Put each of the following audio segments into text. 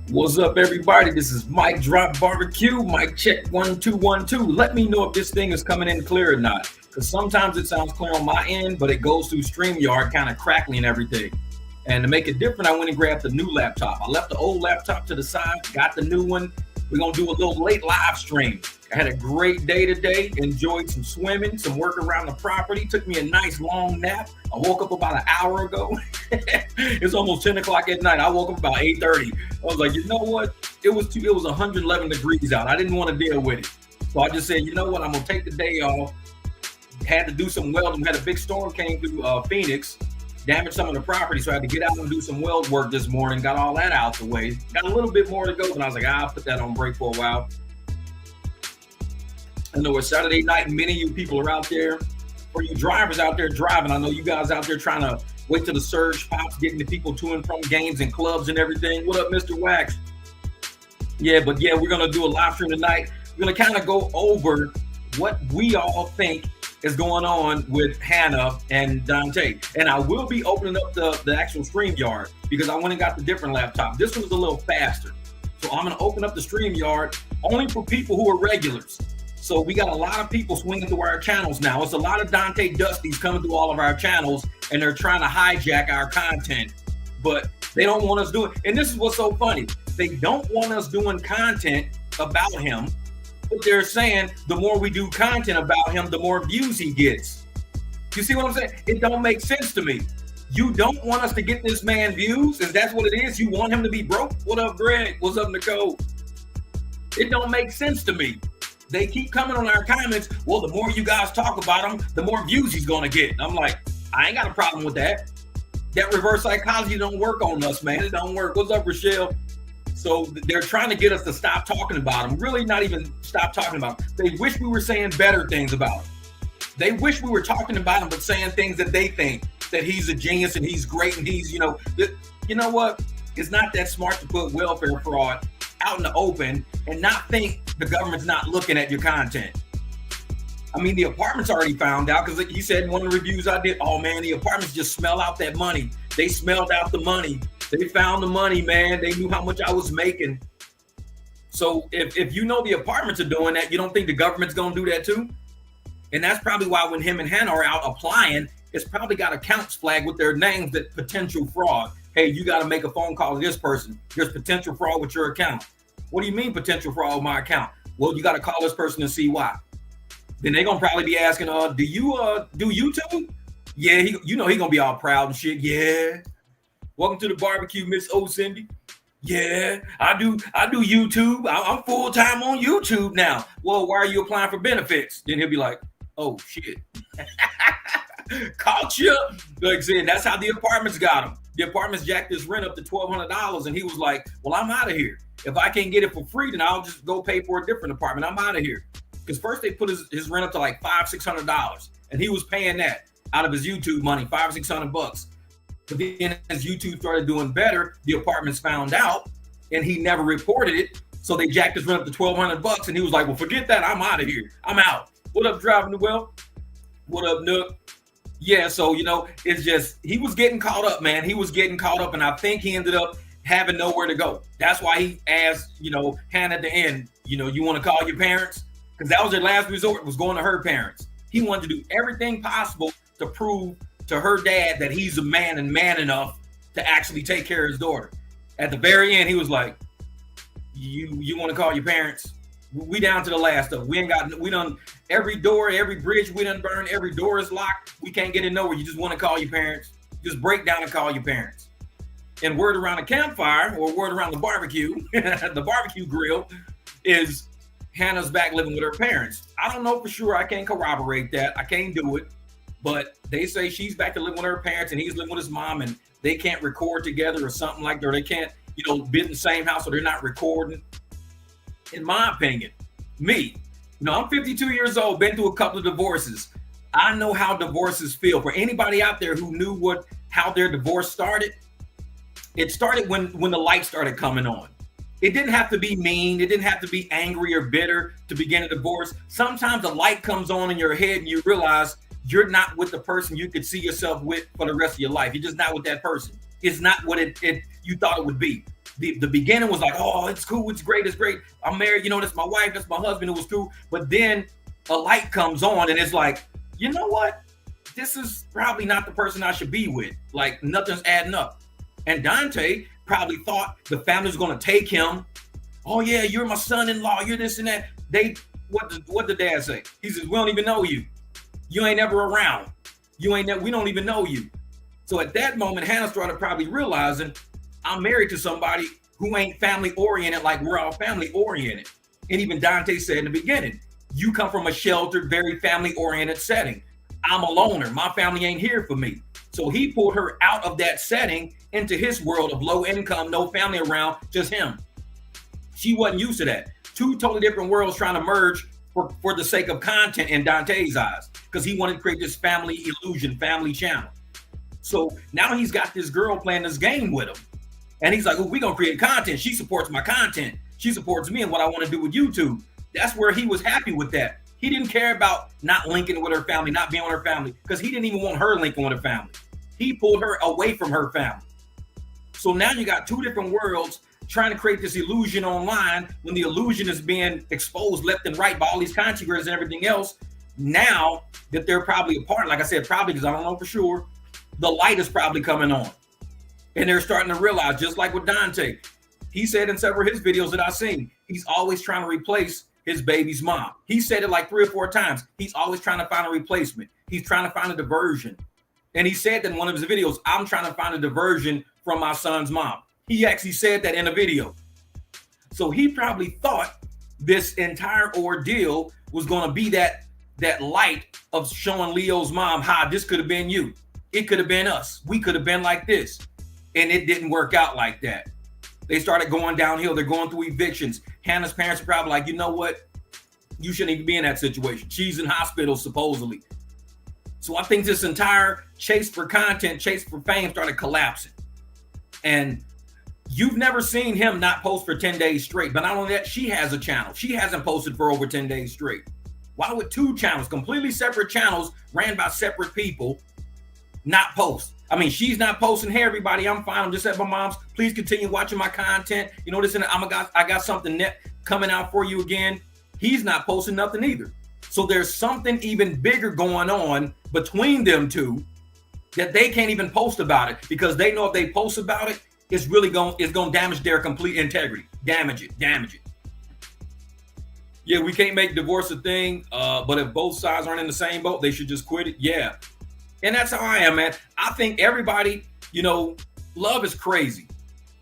What's up, everybody? This is MicDrop Barbecue. Mic check 1 2 1 2. Let me know if this thing is coming in clear or not, because sometimes it sounds clear on my end, but it goes through StreamYard, kind of crackling and everything. And to make it different, I went and grabbed the new laptop. I left the old laptop to the side, got the new one. We're gonna do a little late live stream. I had a great day today. Enjoyed some swimming, some work around the property. Took me a nice long nap. I woke up about an hour ago. It's almost 10 o'clock at night. I woke up about 8:30. I was like, you know what? It was 111 degrees out. I didn't want to deal with it. So I just said, you know what? I'm gonna take the day off. Had to do some welding. Had a big storm came through Phoenix, damaged some of the property. So I had to get out and do some weld work this morning. Got all that out the way. Got a little bit more to go, but I was like, I'll put that on break for a while. I know it's Saturday night, and many of you people are out there. For you drivers out there driving, I know you guys out there trying to wait till the surge pops, getting the people to and from games and clubs and everything. What up, Mr. Wax? Yeah, we're going to do a live stream tonight. We're going to kind of go over what we all think is going on with Hannah and Dontay. And I will be opening up the actual StreamYard because I went and got the different laptop. This one's a little faster. So I'm going to open up the StreamYard only for people who are regulars. So we got a lot of people swinging through our channels now. It's a lot of Dontay Dusties coming through all of our channels, and they're trying to hijack our content, but they don't want us doing. And this is what's so funny. They don't want us doing content about him, but they're saying the more we do content about him, the more views he gets. You see what I'm saying? It don't make sense to me. You don't want us to get this man views, and that's what it is. You want him to be broke? What up, Greg? What's up, Nicole? It don't make sense to me. They keep coming on our comments. Well, the more you guys talk about him, the more views he's going to get. I'm like, I ain't got a problem with that. That reverse psychology don't work on us, man. It don't work. What's up, Rochelle? So they're trying to get us to stop talking about him. Really not even stop talking about him. They wish we were saying better things about him. They wish we were talking about him, but saying things that they think that he's a genius and he's great and he's, you know what? It's not that smart to put welfare fraud out in the open and not think the government's not looking at your content. I mean, the apartments already found out because he said in one of the reviews I did, oh man, the apartments just smell out that money. They smelled out the money. They found the money, man. They knew how much I was making. So if you know the apartments are doing that, you don't think the government's gonna do that too? And that's probably why when him and Hannah are out applying, it's probably got accounts flagged with their names that potential fraud. Hey, you got to make a phone call to this person. There's potential fraud with your account. What do you mean potential fraud with my account? Well, you got to call this person and see why. Then they're going to probably be asking, do you do YouTube? Yeah, he going to be all proud and shit. Yeah. Welcome to the barbecue, Miss O Cindy. Yeah, I do YouTube. I'm full-time on YouTube now. Well, why are you applying for benefits? Then he'll be like, oh, shit. Caught you. Like I said, that's how the apartments got him. The apartments jacked his rent up to $1,200, and he was like, well, I'm out of here. If I can't get it for free, then I'll just go pay for a different apartment. I'm out of here. Because first they put his rent up to like $500-$600, and he was paying that out of his YouTube money, $500-$600. But then as YouTube started doing better, the apartments found out, and he never reported it. So they jacked his rent up to $1,200, and he was like, well, forget that. I'm out of here. I'm out. What up, Driving the Well? What up, Nook? Yeah, so, it's just, he was getting caught up, man. He was getting caught up, and I think he ended up having nowhere to go. That's why he asked, Hannah at the end, you want to call your parents? Because that was their last resort, was going to her parents. He wanted to do everything possible to prove to her dad that he's a man and man enough to actually take care of his daughter. At the very end, he was like, you want to call your parents? We down to the last of it. We done every door, every bridge we done burned, every door is locked. We can't get in nowhere. You just want to call your parents. Just break down and call your parents. And word around the campfire, or word around the barbecue, the barbecue grill, is Hannah's back living with her parents. I don't know for sure. I can't corroborate that. I can't do it. But they say she's back to living with her parents and he's living with his mom, and they can't record together or something like that. Or they can't, be in the same house, so they're not recording. In my opinion, I'm 52 years old, been through a couple of divorces. I know how divorces feel. For anybody out there who knew how their divorce started, it started when the light started coming on. It didn't have to be mean. It didn't have to be angry or bitter to begin a divorce. Sometimes a light comes on in your head and you realize you're not with the person you could see yourself with for the rest of your life. You're just not with that person. It's not what you thought it would be. the beginning was like, oh, it's cool, it's great, I'm married, that's my wife, that's my husband, it was cool. But then a light comes on and it's like, you know what? This is probably not the person I should be with. Like, nothing's adding up. And Dontay probably thought the family's going to take him. Oh yeah, you're my son-in-law, you're this and that. What did dad say? He says, we don't even know you. You ain't ever around. We don't even know you. So at that moment, Hannah started probably realizing, I'm married to somebody who ain't family oriented like we're all family oriented. And even Dontay said in the beginning, you come from a sheltered, very family oriented setting. I'm a loner. My family ain't here for me. So he pulled her out of that setting into his world of low income, no family around, just him. She wasn't used to that. Two totally different worlds trying to merge for the sake of content in Dontay's eyes, because he wanted to create this family illusion, family channel. So now he's got this girl playing this game with him. And he's like, oh, we're going to create content. She supports my content. She supports me and what I want to do with YouTube. That's where he was happy with that. He didn't care about not linking with her family, not being with her family, because he didn't even want her linking with her family. He pulled her away from her family. So now you got two different worlds trying to create this illusion online when the illusion is being exposed left and right by all these content creators and everything else. Now that they're probably apart, like I said, probably because I don't know for sure, the light is probably coming on. And they're starting to realize, just like with Dontay, he said in several of his videos that I've seen, he's always trying to replace his baby's mom. He said it like 3 or 4 times. He's always trying to find a replacement. He's trying to find a diversion. And he said that in one of his videos, I'm trying to find a diversion from my son's mom. He actually said that in a video. So he probably thought this entire ordeal was going to be that light of showing Leo's mom how this could have been you. It could have been us. We could have been like this. And it didn't work out like that. They started going downhill. They're going through evictions. Hannah's parents are probably like, you know what? You shouldn't even be in that situation. She's in hospital, supposedly. So I think this entire chase for content, chase for fame started collapsing. And you've never seen him not post for 10 days straight. But not only that, she has a channel. She hasn't posted for over 10 days straight. Why would 2 channels, completely separate channels, ran by separate people, not post? I mean, she's not posting, hey, everybody, I'm fine. I'm just at my mom's. Please continue watching my content. Listen, I got something coming out for you again. He's not posting nothing either. So there's something even bigger going on between them two that they can't even post about it, because they know if they post about it, it's going to damage their complete integrity. Damage it. Yeah, we can't make divorce a thing, but if both sides aren't in the same boat, they should just quit it. Yeah. And that's how I am, man. I think everybody, love is crazy.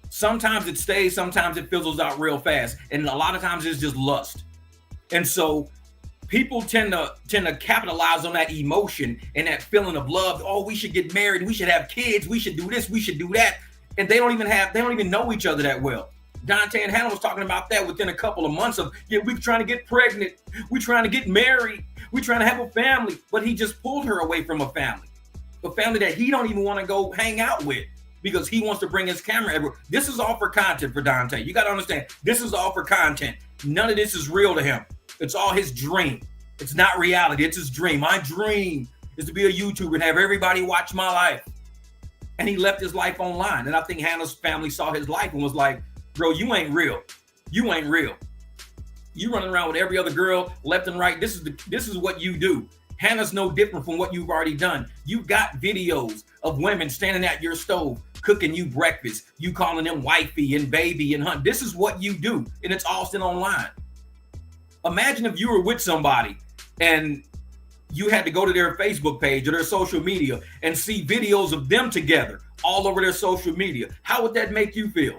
Sometimes it stays, sometimes it fizzles out real fast. And a lot of times it's just lust. And so people tend to capitalize on that emotion and that feeling of love. Oh, we should get married. We should have kids. We should do this. We should do that. And they don't even know each other that well. Dontay and Hannah was talking about that within a couple of months of, we're trying to get pregnant. We're trying to get married. We're trying to have a family. But he just pulled her away from a family that he don't even want to go hang out with, because he wants to bring his camera everywhere. This is all for content for Dontay. You got to understand, this is all for content. None of this is real to him. It's all his dream. It's not reality. It's his dream. My dream is to be a YouTuber and have everybody watch my life. And he left his life online. And I think Hannah's family saw his life and was like, bro, you ain't real. You ain't real. You running around with every other girl left and right. This is what you do. Hannah's no different from what you've already done. You got videos of women standing at your stove, cooking you breakfast, you calling them wifey and baby and hunt. This is what you do, and it's all still online. Imagine if you were with somebody and you had to go to their Facebook page or their social media and see videos of them together all over their social media. How would that make you feel?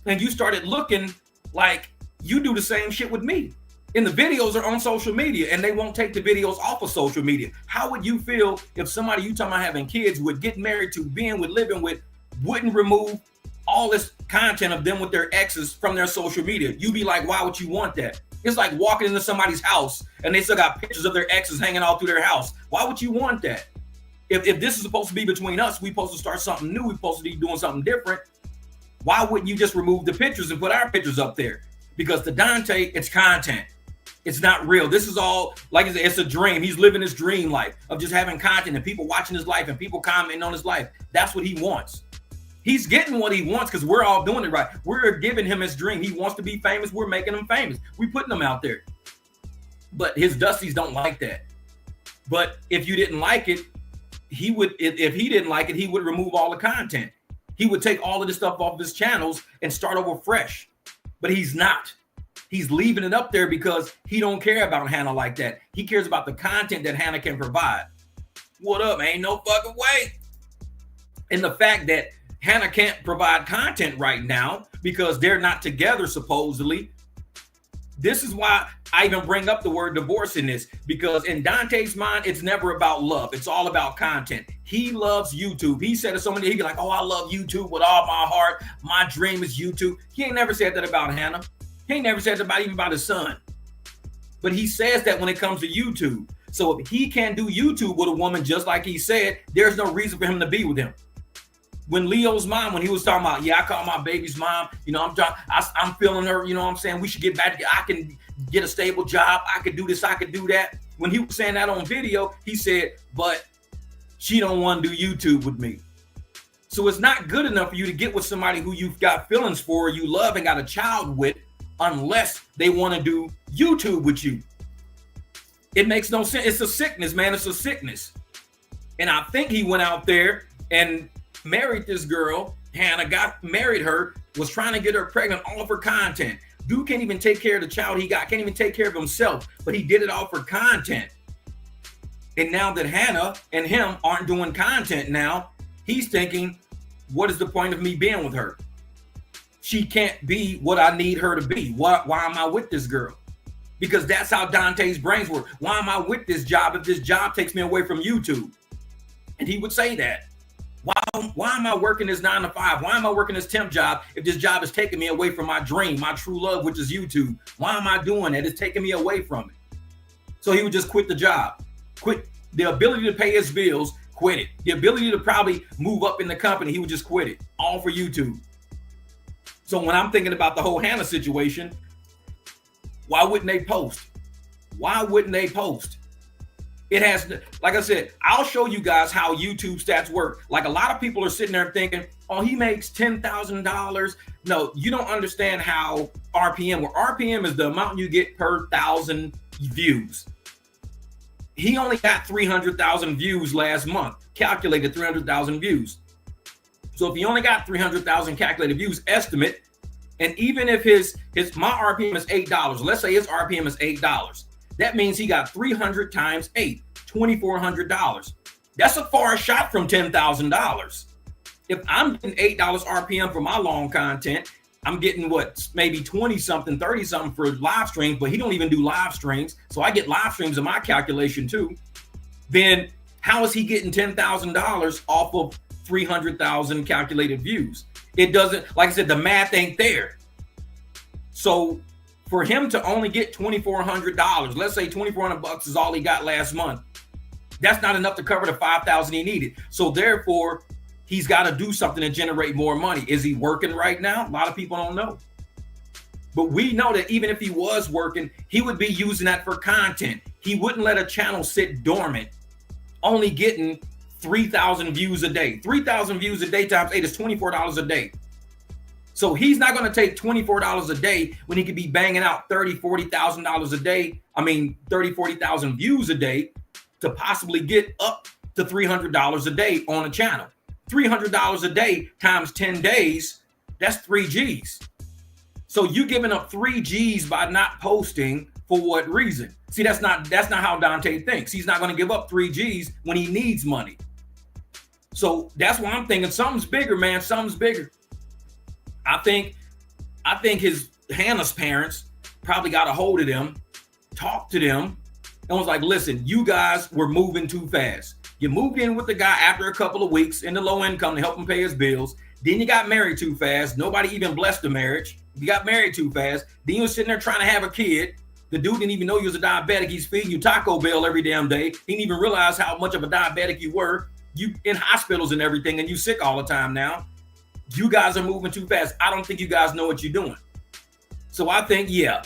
And you started looking like you do the same shit with me. And the videos are on social media and they won't take the videos off of social media. How would you feel if somebody you talking about having kids with, getting married to, being with, living with, wouldn't remove all this content of them with their exes from their social media? You'd be like, why would you want that? It's like walking into somebody's house and they still got pictures of their exes hanging all through their house. Why would you want that? If this is supposed to be between us, we're supposed to start something new. We're supposed to be doing something different. Why wouldn't you just remove the pictures and put our pictures up there? Because to Dontay, it's content. It's not real. This is all, like I said, it's a dream. He's living his dream life of just having content and people watching his life and people commenting on his life. That's what he wants. He's getting what he wants because we're all doing it right. We're giving him his dream. He wants to be famous. We're making him famous. We're putting him out there. But his Dusties don't like that. But if you didn't like it, he would, if he didn't like it, he would remove all the content. He would take all of this stuff off his channels and start over fresh. But he's not. He's leaving it up there because he don't care about Hannah like that. He cares about the content that Hannah can provide. What up? Ain't no fucking way. And the fact that Hannah can't provide content right now because they're not together, supposedly. This is why I even bring up the word divorce in this, because in Dontay's mind, it's never about love. It's all about content. He loves YouTube. He said to somebody, he'd be like, oh, I love YouTube with all my heart. My dream is YouTube. He ain't never said that about Hannah. He ain't never said that about even about his son. But he says that when it comes to YouTube. So if he can't do YouTube with a woman, just like he said, there's no reason for him to be with him. When Leo's mom, when he was talking about, yeah, I call my baby's mom, you know, I'm feeling her, you know what I'm saying? We should get back together. I can get a stable job. I could do this. I could do that. When he was saying that on video, he said, but she don't want to do YouTube with me. So it's not good enough for you to get with somebody who you've got feelings for, you love and got a child with, unless they want to do YouTube with you. It makes no sense. It's a sickness, man. It's a sickness. And I think he went out there and married this girl. Hannah married her, was trying to get her pregnant, all of her content. Dude can't even take care of the child he got, can't even take care of himself, but he did it all for content. And now that Hannah and him aren't doing content now, he's thinking, what is the point of me being with her? She can't be what I need her to be. Why am I with this girl? Because that's how Dontay's brains work. Why am I with this job if this job takes me away from YouTube? And he would say that. Why am I working this 9 to 5? Why am I working this temp job if this job is taking me away from my dream, my true love, which is YouTube? Why am I doing it? It's taking me away from it. So he would just quit the job, quit the ability to pay his bills, quit it. The ability to probably move up in the company, he would just quit it, all for YouTube. So when I'm thinking about the whole Hannah situation, why wouldn't they post? Why wouldn't they post? It has, like I said, I'll show you guys how YouTube stats work. Like a lot of people are sitting there thinking, oh, he makes $10,000. No, you don't understand how RPM, where RPM is the amount you get per 1,000 views. He only got 300,000 views last month, calculated 300,000 views. So if he only got 300,000 calculated views estimate, and even if my RPM is $8, let's say his RPM is $8. That means he got 300 times 8, $2,400. That's a far shot from $10,000. If I'm getting $8 RPM for my long content, I'm getting what, maybe 20 something, 30 something for live streams, but he don't even do live streams. So I get live streams in my calculation too. Then how is he getting $10,000 off of 300,000 calculated views? It doesn't, like I said, the math ain't there. So for him to only get $2,400, let's say $2,400 is all he got last month, that's not enough to cover the $5,000 he needed. So therefore, he's got to do something to generate more money. Is he working right now? A lot of people don't know. But we know that even if he was working, he would be using that for content. He wouldn't let a channel sit dormant, only getting 3,000 views a day. 3,000 views a day times 8 is $24 a day. So he's not going to take $24 a day when he could be banging out $30,000, $40,000 a day. I mean, 30,000, 40,000 views a day to possibly get up to $300 a day on a channel. $300 a day times 10 days, that's 3 G's. So you giving up 3 G's by not posting for what reason? See, that's not how Dontay thinks. He's not going to give up 3 G's when he needs money. So that's why I'm thinking something's bigger, man. Something's bigger. I think Hannah's parents probably got a hold of them, talked to them, and was like, listen, you guys were moving too fast. You moved in with the guy after a couple of weeks in the low income to help him pay his bills. Then you got married too fast. Nobody even blessed the marriage. You got married too fast. Then you were sitting there trying to have a kid. The dude didn't even know you was a diabetic. He's feeding you Taco Bell every damn day. He didn't even realize how much of a diabetic you were. You in hospitals and everything, and you sick all the time now. You guys are moving too fast. I don't think you guys know what you're doing. So I think, yeah.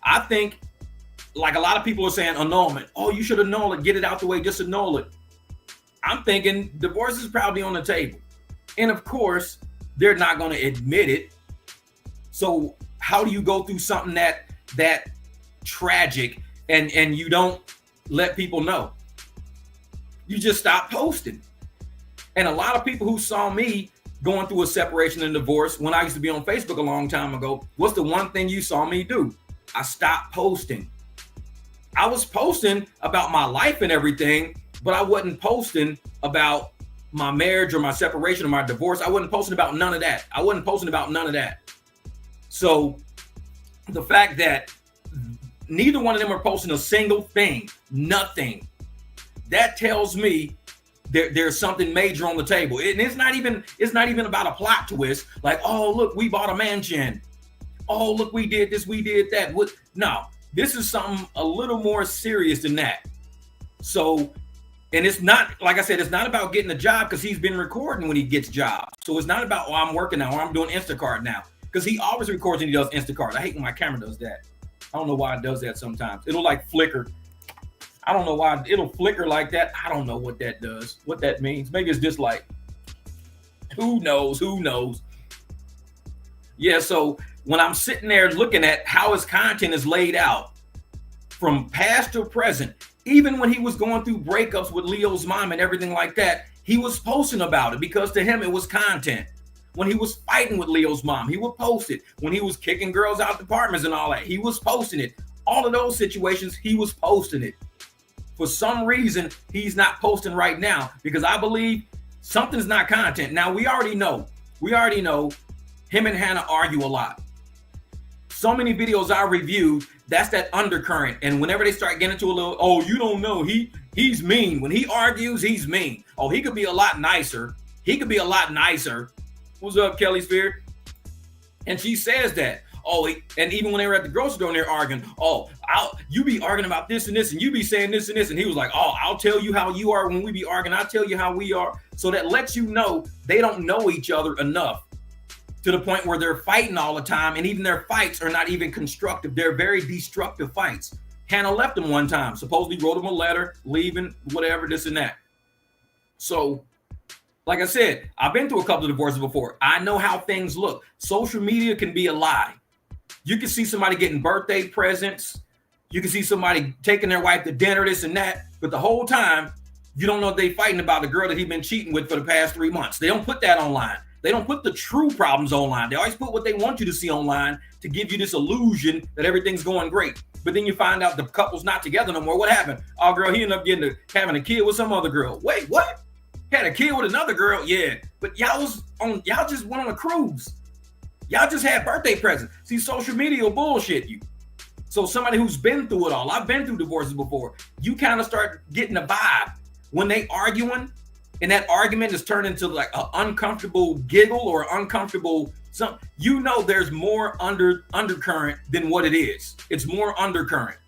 I think, like a lot of people are saying, annulment. Oh, you should annul it. Get it out the way. Just annul it. I'm thinking divorce is probably on the table. And of course, they're not going to admit it. So how do you go through something that tragic and you don't let people know? You just stop posting. And a lot of people who saw me going through a separation and divorce when I used to be on Facebook a long time ago, what's the one thing you saw me do? I stopped posting. I was posting about my life and everything, but I wasn't posting about my marriage or my separation or my divorce. I wasn't posting about none of that. So the fact that neither one of them are posting a single thing, nothing, that tells me there's something major on the table. And it's not even about a plot twist. Like, oh, look, we bought a mansion. Oh, look, we did this, we did that. No, this is something a little more serious than that. So, and it's not, like I said, it's not about getting a job, because he's been recording when he gets jobs. So it's not about, oh, I'm working now, or I'm doing Instacart now, because he always records and he does Instacart. I hate when my camera does that. I don't know why it does that sometimes. It'll like flicker. I don't know why it'll flicker like that. I don't know what that does, what that means. Maybe it's just like, who knows? Yeah, so when I'm sitting there looking at how his content is laid out from past to present, even when he was going through breakups with Leo's mom and everything like that, he was posting about it because to him it was content. When he was fighting with Leo's mom, he would post it. When he was kicking girls out of apartments and all that, he was posting it. All of those situations, he was posting it. For some reason, he's not posting right now, because I believe something's not content. Now, we already know him and Hannah argue a lot. So many videos I reviewed, that's that undercurrent. And whenever they start getting into a little, oh, you don't know, he's mean. When he argues, he's mean. Oh, he could be a lot nicer. What's up, Kelly Sphere? And she says that. Oh, and even when they were at the grocery store and they're arguing, oh, you be arguing about this and this, and you be saying this and this. And he was like, oh, I'll tell you how you are when we be arguing. I'll tell you how we are. So that lets you know they don't know each other enough to the point where they're fighting all the time. And even their fights are not even constructive. They're very destructive fights. Hannah left him one time, supposedly wrote him a letter, leaving, whatever, this and that. So, like I said, I've been through a couple of divorces before. I know how things look. Social media can be a lie. You can see somebody getting birthday presents. You can see somebody taking their wife to dinner, this and that. But the whole time, you don't know if they're fighting about the girl that he's been cheating with for the past 3 months. They don't put that online. They don't put the true problems online. They always put what they want you to see online to give you this illusion that everything's going great. But then you find out the couple's not together no more. What happened? Oh, girl, he ended up having a kid with some other girl. Wait, what? Had a kid with another girl? Yeah. But y'all just went on a cruise. Y'all just had birthday presents. See, social media will bullshit you. So somebody who's been through it all, I've been through divorces before, you kind of start getting a vibe when they arguing, and that argument is turned into like an uncomfortable giggle or uncomfortable something. You know there's more undercurrent than what it is. It's more undercurrent.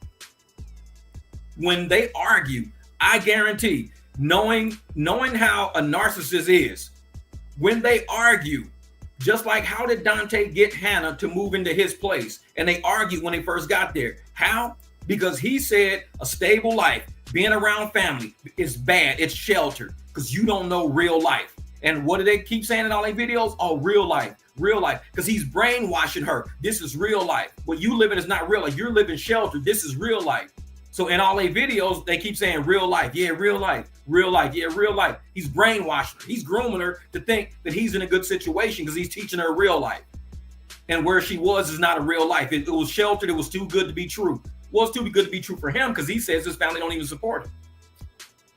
When they argue, I guarantee, knowing how a narcissist is, when they argue, just like how did Dontay get Hannah to move into his place? And they argued when they first got there. How? Because he said a stable life, being around family is bad. It's sheltered because you don't know real life. And what do they keep saying in all their videos? Oh, real life. Because he's brainwashing her. This is real life. What you living is not real life. You're living sheltered. This is real life. So in all their videos, they keep saying real life. Yeah, real life. Real life. Yeah, real life. He's brainwashing her. He's grooming her to think that he's in a good situation because he's teaching her real life. And where she was is not a real life. It was sheltered. It was too good to be true. Well, it's too good to be true for him because he says his family don't even support him.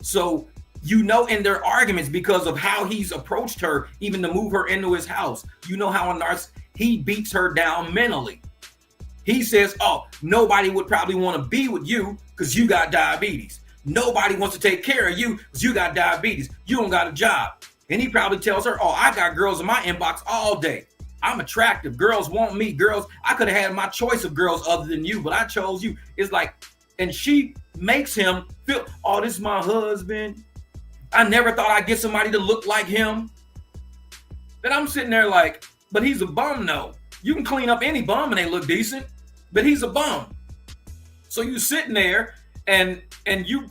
So, you know, in their arguments, because of how he's approached her, even to move her into his house, you know how he beats her down mentally. He says, oh, nobody would probably want to be with you because you got diabetes. Nobody wants to take care of you because you got diabetes. You don't got a job. And he probably tells her, oh, I got girls in my inbox all day. I'm attractive. Girls want me. Girls, I could have had my choice of girls other than you, but I chose you. It's like, and she makes him feel, oh, this is my husband. I never thought I'd get somebody to look like him. Then I'm sitting there like, but he's a bum, though. You can clean up any bum and they look decent, but he's a bum. So you sitting there and you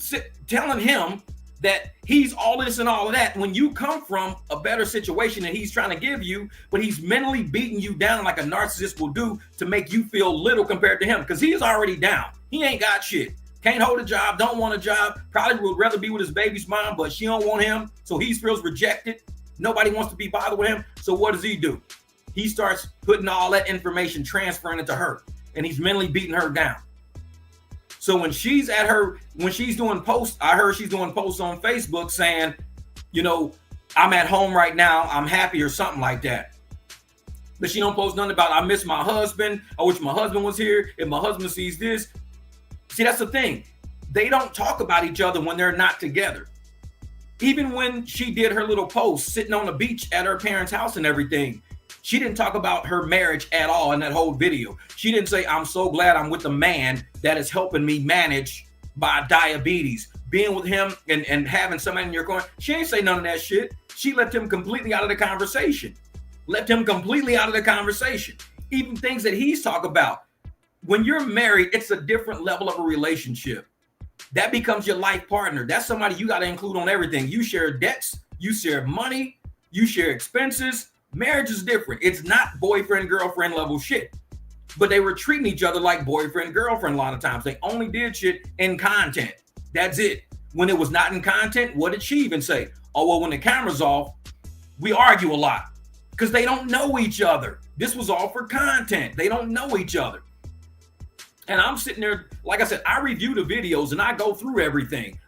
telling him that he's all this and all of that when you come from a better situation that he's trying to give you, but he's mentally beating you down like a narcissist will do to make you feel little compared to him, because he's already down. He ain't got shit. Can't hold a job, don't want a job, probably would rather be with his baby's mom, but she don't want him, so he feels rejected. Nobody wants to be bothered with him. So what does he do? He starts putting all that information, transferring it to her, and he's mentally beating her down. So when she's doing posts, I heard she's doing posts on Facebook saying, you know, I'm at home right now, I'm happy, or something like that. But she don't post nothing about, I miss my husband, I wish my husband was here, if my husband sees this. See, that's the thing. They don't talk about each other when they're not together. Even when she did her little post sitting on the beach at her parents' house and everything, she didn't talk about her marriage at all in that whole video. She didn't say, I'm so glad I'm with a man that is helping me manage my diabetes. Being with him and having somebody in your corner. She ain't say none of that shit. She left him completely out of the conversation. Even things that he's talking about. When you're married, it's a different level of a relationship. That becomes your life partner. That's somebody you got to include on everything. You share debts, you share money, you share expenses. Marriage is different. It's not boyfriend, girlfriend level shit. But they were treating each other like boyfriend, girlfriend a lot of times. They only did shit in content. That's it. When it was not in content, what did she even say? Oh, well, when the camera's off, we argue a lot because they don't know each other. This was all for content. They don't know each other. And I'm sitting there, like I said, I review the videos and I go through everything.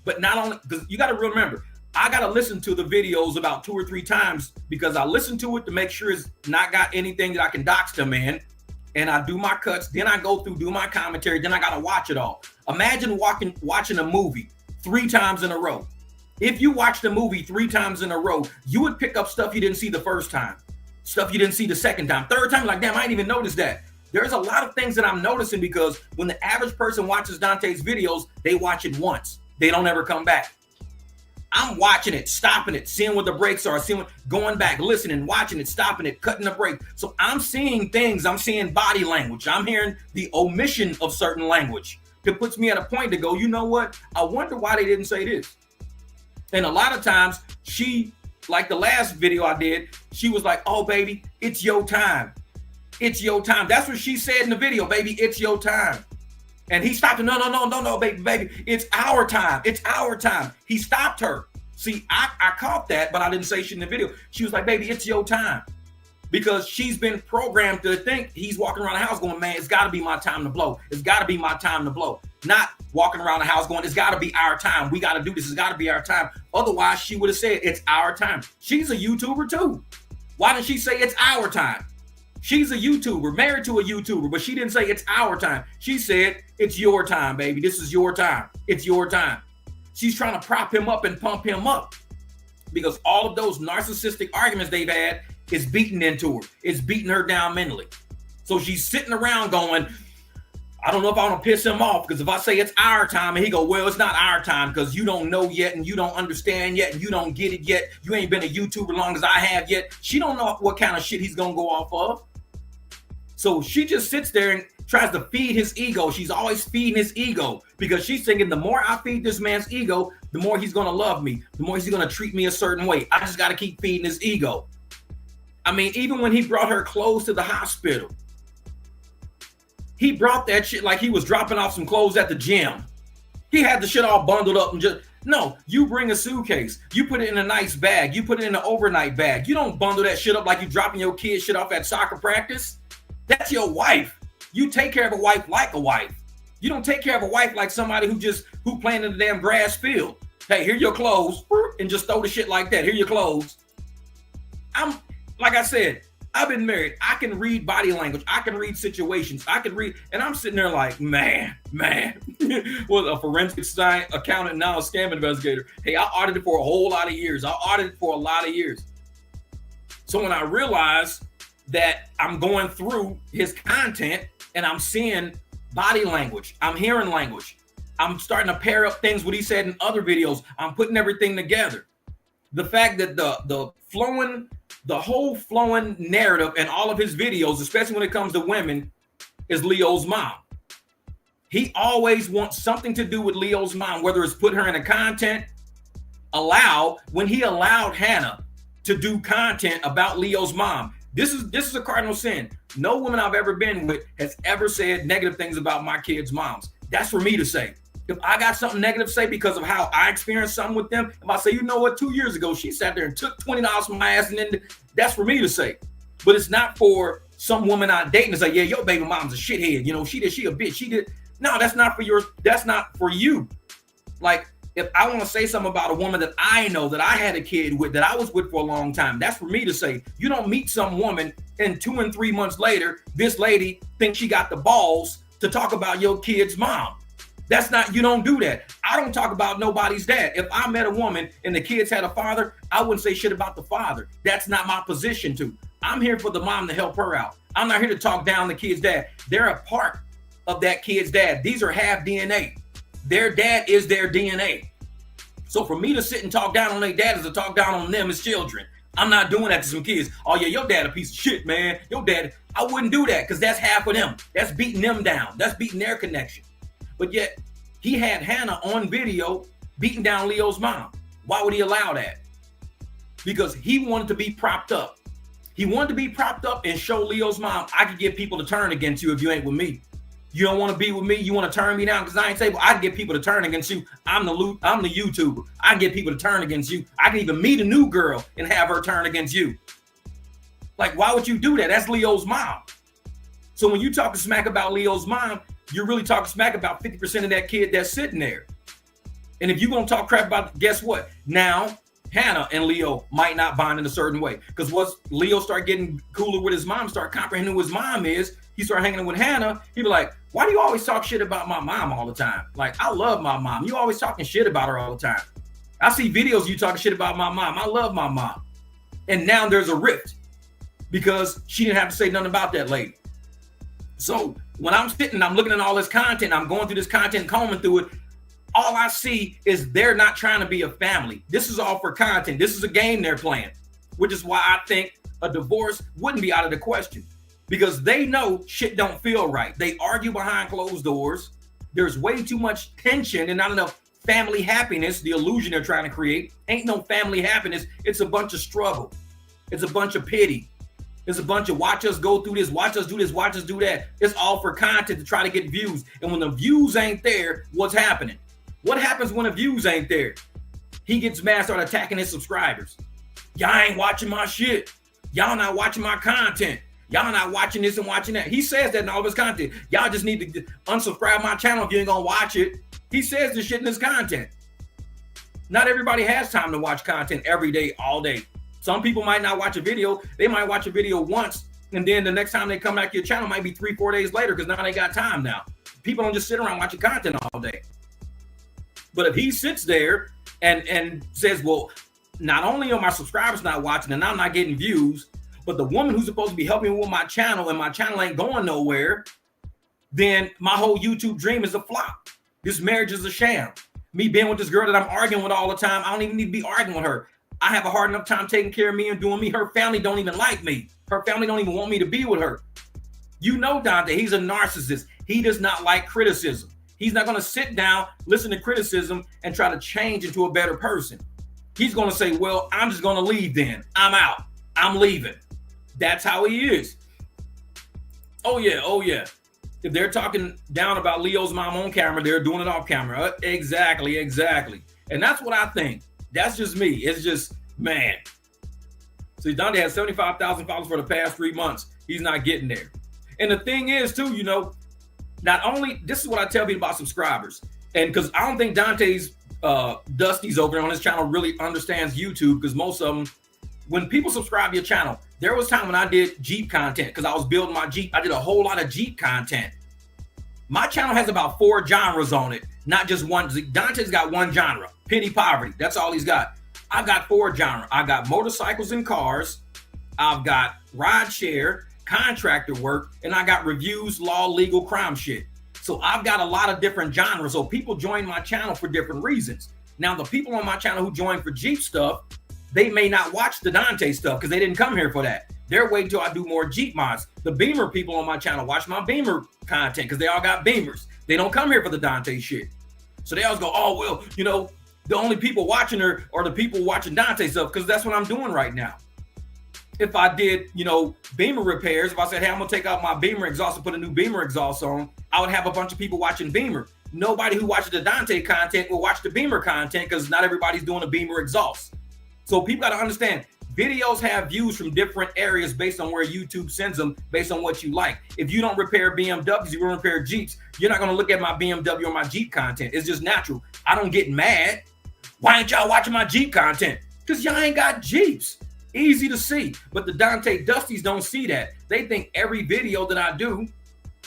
But not only, because you got to remember, I got to listen to the videos about 2 or 3 times because I listen to it to make sure it's not got anything that I can dox them in. And I do my cuts. Then I go through, do my commentary. Then I got to watch it all. Imagine watching a movie 3 times in a row. If you watched a movie 3 times in a row, you would pick up stuff you didn't see the first time, stuff you didn't see the second time, third time. Like, damn, I didn't even notice that. There's a lot of things that I'm noticing because when the average person watches Dontay's videos, they watch it once. They don't ever come back. I'm watching it, stopping it, seeing what the breaks are, going back, listening, watching it, stopping it, cutting the break. So I'm seeing things. I'm seeing body language. I'm hearing the omission of certain language. It puts me at a point to go, you know what? I wonder why they didn't say this. And a lot of times she, like the last video I did, she was like, oh, baby, it's your time. It's your time. That's what she said in the video, baby. It's your time. And he stopped her. No, baby. It's our time. It's our time. He stopped her. See, I caught that, but I didn't say shit in the video. She was like, baby, it's your time. Because she's been programmed to think he's walking around the house going, man, it's got to be my time to blow. It's got to be my time to blow. Not walking around the house going, it's got to be our time. We got to do this. It's got to be our time. Otherwise, she would have said, it's our time. She's a YouTuber too. Why didn't she say it's our time? She's a YouTuber, married to a YouTuber, but she didn't say it's our time. She said, it's your time, baby. This is your time. It's your time. She's trying to prop him up and pump him up because all of those narcissistic arguments they've had is beating into her. It's beating her down mentally. So she's sitting around going, I don't know if I want to piss him off because if I say it's our time and he go, well, it's not our time because you don't know yet and you don't understand yet and you don't get it yet. You ain't been a YouTuber as long as I have yet. She don't know what kind of shit he's going to go off of. So she just sits there and tries to feed his ego. She's always feeding his ego because she's thinking the more I feed this man's ego, the more he's going to love me, the more he's going to treat me a certain way. I just got to keep feeding his ego. I mean, even when he brought her clothes to the hospital, he brought that shit like he was dropping off some clothes at the gym. He had the shit all bundled up and just, no, you bring a suitcase. You put it in a nice bag. You put it in an overnight bag. You don't bundle that shit up like you dropping your kid shit off at soccer practice. That's your wife. You take care of a wife like a wife. You don't take care of a wife like somebody who playing in the damn grass field. Hey, here your clothes, and just throw the shit like that. Here your clothes. I'm, like I said, I've been married. I can read body language. I can read situations. I can read, and I'm sitting there like, man. Was a forensic science accountant, now a scam investigator. Hey, I audited for a whole lot of years. So when I realized that I'm going through his content and I'm seeing body language, I'm hearing language, I'm starting to pair up things what he said in other videos. I'm putting everything together. The fact that the whole flowing narrative in all of his videos, especially when it comes to women, is Leo's mom. He always wants something to do with Leo's mom, whether it's put her in a content, when he allowed Hannah to do content about Leo's mom. This is a cardinal sin. No woman I've ever been with has ever said negative things about my kids' moms. That's for me to say. If I got something negative to say because of how I experienced something with them, if I say, you know what, 2 years ago, she sat there and took $20 from my ass, and then that's for me to say. But it's not for some woman I'm dating to say, yeah, your baby mom's a shithead. You know, she a bitch. She did. No, that's not for you. Like, if I want to say something about a woman that I know, that I had a kid with, that I was with for a long time, that's for me to say. You don't meet some woman and 2 and 3 months later, this lady thinks she got the balls to talk about your kid's mom. That's not, you don't do that. I don't talk about nobody's dad. If I met a woman and the kids had a father, I wouldn't say shit about the father. That's not my position to. I'm here for the mom to help her out. I'm not here to talk down the kid's dad. They're a part of that kid's dad. These are half DNA. Their dad is their DNA. So for me to sit and talk down on their dad is to talk down on them as children. I'm not doing that to some kids. Oh yeah, your dad a piece of shit, man. Your dad, I wouldn't do that because that's half of them. That's beating them down. That's beating their connection. But yet he had Hannah on video beating down Leo's mom. Why would he allow that? Because he wanted to be propped up. He wanted to be propped up and show Leo's mom, I could get people to turn against you if you ain't with me. You don't want to be with me. You want to turn me down because I ain't stable. I can get people to turn against you. I'm the YouTuber. I can get people to turn against you. I can even meet a new girl and have her turn against you. Like, why would you do that? That's Leo's mom. So when you talk smack about Leo's mom, you're really talking smack about 50% of that kid that's sitting there. And if you're going to talk crap about, guess what? Now, Hannah and Leo might not bond in a certain way. Because once Leo start getting cooler with his mom, start comprehending who his mom is, he start hanging with Hannah, he be like, why do you always talk shit about my mom all the time? Like, I love my mom. You always talking shit about her all the time. I see videos you talking shit about my mom. I love my mom. And now there's a rift because she didn't have to say nothing about that lady. So when I'm sitting, I'm looking at all this content, I'm going through this content, combing through it, all I see is they're not trying to be a family. This is all for content. This is a game they're playing, which is why I think a divorce wouldn't be out of the question. Because they know shit don't feel right. They argue behind closed doors. There's way too much tension and not enough family happiness. The illusion they're trying to create ain't no family happiness. It's a bunch of struggle. It's a bunch of pity. It's a bunch of watch us go through this, watch us do this, watch us do that. It's all for content to try to get views. And when the views ain't there, what's happening? What happens when the views ain't there? He gets mad, start attacking his subscribers. Y'all ain't watching my shit. Y'all not watching my content. Y'all not watching this and watching that. He says that in all of his content. Y'all just need to unsubscribe my channel if you ain't gonna watch it. He says this shit in his content. Not everybody has time to watch content every day, all day. Some people might not watch a video. They might watch a video once, and then the next time they come back to your channel might be 3-4 days later because now they got time now. People don't just sit around watching content all day. But if he sits there and says, well, not only are my subscribers not watching and I'm not getting views, but the woman who's supposed to be helping me with my channel and my channel ain't going nowhere, then my whole YouTube dream is a flop. This marriage is a sham. Me being with this girl that I'm arguing with all the time, I don't even need to be arguing with her. I have a hard enough time taking care of me and doing me. Her family don't even like me. Her family don't even want me to be with her. You know Dontay, he's a narcissist. He does not like criticism. He's not going to sit down, listen to criticism, and try to change into a better person. He's going to say, well, I'm just going to leave then. I'm out. I'm leaving. That's how he is. Oh yeah. If they're talking down about Leo's mom on camera, they're doing it off camera. Exactly. And that's what I think. That's just me. It's just, man. See, Dontay has 75,000 followers for the past 3 months. He's not getting there. And the thing is, too, you know, not only, this is what I tell people about subscribers. And because I don't think Dontay's Dusty's over on his channel really understands YouTube, because most of them, when people subscribe to your channel, there was time when I did Jeep content because I was building my Jeep. I did a whole lot of Jeep content. My channel has about 4 genres on it, not just one. Dontay's got one genre, pity poverty. That's all he's got. I've got 4 genres. I got motorcycles and cars. I've got ride share, contractor work, and I got reviews, law, legal, crime shit. So I've got a lot of different genres. So people join my channel for different reasons. Now, the people on my channel who join for Jeep stuff, they may not watch the Dontay stuff because they didn't come here for that. They're waiting till I do more Jeep mods. The Beamer people on my channel watch my Beamer content because they all got Beamers. They don't come here for the Dontay shit. So they always go, oh, well, you know, the only people watching her are the people watching Dontay stuff, because that's what I'm doing right now. If I did, you know, Beamer repairs, if I said, hey, I'm going to take out my Beamer exhaust and put a new Beamer exhaust on, I would have a bunch of people watching Beamer. Nobody who watches the Dontay content will watch the Beamer content because not everybody's doing a Beamer exhaust. So people got to understand, videos have views from different areas based on where YouTube sends them, based on what you like. If you don't repair BMWs, you don't repair Jeeps, you're not going to look at my BMW or my Jeep content. It's just natural. I don't get mad. Why ain't y'all watching my Jeep content? Because y'all ain't got Jeeps. Easy to see. But the Dontay Dusties don't see that. They think every video that I do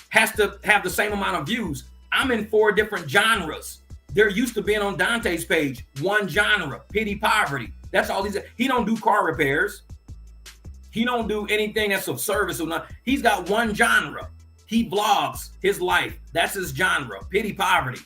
has to have the same amount of views. I'm in 4 different genres. They're used to being on Dontay's page. One genre, pity poverty. That's all he don't do car repairs. He don't do anything that's of service or not. He's got one genre. He vlogs his life. That's his genre, pity poverty.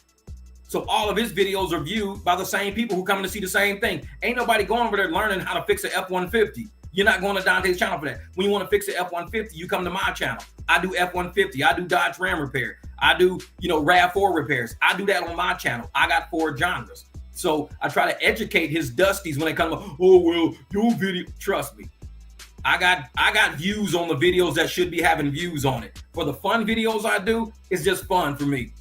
So all of his videos are viewed by the same people who come to see the same thing. Ain't nobody going over there learning how to fix an F-150. You're not going to Dontay's channel for that. When you want to fix an F-150, you come to my channel. I do F-150. I do Dodge Ram repair. I do, you know, RAV4 repairs. I do that on my channel. I got 4 genres. So I try to educate his Dusties when they come up, oh, well, your video, trust me. I got views on the videos that should be having views on it. For the fun videos I do, it's just fun for me.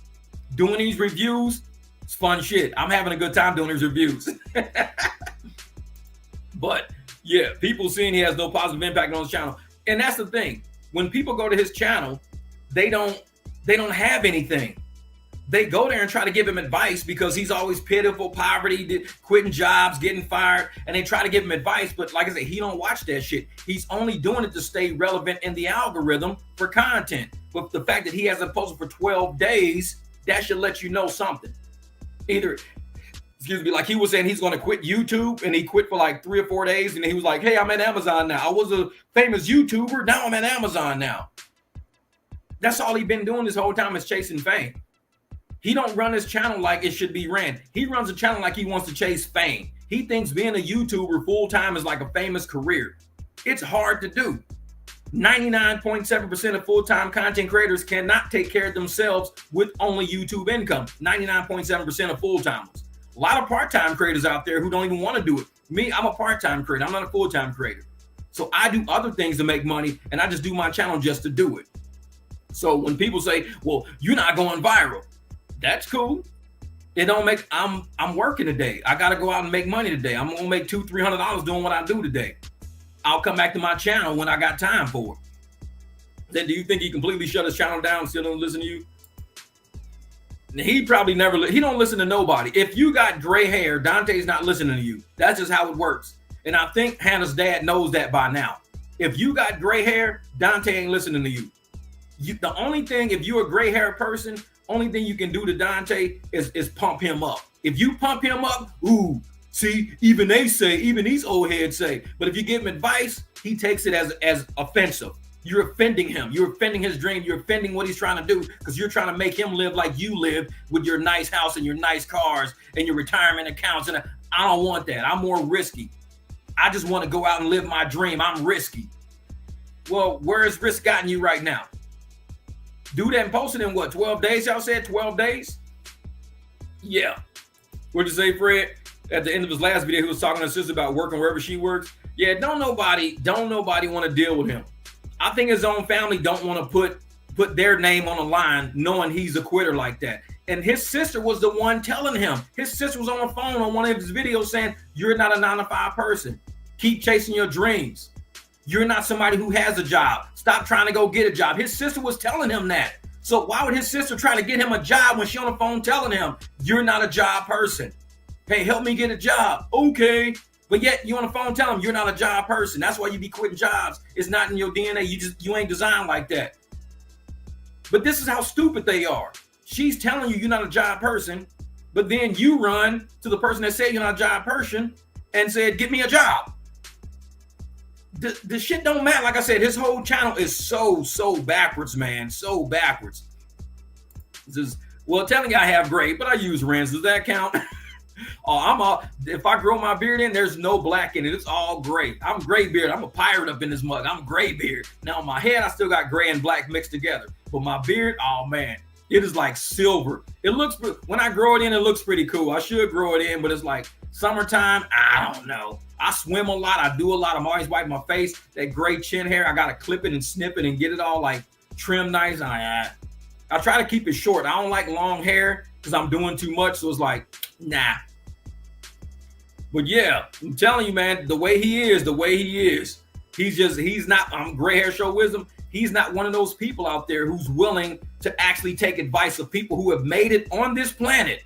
Doing these reviews, it's fun shit. I'm having a good time doing these reviews. But yeah, people seeing he has no positive impact on his channel. And that's the thing. When people go to his channel, they don't have anything. They go there and try to give him advice because he's always pitiful, poverty, quitting jobs, getting fired, and they try to give him advice. But like I said, he don't watch that shit. He's only doing it to stay relevant in the algorithm for content. But the fact that he hasn't posted for 12 days, that should let you know something. Either, excuse me, like he was saying he's going to quit YouTube, and he quit for like 3 or 4 days, and he was like, hey, I'm at Amazon now. I was a famous YouTuber. Now I'm at Amazon now. That's all he's been doing this whole time is chasing fame. He don't run his channel like it should be ran. He runs a channel like he wants to chase fame. He thinks being a YouTuber full-time is like a famous career. It's hard to do. 99.7% of full-time content creators cannot take care of themselves with only YouTube income. 99.7% of full-timers. A lot of part-time creators out there who don't even want to do it. Me, I'm a part-time creator. I'm not a full-time creator. So I do other things to make money, and I just do my channel just to do it. So when people say, well, you're not going viral, that's cool. It don't make, I'm working today. I got to go out and make money today. I'm going to make $200-$300 doing what I do today. I'll come back to my channel when I got time for it. Then do you think he completely shut his channel down and still don't listen to you? He probably never, he don't listen to nobody. If you got gray hair, Dontay's not listening to you. That's just how it works. And I think Hannah's dad knows that by now. If you got gray hair, Dontay ain't listening to you. The only thing, if you're a gray hair person, only thing you can do to Dontay is pump him up. If you pump him up, ooh, see, even they say, even these old heads say, but if you give him advice, he takes it as offensive. You're offending him. You're offending his dream. You're offending what he's trying to do because you're trying to make him live like you live with your nice house and your nice cars and your retirement accounts. And I don't want that. I'm more risky. I just want to go out and live my dream. I'm risky. Well, where has risk gotten you right now? Do that and post it in what, 12 days? Y'all said 12 days? Yeah. What'd you say, Fred? At the end of his last video, he was talking to his sister about working wherever she works. Yeah, don't nobody want to deal with him. I think his own family don't want to put their name on the line knowing he's a quitter like that. And his sister was the one telling him. His sister was on the phone on one of his videos saying, you're not a 9-to-5 person. Keep chasing your dreams. You're not somebody who has a job. Stop trying to go get a job. His sister was telling him that. So why would his sister try to get him a job when she on the phone telling him, you're not a job person? Hey, help me get a job. Okay. But yet you on the phone telling him you're not a job person. That's why you be quitting jobs. It's not in your DNA. You ain't designed like that. But this is how stupid they are. She's telling you you're not a job person, but then you run to the person that said you're not a job person and said, get me a job. The shit don't matter. Like I said, his whole channel is so backwards, man. So backwards. This is, well, telling you I have great, but I use Renz. Does that count? If I grow my beard in, there's no black in it. It's all gray. I'm gray beard. I'm a pirate up in this mug. I'm gray beard. Now, my head, I still got gray and black mixed together. But my beard, oh man, it is like silver. It looks, when I grow it in, it looks pretty cool. I should grow it in, but it's like summertime, I don't know. I swim a lot. I do a lot. I'm always wiping my face. That gray chin hair, I got to clip it and snip it and get it all like trimmed nice. I try to keep it short. I don't like long hair because I'm doing too much. So it's like, nah. But yeah, I'm telling you, man, the way he is, he's not, Gray Hair Show Wisdom. He's not one of those people out there who's willing to actually take advice of people who have made it on this planet.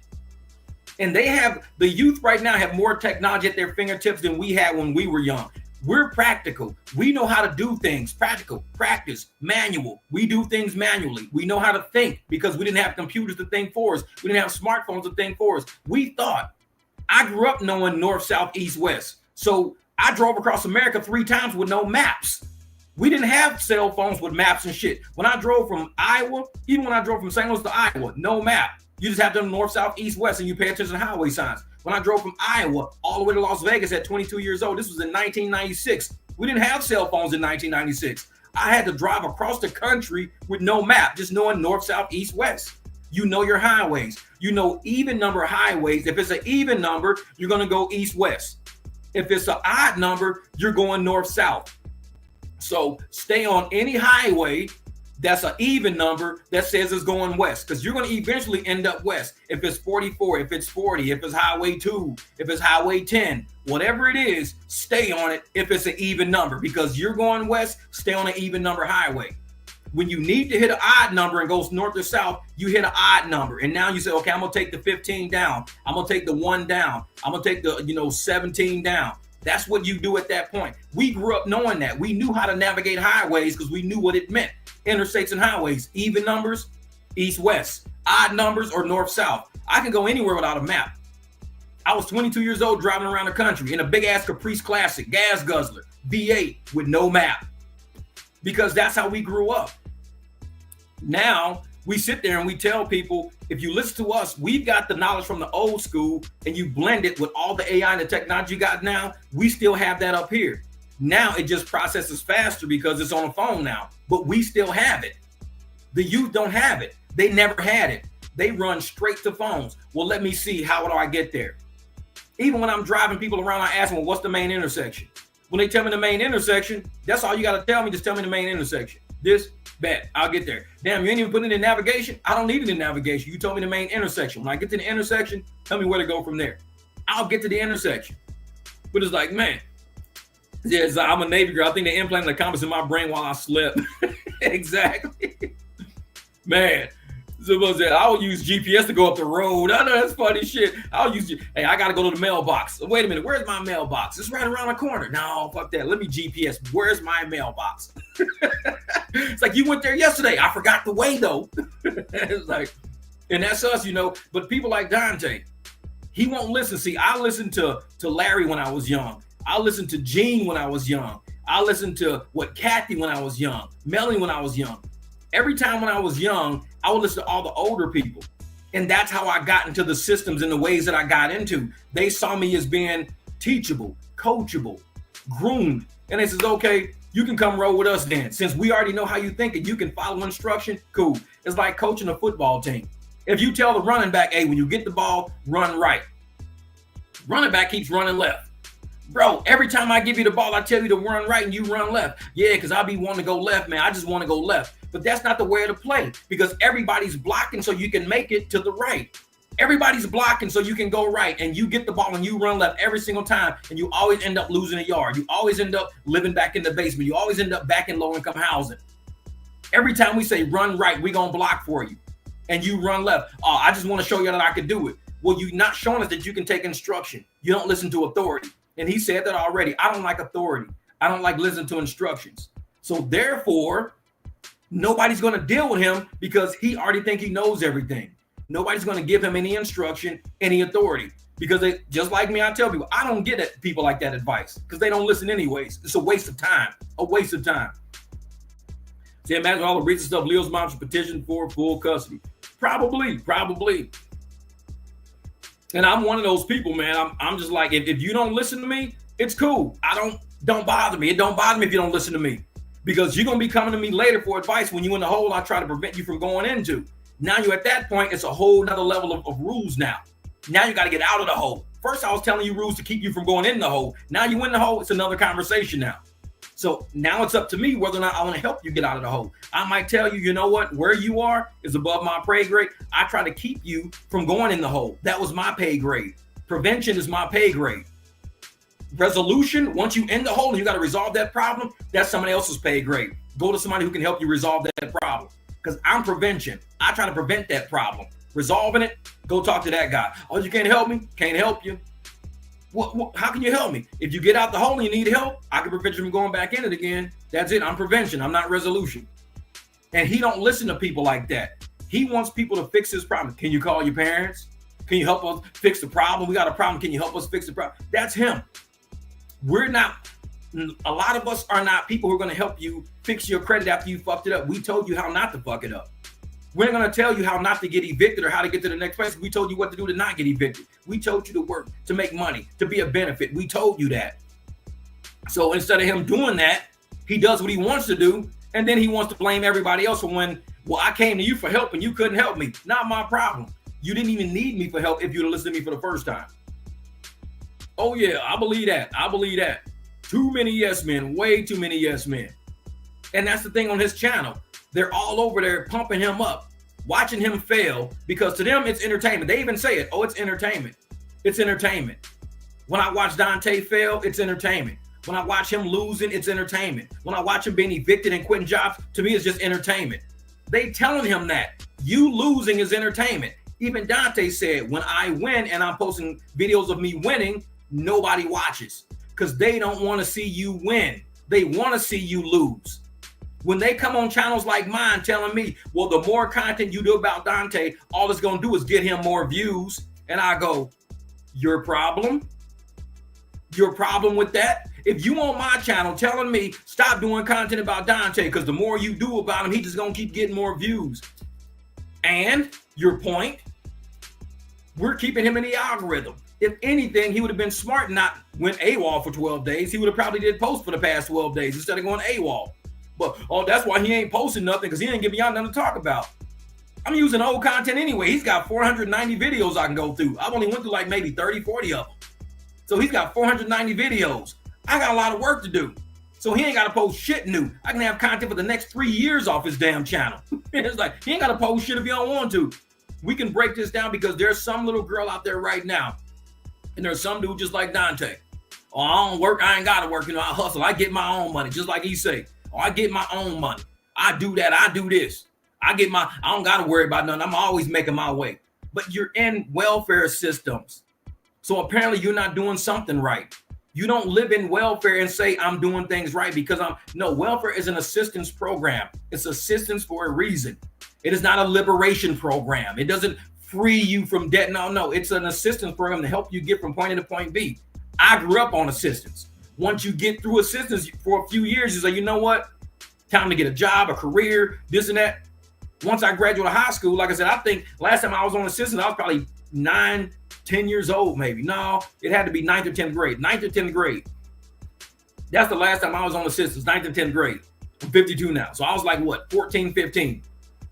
And the youth right now have more technology at their fingertips than we had when we were young. We're practical. We know how to do things. Practical, practice, manual. We do things manually. We know how to think because we didn't have computers to think for us. We didn't have smartphones to think for us. I grew up knowing north, south, east, west. So I drove across America 3 times with no maps. We didn't have cell phones with maps and shit. When I drove from Iowa, even when I drove from St. Louis to Iowa, no map. You just have them north, south, east, west, and you pay attention to highway signs. When I drove from Iowa all the way to Las Vegas at 22 years old, this was in 1996. We didn't have cell phones in 1996. I had to drive across the country with no map, just knowing north, south, east, west. You know your highways. You know even number highways. If it's an even number, you're going to go east, west. If it's an odd number, you're going north, south. So stay on any highway that's an even number that says it's going west, because you're going to eventually end up west. If it's 44, if it's 40, if it's highway 2, if it's highway 10, whatever it is, stay on it if it's an even number, because you're going west. Stay on an even number highway. When you need to hit an odd number and goes north or south, you hit an odd number. And now you say, okay, I'm going to take the 15 down. I'm going to take the 1 down. I'm going to take the 17 down. That's what you do at that point. We grew up knowing that. We knew how to navigate highways because we knew what it meant. Interstates and highways, even numbers, east-west, odd numbers, or north-south. I can go anywhere without a map. I was 22 years old driving around the country in a big-ass Caprice Classic, gas guzzler, V8 with no map, because that's how we grew up. Now, we sit there and we tell people, if you listen to us, we've got the knowledge from the old school and you blend it with all the AI and the technology you got now, we still have that up here. Now it just processes faster because it's on a phone now, but we still have it. The youth don't have it. They never had it. They run straight to phones. Well, let me see, how do I get there? Even when I'm driving people around, I ask them, well, what's the main intersection? When they tell me the main intersection, that's all you got to tell me. Just tell me the main intersection. This, bet, I'll get there. Damn, you ain't even putting it in navigation? I don't need it in navigation. You told me the main intersection. When I get to the intersection, tell me where to go from there. I'll get to the intersection. But it's like, man, yes, I'm a Navy girl. I think they implanted the compass in my brain while I slept. Exactly. Man, I would use GPS to go up the road. I know that's funny shit. Hey, I got to go to the mailbox. Wait a minute. Where's my mailbox? It's right around the corner. No, fuck that. Let me GPS. Where's my mailbox? It's like, you went there yesterday. I forgot the way though. It's like, and that's us, but people like Dontay, he won't listen. See, I listened to Larry when I was young. I listened to Gene when I was young. I listened to Kathy when I was young, Melanie when I was young. Every time when I was young, I would listen to all the older people. And that's how I got into the systems and the ways that I got into. They saw me as being teachable, coachable, groomed. And they says, okay, you can come roll with us then. Since we already know how you think and you can follow instruction, cool. It's like coaching a football team. If you tell the running back, hey, when you get the ball, run right. Running back keeps running left. Bro, every time I give you the ball, I tell you to run right and you run left. Yeah, because I be wanting to go left, man. I just want to go left. But that's not the way to play, because everybody's blocking so you can make it to the right. Everybody's blocking so you can go right, and you get the ball and you run left every single time, and you always end up losing a yard. You always end up living back in the basement. You always end up back in low-income housing. Every time we say run right, we're going to block for you, and you run left. Oh, I just want to show you that I can do it. Well, you're not showing us that you can take instruction. You don't listen to authority. And he said that already. I don't like authority. I don't like listening to instructions. So therefore, nobody's going to deal with him because he already think he knows everything. Nobody's going to give him any instruction, any authority, because they, just like me, I tell people, I don't get people like that advice because they don't listen anyways. It's a waste of time, See, imagine all the recent stuff Leo's mom should petition for full custody. Probably. And I'm one of those people, man. I'm just like, if you don't listen to me, it's cool. Don't bother me. It don't bother me if you don't listen to me, because you're gonna be coming to me later for advice when you're in the hole I try to prevent you from going into. Now you're at that point, it's a whole nother level of rules now. Now you got to get out of the hole. First, I was telling you rules to keep you from going in the hole. Now you in the hole, it's another conversation now. So now it's up to me whether or not I want to help you get out of the hole. I might tell you, you know what, where you are is above my pay grade. I try to keep you from going in the hole. That was my pay grade. Prevention is my pay grade. Resolution, once you in the hole and you got to resolve that problem, that's somebody else's pay grade. Go to somebody who can help you resolve that problem. Because I'm prevention. I try to prevent that problem. Resolving it, go talk to that guy. Oh, you can't help me? Can't help you. What, how can you help me? If you get out the hole and you need help, I can prevent you from going back in it again. That's it. I'm prevention. I'm not resolution. And he don't listen to people like that. He wants people to fix his problem. Can you call your parents? Can you help us fix the problem? We got a problem. Can you help us fix the problem? That's him. We're not, a lot of us are not people who are going to help you fix your credit after you fucked it up. We told you how not to fuck it up. We're not going to tell you how not to get evicted or how to get to the next place. We told you what to do to not get evicted. We told you to work, to make money, to be a benefit. We told you that. So instead of him doing that, he does what he wants to do. And then he wants to blame everybody else for when, well, I came to you for help and you couldn't help me. Not my problem. You didn't even need me for help if you'd listened to me for the first time. Oh yeah, I believe that. I believe that. Too many yes men, way too many yes men. And that's the thing on his channel. They're all over there pumping him up, watching him fail, because to them, it's entertainment. They even say it. Oh, it's entertainment. It's entertainment. When I watch Dontay fail, it's entertainment. When I watch him losing, it's entertainment. When I watch him being evicted and quitting jobs, to me, it's just entertainment. They telling him that you losing is entertainment. Even Dontay said, when I win and I'm posting videos of me winning, nobody watches because they don't want to see you win. They want to see you lose. When they come on channels like mine telling me, well, the more content you do about Dontay, all it's going to do is get him more views. And I go, your problem? Your problem with that? If you on my channel telling me stop doing content about Dontay because the more you do about him, he just going to keep getting more views. And your point, we're keeping him in the algorithm. If anything, he would have been smart and not went AWOL for 12 days. He would have probably did post for the past 12 days instead of going AWOL. But, oh, that's why he ain't posting nothing, because he ain't giving y'all nothing to talk about. I'm using old content anyway. He's got 490 videos I can go through. I've only went through like maybe 30, 40 of them. So he's got 490 videos. I got a lot of work to do. So he ain't got to post shit new. I can have content for the next 3 years off his damn channel. It's like, he ain't got to post shit if he don't want to. We can break this down because there's some little girl out there right now. And there's some dude just like Dontay. Oh, I don't work. I ain't got to work. You know, I hustle. I get my own money, just like he say. Oh, I get my own money. I do that. I do this. I don't got to worry about nothing. I'm always making my way. But you're in welfare systems. So apparently you're not doing something right. You don't live in welfare and say I'm doing things right because welfare is an assistance program. It's assistance for a reason. It is not a liberation program. It doesn't free you from debt. No, it's an assistance program to help you get from point A to point B. I grew up on assistance. Once you get through assistance for a few years, you say, you know what? Time to get a job, a career, this and that. Once I graduated high school, like I said, I think last time I was on assistance, I was probably 9, 10 years old, maybe. No, it had to be 9th or 10th grade. 9th or 10th grade. That's the last time I was on assistance, 9th or 10th grade. I'm 52 now. So I was like, what, 14, 15.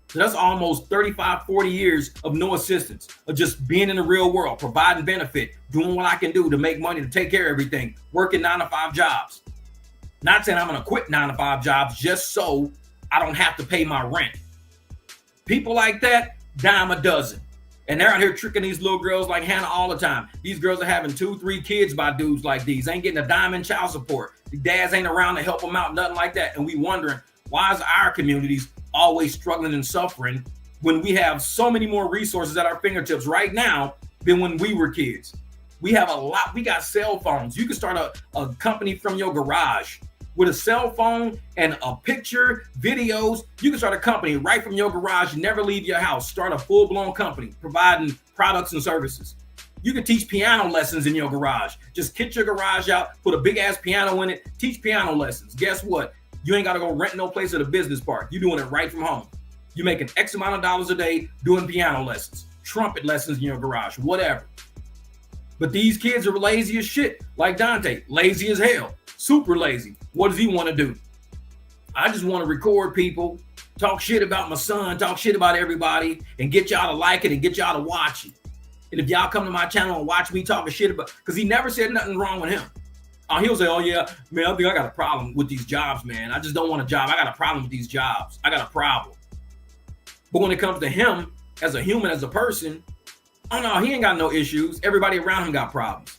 So that's almost 35, 40 years of no assistance, of just being in the real world, providing benefit, doing what I can do to make money, to take care of everything, working 9 to 5 jobs. Not saying I'm going to quit 9 to 5 jobs just so I don't have to pay my rent. People like that, dime a dozen. And they're out here tricking these little girls like Hannah all the time. These girls are having 2, 3 kids by dudes like these. Ain't getting a dime in child support. The dads ain't around to help them out, nothing like that. And we wondering, why is our communities always struggling and suffering when we have so many more resources at our fingertips right now than when we were kids? We have a lot. We got cell phones. You can start a company from your garage with a cell phone and a picture, videos. You can start a company right from your garage. Never leave your house. Start a full-blown company providing products and services. You can teach piano lessons in your garage. Just kit your garage out, put a big-ass piano in it, teach piano lessons. Guess what? You ain't got to go rent no place at a business park. You're doing it right from home. You're making X amount of dollars a day doing piano lessons, trumpet lessons in your garage, whatever. But these kids are lazy as shit. Like Dontay, lazy as hell, super lazy. What does he want to do? I just want to record people, talk shit about my son, talk shit about everybody, and get y'all to like it and get y'all to watch it. And if y'all come to my channel and watch me talking shit about, because he never said nothing wrong with him. He'll say, oh yeah, man, I think I got a problem with these jobs, man. I just don't want a job. I got a problem with these jobs. I got a problem. But when it comes to him as a human, as a person, oh no, he ain't got no issues. Everybody around him got problems.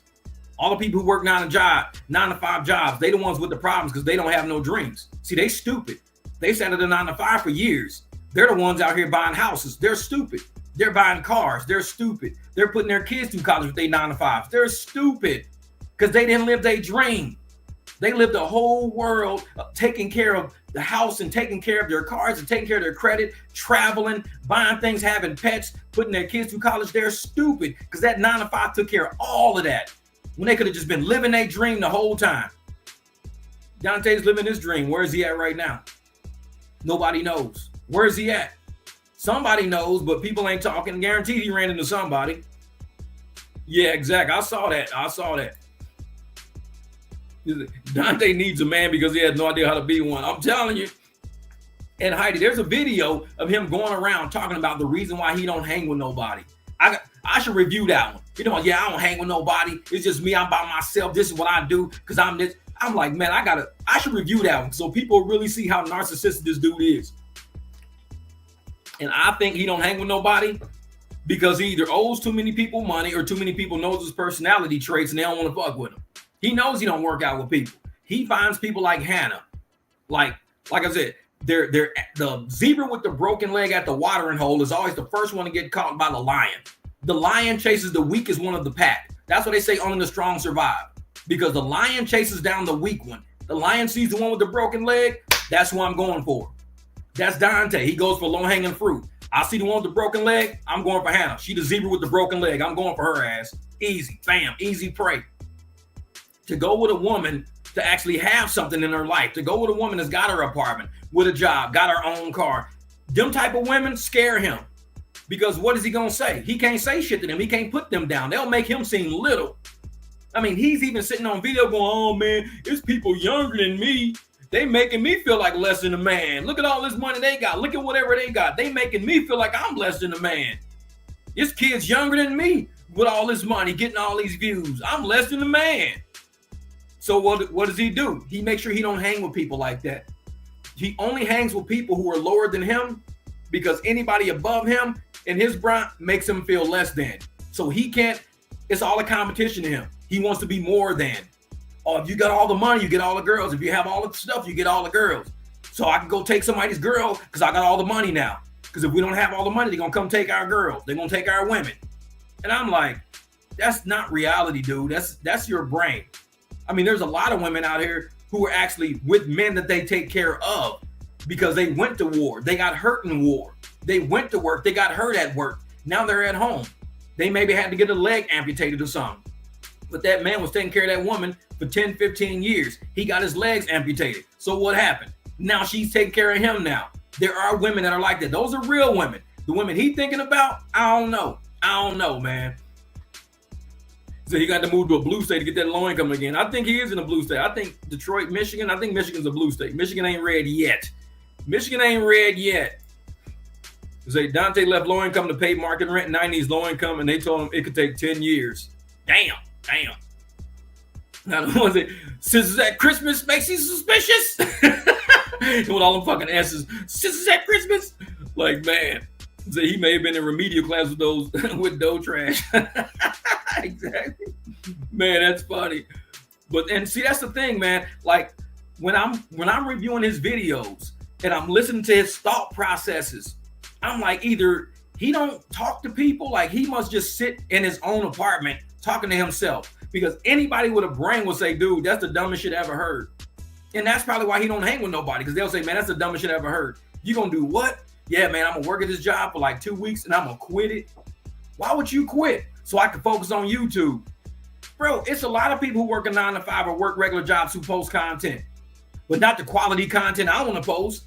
All the people who work 9 to 5 jobs, they the ones with the problems because they don't have no dreams. See, they stupid. They sat at a 9 to 5 for years. They're the ones out here buying houses. They're stupid. They're buying cars. They're stupid. They're putting their kids through college with their 9 to 5s. They're stupid because they didn't live their dream. They lived the whole world taking care of the house and taking care of their cars and taking care of their credit, traveling, buying things, having pets, putting their kids through college. They're stupid because that 9 to 5 took care of all of that when they could have just been living their dream the whole time. Dontay's living his dream. Where is he at right now? Nobody knows. Where is he at? Somebody knows, but people ain't talking. Guaranteed he ran into somebody. Yeah, exactly. I saw that. Dontay needs a man because he has no idea how to be one. I'm telling you. And Heidi, there's a video of him going around talking about the reason why he don't hang with nobody. I should review that one. You know, yeah, I don't hang with nobody. It's just me. I'm by myself. This is what I do because I'm this. I'm like, man, I should review that one so people really see how narcissistic this dude is. And I think he don't hang with nobody because he either owes too many people money or too many people knows his personality traits and they don't want to fuck with him. He knows he don't work out with people. He finds people like Hannah. Like I said, the zebra with the broken leg at the watering hole is always the first one to get caught by the lion. The lion chases the weakest one of the pack. That's what they say, only the strong survive. Because the lion chases down the weak one. The lion sees the one with the broken leg. That's who I'm going for. That's Dontay. He goes for low-hanging fruit. I see the one with the broken leg. I'm going for Hannah. She the zebra with the broken leg. I'm going for her ass. Easy. Bam. Easy prey. To go with a woman to actually have something in her life. To go with a woman that's got her apartment, with a job, got her own car. Them type of women scare him. Because what is he going to say? He can't say shit to them. He can't put them down. They'll make him seem little. I mean, he's even sitting on video going, oh man, it's people younger than me. They making me feel like less than a man. Look at all this money they got. Look at whatever they got. They making me feel like I'm less than a man. This kid's younger than me with all this money, getting all these views. I'm less than a man. So what does he do? He makes sure he don't hang with people like that. He only hangs with people who are lower than him because anybody above him in his brand makes him feel less than. So he can't, it's all a competition to him. He wants to be more than. Oh, if you got all the money, you get all the girls. If you have all the stuff, you get all the girls. So I can go take somebody's girl because I got all the money now. Because if we don't have all the money, they're going to come take our girls. They're going to take our women. And I'm like, that's not reality, dude. That's your brain. I mean, there's a lot of women out here who are actually with men that they take care of because they went to war. They got hurt in war. They went to work. They got hurt at work. Now they're at home. They maybe had to get a leg amputated or something. But that man was taking care of that woman for 10, 15 years. He got his legs amputated. So what happened? Now she's taking care of him now. There are women that are like that. Those are real women. The women he thinking about, I don't know, man. So he got to move to a blue state to get that low income again. I think he is in a blue state. I think Detroit, Michigan. I think Michigan's a blue state. Michigan ain't red yet. Say Dontay left low income to pay market rent. 90s low income, and they told him it could take 10 years. Damn. Now the ones that scissors at Christmas makes you suspicious. With all them fucking S's, scissors at Christmas. Like, man, so he may have been in remedial class with those with dough trash. Exactly. Man, that's funny. But and see, that's the thing, man. Like when I'm reviewing his videos and I'm listening to his thought processes, I'm like, either he don't talk to people, like he must just sit in his own apartment talking to himself. Because anybody with a brain will say, dude, that's the dumbest shit I ever heard. And that's probably why he don't hang with nobody. Because they'll say, man, that's the dumbest shit I ever heard. You gonna do what? Yeah, man, I'm gonna work at this job for like 2 weeks and I'm gonna quit it. Why would you quit? So I can focus on YouTube. Bro, it's a lot of people who work a 9 to 5 or work regular jobs who post content. But not the quality content I want to post.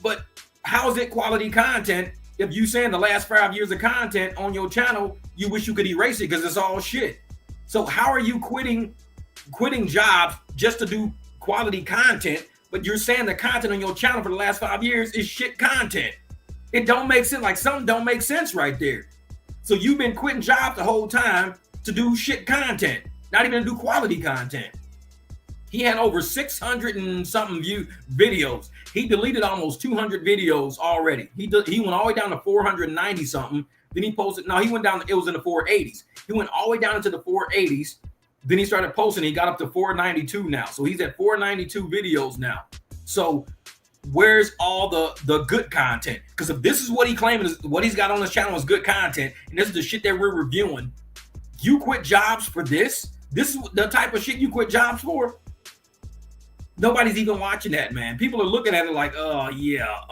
But how is it quality content if you saying the last 5 years of content on your channel, you wish you could erase it because it's all shit? So how are you quitting jobs just to do quality content, but you're saying the content on your channel for the last 5 years is shit content? It don't make sense. Like, something don't make sense right there. So you've been quitting jobs the whole time to do shit content, not even to do quality content. He had over 600 and something videos. He deleted almost 200 videos already. He went all the way down to 490 something. Then he posted. No, he went down. It was in the 480s. He went all the way down into the 480s. Then he started posting. He got up to 492 now. So he's at 492 videos now. So where's all the good content? Because if this is what he claiming is what he's got on his channel is good content, and this is the shit that we're reviewing, you quit jobs for this? This is the type of shit you quit jobs for? Nobody's even watching that, man. People are looking at it like, oh yeah,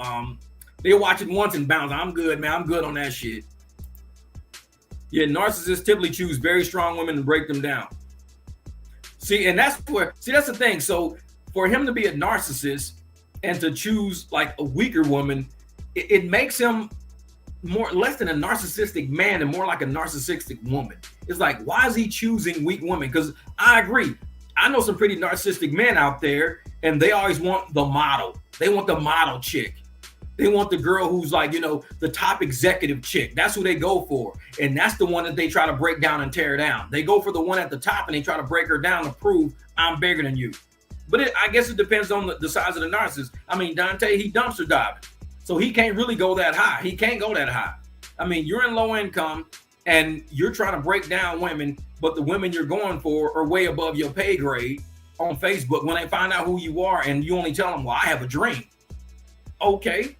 they watch it once and bounce. I'm good, man. I'm good on that shit. Yeah, narcissists typically choose very strong women and break them down. See, and that's the thing. So for him to be a narcissist and to choose like a weaker woman, it makes him less than a narcissistic man and more like a narcissistic woman. It's like, why is he choosing weak women? Because I agree. I know some pretty narcissistic men out there, and they always want the model. They want the model chick. They want the girl who's like, you know, the top executive chick. That's who they go for. And that's the one that they try to break down and tear down. They go for the one at the top and they try to break her down to prove I'm bigger than you. But I guess it depends on the size of the narcissist. I mean, Dontay, he dumpster diving. So he can't really go that high. He can't go that high. I mean, you're in low income and you're trying to break down women, but the women you're going for are way above your pay grade on Facebook when they find out who you are and you only tell them, well, I have a dream. Okay.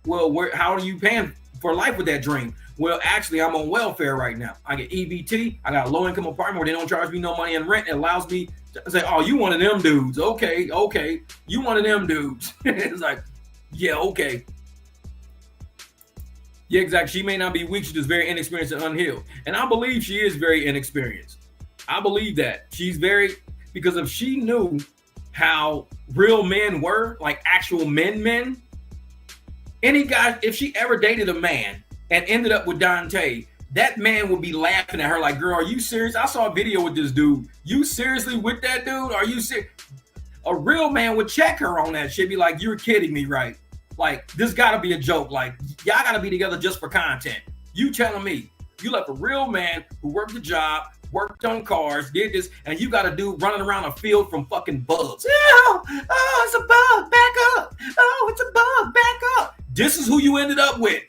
Well, how are you paying for life with that dream? Well, actually, I'm on welfare right now. I get EBT. I got a low income apartment where they don't charge me no money in rent. It allows me to say, oh, you one of them dudes. Okay. You one of them dudes. It's like, yeah, okay. Yeah, exactly. She may not be weak. She's just very inexperienced and unhealed. And I believe she is very inexperienced. I believe that. Because if she knew how real men were, like actual men, any guy, if she ever dated a man and ended up with Dontay, that man would be laughing at her like, girl, are you serious? I saw a video with this dude. You seriously with that dude? Are you serious? A real man would check her on that shit, be like, you're kidding me, right? Like, this gotta be a joke. Like, y'all gotta be together just for content. You telling me you left a real man who worked a job, worked on cars, did this, and you got a dude running around a field from fucking bugs. Oh, it's a bug, back up. Oh, it's a bug, back up. This is who you ended up with.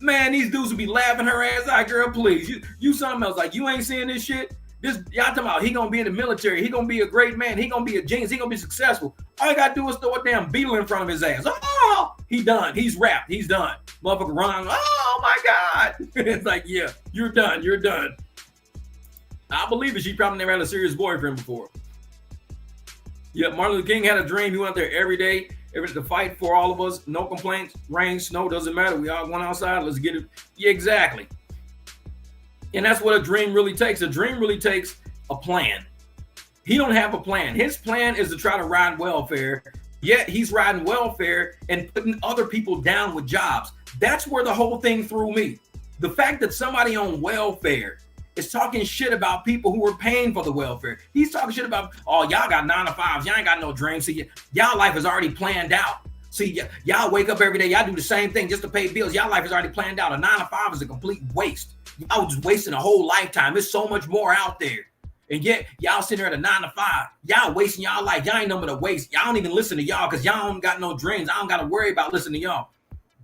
Man, these dudes would be laughing her ass out, girl, please. You something else. Like, you ain't seeing this shit? Y'all talking about he gonna be in the military, he gonna be a great man, he gonna be a genius, he gonna be successful. All you gotta do is throw a damn beetle in front of his ass. Oh, he done. He's wrapped. He's done. Motherfucker run. Oh my God. It's like, yeah, you're done. I believe it. She probably never had a serious boyfriend before. Yeah, Martin Luther King had a dream. He went out there every day to fight for all of us. No complaints. Rain, snow, doesn't matter. We all went outside. Let's get it. Yeah, exactly. And that's what a dream really takes. A dream really takes a plan. He don't have a plan. His plan is to try to ride welfare. Yet he's riding welfare and putting other people down with jobs. That's where the whole thing threw me. The fact that somebody on welfare is talking shit about people who are paying for the welfare. He's talking shit about, oh, y'all got 9 to 5s. Y'all ain't got no dreams. See, y'all life is already planned out. See, y'all wake up every day. Y'all do the same thing just to pay bills. Y'all life is already planned out. A 9 to 5 is a complete waste. Y'all just wasting a whole lifetime. There's so much more out there. And yet, y'all sitting there at a 9 to 5. Y'all wasting y'all life. Y'all ain't nothing but a waste. Y'all don't even listen to y'all because y'all don't got no dreams. I don't got to worry about listening to y'all.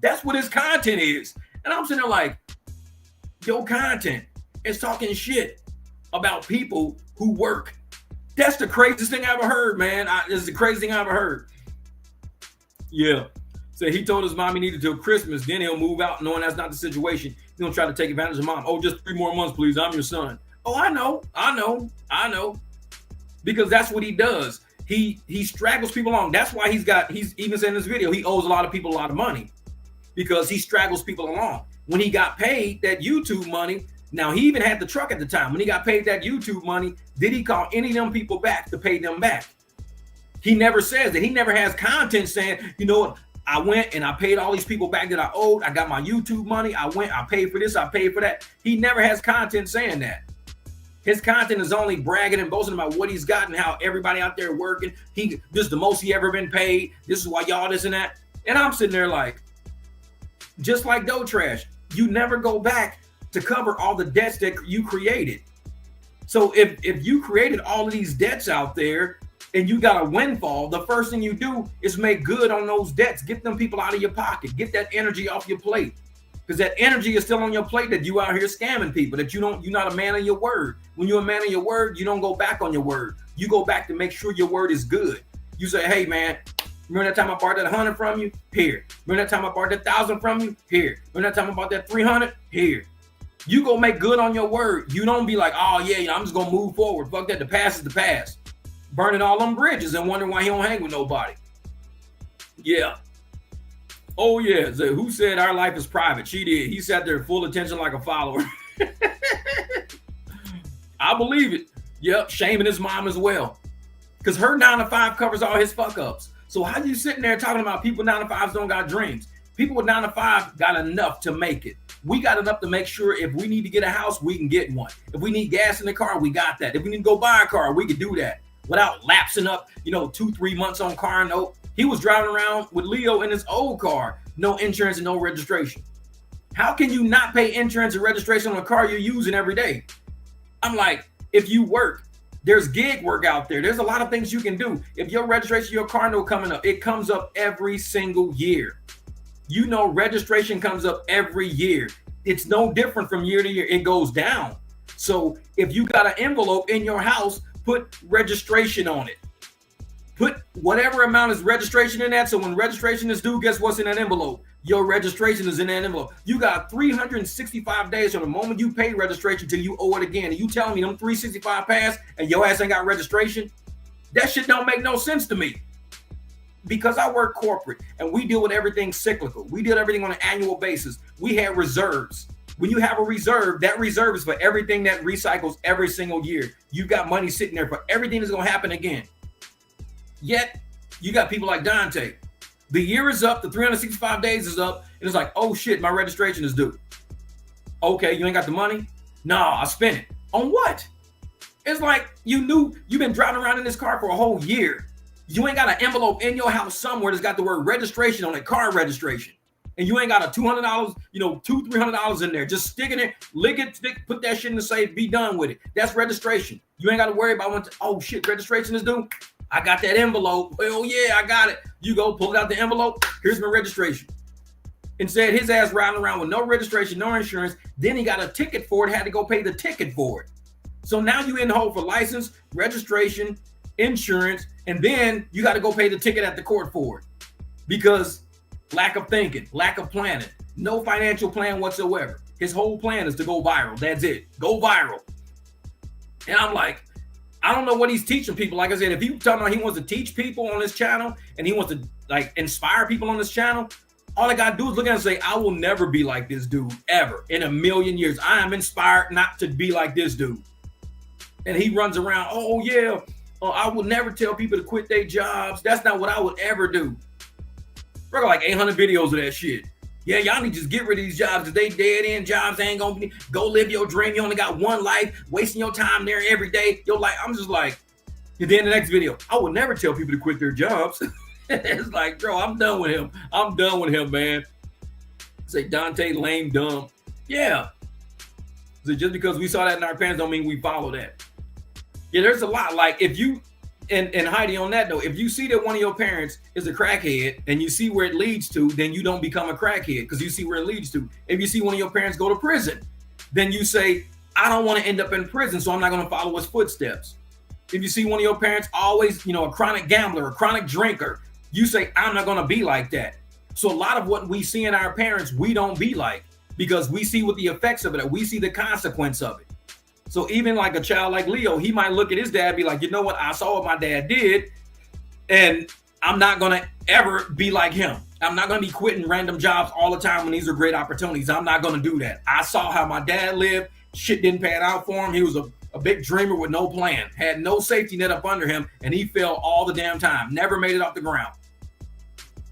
That's what his content is. And I'm sitting there like, your content is talking shit about people who work. That's the craziest thing I ever heard, man. This is the craziest thing I ever heard. Yeah. So he told his mom he needed till Christmas. Then he'll move out knowing that's not the situation. He's going to try to take advantage of mom. Oh, just 3 more months, please. I'm your son. Oh, I know. Because that's what he does. He straggles people along. That's why he's even saying in this video, he owes a lot of people a lot of money because he straggles people along. When he got paid that YouTube money, now he even had the truck at the time. When he got paid that YouTube money, did he call any of them people back to pay them back? He never says that. He never has content saying, you know what, I went and I paid all these people back that I owed. I got my YouTube money. I paid for this, I paid for that. He never has content saying that. His content is only bragging and boasting about what he's got and how everybody out there working. This is the most he ever been paid. This is why y'all this and that. And I'm sitting there like, just like Doe Trash, you never go back to cover all the debts that you created. So if you created all of these debts out there and you got a windfall, the first thing you do is make good on those debts. Get them people out of your pocket. Get that energy off your plate. Because that energy is still on your plate that you out here scamming people, that you're not a man of your word. When you're a man of your word, you don't go back on your word. You go back to make sure your word is good. You say, hey man, remember that time I borrowed that 100 from you? Here. Remember that time I borrowed that 1,000 from you? Here. Remember that time I bought that 300? Here. You go make good on your word. You don't be like, oh yeah, I'm just gonna move forward. Fuck that, the past is the past. Burning all them bridges and wondering why he don't hang with nobody. Yeah. Oh yeah, so who said our life is private? She did. He sat there full attention like a follower. I believe it. Yep, shaming his mom as well. Because her 9 to 5 covers all his fuck ups. So how you sitting there talking about people 9 to 5s don't got dreams? People with 9 to 5 got enough to make it. We got enough to make sure if we need to get a house, we can get one. If we need gas in the car, we got that. If we need to go buy a car, we can do that without lapsing up, 2-3 months on car note. He was driving around with Leo in his old car, no insurance and no registration. How can you not pay insurance and registration on a car you're using every day? I'm like, if you work, there's gig work out there. There's a lot of things you can do. If your registration, your car note coming up, it comes up every single year. Registration comes up every year. It's no different from year to year. It goes down. So if you got an envelope in your house, put registration on it. Put whatever amount is registration in that. So when registration is due, guess what's in that envelope? Your registration is in that envelope. You got 365 days from the moment you pay registration till you owe it again. And you telling me them 365 pass and your ass ain't got registration? That shit don't make no sense to me. Because I work corporate and we deal with everything cyclical. We deal with everything on an annual basis. We have reserves. When you have a reserve, that reserve is for everything that recycles every single year. You got money sitting there for everything that's going to happen again. Yet, you got people like Dontay. The year is up, the 365 days is up, and it's like, oh shit, my registration is due. Okay, you ain't got the money? No, I spent it. On what? It's like you've been driving around in this car for a whole year. You ain't got an envelope in your house somewhere that's got the word registration on it, car registration. And you ain't got a $200, $200-$300 in there. Just stick it in, lick it, put that shit in the safe, be done with it. That's registration. You ain't got to worry about oh shit, registration is due. I got that envelope. Oh yeah, I got it. You go pull it out the envelope. Here's my registration. Instead, his ass riding around with no registration, no insurance. Then he got a ticket for it, had to go pay the ticket for it. So now you in the hole for license, registration, insurance, and then you got to go pay the ticket at the court for it. Because lack of thinking, lack of planning, no financial plan whatsoever. His whole plan is to go viral. That's it. Go viral. And I'm like, I don't know what he's teaching people. Like I said, if he talking about he wants to teach people on his channel and he wants to inspire people on this channel, all I gotta do is look at him and say, I will never be like this dude ever in a million years. I am inspired not to be like this dude. And he runs around, oh yeah, I will never tell people to quit their jobs. That's not what I would ever do. I got like 800 videos of that shit. Yeah, y'all need to just get rid of these jobs because they dead end jobs. They ain't gonna be, go live your dream. You only got one life, wasting your time there every day. Your life, I'm just like, and then the next video, I would never tell people to quit their jobs. It's like, bro, I'm done with him. I'm done with him, man. Say Dontay, lame, dumb. Yeah. So just because we saw that in our parents don't mean we follow that. Yeah, there's a lot. Like if you, and Heidi on that though, if you see that one of your parents is a crackhead and you see where it leads to, then you don't become a crackhead because you see where it leads to. If you see one of your parents go to prison, then you say, I don't want to end up in prison, so I'm not going to follow his footsteps. If you see one of your parents always, a chronic gambler, a chronic drinker, you say, I'm not going to be like that. So a lot of what we see in our parents, we don't be like because we see what the effects of it are. We see the consequence of it. So even like a child like Leo, he might look at his dad and be like, you know what? I saw what my dad did and I'm not going to ever be like him. I'm not going to be quitting random jobs all the time when these are great opportunities. I'm not going to do that. I saw how my dad lived. Shit didn't pan out for him. He was a big dreamer with no plan, had no safety net up under him, and he fell all the damn time. Never made it off the ground.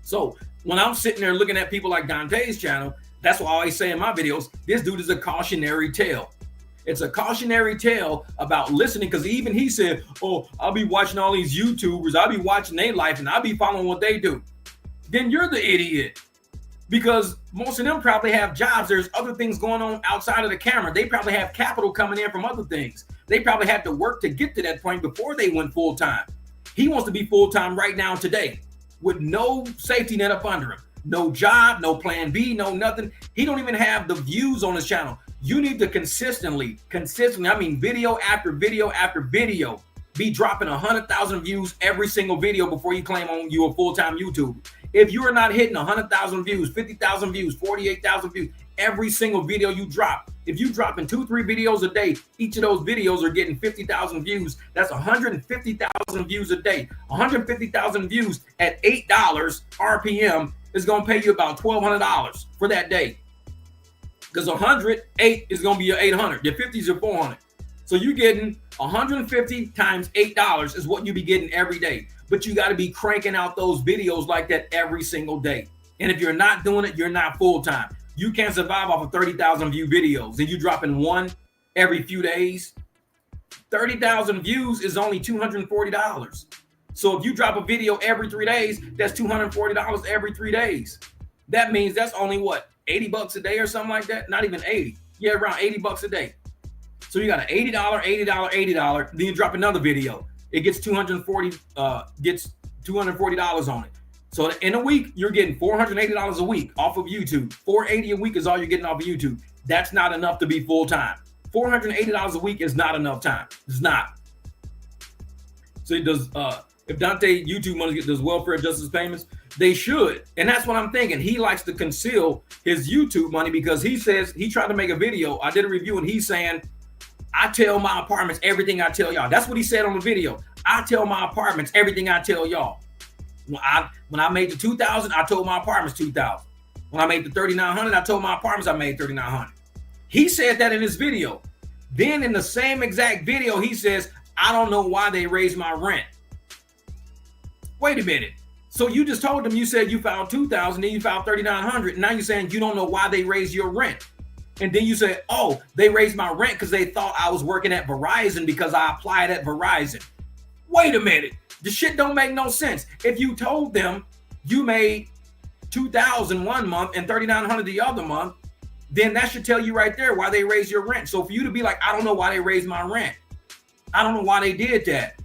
So When I'm sitting there looking at people like Dontay's channel, that's what I always say in my videos, this dude is a cautionary tale. It's a cautionary tale about listening, because even he said, oh, I'll be watching all these YouTubers, I'll be watching their life, and I'll be following what they do. Then you're the idiot, because most of them probably have jobs. There's other things going on outside of the camera. They probably have capital coming in from other things. They probably had to work to get to that point before they went full-time. He wants to be full-time right now today with no safety net up under him. No job, no plan B, no nothing. He don't even have the views on his channel. You need to consistently, I mean video after video after video, be dropping 100,000 views every single video before you claim on you a full-time YouTuber. If you are not hitting 100,000 views, 50,000 views, 48,000 views, every single video you drop, if you dropping 2-3 videos a day, each of those videos are getting 50,000 views. That's 150,000 views a day. 150,000 views at $8 RPM is going to pay you about $1,200 for that day. Because 108 is going to be your 800. Your 50 is your 400. So you're getting 150 times $8 is what you be getting every day. But you got to be cranking out those videos like that every single day. And if you're not doing it, you're not full-time. You can't survive off of 30,000 view videos and you dropping one every few days. 30,000 views is only $240. So if you drop a video every 3 days, that's $240 every 3 days. That means that's only what, 80 bucks a day or something like that? Not even 80. Yeah, around 80 bucks a day. So you got an $80, $80, $80. Then you drop another video. It gets $240 on it. So in a week, you're getting $480 a week off of YouTube. $480 a week is all you're getting off of YouTube. That's not enough to be full-time. $480 a week is not enough time. It's not. So it does, if Dontay YouTube money does welfare justice payments, they should. And that's what I'm thinking. He likes to conceal his YouTube money because he says, he tried to make a video. I did a review and he's saying, I tell my apartments everything I tell y'all. That's what he said on the video. I tell my apartments everything I tell y'all. When I made the 2,000, I told my apartments 2,000. When I made the 3,900, I told my apartments I made 3,900. He said that in his video. Then in the same exact video, he says, I don't know why they raised my rent. Wait a minute. So you just told them, you said you filed 2,000, then you filed 3,900. And now you're saying you don't know why they raised your rent. And then you say, oh, they raised my rent because they thought I was working at Verizon because I applied at Verizon. Wait a minute. The shit don't make no sense. If you told them you made 2,000 one month and 3,900 the other month, then that should tell you right there why they raised your rent. So for you to be like, I don't know why they raised my rent. I don't know why they did that.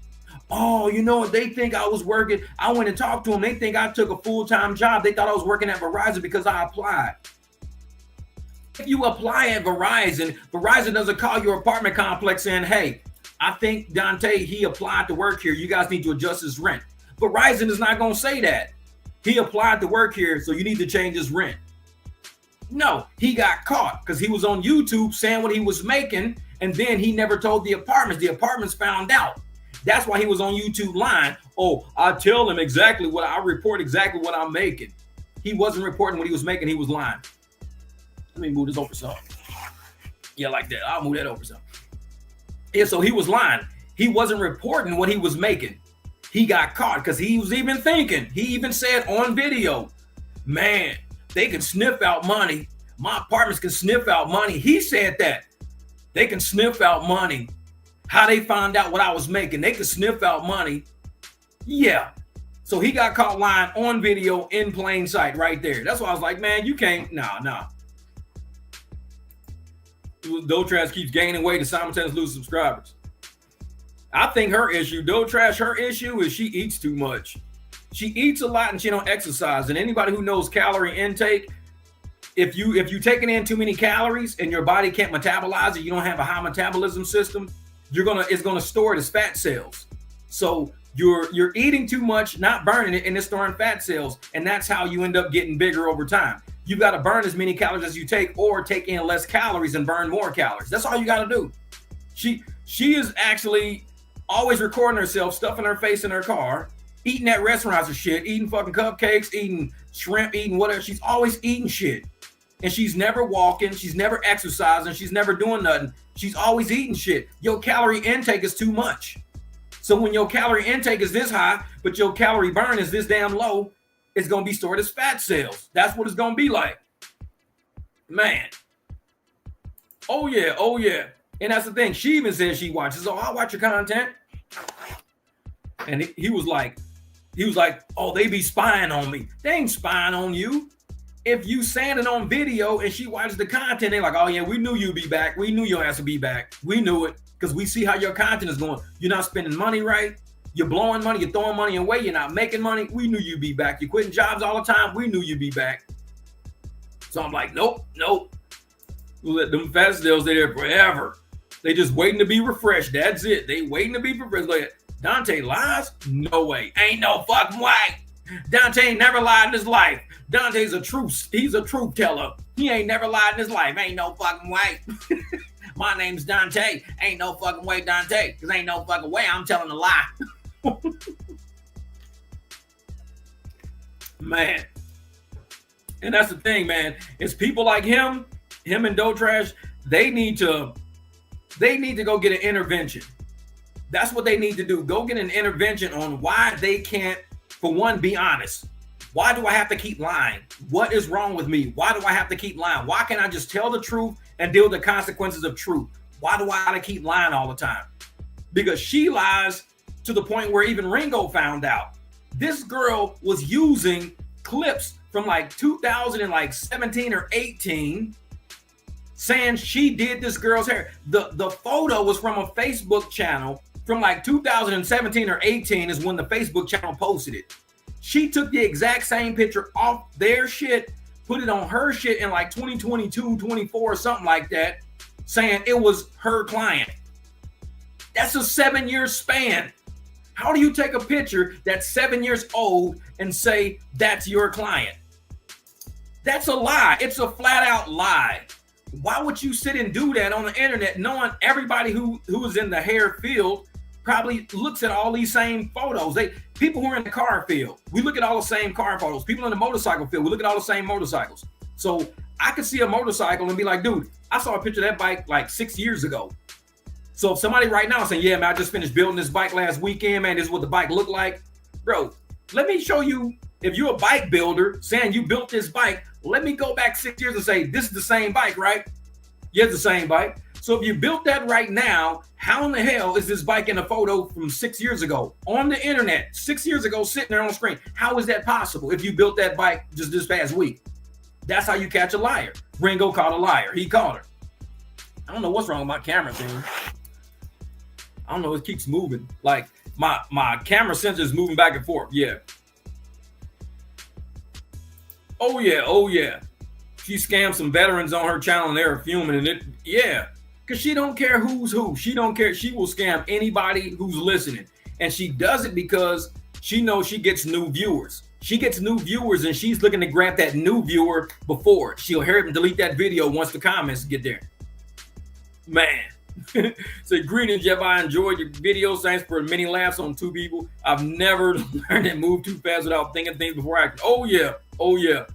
Oh, you know what? They think I was working. I went and talked to them. They think I took a full-time job. They thought I was working at Verizon because I applied. If you apply at Verizon, Verizon doesn't call your apartment complex saying, hey, I think Dontay, he applied to work here. You guys need to adjust his rent. Verizon is not going to say that. He applied to work here, so you need to change his rent. No, he got caught because he was on YouTube saying what he was making, and then he never told the apartments. The apartments found out. That's why he was on YouTube lying. Oh, I tell them exactly what I report, exactly what I'm making. He wasn't reporting what he was making. He was lying. Let me move this over some. Yeah, like that. I'll move that over some. Yeah, so he was lying. He wasn't reporting what he was making. He got caught because he was even thinking. He even said on video, man, they can sniff out money. My apartments can sniff out money. He said that. They can sniff out money. How they found out what I was making. They could sniff out money. Yeah. So he got caught lying on video in plain sight right there. That's why I was like, man, you can't. Nah. Dotrash keeps gaining weight and simultaneously losing subscribers. I think her issue, her issue is she eats too much. She eats a lot and she don't exercise. And anybody who knows calorie intake, if you taking in too many calories and your body can't metabolize it, you don't have a high metabolism system, it's gonna store it as fat cells. So you're eating too much, not burning it, and it's storing fat cells, and that's how you end up getting bigger over time. You got to burn as many calories as you take, or take in less calories and burn more calories. That's all you got to do. She is actually always recording herself, stuffing her face in her car, eating at restaurants or shit, eating fucking cupcakes, eating shrimp, eating whatever. She's always eating shit. And she's never walking, she's never exercising, she's never doing nothing. She's always eating shit. Your calorie intake is too much. So when your calorie intake is this high, but your calorie burn is this damn low, it's going to be stored as fat cells. That's what it's going to be like. Man. Oh, yeah. Oh, yeah. And that's the thing. She even says she watches. Oh, I'll watch your content. And he was like, oh, they be spying on me. They ain't spying on you. If you saying it on video and she watches the content, they're like, oh, yeah, we knew you'd be back. We knew your ass would be back. We knew it because we see how your content is going. You're not spending money right. You're blowing money. You're throwing money away. You're not making money. We knew you'd be back. You're quitting jobs all the time. We knew you'd be back. So I'm like, nope. We'll let them fat cells stay there forever. They just waiting to be refreshed. That's it. They waiting to be refreshed. Like, Dontay lies? No way. Ain't no fucking way. Dontay ain't never lied in his life. Dontay's a truth. He's a truth teller. He ain't never lied in his life. Ain't no fucking way. My name's Dontay. Ain't no fucking way, Dontay. Because ain't no fucking way I'm telling a lie. Man. And that's the thing, man. It's people like him and Doe Trash, they need to go get an intervention. That's what they need to do. Go get an intervention on why they can't, for one, be honest. Why do I have to keep lying? What is wrong with me? Why do I have to keep lying? Why can't I just tell the truth and deal with the consequences of truth? Why do I gotta keep lying all the time? Because she lies to the point where even Ringo found out. This girl was using clips from like 2017 or 18 saying she did this girl's hair. The photo was from a Facebook channel from like 2017 or 18 is when the Facebook channel posted it. She took the exact same picture off their shit, put it on her shit in like 2022, 24 or something like that, saying it was her client. That's a 7-year span. How do you take a picture that's 7 years old and say that's your client? That's a lie. It's a flat out lie. Why would you sit and do that on the internet knowing everybody who is in the hair field probably looks at all these same photos? People who are in the car field, we look at all the same car photos. People in the motorcycle field, we look at all the same motorcycles. So I could see a motorcycle and be like, dude, I saw a picture of that bike like 6 years ago. So if somebody right now is saying, yeah, man, I just finished building this bike last weekend, man, this is what the bike looked like. Bro, let me show you, if you're a bike builder saying you built this bike, let me go back 6 years and say, this is the same bike, right? Yeah, it's the same bike. So if you built that right now, how in the hell is this bike in a photo from 6 years ago on the internet, 6 years ago, sitting there on the screen? How is that possible if you built that bike just this past week? That's how you catch a liar. Ringo caught a liar. He caught her. I don't know what's wrong with my camera thing. I don't know. It keeps moving. Like my camera sensor is moving back and forth. Yeah. Oh yeah. Oh yeah. She scammed some veterans on her channel and they were fuming and it. Yeah. Because she don't care who's who. She don't care. She will scam anybody who's listening. And she does it because she knows she gets new viewers. She gets new viewers and she's looking to grab that new viewer before. She'll hear him delete that video once the comments get there. Man. So greetings, Jeff. I enjoyed your videos. Thanks for many laughs on two people. I've never learned to move too fast without thinking things before acting. Oh yeah. Oh yeah.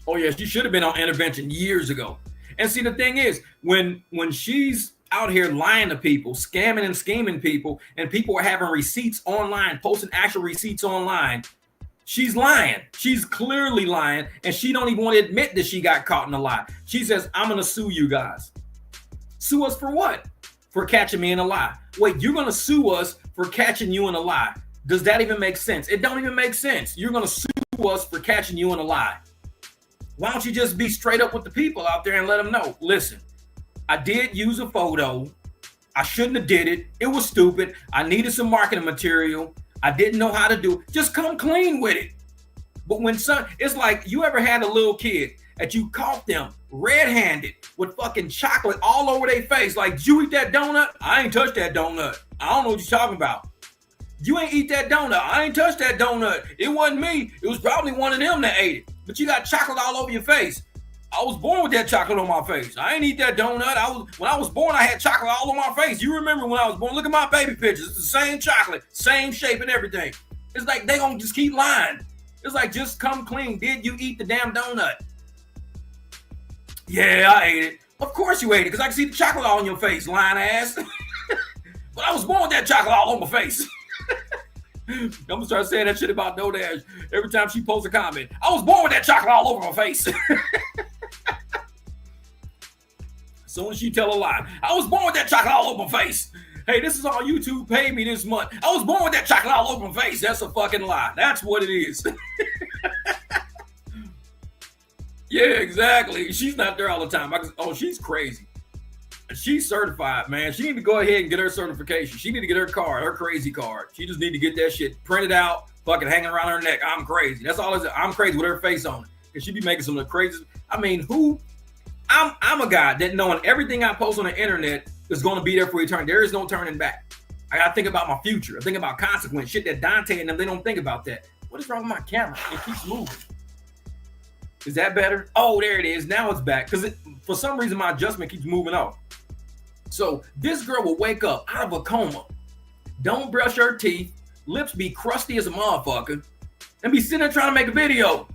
Oh yeah. She should have been on intervention years ago. And see, the thing is, when she's out here lying to people, scamming and scheming people, and people are having receipts online, posting actual receipts online, she's lying. She's clearly lying, and she don't even want to admit that she got caught in a lie. She says, I'm going to sue you guys. Sue us for what? For catching me in a lie. Wait, you're going to sue us for catching you in a lie. Does that even make sense? It don't even make sense. You're going to sue us for catching you in a lie. Why don't you just be straight up with the people out there and let them know, listen, I did use a photo. I shouldn't have did it. It was stupid. I needed some marketing material. I didn't know how to do it. Just come clean with it. But when it's like you ever had a little kid that you caught them red-handed with fucking chocolate all over their face. Like, did you eat that donut? I ain't touched that donut. I don't know what you're talking about. You ain't eat that donut. I ain't touched that donut. It wasn't me. It was probably one of them that ate it. But you got chocolate all over your face. I was born with that chocolate on my face. I ain't eat that donut. When I was born, I had chocolate all on my face. You remember when I was born? Look at my baby pictures. It's the same chocolate, same shape and everything. It's like they gonna just keep lying. It's like, just come clean. Did you eat the damn donut? Yeah, I ate it. Of course you ate it, because I can see the chocolate all on your face, lying ass. But I was born with that chocolate all on my face. I'm gonna start saying that shit about DoorDash every time she posts a comment. I was born with that chocolate all over my face. Soon as she tell a lie, I was born with that chocolate all over my face. Hey, this is all YouTube paid me this month. I was born with that chocolate all over my face. That's a fucking lie. That's what it is. Yeah, exactly. She's not there all the time. She's crazy. She's certified, man. She need to go ahead and get her certification. She need to get her card, her crazy card. She just need to get that shit printed out, fucking hanging around her neck. I'm crazy. That's all it is. I'm crazy with her face on it. Because she be making some of the craziest. I mean, I'm a guy that knowing everything I post on the internet is going to be there for eternity. There is no turning back. I got to think about my future. I think about consequence. Shit that Dontay and them, they don't think about that. What is wrong with my camera? It keeps moving. Is that better? Oh, there it is. Now it's back. Because for some reason, my adjustment keeps moving off. So this girl will wake up out of a coma, don't brush her teeth, lips be crusty as a motherfucker, and be sitting there trying to make a video.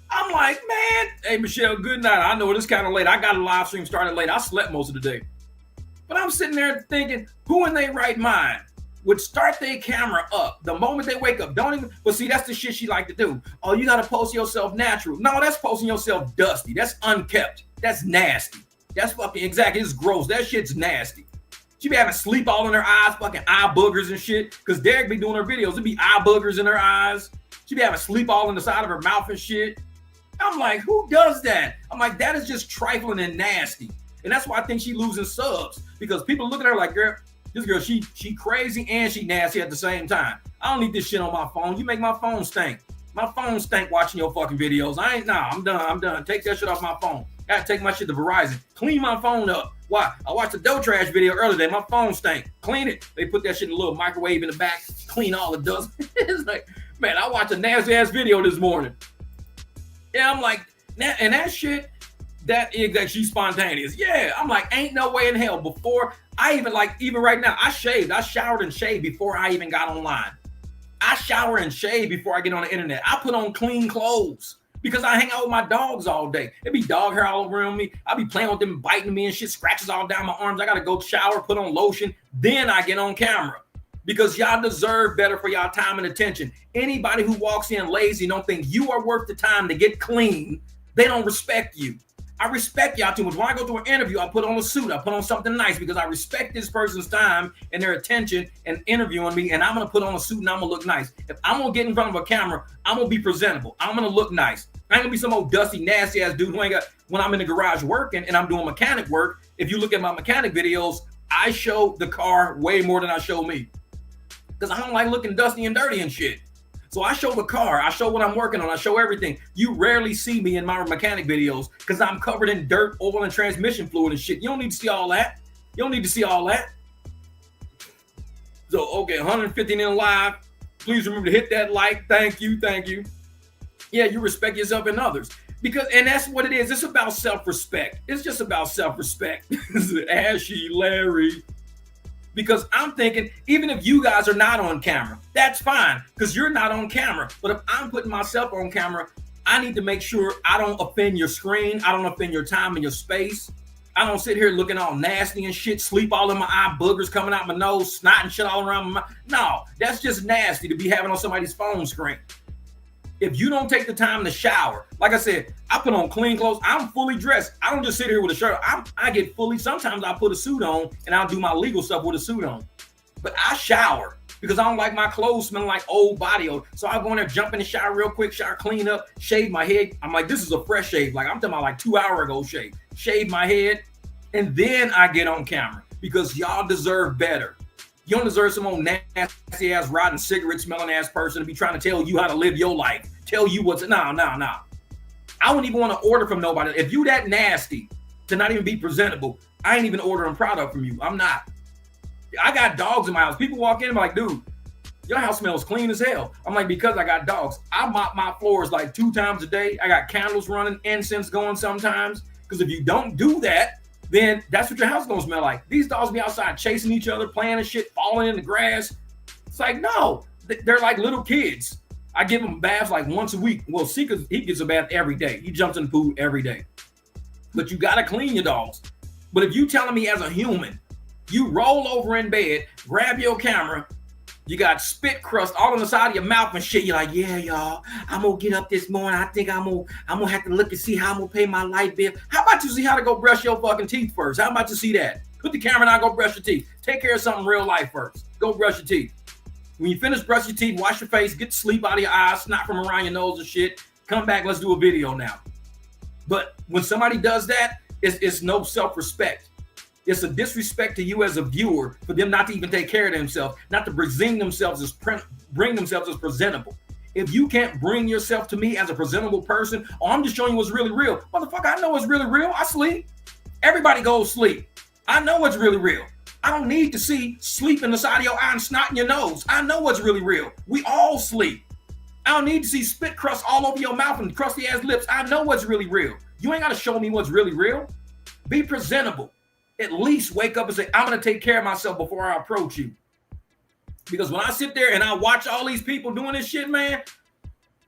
I'm like, man, hey, Michelle, good night. I know it's kind of late. I got a live stream started late. I slept most of the day. But I'm sitting there thinking, who in their right mind would start their camera up the moment they wake up? Don't even, but see, that's the shit she like to do. Oh, you got to post yourself natural. No, that's posting yourself dusty. That's unkept. That's nasty. That's fucking, exactly, it's gross. That shit's nasty. She be having sleep all in her eyes, fucking eye boogers and shit. Because Derek be doing her videos. There be eye boogers in her eyes. She be having sleep all in the side of her mouth and shit. I'm like, who does that? I'm like, that is just trifling and nasty. And that's why I think she losing subs. Because people look at her like, girl, this girl, she crazy and she nasty at the same time. I don't need this shit on my phone. You make my phone stink. My phone stink watching your fucking videos. I'm done. Take that shit off my phone. I gotta take my shit to Verizon. Clean my phone up. Why? I watched a dough trash video earlier today. My phone stank. Clean it. They put that shit in a little microwave in the back. Clean all the dust. It's like, man, I watched a nasty ass video this morning. Yeah, I'm like, and that shit, that is that she's spontaneous. Yeah, I'm like, ain't no way in hell. Before I even right now, I shaved. I showered and shaved before I even got online. I shower and shave before I get on the internet. I put on clean clothes. Because I hang out with my dogs all day. There be dog hair all around me. I be playing with them, biting me and shit, scratches all down my arms. I got to go shower, put on lotion. Then I get on camera. Because y'all deserve better for y'all time and attention. Anybody who walks in lazy don't think you are worth the time to get clean, they don't respect you. I respect y'all too much. When I go to an interview, I put on a suit. I put on something nice because I respect this person's time and their attention and interviewing me. And I'm going to put on a suit and I'm going to look nice. If I'm going to get in front of a camera, I'm going to be presentable. I'm going to look nice. I ain't going to be some old dusty, nasty ass dude who ain't got, when I'm in the garage working and I'm doing mechanic work. If you look at my mechanic videos, I show the car way more than I show me. Because I don't like looking dusty and dirty and shit. So I show the car, I show what I'm working on, I show everything. You rarely see me in my mechanic videos because I'm covered in dirt, oil, and transmission fluid and shit. You don't need to see all that. You don't need to see all that. So, okay, 150 in live. Please remember to hit that like. Thank you. Yeah, you respect yourself and others. And that's what it is. It's about self-respect. It's just about self-respect. Ashy Larry. Because I'm thinking, even if you guys are not on camera, that's fine, because you're not on camera. But if I'm putting myself on camera, I need to make sure I don't offend your screen. I don't offend your time and your space. I don't sit here looking all nasty and shit, sleep all in my eye, boogers coming out my nose, snot and shit all around my mouth. No, that's just nasty to be having on somebody's phone screen. If you don't take the time to shower, like I said, I put on clean clothes. I'm fully dressed. I don't just sit here with a shirt. I get fully, sometimes I put a suit on and I'll do my legal stuff with a suit on. But I shower because I don't like my clothes smelling like old body odor. So I'll go in there, jump in the shower real quick, shower, clean up, shave my head. I'm like, this is a fresh shave. Like I'm talking about like 2 hours ago shave. Shave my head. And then I get on camera because y'all deserve better. You don't deserve some old nasty ass, rotten cigarette smelling ass person to be trying to tell you how to live your life. Tell you what's, no. I wouldn't even want to order from nobody. If you that nasty to not even be presentable, I ain't even ordering product from you. I'm not. I got dogs in my house. People walk in and be like, dude, your house smells clean as hell. I'm like, because I got dogs. I mop my floors like 2 times a day. I got candles running, incense going sometimes. Because if you don't do that, then that's what your house gonna smell like. These dogs be outside chasing each other, playing and shit, falling in the grass. It's like, no, they're like little kids. I give him baths like once a week. Well, he gets a bath every day. He jumps in the pool every day. But you got to clean your dogs. But if you telling me as a human, you roll over in bed, grab your camera, You got spit crust all on the side of your mouth and shit. You're like, yeah, y'all, I'm gonna get up this morning. I think I'm gonna have to look and see how I'm gonna pay my light bill. How about you see how to go brush your fucking teeth first? How about you see that? Put the camera down, go brush your teeth. Take care of something real life first. Go brush your teeth. When you finish brushing your teeth, wash your face, get sleep out of your eyes, snot from around your nose and shit. Come back, let's do a video now. But when somebody does that, it's no self-respect. It's a disrespect to you as a viewer for them not to even take care of themselves, not to bring themselves as presentable. If you can't bring yourself to me as a presentable person, or I'm just showing you what's really real. Motherfucker, I know what's really real. I sleep. Everybody goes sleep. I know what's really real. I don't need to see sleep in the side of your eye and snot in your nose. I know what's really real. We all sleep. I don't need to see spit crust all over your mouth and crusty ass lips. I know what's really real. You ain't got to show me what's really real. Be presentable. At least wake up and say, I'm going to take care of myself before I approach you. Because when I sit there and I watch all these people doing this shit, man,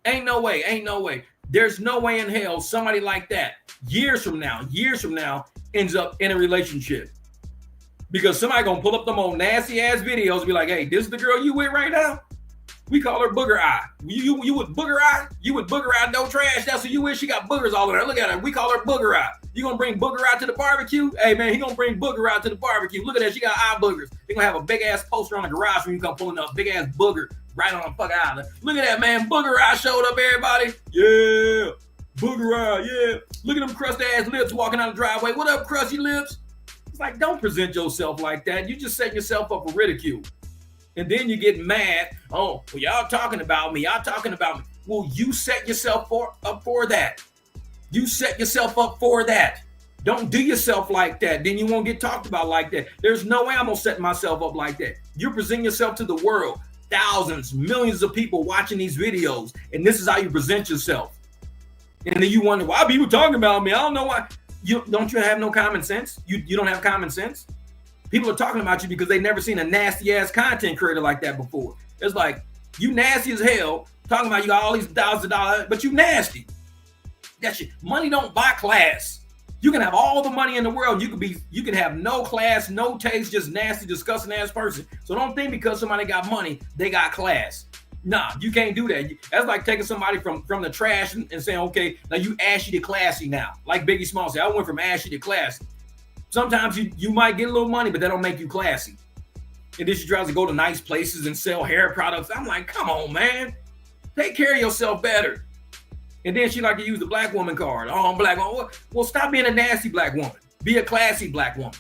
ain't no way. There's no way in hell somebody like that years from now ends up in a relationship. Because somebody going to pull up them old nasty ass videos and be like, hey, this is the girl you with right now? We call her Booger Eye. You with Booger Eye? You with Booger Eye, no trash. That's who you with. She got boogers all over her. Look at her. We call her Booger Eye. You gonna bring Booger Eye to the barbecue? Hey man, he gonna bring Booger Eye to the barbecue. Look at that. She got eye boogers. They gonna have a big ass poster on the garage when you come pulling up. Big ass booger right on the fucking island. Look at that, man. Booger Eye showed up, everybody. Yeah. Booger Eye, yeah. Look at them crusty ass lips walking down the driveway. What up, crusty lips? It's like, don't present yourself like that. You just setting yourself up for ridicule. And then you get mad. Oh, well, y'all talking about me. Well, you set yourself up for that. You set yourself up for that. Don't do yourself like that. Then you won't get talked about like that. There's no way I'm going to set myself up like that. You're presenting yourself to the world. Thousands, millions of people watching these videos. And this is how you present yourself. And then you wonder, why people talking about me? I don't know why. Don't you have no common sense? You don't have common sense? People are talking about you because they've never seen a nasty ass content creator like that before. It's like, you nasty as hell, talking about you got all these thousands of dollars, but you nasty. That shit. Money don't buy class. You can have all the money in the world. You can have no class, no taste, just nasty, disgusting ass person. So don't think because somebody got money, they got class. Nah, you can't do that. That's like taking somebody from the trash and saying, okay, now you ashy to classy now. Like Biggie Small said, I went from ashy to classy. Sometimes you might get a little money, but that don't make you classy. And then she tries to go to nice places and sell hair products. I'm like, come on, man. Take care of yourself better. And then she like to use the black woman card. Oh, I'm black woman. Well, stop being a nasty black woman. Be a classy black woman.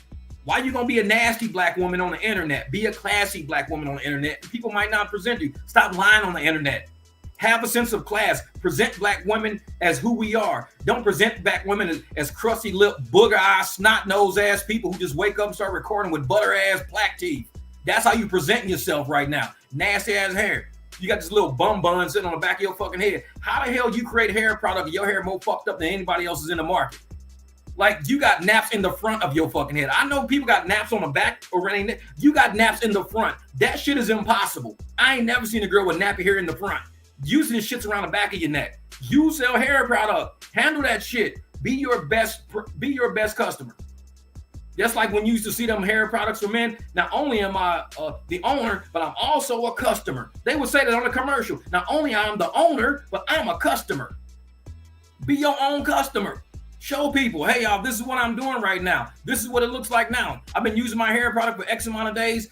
Why you gonna be a nasty black woman on the internet? Be a classy black woman on the internet. People might not present you. Stop lying on the internet. Have a sense of class. Present black women as who we are. Don't present black women as crusty lip, booger eye, snot nose ass people who just wake up and start recording with butter ass black teeth. That's how you presenting yourself right now. Nasty ass hair. You got this little bum bun sitting on the back of your fucking head. How the hell you create hair product and your hair more fucked up than anybody else's in the market? Like, you got naps in the front of your fucking head. I know people got naps on the back or anything. You got naps in the front. That shit is impossible. I ain't never seen a girl with nappy hair in the front. Using the shits around the back of your neck. You sell hair product. Handle that shit. Be your best customer. That's like when you used to see them hair products for men. Not only am I the owner, but I'm also a customer. They would say that on the commercial. Not only I'm the owner, but I'm a customer. Be your own customer. Show people, hey y'all, this is what I'm doing right now. This is what it looks like now. I've been using my hair product for X amount of days.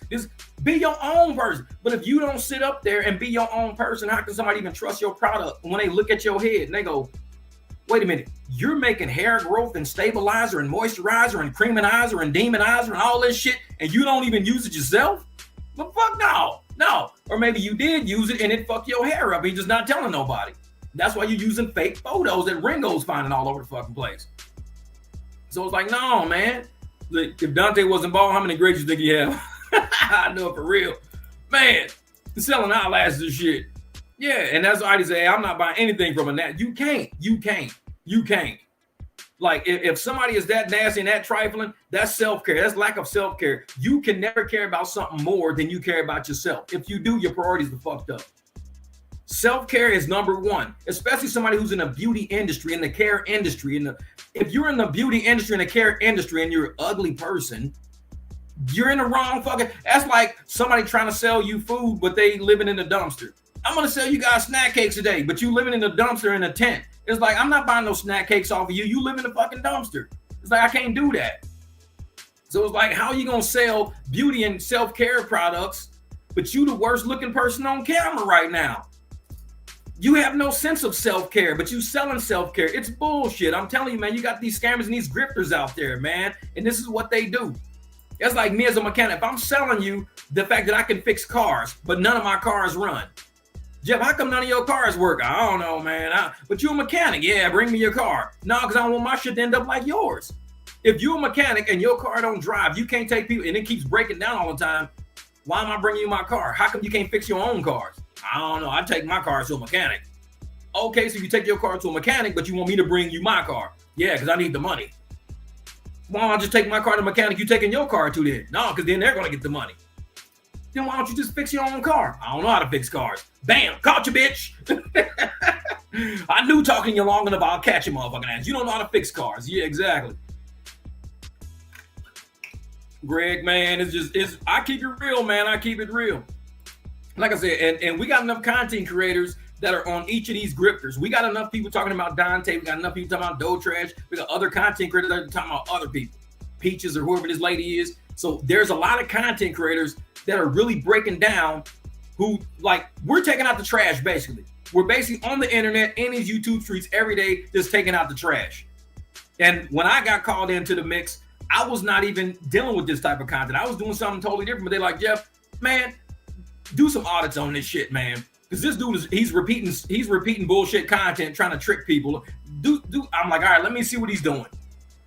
Be your own person. But if you don't sit up there and be your own person, how can somebody even trust your product when they look at your head and they go, wait a minute, you're making hair growth and stabilizer and moisturizer and creamizer and demonizer and all this shit and you don't even use it yourself? Well, fuck no. Or maybe you did use it and it fucked your hair up and you're just not telling nobody. That's why you're using fake photos that Ringo's finding all over the fucking place. So it's like, no, man. Look, if Dontay wasn't bald, how many grades you think he have? I know it for real. Man, selling eyelashes and shit. Yeah, and that's why I say, hey, I'm not buying anything from a nasty. You can't. Like, if somebody is that nasty and that trifling, that's self-care. That's lack of self-care. You can never care about something more than you care about yourself. If you do, your priorities are fucked up. Self-care is number one, especially somebody who's in the beauty industry, in the care industry. If you're in the beauty industry and the care industry and you're an ugly person, You're in the wrong fucking. That's like somebody trying to sell you food, but they living in a dumpster. I'm gonna sell you guys snack cakes today, but you living in a dumpster in a tent. It's like, I'm not buying no snack cakes off of you. You live in a fucking dumpster. It's like, I can't do that. So it's like, how are you gonna sell beauty and self-care products, but you the worst looking person on camera right now? You have no sense of self-care, but you selling self-care. It's bullshit. I'm telling you, man, you got these scammers and these grifters out there, man. And this is what they do. It's like me as a mechanic. If I'm selling you the fact that I can fix cars, but none of my cars run. Jeff, how come none of your cars work? I don't know, man. But you're a mechanic. Yeah, bring me your car. No, because I don't want my shit to end up like yours. If you're a mechanic and your car don't drive, you can't take people, and it keeps breaking down all the time. Why am I bringing you my car? How come you can't fix your own cars? I don't know. I take my car to a mechanic. Okay, so you take your car to a mechanic, but you want me to bring you my car. Yeah, because I need the money. Why don't I just take my car to a mechanic you taking your car to then? No, because then they're going to get the money. Then why don't you just fix your own car? I don't know how to fix cars. Bam, caught you, bitch. I knew talking you long enough, I'll catch you, motherfucking ass. You don't know how to fix cars. Yeah, exactly. Greg, man, I keep it real, man. I keep it real. Like I said, and we got enough content creators that are on each of these grifters. We got enough people talking about Dontay. We got enough people talking about Doe Trash. We got other content creators that are talking about other people, Peaches or whoever this lady is. So there's a lot of content creators that are really breaking down who, like, we're taking out the trash, basically. We're basically on the internet, in these YouTube streets every day, just taking out the trash. And when I got called into the mix, I was not even dealing with this type of content. I was doing something totally different, but they're like, Jeff, man, do some audits on this shit, man. Because this dude he's repeating bullshit content, trying to trick people. I'm like, all right, let me see what he's doing.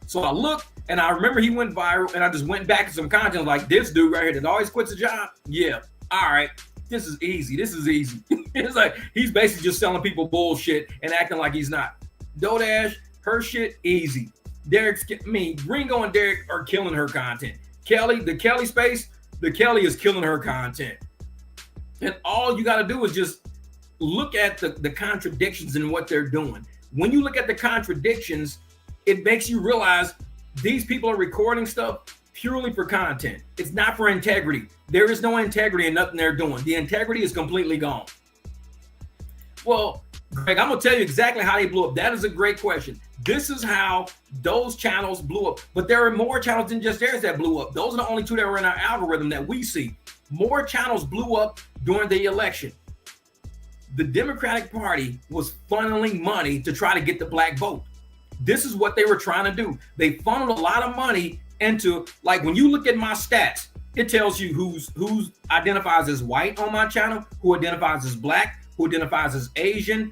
So I looked, and I remember he went viral, and I just went back to some content like, this dude right here that always quits a job. Yeah, all right, this is easy. This is easy. It's like he's basically just selling people bullshit and acting like he's not. Dodash, her shit easy. Ringo and Derek are killing her content. The Kelly is killing her content. And all you got to do is just look at the contradictions in what they're doing. When you look at the contradictions, it makes you realize these people are recording stuff purely for content. It's not for integrity. There is no integrity in nothing they're doing. The integrity is completely gone. Well, Greg, I'm going to tell you exactly how they blew up. That is a great question. This is how those channels blew up. But there are more channels than just theirs that blew up. Those are the only two that were in our algorithm that we see. More channels blew up during the election. The Democratic Party was funneling money to try to get the black vote. This is what they were trying to do. They funneled a lot of money into, like, when you look at my stats, it tells you who's identifies as white on my channel, who identifies as black, who identifies as Asian,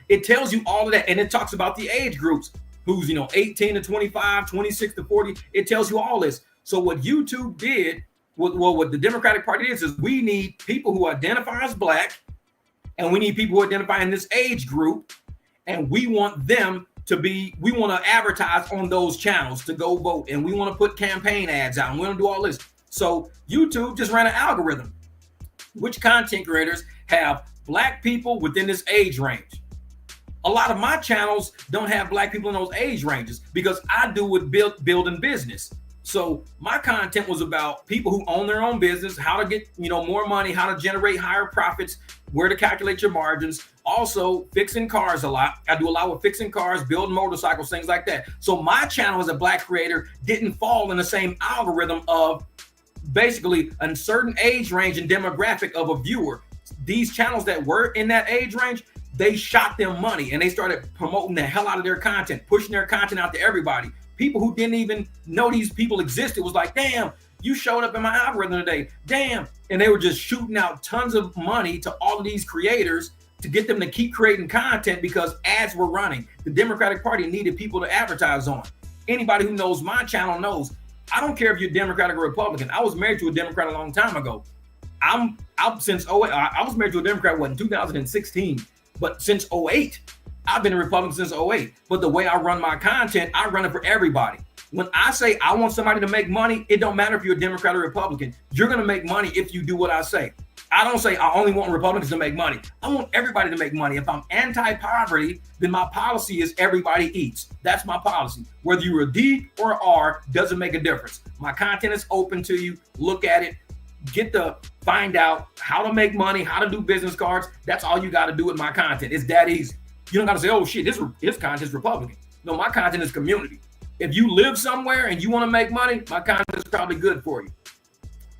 it tells you all of that. And it talks about the age groups, who's, 18 to 25, 26 to 40. It tells you all this. So what YouTube did, what the Democratic Party is we need people who identify as black, and we need people who identify in this age group, and we want them we want to advertise on those channels to go vote, and we want to put campaign ads out, and we want to do all this. So YouTube just ran an algorithm. Which content creators have black people within this age range? A lot of my channels don't have black people in those age ranges because I do with building business. So my content was about people who own their own business, how to get, more money, how to generate higher profits, where to calculate your margins. Also fixing cars a lot. I do a lot with fixing cars, building motorcycles, things like that. So my channel as a black creator didn't fall in the same algorithm of basically a certain age range and demographic of a viewer. These channels that were in that age range, they shot them money and they started promoting the hell out of their content, pushing their content out to everybody. People who didn't even know these people existed was like, damn, you showed up in my algorithm today. Damn. And they were just shooting out tons of money to all of these creators to get them to keep creating content because ads were running. The Democratic Party needed people to advertise on. Anybody who knows my channel knows, I don't care if you're Democratic or Republican. I was married to a Democrat a long time ago. I'm since 08. I was married to a Democrat in 2016, but since 08. I've been a Republican since 08, but the way I run my content, I run it for everybody. When I say I want somebody to make money, it don't matter if you're a Democrat or Republican. You're going to make money if you do what I say. I don't say I only want Republicans to make money. I want everybody to make money. If I'm anti-poverty, then my policy is everybody eats. That's my policy. Whether you're a D or an R doesn't make a difference. My content is open to you. Look at it. Get to find out how to make money, how to do business cards. That's all you got to do with my content. It's that easy. You don't got to say, oh shit, this content is Republican. No, my content is community. If you live somewhere and you want to make money, my content is probably good for you.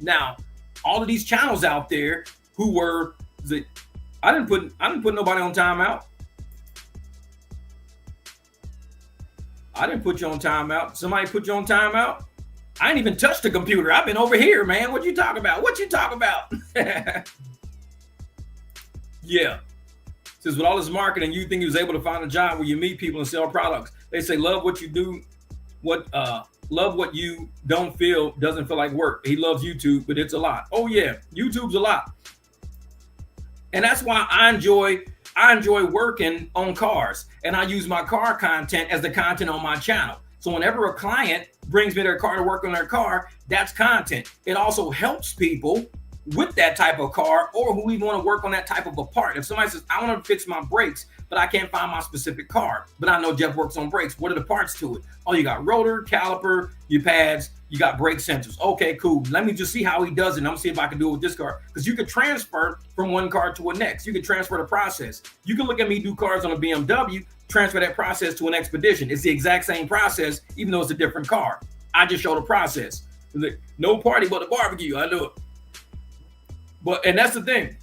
Now, all of these channels out there who were, I didn't put nobody on timeout. I didn't put you on timeout. Somebody put you on timeout. I ain't even touched the computer. I've been over here, man. What you talking about? What you talking about? Yeah. Says with all this marketing, you think he was able to find a job where you meet people and sell products. They say love what you do, love what you doesn't feel like work. He loves YouTube, but it's a lot. Oh yeah, YouTube's a lot. And that's why I enjoy working on cars, and I use my car content as the content on my channel. So whenever a client brings me their car to work on their car, that's content. It also helps people with that type of car, or who even want to work on that type of a part. If somebody says, I want to fix my brakes, but I can't find my specific car, but I know Jeff works on brakes. What are the parts to it? Oh, you got rotor, caliper, your pads, you got brake sensors. Okay, cool. Let me just see how he does it. And I'm gonna see if I can do it with this car. Because you can transfer from one car to a next. You can transfer the process. You can look at me do cars on a BMW, transfer that process to an Expedition. It's the exact same process, even though it's a different car. I just show the process. No party but a barbecue. I know it. And that's the thing.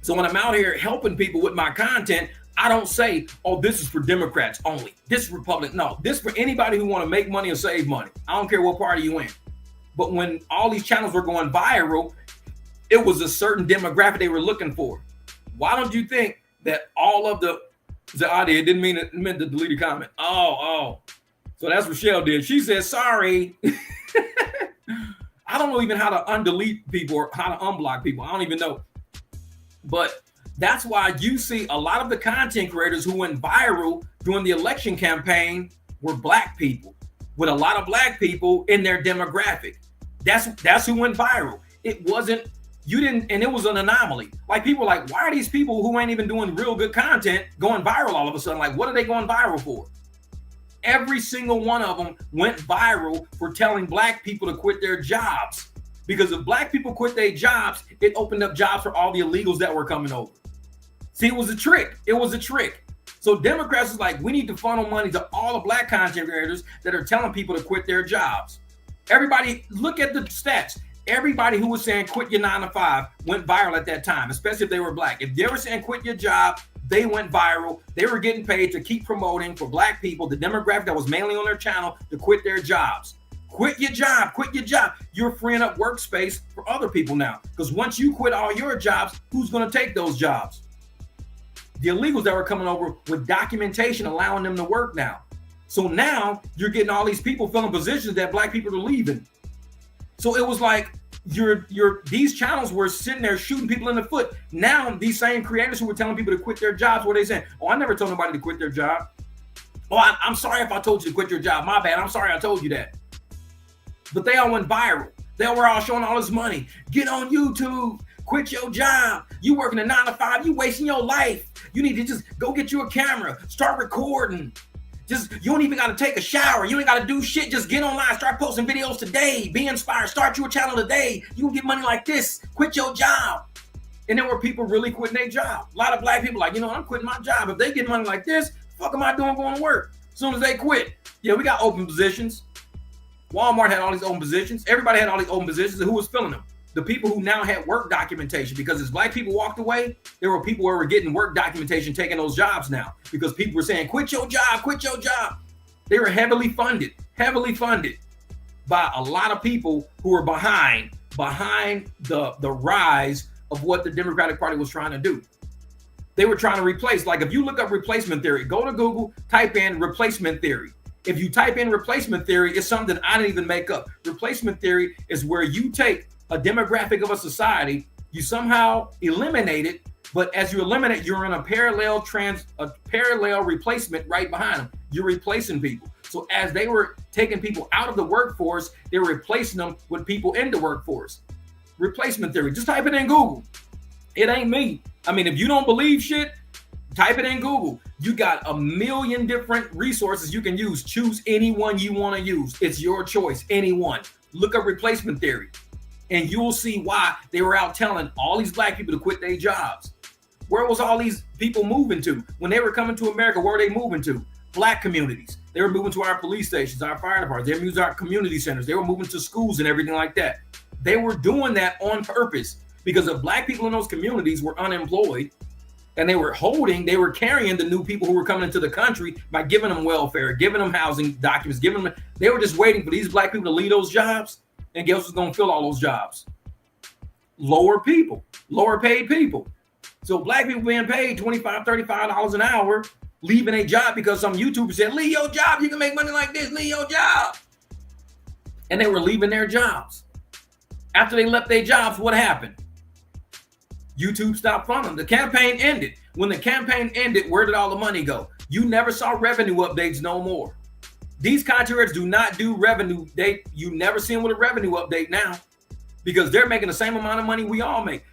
So when I'm out here helping people with my content, I don't say, oh, this is for Democrats only. This is Republican. No, this is for anybody who want to make money or save money. I don't care what party you in. But when all these channels were going viral, it was a certain demographic they were looking for. Why don't you think that all of the idea didn't meant to delete a comment? Oh. So that's what Rochelle did. She said, sorry. I don't know even how to undelete people or how to unblock people. I don't even know. But that's why you see a lot of the content creators who went viral during the election campaign were black people, with a lot of black people in their demographic. That's who went viral. It wasn't, you didn't, and it was an anomaly. Like people were like, why are these people who ain't even doing real good content going viral all of a sudden? Like, what are they going viral for? Every single one of them went viral for telling black people to quit their jobs. Because if black people quit their jobs, it opened up jobs for all the illegals that were coming over. See, it was a trick. It was a trick. So Democrats is like, we need to funnel money to all the black content creators that are telling people to quit their jobs. Everybody, look at the stats. Everybody who was saying quit your 9 to 5 went viral at that time, especially if they were black. If they were saying quit your job, they went viral. They were getting paid to keep promoting for black people, the demographic that was mainly on their channel, to quit their jobs. Quit your job, quit your job. You're freeing up workspace for other people now. Because once you quit all your jobs, who's going to take those jobs? The illegals that were coming over with documentation allowing them to work now. So now you're getting all these people filling positions that black people are leaving. So it was like these channels were sitting there shooting people in the foot. Now these same creators who were telling people to quit their jobs, what are they saying? Oh, I never told nobody to quit their job. Oh, I'm sorry if I told you to quit your job. My bad. I'm sorry I told you that. But they all went viral. They were all showing all this money. Get on YouTube. Quit your job. You working a 9 to 5. You wasting your life. You need to just go get you a camera. Start recording. You don't even got to take a shower. You ain't got to do shit. Just get online. Start posting videos today. Be inspired. Start your channel today. You can get money like this. Quit your job. And there were people really quitting their job. A lot of black people like, I'm quitting my job. If they get money like this, fuck am I doing going to work? As soon as they quit. Yeah, we got open positions. Walmart had all these open positions. Everybody had all these open positions. And who was filling them? The people who now had work documentation. Because as black people walked away, there were people who were getting work documentation, taking those jobs now. Because people were saying, quit your job, quit your job. They were heavily funded by a lot of people who were behind the rise of what the Democratic Party was trying to do. They were trying to replace, like if you look up replacement theory, go to Google, type in replacement theory. If you type in replacement theory, it's something I didn't even make up. Replacement theory is where you take a demographic of a society, you somehow eliminate it, but as you eliminate, you're in a parallel replacement right behind them. You're replacing people. So as they were taking people out of the workforce, they were replacing them with people in the workforce. Replacement theory. Just type it in Google. It ain't me. I mean, if you don't believe shit, type it in Google. You got a million different resources you can use. Choose any one you want to use. It's your choice, any one. Look up replacement theory, and you'll see why they were out telling all these black people to quit their jobs. Where was all these people moving to? When they were coming to America, where were they moving to? Black communities. They were moving to our police stations, our fire departments. They were moving to our community centers. They were moving to schools and everything like that. They were doing that on purpose because if black people in those communities were unemployed and they were carrying the new people who were coming into the country by giving them welfare, giving them housing documents, they were just waiting for these black people to leave those jobs. And guess what's going to fill all those jobs? Lower paid people. So black people being paid $25, $35 an hour, leaving a job because some YouTuber said, leave your job, you can make money like this, leave your job. And they were leaving their jobs. After they left their jobs, what happened? YouTube stopped funding. The campaign ended. When the campaign ended, where did all the money go? You never saw revenue updates no more. These content creators do not do revenue. You never see them with a revenue update now because they're making the same amount of money we all make.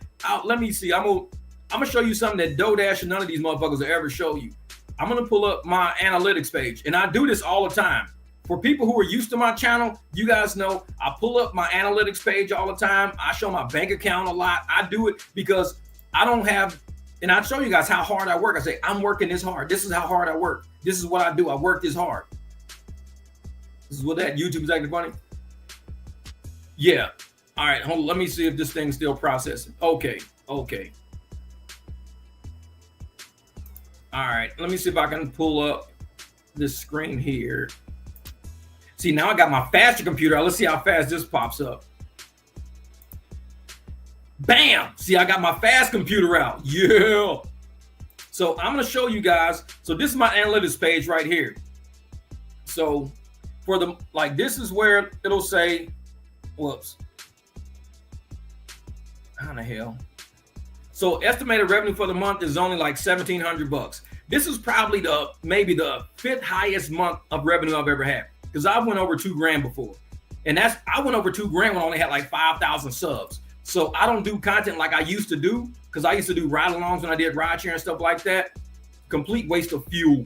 Let me see. I'm gonna show you something that DoorDash and none of these motherfuckers will ever show you. I'm gonna pull up my analytics page, and I do this all the time. For people who are used to my channel, you guys know I pull up my analytics page all the time. I show my bank account a lot. I do it because I don't have, and I show you guys how hard I work. I say, I'm working this hard. This is how hard I work. This is what I do. I work this hard. This is what that YouTube's acting funny. Yeah. All right. Hold on. Let me see if this thing's still processing. Okay. All right. Let me see if I can pull up this screen here. See, now I got my faster computer. Let's see how fast this pops up. Bam! See, I got my fast computer out. Yeah. So I'm going to show you guys. So this is my analytics page right here. So for the, this is where it'll say, whoops. How the hell? So estimated revenue for the month is only like $1,700. This is probably maybe the 5th highest month of revenue I've ever had. Because I went over $2,000 before. And I went over $2,000 when I only had like 5,000 subs. So I don't do content like I used to do, because I used to do ride-alongs when I did rideshare and stuff like that. Complete waste of fuel.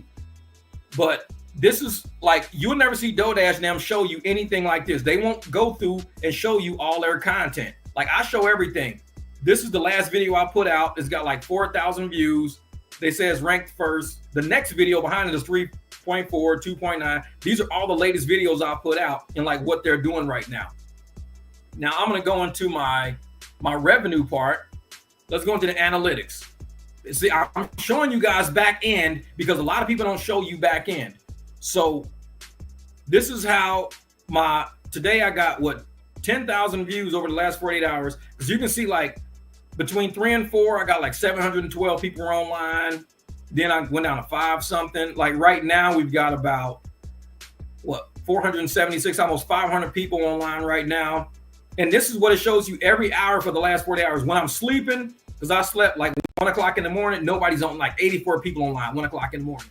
But this is like, you'll never see DoorDash and them show you anything like this. They won't go through and show you all their content. Like, I show everything. This is the last video I put out. It's got like 4,000 views. They say it's ranked first. The next video behind it is 3.4, 2.9. These are all the latest videos I put out and like what they're doing right now. Now I'm going to go into my revenue part. Let's go into the analytics. See, I'm showing you guys back end because a lot of people don't show you back end. So this is how today I got 10,000 views over the last 48 hours. Because you can see like between 3 and 4, I got like 712 people are online. Then I went down to 5 something. Like right now we've got about 476, almost 500 people online right now. And this is what it shows you every hour for the last 40 hours. When I'm sleeping, because I slept like 1 o'clock in the morning, nobody's on, like 84 people online, 1 o'clock in the morning.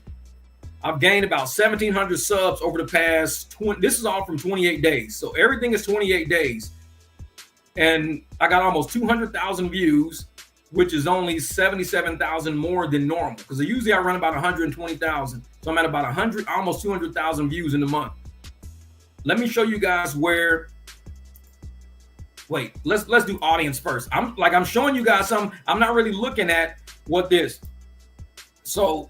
I've gained about 1,700 subs over the past 20. This is all from 28 days. So everything is 28 days. And I got almost 200,000 views, which is only 77,000 more than normal. Because usually I run about 120,000. So I'm at about 100, almost 200,000 views in a month. Let me show you guys where. Wait, let's do audience first. I'm showing you guys something. I'm not really looking at what this. So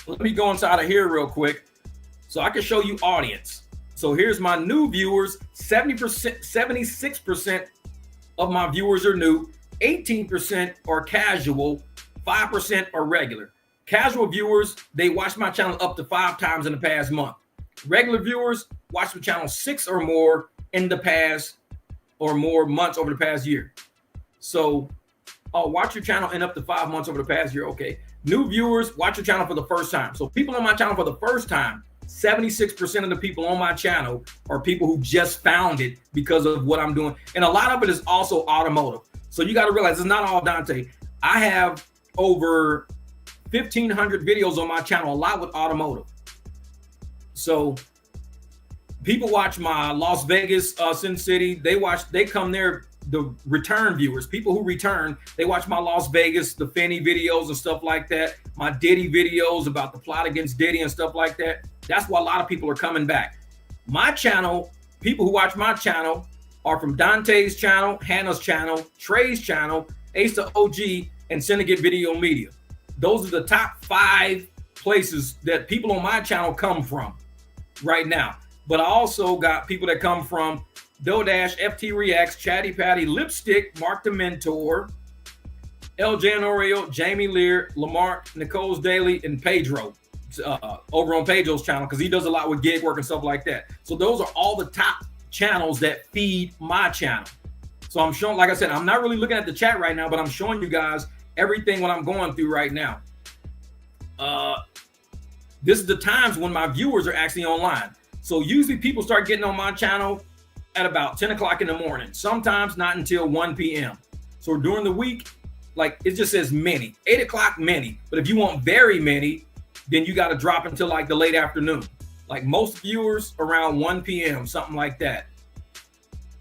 let me go inside of here real quick so I can show you audience. So here's my new viewers. 76% of my viewers are new. 18% are casual. 5% are regular. Casual viewers, they watch my channel up to 5 times in the past month. Regular viewers watch the channel 6 or more in the past or more months over the past year. So watch your channel in up to 5 months over the past year. Okay. New viewers, watch your channel for the first time. So people on my channel for the first time, 76% of the people on my channel are people who just found it because of what I'm doing. And a lot of it is also automotive. So you got to realize it's not all Dontay. I have over 1,500 videos on my channel, a lot with automotive. So people watch my Las Vegas, Sin City. They come there the return viewers, people who return. They watch my Las Vegas, the Fenny videos and stuff like that, my Diddy videos about the plot against Diddy and stuff like that. That's why a lot of people are coming back. My channel, people who watch my channel are from Dontay's channel, Hannah's channel, Trey's channel, Ace the OG, and Syndicate Video Media. Those are the top 5 places that people on my channel come from right now. But I also got people that come from Dodash, FT Reacts, Chatty Patty, Lipstick, Mark the Mentor, LJ and Oreo, Jamie Lear, Lamar, Nicole's Daily, and Pedro over on Pedro's channel, because he does a lot with gig work and stuff like that. So those are all the top channels that feed my channel. So I'm showing, like I said, I'm not really looking at the chat right now, but I'm showing you guys everything what I'm going through right now. This is the times when my viewers are actually online. So usually people start getting on my channel at about 10 o'clock in the morning, sometimes not until 1 p.m. So during the week, like it just says many, 8 o'clock many. But if you want very many, then you got to drop until like the late afternoon. Like most viewers around 1 p.m., something like that.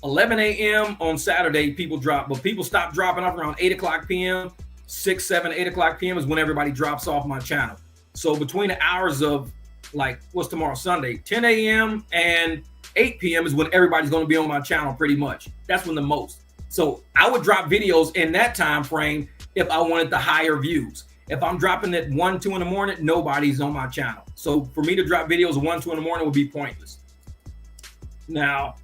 11 a.m. on Saturday, people drop, but people stop dropping off around 8 o'clock p.m. 6, 7, 8 o'clock p.m. is when everybody drops off my channel. So between the hours of like, what's tomorrow, Sunday, 10 a.m. and 8 p.m. is when everybody's going to be on my channel pretty much. That's when the most. So I would drop videos in that time frame if I wanted the higher views. If I'm dropping at 1, 2 in the morning, nobody's on my channel. So for me to drop videos at 1, 2 in the morning would be pointless. Now,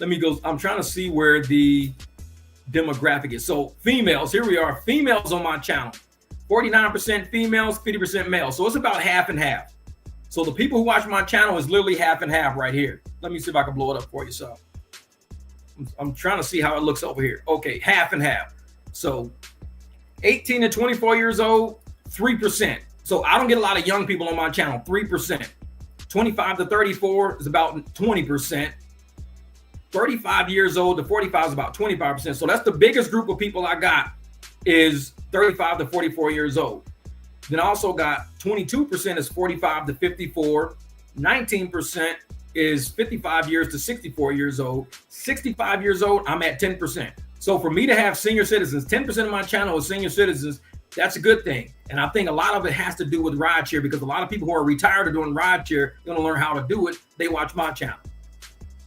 let me go. I'm trying to see where the demographic is. So females, here we are. Females on my channel. 49% females, 50% males. So it's about half and half. So the people who watch my channel is literally half and half right here. Let me see if I can blow it up for you. So I'm trying to see how it looks over here. Okay, half and half. So 18 to 24 years old, 3%. So I don't get a lot of young people on my channel, 3%. 25 to 34 is about 20%. 35 years old to 45 is about 25%. So that's the biggest group of people I got is 35 to 44 years old. Then I also got 22% is 45 to 54. 19% is 55 years to 64 years old. 65 years old, I'm at 10%. So for me to have senior citizens, 10% of my channel is senior citizens, that's a good thing. And I think a lot of it has to do with rideshare, because a lot of people who are retired or doing rideshare, they're gonna learn how to do it. They watch my channel.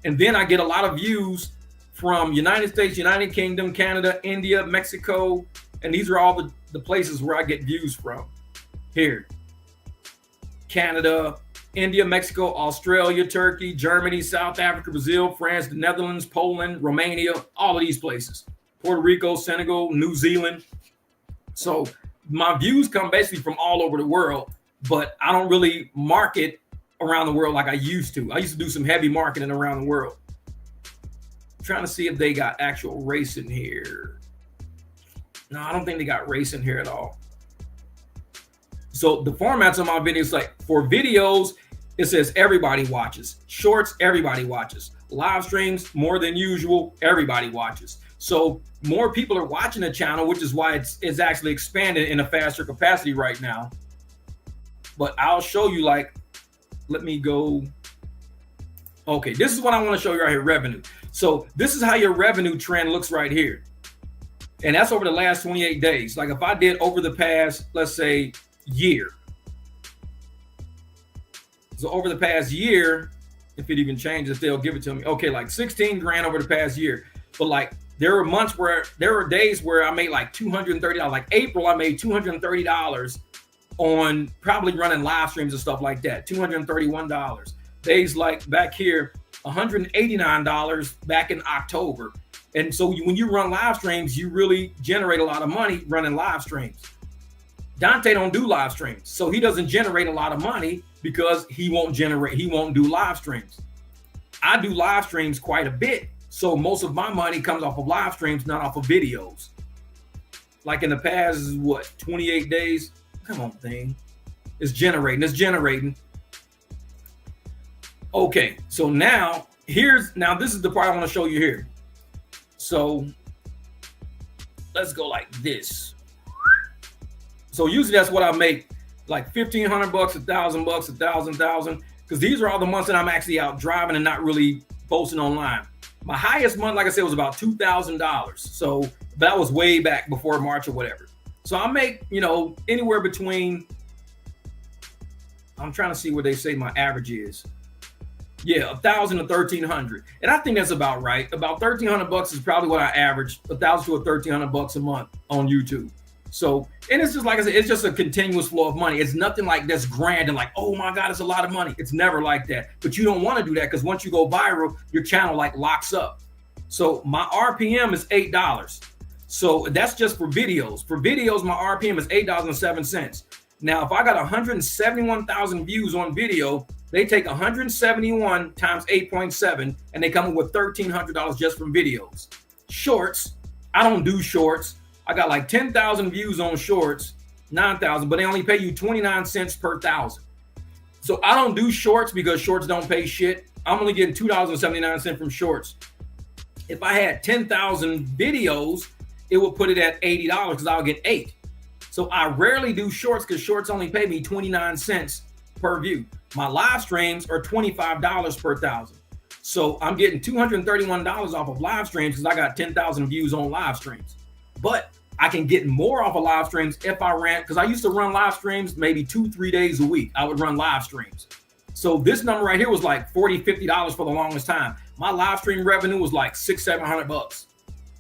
And then I get a lot of views from United States, United Kingdom, Canada, India, Mexico. And these are all the places where I get views from. Here, Canada, India, Mexico, Australia, Turkey, Germany, South Africa, Brazil, France, the Netherlands, Poland, Romania, all of these places. Puerto Rico, Senegal, New Zealand. So my views come basically from all over the world, but I don't really market around the world like I used to. I used to do some heavy marketing around the world. I'm trying to see if they got actual race in here. No, I don't think they got race in here at all. So the formats of my videos, like for videos, it says everybody watches. Shorts, everybody watches. Live streams, more than usual, everybody watches. So more people are watching the channel, which is why it's actually expanded in a faster capacity right now. But I'll show you, like, let me go. Okay, this is what I want to show you right here, revenue. So this is how your revenue trend looks right here. And that's over the last 28 days. Like if I did over the past, let's say, year. So over the past year, if it even changes, they'll give it to me. Okay, like 16 grand over the past year. But like there were months where there were days where I made like $230. Like April, I made $230 on probably running live streams and stuff like that. $231. Days like back here, $189 back in October. And so when you run live streams, you really generate a lot of money running live streams. Dontay don't do live streams, so he doesn't generate a lot of money because he won't do live streams. I do live streams quite a bit, so most of my money comes off of live streams, not off of videos. Like in the past, what, 28 days? Come on, thing. It's generating. Okay, so now this is the part I want to show you here. So let's go like this. So usually that's what I make, like $1,500, $1,000, $1,000, because these are all the months that I'm actually out driving and not really posting online. My highest month, like I said, was about $2,000. So that was way back before March or whatever. So I make, you know, anywhere between, I'm trying to see what they say my average is. Yeah, 1,000 to 1,300, and I think that's about right. About 1,300 bucks is probably what I average, 1,000 to 1,300 bucks a month on YouTube. So, and it's just like I said, it's just a continuous flow of money. It's nothing like that's grand and like, oh my God, it's a lot of money. It's never like that. But you don't want to do that because once you go viral, your channel like locks up. So my RPM is $8. So that's just for videos. For videos, my RPM is $8.07. Now, if I got 171,000 views on video, they take 171 times 8.7 and they come up with $1,300 just from videos. Shorts, I don't do shorts. I got like 10,000 views on shorts, 9,000, but they only pay you 29 cents per 1,000. So I don't do shorts because shorts don't pay shit. I'm only getting $2.79 from shorts. If I had 10,000 videos, it would put it at $80 because I'll get 8. So I rarely do shorts because shorts only pay me 29 cents per view. My live streams are $25 per 1,000. So I'm getting $231 off of live streams because I got 10,000 views on live streams. But I can get more off of live streams if I ran, because I used to run live streams maybe 2-3 days a week. I would run live streams. So this number right here was like $40, $50 for the longest time. My live stream revenue was like $600-700 bucks.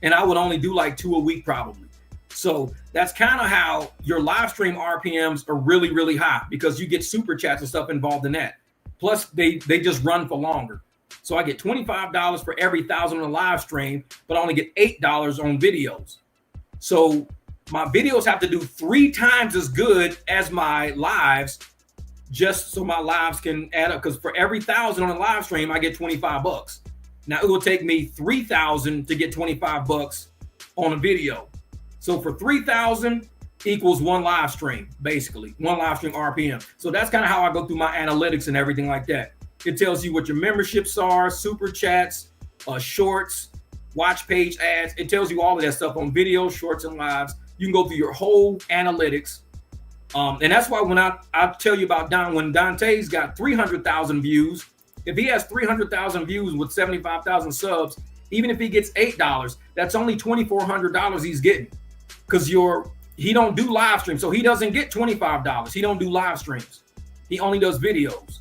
And I would only do like 2 a week probably. So that's kind of how your live stream RPMs are really, really high because you get super chats and stuff involved in that. Plus they just run for longer. So I get $25 for every 1,000 on a live stream, but I only get $8 on videos. So my videos have to do 3 times as good as my lives just so my lives can add up. Because for every 1,000 on a live stream, I get 25 bucks. Now it will take me 3,000 to get 25 bucks on a video. So for 3,000 equals 1 live stream, basically 1 live stream RPM. So that's kind of how I go through my analytics and everything like that. It tells you what your memberships are, super chats, shorts, watch page ads. It tells you all of that stuff on videos, shorts, and lives. You can go through your whole analytics. And that's why when I tell you about when Dontay's got 300,000 views, if he has 300,000 views with 75,000 subs, even if he gets $8, that's only $2,400 he's getting. Because he don't do live streams, so he doesn't get $25. He don't do live streams. He only does videos.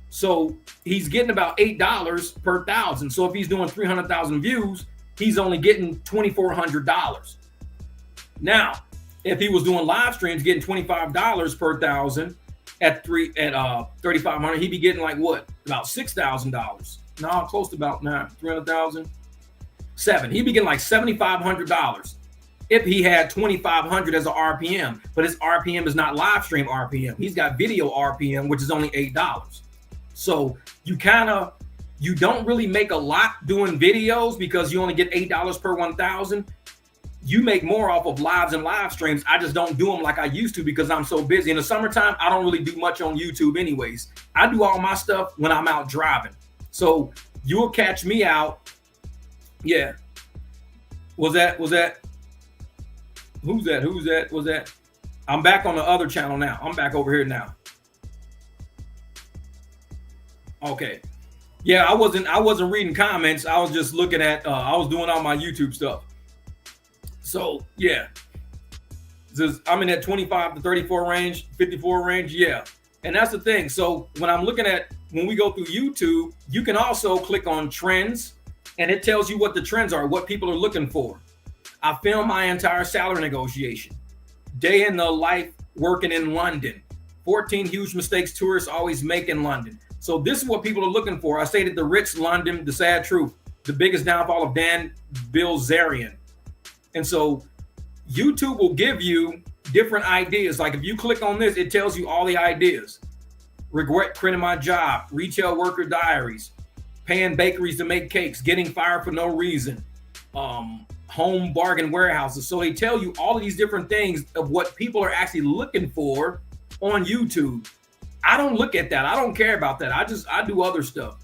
So he's getting about $8 per 1,000. So if he's doing 300,000 views, he's only getting $2,400. Now, if he was doing live streams, getting $25 per 1,000 at 3,500, he'd be getting like what? About $6,000. No, close to about 300,000. 7. He'd be getting like $7,500 if he had 2,500 as an RPM. But his RPM is not live stream RPM. He's got video RPM, which is only $8. So you don't really make a lot doing videos because you only get $8 per 1,000. You make more off of lives and live streams. I just don't do them like I used to because I'm so busy. In the summertime, I don't really do much on YouTube anyways. I do all my stuff when I'm out driving. So you'll catch me out. Yeah. Was that? Who's that? I'm back on the other channel now. I'm back over here now. Okay. Yeah, I wasn't reading comments. I was just looking at, I was doing all my YouTube stuff. So yeah, I'm in that 25 to 34 range, 54 range. Yeah. And that's the thing. So when we go through YouTube, you can also click on trends and it tells you what the trends are, what people are looking for. I filmed my entire salary negotiation, day in the life working in London, 14 huge mistakes tourists always make in London. So this is what people are looking for. I stated the Ritz London, the sad truth, the biggest downfall of Dan Bilzerian. And so YouTube will give you different ideas. Like if you click on this, it tells you all the ideas. Regret quitting my job, retail worker diaries, paying bakeries to make cakes, getting fired for no reason, home bargain warehouses. So they tell you all of these different things of what people are actually looking for on YouTube. I don't look at that. I don't care about that. I do other stuff.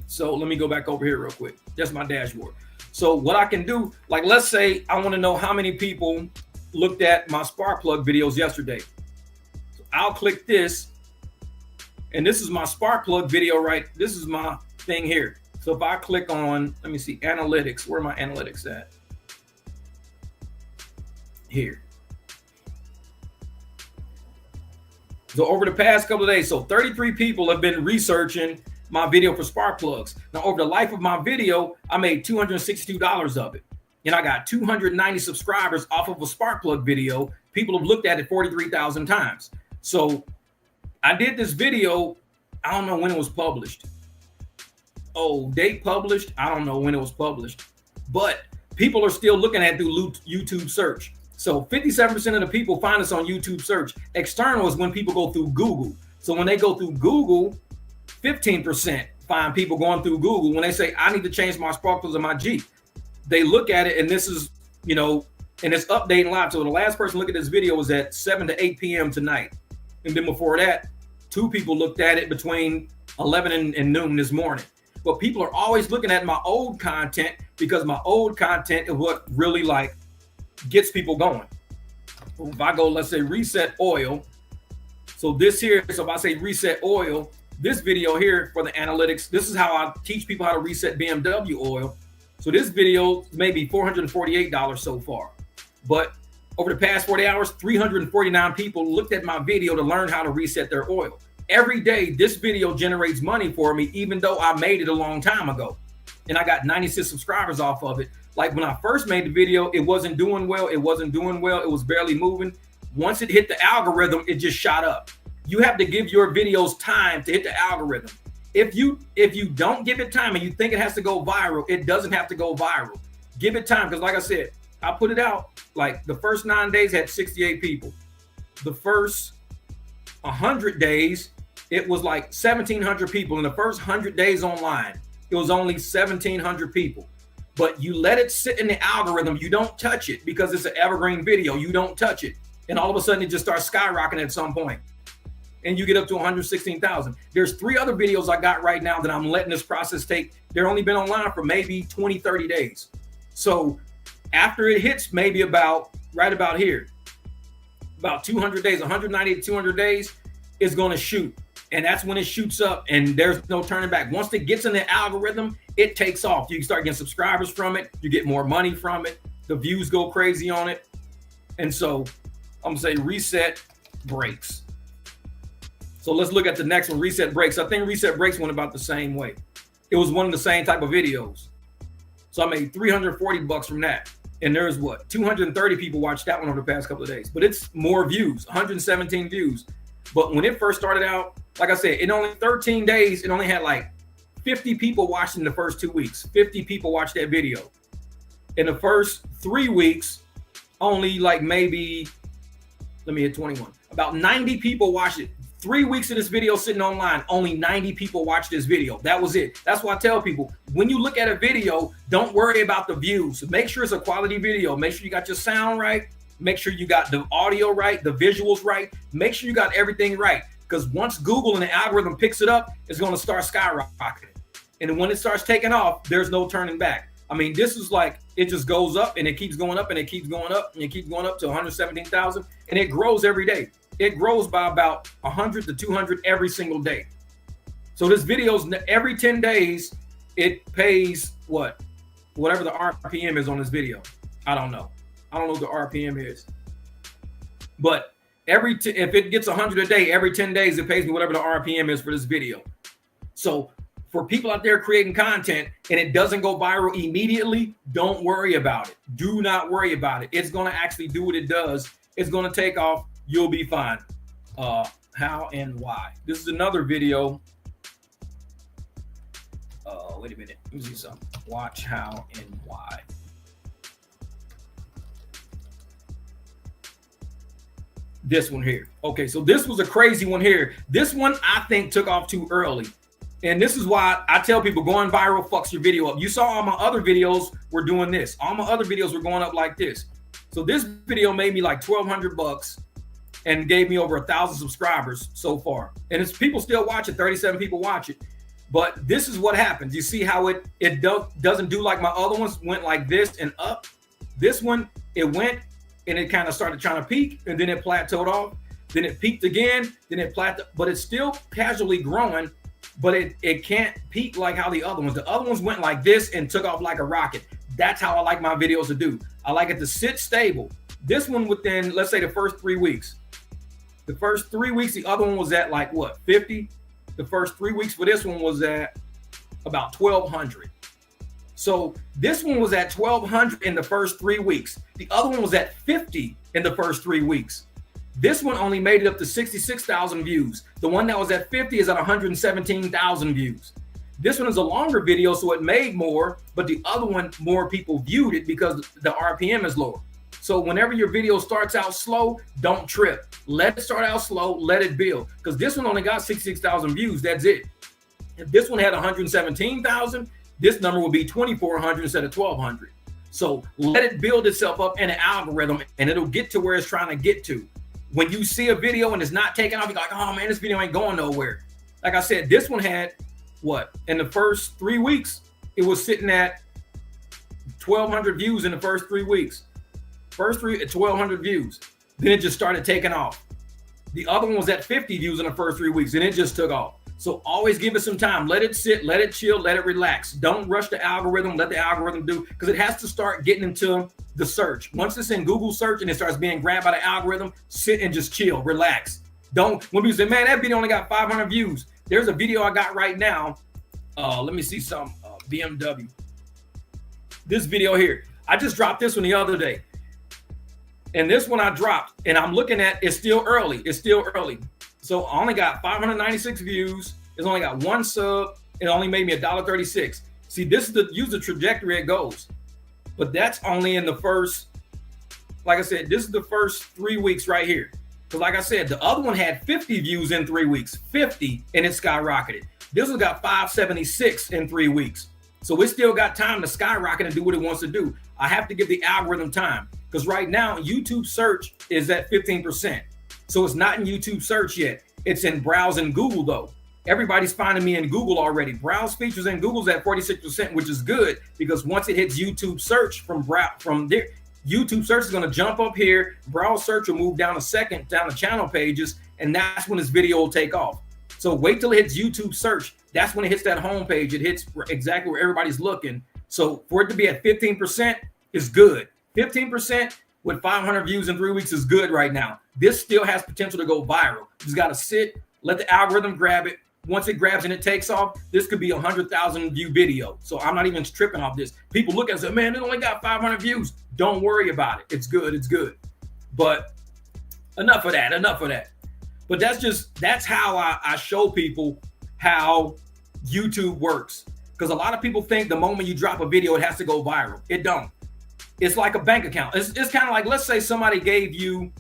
So let me go back over here real quick. That's my dashboard. So what I can do, like let's say I want to know how many people looked at my spark plug videos yesterday. So I'll click this, and this is my spark plug video, right? This is my thing here. So if I click on, let me see, analytics, where are my analytics at? Here. So over the past couple of days, so 33 people have been researching my video for spark plugs. Now, over the life of my video, I made $262 of it. And I got 290 subscribers off of a spark plug video. People have looked at it 43,000 times. So I did this video. I don't know when it was published. Oh, date published. I don't know when it was published. But people are still looking at it through YouTube search. So 57% of the people find us on YouTube search. External is when people go through Google. So when they go through Google, 15% find people going through Google when they say, I need to change my sparklers of my Jeep. They look at it, and this is, you know, and it's updating live. So the last person look at this video was at 7 to 8 p.m. tonight. And then before that, 2 people looked at it between 11 and noon this morning. But people are always looking at my old content because my old content is what really like gets people going. If I go, let's say reset oil. So this here, so if I say reset oil, this video here for the analytics, this is how I teach people how to reset BMW oil. So this video may be $448 so far. But over the past 40 hours, 349 people looked at my video to learn how to reset their oil. Every day, this video generates money for me, even though I made it a long time ago. And I got 96 subscribers off of it. Like when I first made the video, it wasn't doing well. It wasn't doing well. It was barely moving. Once it hit the algorithm, it just shot up. You have to give your videos time to hit the algorithm. If you don't give it time and you think it has to go viral, it doesn't have to go viral. Give it time, because like I said, I put it out, like the first 9 days had 68 people. The first 100 days, it was like 1,700 people. In the first 100 days online, it was only 1,700 people. But you let it sit in the algorithm. You don't touch it because it's an evergreen video. You don't touch it. And all of a sudden, it just starts skyrocketing at some point. And you get up to 116,000. There's 3 other videos I got right now that I'm letting this process take. They're only been online for maybe 20, 30 days. So after it hits maybe right about here, about 200 days, 190 to 200 days, it's going to shoot. And that's when it shoots up and there's no turning back. Once it gets in the algorithm, it takes off. You can start getting subscribers from it. You get more money from it. The views go crazy on it. And so I'm going to say reset breaks. So let's look at the next one, reset breaks. I think reset breaks went about the same way. It was one of the same type of videos. So I made $340 from that. And there's what, 230 people watched that one over the past couple of days. But it's more views, 117 views. But when it first started out, like I said, in only 13 days, it only had like 50 people watching the first 2 weeks. 50 people watched that video. In the first 3 weeks, only like maybe, let me hit 21. About 90 people watched it. 3 weeks of this video sitting online, only 90 people watched this video. That was it. That's why I tell people, when you look at a video, don't worry about the views. Make sure it's a quality video. Make sure you got your sound right. Make sure you got the audio right, the visuals right. Make sure you got everything right. Because once Google and the algorithm picks it up, it's going to start skyrocketing. And when it starts taking off, there's no turning back. I mean, this is like, it just goes up and it keeps going up and it keeps going up and it keeps going up to 117,000 and it grows every day. It grows by about 100 to 200 every single day. So this video's every 10 days, it pays whatever the RPM is on this video. I don't know. I don't know what the RPM is. But if it gets 100 a day, every 10 days, it pays me whatever the RPM is for this video. So for people out there creating content and it doesn't go viral immediately, don't worry about it. Do not worry about it. It's going to actually do what it does. It's going to take off. You'll be fine. How and why. This is another video. Wait a minute. Let me see something. Watch how and why. This one here. Okay, so this was a crazy one here. This one I think took off too early. And this is why I tell people going viral fucks your video up. You saw all my other videos were doing this. All my other videos were going up like this. So this video made me like $1,200 and gave me over 1,000 subscribers so far. And it's people still watch it. 37 people watch it. But this is what happens. You see how it doesn't do like my other ones went like this and up. This one, it went and it kind of started trying to peak and then it plateaued off. Then it peaked again. Then it plateaued, but it's still casually growing. but it can't peak like how the other ones. The other ones went like this and took off like a rocket. That's how I like my videos to do. I like it to sit stable. This one within, let's say, the first 3 weeks. The first 3 weeks, the other one was at like what, 50? The first 3 weeks for this one was at about 1,200. So this one was at 1,200 in the first 3 weeks. The other one was at 50 in the first 3 weeks. This one only made it up to 66,000 views. The one that was at 50 is at 117,000 views. This one is a longer video, so it made more, but the other one, more people viewed it because the RPM is lower. So whenever your video starts out slow, don't trip. Let it start out slow, let it build. Because this one only got 66,000 views, that's it. If this one had 117,000, this number would be 2,400 instead of 1,200. So let it build itself up in an algorithm, and it'll get to where it's trying to get to. When you see a video and it's not taking off, you're like, oh man, this video ain't going nowhere. Like I said, this one had what? In the first 3 weeks, it was sitting at 1,200 views in the first 3 weeks. First three at 1,200 views. Then it just started taking off. The other one was at 50 views in the first 3 weeks, and it just took off. So always give it some time. Let it sit, let it chill, let it relax. Don't rush the algorithm. Let the algorithm do, because it has to start getting into the search. Once it's in Google search and it starts being grabbed by the algorithm, sit and just chill, relax. Don't, when people say, man, that video only got 500 views. There's a video I got right now. Let me see some BMW. This video here. I just dropped this one the other day. And this one I dropped, and I'm looking at, it's still early. It's still early. So I only got 596 views. It's only got 1 sub. It only made me $1.36. See, this is the user trajectory it goes. But that's only in the first, like I said, this is the first 3 weeks right here. Because like I said, the other one had 50 views in 3 weeks, 50, and it skyrocketed. This one got 576 in 3 weeks. So it still got time to skyrocket and do what it wants to do. I have to give the algorithm time, because right now YouTube search is at 15%. So it's not in YouTube search yet. It's in browse and Google though. Everybody's finding me in Google already. Browse features in Google's at 46%, which is good, because once it hits YouTube search from there, YouTube search is going to jump up here. Browse search will move down a second, down the channel pages, and that's when this video will take off. So wait till it hits YouTube search. That's when it hits that home page. It hits exactly where everybody's looking. So for it to be at 15% is good. 15% with 500 views in 3 weeks is good right now. This still has potential to go viral. You just got to sit, let the algorithm grab it. Once it grabs and it takes off, this could be a 100,000 view video. So I'm not even tripping off this. People look at it and say, man, it only got 500 views. Don't worry about it. It's good. It's good. But enough of that. Enough of that. But that's how I show people how YouTube works. Because a lot of people think the moment you drop a video, it has to go viral. It don't. It's like a bank account. It's kind of like, let's say somebody gave you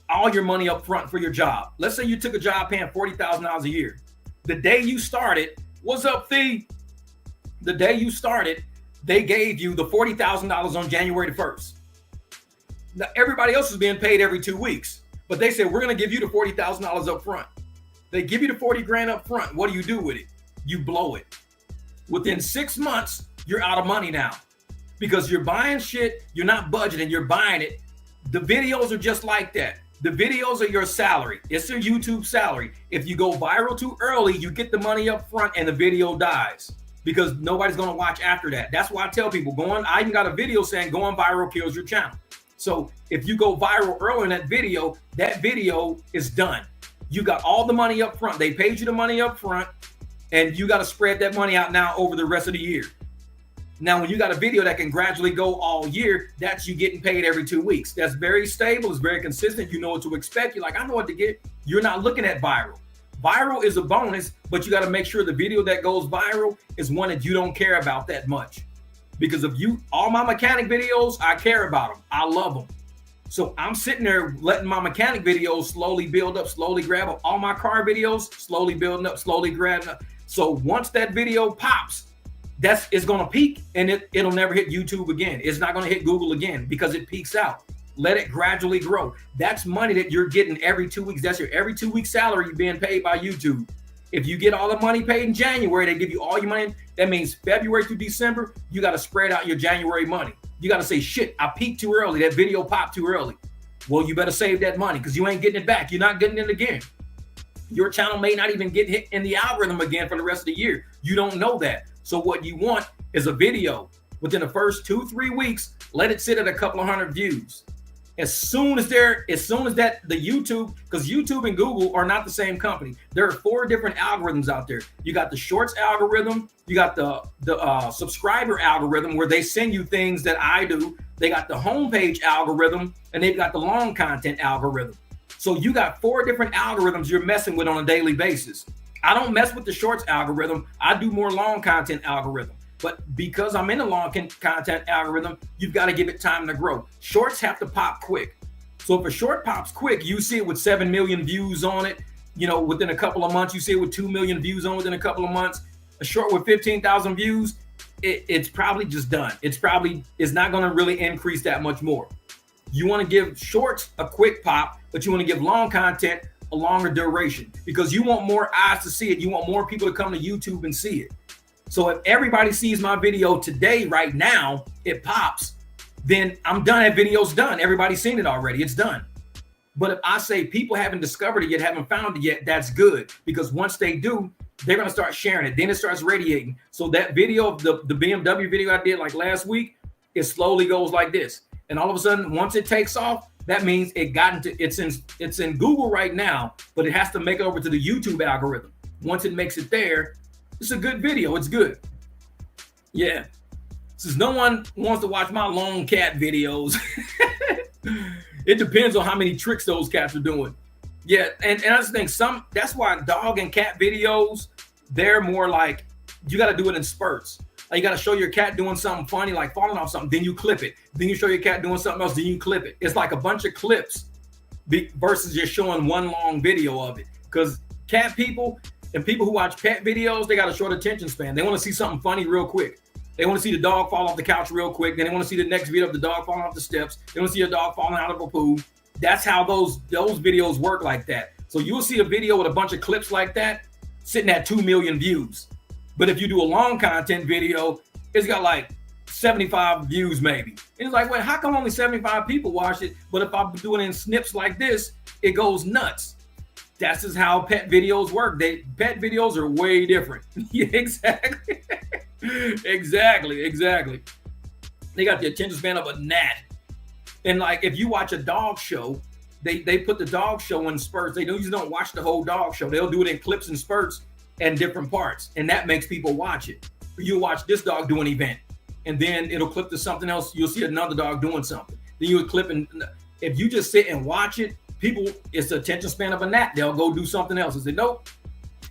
all your money up front for your job. Let's say you took a job paying $40,000 a year. The day you started, what's up, Fee? The day you started, they gave you the $40,000 on January the 1st. Now, everybody else is being paid every 2 weeks, but they said, we're going to give you the $40,000 up front. They give you the 40 grand up front. What do you do with it? You blow it. Within 6 months, you're out of money now, because you're buying shit. You're not budgeting. You're buying it. The videos are just like that. The videos are your salary. It's your YouTube salary. If you go viral too early, you get the money up front and the video dies, because nobody's going to watch after that. That's why I tell people, I even got a video saying going viral kills your channel. So if you go viral early in that video is done. You got all the money up front. They paid you the money up front, and you got to spread that money out now over the rest of the year. Now, when you got a video that can gradually go all year, that's you getting paid every 2 weeks. That's very stable. It's very consistent. You know what to expect. You're like, I know what to get. You're not looking at viral. Viral is a bonus, but you got to make sure the video that goes viral is one that you don't care about that much. Because all my mechanic videos, I care about them. I love them. So I'm sitting there letting my mechanic videos slowly build up, slowly grab up. All my car videos slowly building up, slowly grabbing up. So once that video pops, it's going to peak, and it'll never hit YouTube again. It's not going to hit Google again, because it peaks out. Let it gradually grow. That's money that you're getting every 2 weeks. That's your every 2 week salary you're being paid by YouTube. If you get all the money paid in January, they give you all your money. That means February through December, you got to spread out your January money. You got to say, shit, I peaked too early. That video popped too early. Well, you better save that money, because you ain't getting it back. You're not getting it again. Your channel may not even get hit in the algorithm again for the rest of the year. You don't know that. So what you want is a video within the first 2-3 weeks. Let it sit at a couple of hundred views. As soon as the YouTube, because YouTube and Google are not the same company. There are 4 different algorithms out there. You got the shorts algorithm, you got the subscriber algorithm where they send you things that I do. They got the homepage algorithm, and they've got the long content algorithm. So you got 4 different algorithms you're messing with on a daily basis. I don't mess with the shorts algorithm. I do more long content algorithm. But because I'm in the long content algorithm, you've got to give it time to grow. Shorts have to pop quick. So if a short pops quick, you see it with 7 million views on it, within a couple of months. You see it with 2 million views on it within a couple of months. A short with 15,000 views, it's probably just done. It's not going to really increase that much more. You want to give shorts a quick pop, but you want to give long content a longer duration because you want more eyes to see it. You want more people to come to YouTube and see it. So if everybody sees my video today, right now, it pops, then I'm done. That video's done. Everybody's seen it already. It's done. But if I say people haven't discovered it yet, haven't found it yet, that's good. Because once they do, they're going to start sharing it. Then it starts radiating. So that video of the BMW video I did like last week, it slowly goes like this. And all of a sudden, once it takes off, that means it's in Google right now, but it has to make it over to the YouTube algorithm. Once it makes it there, it's a good video. It's good. Yeah. Since no one wants to watch my long cat videos, it depends on how many tricks those cats are doing. Yeah. And I just think that's why dog and cat videos, they're more like, you got to do it in spurts. Like you got to show your cat doing something funny, like falling off something, then you clip it. Then you show your cat doing something else, then you clip it. It's like a bunch of clips versus just showing one long video of it. Because cat people and people who watch pet videos, they got a short attention span. They want to see something funny real quick. They want to see the dog fall off the couch real quick. Then they want to see the next video of the dog falling off the steps. They want to see a dog falling out of a pool. That's how those videos work like that. So you'll see a video with a bunch of clips like that sitting at 2 million views. But if you do a long content video, it's got like 75 views maybe. And it's like, wait, how come only 75 people watch it? But if I'm doing it in snips like this, it goes nuts. That's just how pet videos work. Pet videos are way different. Yeah, exactly. Exactly. They got the attention span of a gnat. And like if you watch a dog show, they put the dog show in spurts. They usually don't watch the whole dog show. They'll do it in clips and spurts and different parts. And that makes people watch it. You watch this dog do an event, and then it'll clip to something else. You'll see another dog doing something. Then you would clip, and if you just sit and watch it, people, it's the attention span of a gnat. They'll go do something else and say, nope.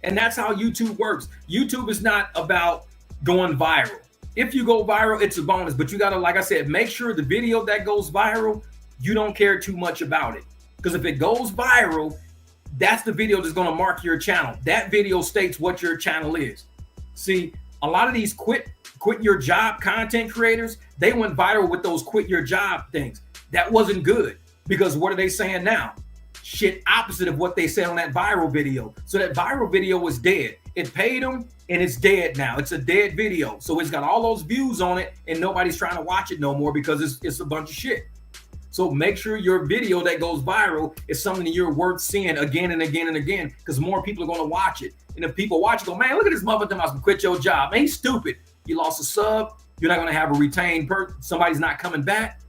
And that's how YouTube works. YouTube is not about going viral. If you go viral, it's a bonus, but you gotta, like I said, make sure the video that goes viral, you don't care too much about it. Because if it goes viral, that's the video that's gonna mark your channel. That video states what your channel is. See, a lot of these quit your job content creators, they went viral with those quit your job things. That wasn't good, because what are they saying now? Shit opposite of what they said on that viral video. So that viral video was dead. It paid them and it's dead now. It's a dead video. So it's got all those views on it and nobody's trying to watch it no more because it's a bunch of shit. So make sure your video that goes viral is something that you're worth seeing again and again and again, because more people are going to watch it. And if people watch it, go, man, look at this motherfucker must quit your job. Man, he's stupid. You lost a sub. You're not going to have a retained person. Somebody's not coming back.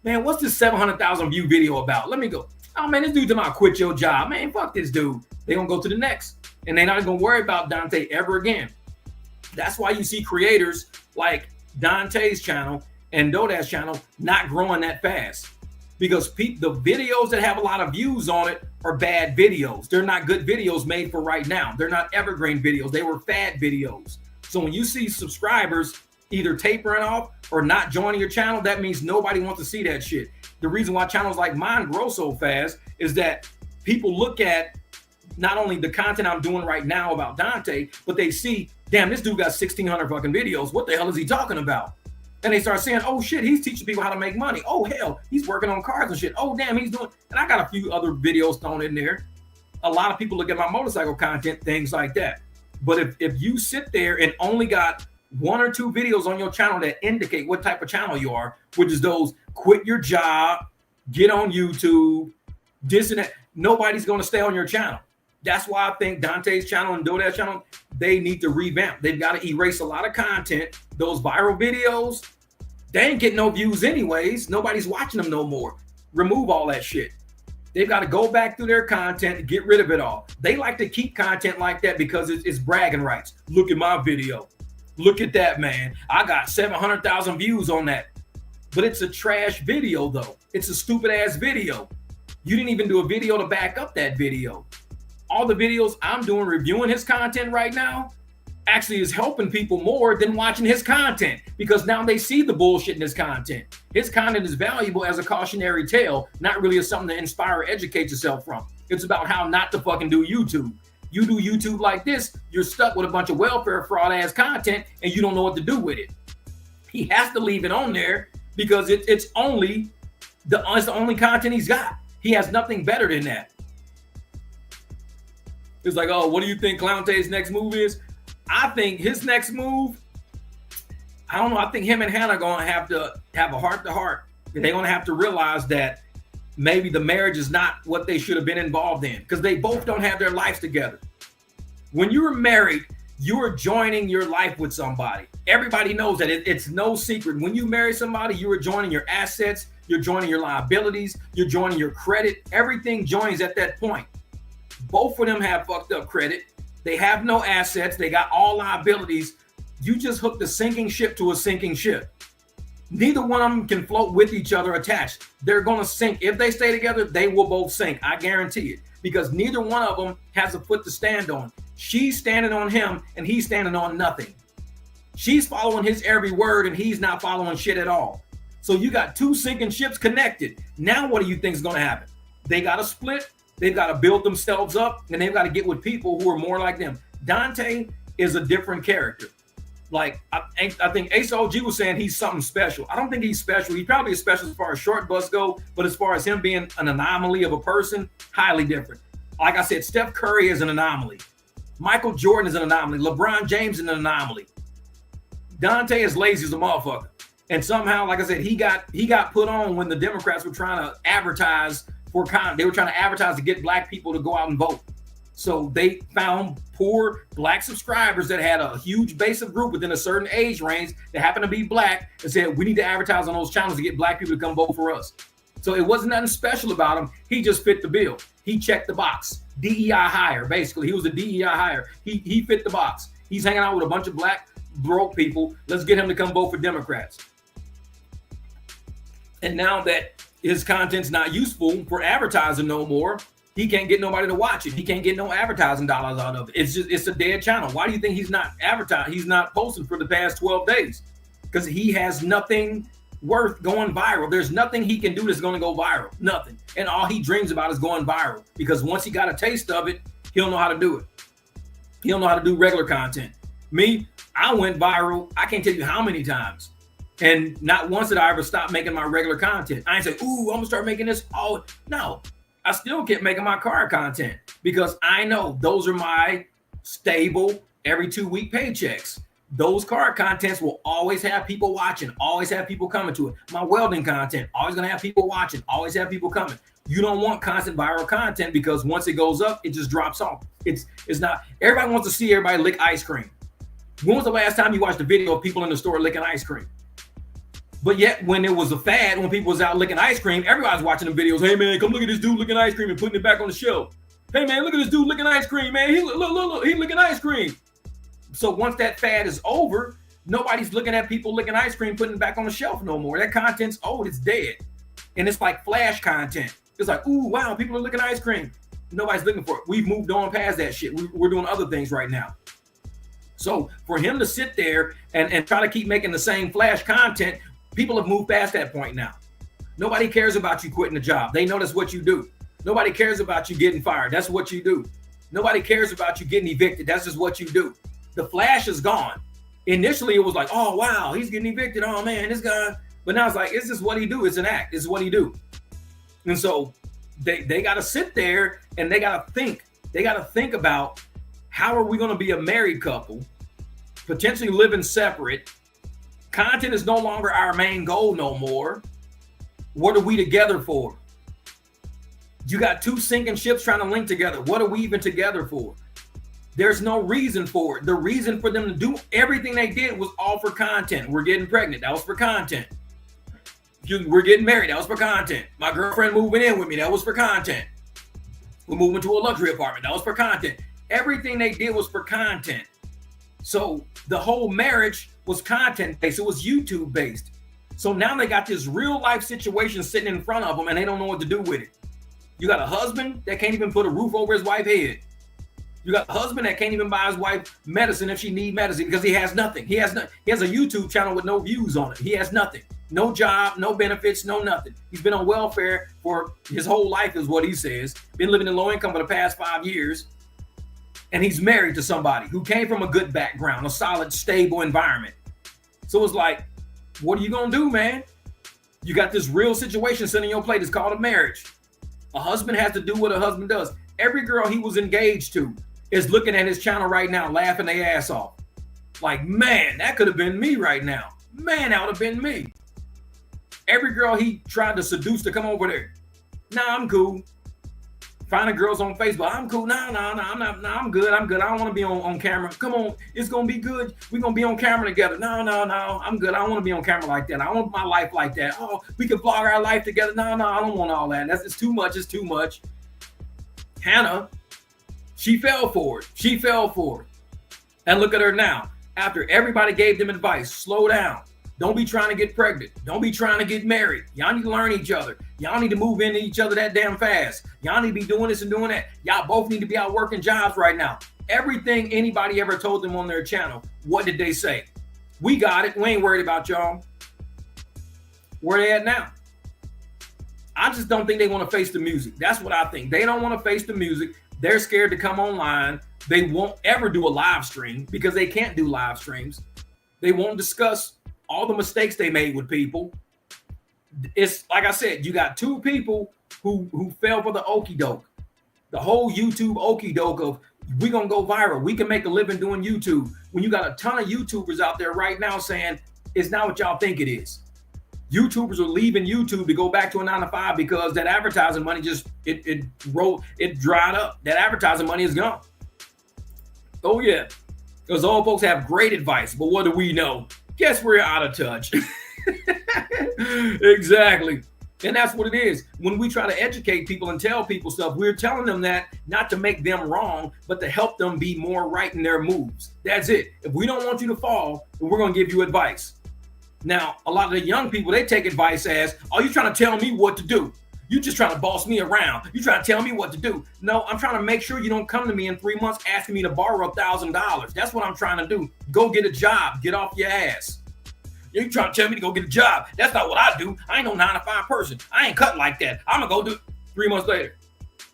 Man, what's this 700,000 view video about? Let me go. Oh, man, this dude talking about quit your job. Man, fuck this dude. They're going to go to the next. And they're not going to worry about Dontay ever again. That's why you see creators like Dontay's channel and Dodash's channel not growing that fast. Because the videos that have a lot of views on it are bad videos. They're not good videos made for right now. They're not evergreen videos. They were fad videos. So when you see subscribers either tapering off or not joining your channel, that means nobody wants to see that shit. The reason why channels like mine grow so fast is that people look at not only the content I'm doing right now about Dontay, but they see, damn, this dude got 1,600 fucking videos. What the hell is he talking about? And they start saying, oh shit, he's teaching people how to make money. Oh hell, he's working on cars and shit. Oh damn, he's doing, and I got a few other videos thrown in there. A lot of people look at my motorcycle content, things like that. But if you sit there and only got 1 or 2 videos on your channel that indicate what type of channel you are, which is those quit your job, get on YouTube, this and that, nobody's going to stay on your channel. That's why I think Dontay's channel and Dontay's channel, they need to revamp. They've got to erase a lot of content. Those viral videos, they ain't getting no views anyways. Nobody's watching them no more. Remove all that shit. They've got to go back through their content and get rid of it all. They like to keep content like that because it's bragging rights. Look at my video. Look at that, man. I got 700,000 views on that. But it's a trash video, though. It's a stupid ass video. You didn't even do a video to back up that video. All the videos I'm doing reviewing his content right now actually is helping people more than watching his content, because now they see the bullshit in his content. His content is valuable as a cautionary tale, not really as something to inspire or educate yourself from. It's about how not to fucking do YouTube. You do YouTube like this, you're stuck with a bunch of welfare fraud ass content and you don't know what to do with it. He has to leave it on there because it's the only content he's got. He has nothing better than that. It's like, oh, what do you think Clowntae's next move is? I think his next move, I don't know. I think him and Hannah are going to have a heart-to-heart. They're going to have to realize that maybe the marriage is not what they should have been involved in, because they both don't have their lives together. When you're married, you're joining your life with somebody. Everybody knows that. It's no secret. When you marry somebody, you are joining your assets, you're joining your liabilities, you're joining your credit. Everything joins at that point. Both of them have fucked up credit. They have no assets. They got all liabilities. You just hooked a sinking ship to a sinking ship. Neither one of them can float with each other attached. They're going to sink. If they stay together, they will both sink. I guarantee it. Because neither one of them has a foot to stand on. She's standing on him and he's standing on nothing. She's following his every word and he's not following shit at all. So you got two sinking ships connected. Now what do you think is going to happen? They got to split. They've got to build themselves up and they've got to get with people who are more like them. Dontay is a different character. Like, I think Ace OG was saying he's something special. I don't think he's special. He probably is special as far as short bus go, but as far as him being an anomaly of a person, highly different. Like I said, Steph Curry is an anomaly. Michael Jordan is an anomaly. LeBron James is an anomaly. Dontay is lazy as a motherfucker. And somehow, like I said, he got put on when the Democrats were trying to advertise they were trying to advertise to get black people to go out and vote. So they found poor black subscribers that had a huge base of group within a certain age range that happened to be black and said, we need to advertise on those channels to get black people to come vote for us. So it wasn't nothing special about him. He just fit the bill. He checked the box. DEI hire, basically. He was a DEI hire. He fit the box. He's hanging out with a bunch of black broke people. Let's get him to come vote for Democrats. And now that his content's not useful for advertising no more, he can't get nobody to watch it. He can't get no advertising dollars out of it. It's a dead channel. Why do you think he's not advertising? He's not posting for the past 12 days? Because he has nothing worth going viral. There's nothing he can do that's going to go viral. Nothing. And all he dreams about is going viral. Because once he got a taste of it, he'll know how to do it. He'll know how to do regular content. Me, I went viral. I can't tell you how many times. And not once did I ever stop making my regular content. I ain't say, ooh, I'm gonna start making this. Oh, no. I still kept making my car content because I know those are my stable every 2-week paychecks. Those car contents will always have people watching, always have people coming to it. My welding content, always gonna have people watching, always have people coming. You don't want constant viral content because once it goes up, it just drops off. It's not, everybody wants to see everybody lick ice cream. When was the last time you watched a video of people in the store licking ice cream? But yet, when it was a fad, when people was out licking ice cream, everybody's watching the videos. Hey, man, come look at this dude licking ice cream and putting it back on the shelf. Hey, man, look at this dude licking ice cream, man. Look, he licking ice cream. So once that fad is over, nobody's looking at people licking ice cream, putting it back on the shelf no more. That content's old. It's dead. And it's like flash content. It's like, ooh, wow, people are licking ice cream. Nobody's looking for it. We've moved on past that shit. We're doing other things right now. So for him to sit there and try to keep making the same flash content, people have moved past that point now. Nobody cares about you quitting a job. They know that's what you do. Nobody cares about you getting fired. That's what you do. Nobody cares about you getting evicted. That's just what you do. The flash is gone. Initially, it was like, oh, wow, he's getting evicted. Oh, man, this guy. But now it's like, it's just what he do. It's an act. It's what he do. And so they got to sit there and they got to think. They got to think about how are we going to be a married couple, potentially living separate. Content is no longer our main goal no more. What are we together for? You got two sinking ships trying to link together. What are we even together for? There's no reason for it. The reason for them to do everything they did was all for content. We're getting pregnant. That was for content. We're getting married. That was for content. My girlfriend moving in with me. That was for content. We're moving to a luxury apartment. That was for content. Everything they did was for content. So the whole marriage was content based. It was YouTube based. So now they got this real life situation sitting in front of them and they don't know what to do with it. You got a husband that can't even put a roof over his wife's head. You got a husband that can't even buy his wife medicine if she needs medicine because he has nothing. He has a YouTube channel with no views on it. He has nothing. No job, no benefits, no nothing. He's been on welfare for his whole life is what he says. Been living in low income for the past 5 years. And he's married to somebody who came from a good background, a solid, stable environment. So it's like, what are you going to do, man? You got this real situation sitting on your plate. It's called a marriage. A husband has to do what a husband does. Every girl he was engaged to is looking at his channel right now, laughing their ass off. Like, man, that could have been me right now. Man, that would have been me. Every girl he tried to seduce to come over there. Nah, I'm cool. Finding girls on Facebook. I'm cool. No, I'm good. I don't want to be on camera. Come on, it's going to be good. We're going to be on camera together. No, I'm good. I don't want to be on camera like that. I want my life like that. Oh, we can vlog our life together. No, I don't want all that. It's too much. It's too much. Hannah, she fell for it. And look at her now. After everybody gave them advice, slow down. Don't be trying to get pregnant. Don't be trying to get married. Y'all need to learn each other. Y'all need to move into each other that damn fast. Y'all need to be doing this and doing that. Y'all both need to be out working jobs right now. Everything anybody ever told them on their channel, what did they say? We got it. We ain't worried about y'all. Where they at now? I just don't think they want to face the music. That's what I think. They don't want to face the music. They're scared to come online. They won't ever do a live stream because they can't do live streams. They won't discuss all the mistakes they made with people. It's like I said, you got two people who fell for the okie doke. The whole YouTube okie doke of we're going to go viral. We can make a living doing YouTube. When you got a ton of YouTubers out there right now saying it's not what y'all think it is. YouTubers are leaving YouTube to go back to a 9-to-5 because that advertising money just it dried up. That advertising money is gone. Oh yeah, because old folks have great advice, but what do we know? Guess we're out of touch. Exactly. And that's what it is. When we try to educate people and tell people stuff, we're telling them that not to make them wrong, but to help them be more right in their moves. That's it. If we don't want you to fall, then we're going to give you advice. Now, a lot of the young people, they take advice as, oh, you're trying to tell me what to do. You just trying to boss me around. You trying to tell me what to do. No, I'm trying to make sure you don't come to me in 3 months asking me to borrow $1,000. That's what I'm trying to do. Go get a job. Get off your ass. You trying to tell me to go get a job. That's not what I do. I ain't no 9-to-5 person. I ain't cut like that. I'm going to go do it 3 months later.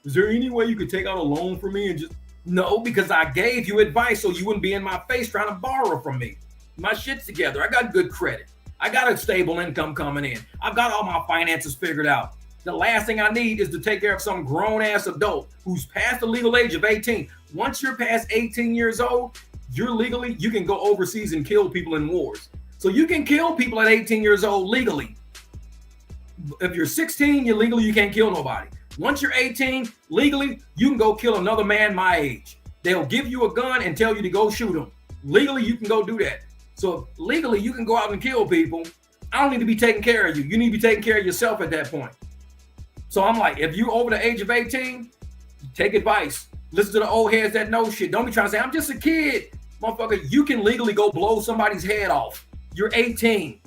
Is there any way you could take out a loan for me and just... No, because I gave you advice so you wouldn't be in my face trying to borrow from me. My shit's together. I got good credit. I got a stable income coming in. I've got all my finances figured out. The last thing I need is to take care of some grown-ass adult who's past the legal age of 18. Once you're past 18 years old, you can go overseas and kill people in wars. So you can kill people at 18 years old legally. If you're 16, you're legally, you can't kill nobody. Once you're 18, legally, you can go kill another man my age. They'll give you a gun and tell you to go shoot them. Legally, you can go do that. So legally, you can go out and kill people. I don't need to be taking care of you. You need to be taking care of yourself at that point. So I'm like, if you over the age of 18, take advice. Listen to the old heads that know shit. Don't be trying to say, I'm just a kid. Motherfucker, you can legally go blow somebody's head off. You're 18.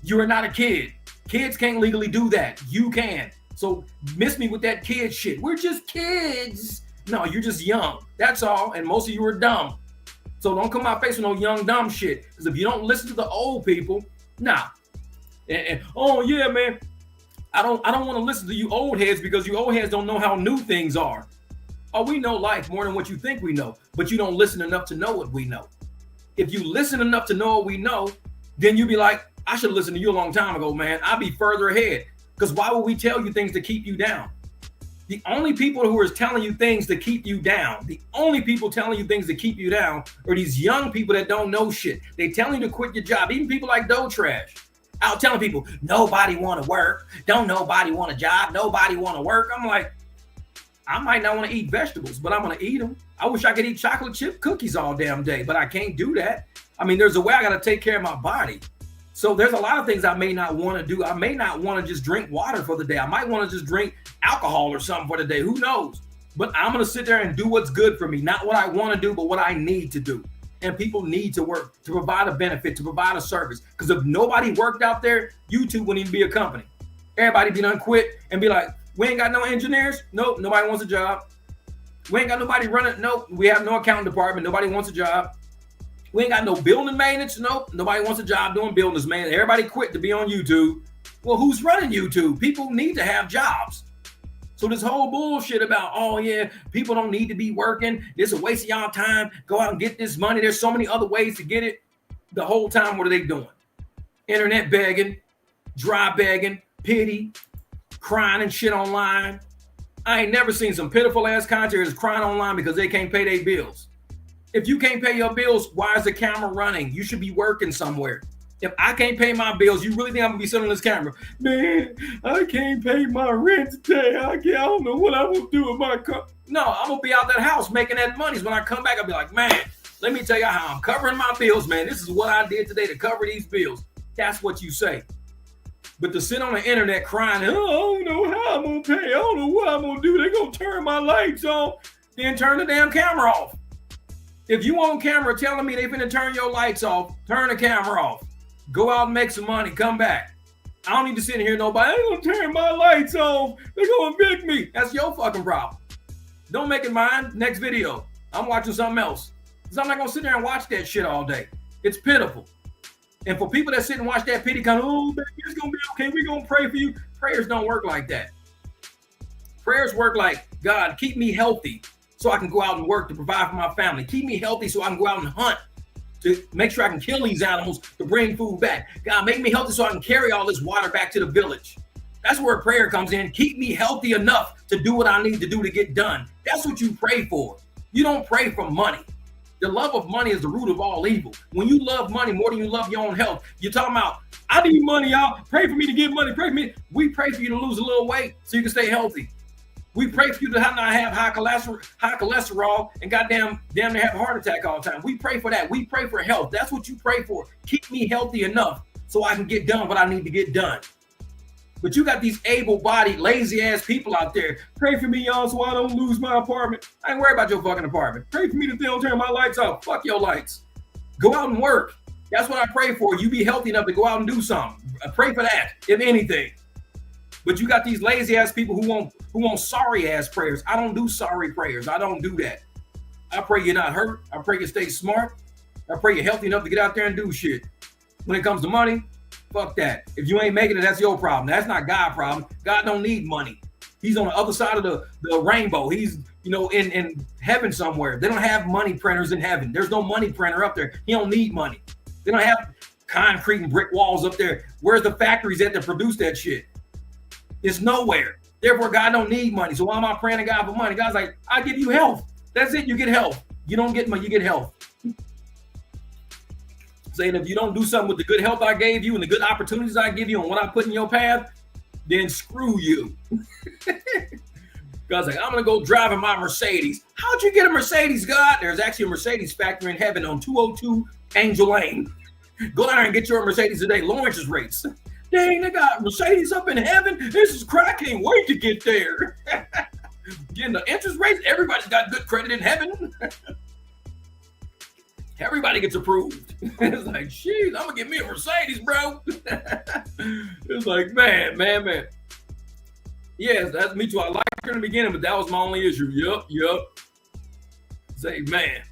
You are not a kid. Kids can't legally do that. You can. So miss me with that kid shit. We're just kids. No, you're just young. That's all. And most of you are dumb. So don't come my face with no young dumb shit. Because if you don't listen to the old people, nah. Oh yeah, man. I don't want to listen to you old heads because you old heads don't know how new things are. Oh, we know life more than what you think we know, but you don't listen enough to know what we know. If you listen enough to know what we know, then you be like, I should have listened to you a long time ago, man. I'd be further ahead. Because why would we tell you things to keep you down? The only people who are telling you things to keep you down, the only people telling you things to keep you down are these young people that don't know shit. They telling you to quit your job. Even people like Doe Trash out telling people, nobody want to work. Don't nobody want a job. Nobody want to work. I'm like, I might not want to eat vegetables, but I'm going to eat them. I wish I could eat chocolate chip cookies all damn day, but I can't do that. I mean, there's a way I got to take care of my body. So there's a lot of things I may not want to do. I may not want to just drink water for the day. I might want to just drink alcohol or something for the day. Who knows? But I'm going to sit there and do what's good for me. Not what I want to do, but what I need to do. And people need to work to provide a benefit, to provide a service. Because if nobody worked out there, YouTube wouldn't even be a company. Everybody be done quit and be like, we ain't got no engineers. Nope, nobody wants a job. We ain't got nobody running. Nope, we have no accounting department. Nobody wants a job. We ain't got no building maintenance. Nope, nobody wants a job doing buildings, man. Everybody quit to be on YouTube. Well, who's running YouTube? People need to have jobs. So this whole bullshit about, oh yeah, people don't need to be working. This is a waste of y'all time. Go out and get this money. There's so many other ways to get it. The whole time, what are they doing? Internet begging, dry begging, pity, crying and shit online. I ain't never seen some pitiful ass content crying online because they can't pay their bills. If you can't pay your bills, why is the camera running? You should be working somewhere. If I can't pay my bills, you really think I'm gonna be sitting on this camera? Man, I can't pay my rent today. I don't know what I'm gonna do with my car. No, I'm gonna be out that house making that money. When I come back, I'll be like, man, let me tell you how I'm covering my bills, man. This is what I did today to cover these bills. That's what you say. But to sit on the internet crying, oh, I don't know how I'm gonna pay. I don't know what I'm gonna do. They're gonna turn my lights on. Then turn the damn camera off. If you on camera telling me they finna turn your lights off, turn the camera off. Go out and make some money. Come back. I don't need to sit in here. Nobody ain't gonna turn my lights on. They're gonna evict me. That's your fucking problem. Don't make it mine. Next video. I'm watching something else. Because I'm not gonna sit there and watch that shit all day. It's pitiful. And for people that sit and watch that pity kind of, oh, baby, it's gonna be okay. We're gonna pray for you. Prayers don't work like that. Prayers work like, God, keep me healthy so I can go out and work to provide for my family. Keep me healthy so I can go out and hunt to make sure I can kill these animals to bring food back. God, make me healthy so I can carry all this water back to the village. That's where prayer comes in. Keep me healthy enough to do what I need to do to get done. That's what you pray for. You don't pray for money. The love of money is the root of all evil. When you love money more than you love your own health, you're talking about, I need money, y'all. Pray for me to get money. Pray for me. We pray for you to lose a little weight so you can stay healthy. We pray for you to not have high cholesterol and damn near have a heart attack all the time. We pray for that. We pray for health. That's what you pray for. Keep me healthy enough so I can get done what I need to get done. But you got these able-bodied, lazy-ass people out there. Pray for me, y'all, so I don't lose my apartment. I ain't worried about your fucking apartment. Pray for me that they don't turn my lights off. Fuck your lights. Go out and work. That's what I pray for. You be healthy enough to go out and do something. I pray for that, if anything. But you got these lazy-ass people who want sorry-ass prayers. I don't do sorry prayers. I don't do that. I pray you're not hurt. I pray you stay smart. I pray you're healthy enough to get out there and do shit. When it comes to money, fuck that. If you ain't making it, that's your problem. That's not God's problem. God don't need money. He's on the other side of the rainbow. He's, in heaven somewhere. They don't have money printers in heaven. There's no money printer up there. He don't need money. They don't have concrete and brick walls up there. Where's the factories that produce that shit? It's nowhere. Therefore, God don't need money. So why am I praying to God for money? God's like, I give you health. That's it. You get health. You don't get money. You get health. Saying if you don't do something with the good health I gave you and the good opportunities I give you and what I put in your path, then screw you. God's like, I'm going to go driving my Mercedes. How'd you get a Mercedes, God? There's actually a Mercedes factory in heaven on 202 Angel Lane. Go down there and get your Mercedes today. Low interest rates. Dang, they got Mercedes up in heaven. This is crack. I can't wait to get there. Getting the interest rates. Everybody's got good credit in heaven. Everybody gets approved. It's like, jeez, I'm gonna get me a Mercedes, bro. It's like, man. Yes, that's me too. I liked her in the beginning, but that was my only issue. Yup. Say, man.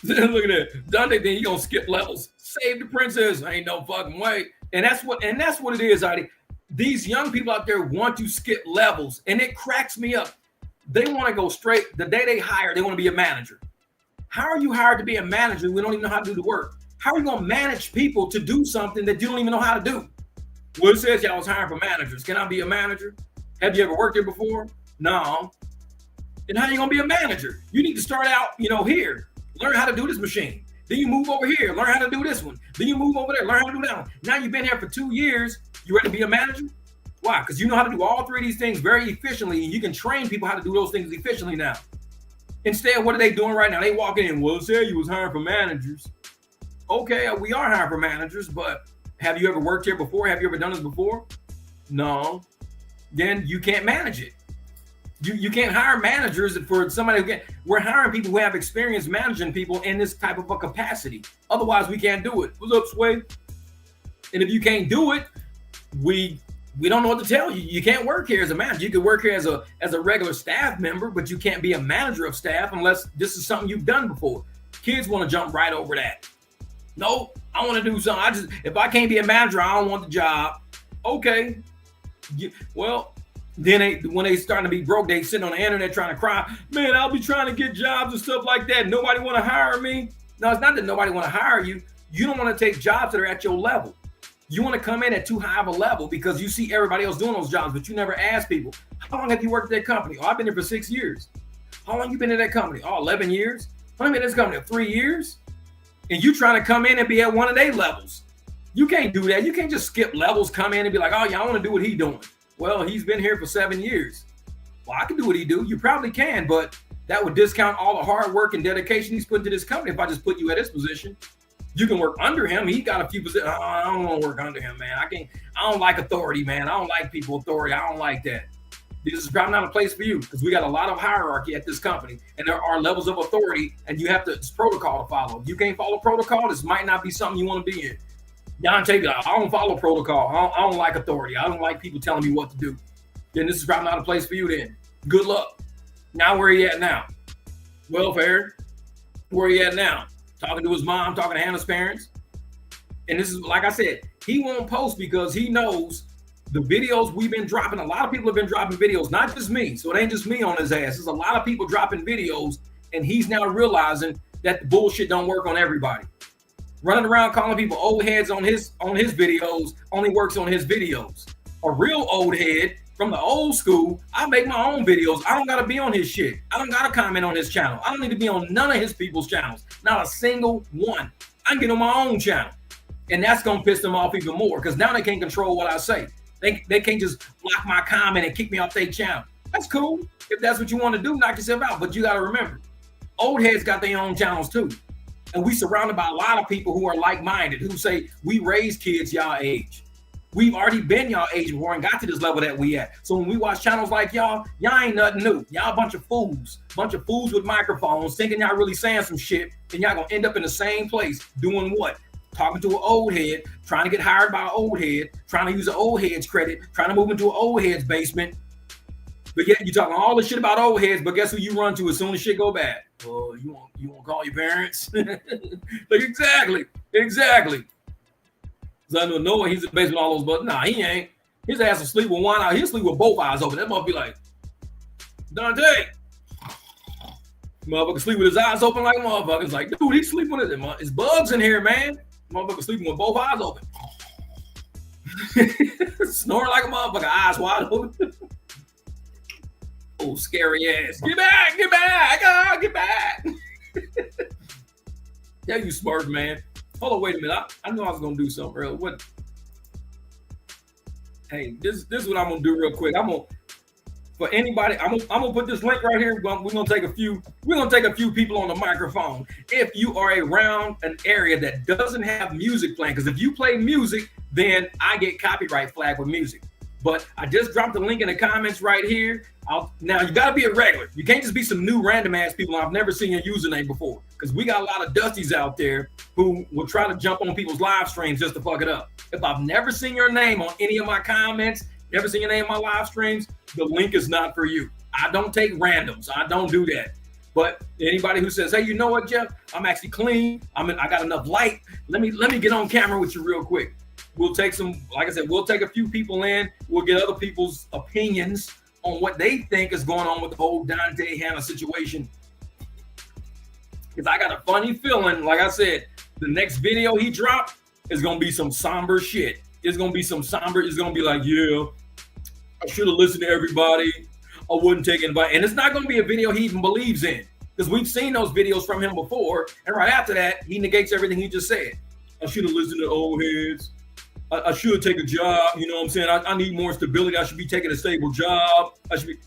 Look at that. Dontay think he gonna skip levels. Save the princess. Ain't no fucking way. And that's what it is, Adi. These young people out there want to skip levels, and it cracks me up. They want to go straight. The day they hire, they want to be a manager. How are you hired to be a manager? We don't even know how to do the work. How are you going to manage people to do something that you don't even know how to do? Well, it says y'all was hiring for managers. Can I be a manager? Have you ever worked here before? No. Then how are you going to be a manager? You need to start out, here. Learn how to do this machine. Then you move over here, learn how to do this one. Then you move over there, learn how to do that one. Now you've been here for 2 years. You ready to be a manager? Why? Because you know how to do all three of these things very efficiently, and you can train people how to do those things efficiently now. Instead, what are they doing right now? They walking in, well, say you was hiring for managers. Okay, we are hiring for managers, but have you ever worked here before? Have you ever done this before? No. Then you can't manage it. You can't hire managers for somebody who can't. We're hiring people who have experience managing people in this type of a capacity. Otherwise, we can't do it. What's up, Sway? And if you can't do it, we don't know what to tell you. You can't work here as a manager. You could work here as a regular staff member, but you can't be a manager of staff unless this is something you've done before. Kids want to jump right over that. No, I want to do something. If I can't be a manager, I don't want the job. Okay. Well, then when they starting to be broke, they sitting on the internet trying to cry. Man, I'll be trying to get jobs and stuff like that. Nobody want to hire me. No, it's not that nobody want to hire you. You don't want to take jobs that are at your level. You want to come in at too high of a level because you see everybody else doing those jobs, but you never ask people, how long have you worked at that company? Oh, I've been here for 6 years. How long you been in that company? Oh, 11 years. How long been in this company? 3 years. And you trying to come in and be at one of their levels. You can't do that. You can't just skip levels, come in and be like, oh, yeah, I want to do what he's doing. Well, he's been here for 7 years. Well, I can do what he do. You probably can, but that would discount all the hard work and dedication he's put into this company if I just put you at his position. You can work under him. He got a few positions. Oh, I don't want to work under him, man. I don't like authority, man. I don't like people authority. I don't like that. This is probably not a place for you because we got a lot of hierarchy at this company and there are levels of authority and you have to, it's protocol to follow. If you can't follow protocol, this might not be something you want to be in. Dontay, I don't follow protocol. I don't like authority. I don't like people telling me what to do. Then this is probably not a place for you then. Good luck. Now where are you at now? Welfare. Where are you at now? Talking to his mom, talking to Hannah's parents. And this is, like I said, he won't post because he knows the videos we've been dropping. A lot of people have been dropping videos, not just me. So it ain't just me on his ass. There's a lot of people dropping videos and he's now realizing that the bullshit don't work on everybody. Running around calling people old heads on his videos only works on his videos. A real old head from the old school, I make my own videos. I don't got to be on his shit. I don't got to comment on his channel. I don't need to be on none of his people's channels. Not a single one. I can get on my own channel. And that's going to piss them off even more because now they can't control what I say. They can't just block my comment and kick me off their channel. That's cool. If that's what you want to do, knock yourself out. But you got to remember, old heads got their own channels too. And we surrounded by a lot of people who are like-minded, who say, we raise kids y'all age. We've already been y'all age before and got to this level that we at. So when we watch channels like y'all ain't nothing new. Y'all a bunch of fools with microphones, thinking y'all really saying some shit, and y'all gonna end up in the same place doing what? Talking to an old head, trying to get hired by an old head, trying to use an old head's credit, trying to move into an old head's basement. But yet you talking all the shit about old heads, but guess who you run to as soon as shit go bad? Oh, you won't call your parents? Like exactly. So I know he's in the basement all those, but nah, he ain't. His ass will sleep with one eye. He'll sleep with both eyes open. That motherfucker be like, Dontay. Motherfucker sleep with his eyes open like a motherfucker. It's like, dude, he's sleeping with it. It's bugs in here, man. Motherfucker sleeping with both eyes open. Snoring like a motherfucker, eyes wide open. Oh, scary ass. Get back. Oh, get back. Yeah, you smart, man. Hold on, wait a minute. I knew I was going to do something earlier. What? Hey, this is what I'm going to do real quick. For anybody, I'm gonna put this link right here. We're gonna take a few people on the microphone. If you are around an area that doesn't have music playing, because if you play music, then I get copyright flag with music. But I just dropped the link in the comments right here. Now you gotta be a regular. You can't just be some new random ass people. I've never seen your username before, because we got a lot of dusties out there who will try to jump on people's live streams just to fuck it up. If I've never seen your name on any of my comments, never seen your name on my live streams, the link is not for you. I don't take randoms. I don't do that. But anybody who says, hey, you know what, Jeff? I'm actually clean. I got enough light. Let me get on camera with you real quick. We'll take like I said, we'll take a few people in. We'll get other people's opinions on what they think is going on with the whole Dontay Hannah situation. Because I got a funny feeling, like I said, the next video he dropped is going to be some somber shit. It's going to be some somber. It's going to be like, yeah, I should have listened to everybody. I wouldn't take anybody. And it's not going to be a video he even believes in, because we've seen those videos from him before. And right after that, he negates everything he just said. I should have listened to old heads. I should take a job. You know what I'm saying? I need more stability. I should be taking a stable job.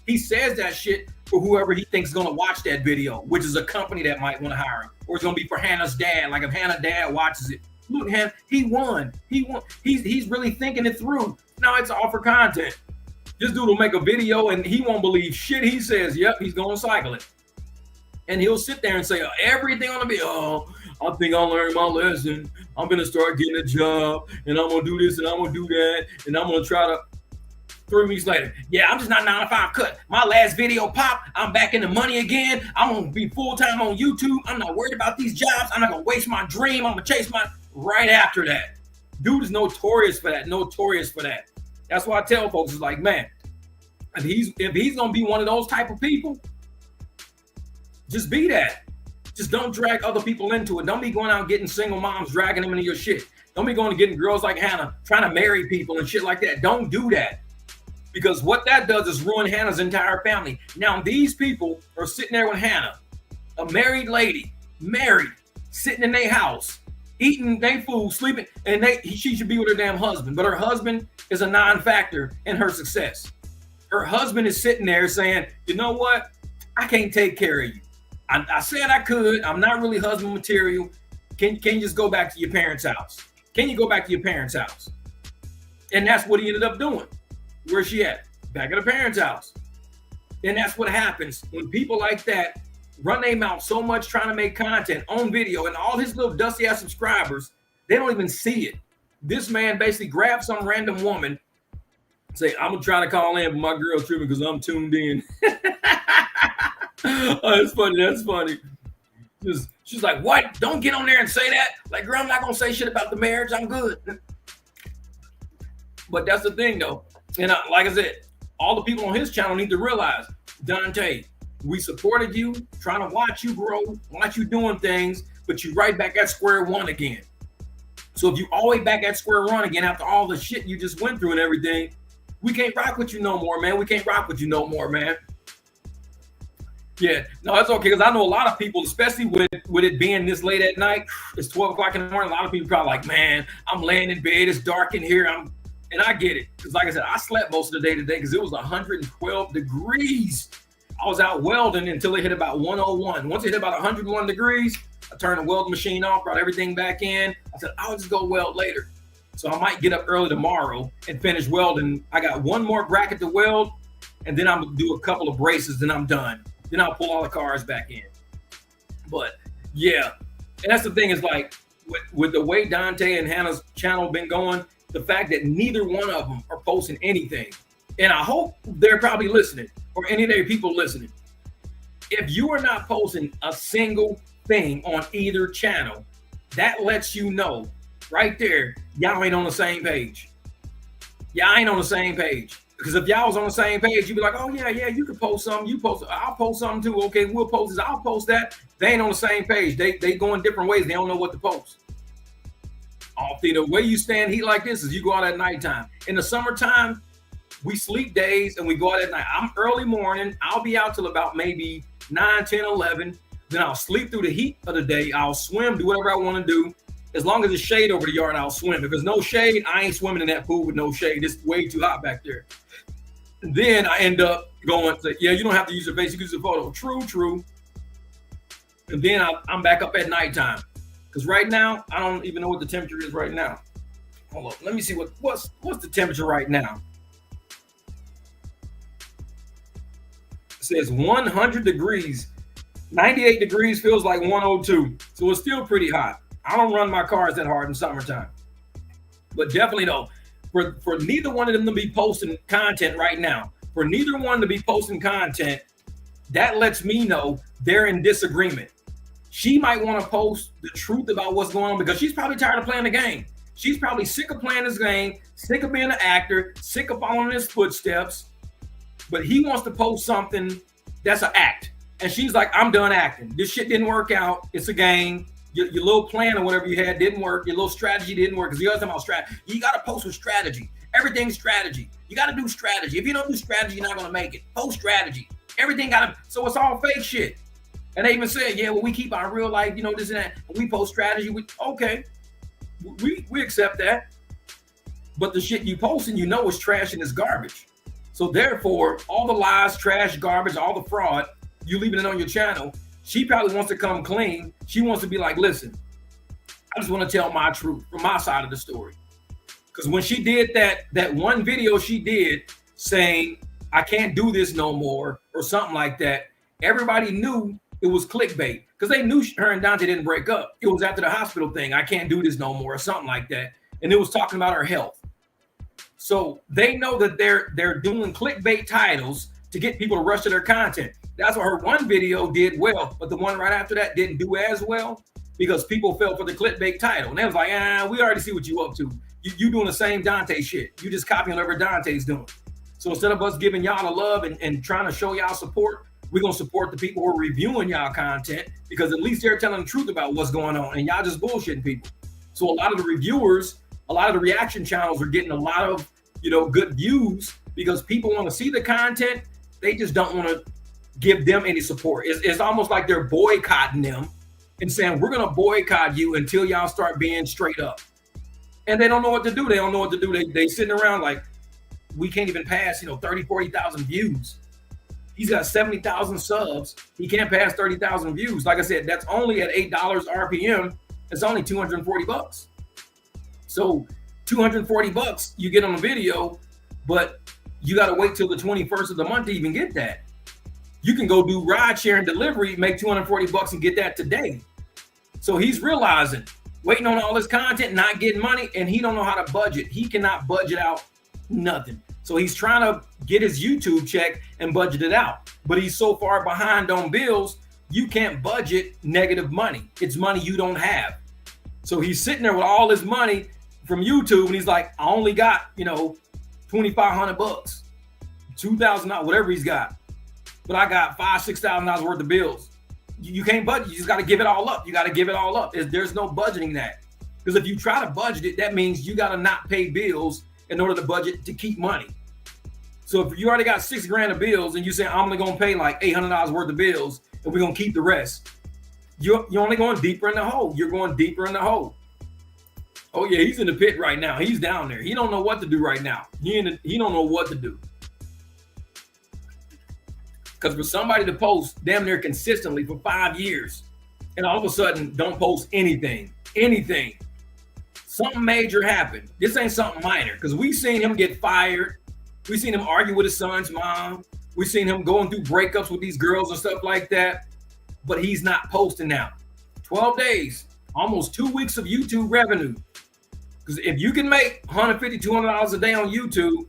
He says that shit for whoever he thinks is going to watch that video, which is a company that might want to hire him. Or it's going to be for Hannah's dad. Like if Hannah's dad watches it, look, Hannah, he won. He's really thinking it through. Now it's all for content. This dude will make a video and he won't believe shit he says. Yep, he's going to cycle it. And he'll sit there and say everything on the video. Oh, I think I'll learn my lesson. I'm going to start getting a job and I'm going to do this and I'm going to do that. And I'm going to try to 3 weeks later. Yeah, I'm just not 9 to 5 cut. My last video popped. I'm back in the money again. I'm going to be full-time on YouTube. I'm not worried about these jobs. I'm not going to waste my dream. I'm going to chase my right after that. Dude is notorious for that. Notorious for that. That's why I tell folks, it's like, man, if he's going to be one of those type of people, just be that. Just don't drag other people into it. Don't be going out getting single moms, dragging them into your shit. Don't be going to getting girls like Hannah, trying to marry people and shit like that. Don't do that. Because what that does is ruin Hannah's entire family. Now, these people are sitting there with Hannah, a married lady, sitting in their house, eating their food, sleeping, and she should be with her damn husband. But her husband is a non-factor in her success. Her husband is sitting there saying, you know what? I can't take care of you. I said I could. I'm not really husband material. Can you just go back to your parents' house? Can you go back to your parents' house? And that's what he ended up doing. Where's she at? Back at her parents' house. And that's what happens when people like that run their mouth so much trying to make content on video, and all his little dusty ass subscribers, they don't even see it. This man basically grabs some random woman, say, I'm gonna try to call in, but my girl's tripping because I'm tuned in. Oh, that's funny. That's funny. She's like, what? Don't get on there and say that. Like, girl, I'm not gonna say shit about the marriage. I'm good. But that's the thing, though. And like I said, all the people on his channel need to realize, Dontay, we supported you, trying to watch you grow, watch you doing things, but you right back at square one again. So if you always back at square one again after all the shit you just went through and everything, we can't rock with you no more, man. We can't rock with you no more, man. Yeah, no, that's okay, because I know a lot of people, especially with it being this late at night, it's 12 o'clock in the morning, a lot of people probably like, man, I'm laying in bed, it's dark in here, and I get it, because like I said, I slept most of the day today because it was 112 degrees. I was out welding until it hit about 101. Once it hit about 101 degrees, I turned the welding machine off, brought everything back in. I said, I'll just go weld later. So I might get up early tomorrow and finish welding. I got one more bracket to weld, and then I'm gonna do a couple of braces, then I'm done. Then I'll pull all the cars back in. But yeah, and that's the thing, is like with the way Dontay and Hannah's channel been going, the fact that neither one of them are posting anything. And I hope they're probably listening, or any of their people listening. If you are not posting a single thing on either channel, that lets you know right there, y'all ain't on the same page. Y'all ain't on the same page. Because if y'all was on the same page, you'd be like, oh yeah, you can post something, you post, I'll post something too. Okay, we'll post this, I'll post that. They ain't on the same page. They go in different ways. They don't know what to post. The way you stand heat like this is you go out at nighttime. In the summertime, we sleep days and we go out at night. I'm early morning. I'll be out till about maybe 9, 10, 11. Then I'll sleep through the heat of the day. I'll swim, do whatever I want to do. As long as there's shade over the yard, I'll swim. If there's no shade, I ain't swimming in that pool with no shade. It's way too hot back there. And then I end up going, yeah, you don't have to use your face, you can use a photo. True. And then I'm back up at nighttime. Because right now, I don't even know what the temperature is right now. Hold on, let me see what's the temperature right now. It says 100 degrees. 98 degrees feels like 102. So it's still pretty hot. I don't run my cars that hard in summertime. But definitely though, for neither one of them to be posting content right now, for neither one to be posting content, that lets me know they're in disagreement. She might want to post the truth about what's going on because she's probably tired of playing the game. She's probably sick of playing this game, sick of being an actor, sick of following his footsteps. But he wants to post something that's an act. And she's like, I'm done acting. This shit didn't work out. It's a game. Your little plan or whatever you had didn't work. Your little strategy didn't work. Because the other time about strategy, you got to post with strategy. Everything's strategy. You got to do strategy. If you don't do strategy, you're not going to make it. Post strategy. Everything got to, so it's all fake shit. And they even said, yeah, well, we keep our real life, this and that. And we post strategy. Okay. We accept that. but the shit you posting, you know, is trash and is garbage. So therefore, all the lies, trash, garbage, all the fraud, you leaving it on your channel. She probably wants to come clean. She wants to be like, listen, I just want to tell my truth from my side of the story. Because when she did that one video she did saying, I can't do this no more, or something like that, everybody knew it was clickbait, because they knew her and Dontay didn't break up. It was after the hospital thing, I can't do this no more, or something like that. And it was talking about her health. So they know that they're doing clickbait titles to get people to rush to their content. That's why her one video did well, but the one right after that didn't do as well, because people fell for the clickbait title. And they was like, we already see what you up to. You doing the same Dontay shit. You just copying whatever Dontay's doing. So instead of us giving y'all the love and trying to show y'all support, we're going to support the people who are reviewing y'all content, because at least they're telling the truth about what's going on, and y'all just bullshitting people. So a lot of the reviewers, a lot of the reaction channels are getting a lot of, good views, because people want to see the content. They just don't want to give them any support. It's almost like they're boycotting them and saying, we're going to boycott you until y'all start being straight up. And they don't know what to do. They don't know what to do. They sitting around like, we can't even pass, 30, 40,000 views. He's got 70,000 subs. He can't pass 30,000 views. Like I said, that's only at $8 RPM. It's only $240. So $240 you get on a video, but you got to wait till the 21st of the month to even get that. You can go do ride share and delivery, make $240 and get that today. So he's realizing, waiting on all this content, not getting money, and he don't know how to budget. He cannot budget out nothing. So he's trying to get his YouTube check and budget it out. But he's so far behind on bills, you can't budget negative money. It's money you don't have. So he's sitting there with all his money from YouTube, and he's like, I only got, $2,500, $2,000, whatever he's got. But I got $5,000, $6,000 worth of bills. You can't budget. You just got to give it all up. You got to give it all up. There's no budgeting that. Because if you try to budget it, that means you got to not pay bills in order to budget to keep money. So if you already got $6,000 of bills and you say, I'm only going to pay like $800 worth of bills and we're going to keep the rest, you're only going deeper in the hole. You're going deeper in the hole. Oh yeah, he's in the pit right now. He's down there. He don't know what to do right now. He don't know what to do. Because for somebody to post damn near consistently for 5 years and all of a sudden don't post anything, something major happened. This ain't something minor, because we seen him get fired. We seen him argue with his son's mom. We seen him going through breakups with these girls and stuff like that. But he's not posting now. 12 days, almost 2 weeks of YouTube revenue. Because if you can make $150, $200 a day on YouTube,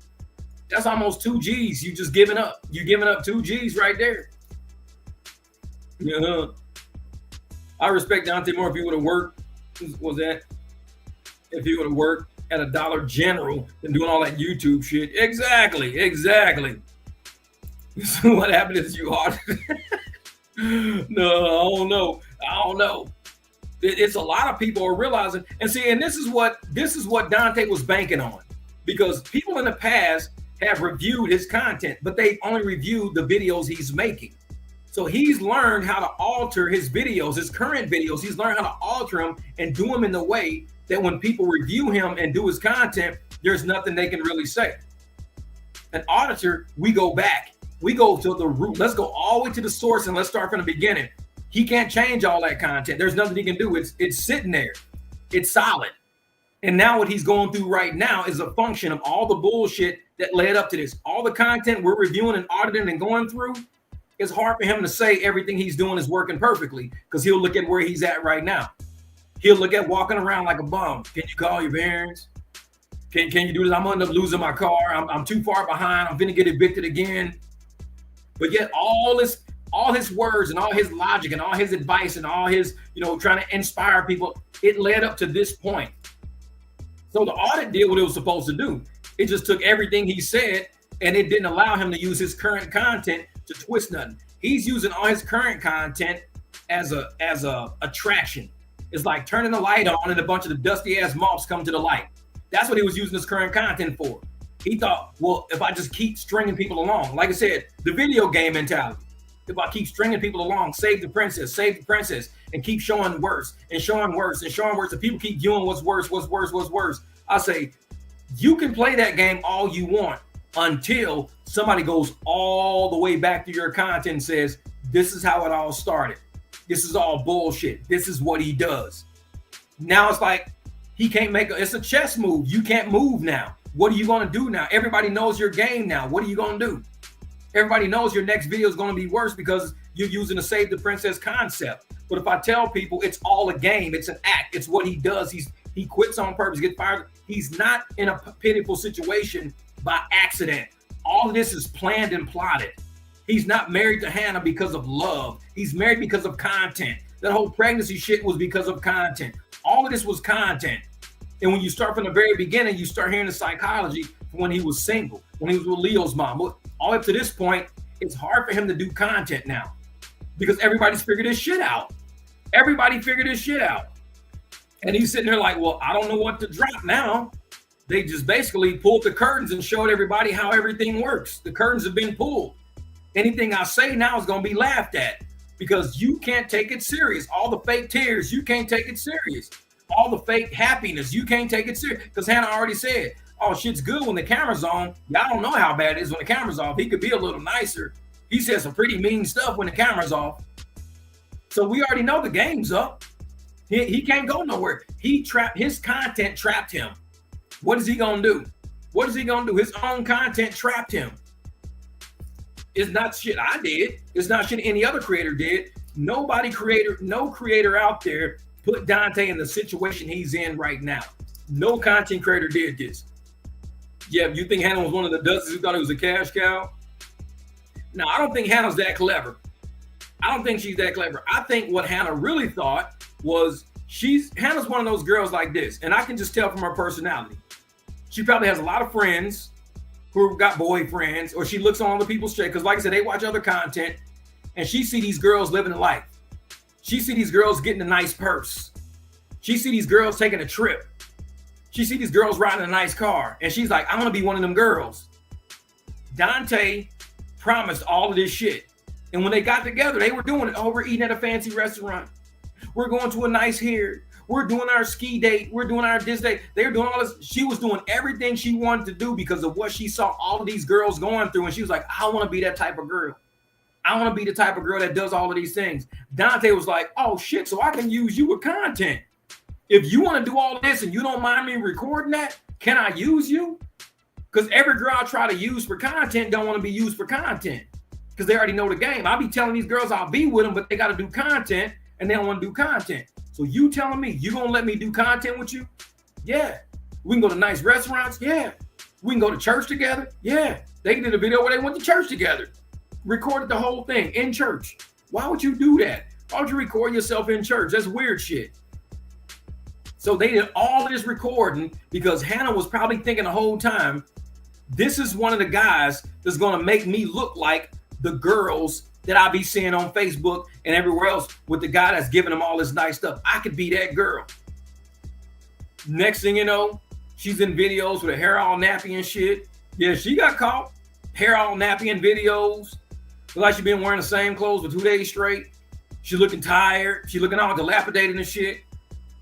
that's almost 2 G's you just giving up. You're giving up 2 G's right there. Yeah. I respect Dontay more if he would have worked. Was that? If he would have worked at a Dollar General than doing all that YouTube shit. Exactly. So what happened is you hard. No, I don't know. It's a lot of people are realizing, and this is what Dontay was banking on, because people in the past have reviewed his content, but they only reviewed the videos he's making. So he's learned how to alter his videos, his current videos. He's learned how to alter them and do them in the way that when people review him and do his content, there's nothing they can really say. An auditor, we go back. We go to the root. Let's go all the way to the source and let's start from the beginning. He can't change all that content. There's nothing he can do. It's sitting there. It's solid. And now what he's going through right now is a function of all the bullshit that led up to this. All the content we're reviewing and auditing and going through, it's hard for him to say everything he's doing is working perfectly, because he'll look at where he's at right now. He'll look at walking around like a bum. Can you call your parents? Can you do this? I'm gonna end up losing my car. I'm too far behind. I'm gonna get evicted again. But yet all his words and all his logic and all his advice and all his, trying to inspire people, it led up to this point. So the audit did what it was supposed to do. It just took everything he said and it didn't allow him to use his current content to twist nothing. He's using all his current content as a attraction. It's like turning the light on and a bunch of the dusty ass moths come to the light. That's what he was using his current content for. He thought, well, if I just keep stringing people along, like I said, the video game mentality. If I keep stringing people along, save the princess, and keep showing worse and showing worse and showing worse, and people keep viewing what's worse. I say, You can play that game all you want until somebody goes all the way back to your content and says, this is how it all started. This is all bullshit. This is what he does. Now it's like, he can't make it's a chess move. You can't move now. What are you going to do now? Everybody knows your game now. What are you going to do? Everybody knows your next video is going to be worse because you're using a Save the Princess concept. But if I tell people it's all a game, it's an act, it's what he does. He quits on purpose, gets fired. He's not in a pitiful situation by accident. All of this is planned and plotted. He's not married to Hannah because of love. He's married because of content. That whole pregnancy shit was because of content. All of this was content. And when you start from the very beginning, you start hearing the psychology from when he was single, when he was with Leo's mom. All up to this point, it's hard for him to do content now because everybody's figured this shit out. Everybody figured this shit out. And he's sitting there like, well, I don't know what to drop now. They just basically pulled the curtains and showed everybody how everything works. The curtains have been pulled. Anything I say now is going to be laughed at because you can't take it serious. All the fake tears, you can't take it serious. All the fake happiness, you can't take it serious. Because Hannah already said, oh, shit's good when the camera's on. Y'all don't know how bad it is when the camera's off. He could be a little nicer. He said some pretty mean stuff when the camera's off. So we already know the game's up. He can't go nowhere. His content trapped him. What is he going to do? What is he going to do? His own content trapped him. It's not shit I did. It's not shit any other creator did. No creator out there put Dontay in the situation he's in right now. No content creator did this. Yeah, you think Hannah was one of the dozens who thought he was a cash cow? No, I don't think Hannah's that clever. I don't think she's that clever. I think what Hannah really thought was Hannah's one of those girls like this, and I can just tell from her personality. She probably has a lot of friends who got boyfriends, or she looks on other people's shit, because like I said, they watch other content, and she see these girls living a life. She see these girls getting a nice purse. She see these girls taking a trip. She see these girls riding a nice car, and she's like, I want to be one of them girls. Dontay promised all of this shit, and when they got together, they were doing it. Oh, we're eating at a fancy restaurant. We're going to a nice here. We're doing our ski date. We're doing our this date. They were doing all this. She was doing everything she wanted to do because of what she saw all of these girls going through. And she was like, I want to be that type of girl. I want to be the type of girl that does all of these things. Dontay was like, oh shit, so I can use you with content. If you want to do all of this and you don't mind me recording that, can I use you? Because every girl I try to use for content don't want to be used for content because they already know the game. I'll be telling these girls I'll be with them, but they got to do content and they don't want to do content. So you telling me you gonna let me do content with you? Yeah. We can go to nice restaurants? Yeah. We can go to church together? Yeah. They did a video where they went to church together. Recorded the whole thing in church. Why would you do that? Why would you record yourself in church? That's weird shit. So they did all of this recording because Hannah was probably thinking the whole time, this is one of the guys that's gonna make me look like the girls that I be seeing on Facebook and everywhere else with the guy that's giving them all this nice stuff. I could be that girl. Next thing you know, she's in videos with her hair all nappy and shit. Yeah, she got caught. Hair all nappy in videos. Look like she been wearing the same clothes for 2 days straight. She looking tired. She looking all dilapidated and shit.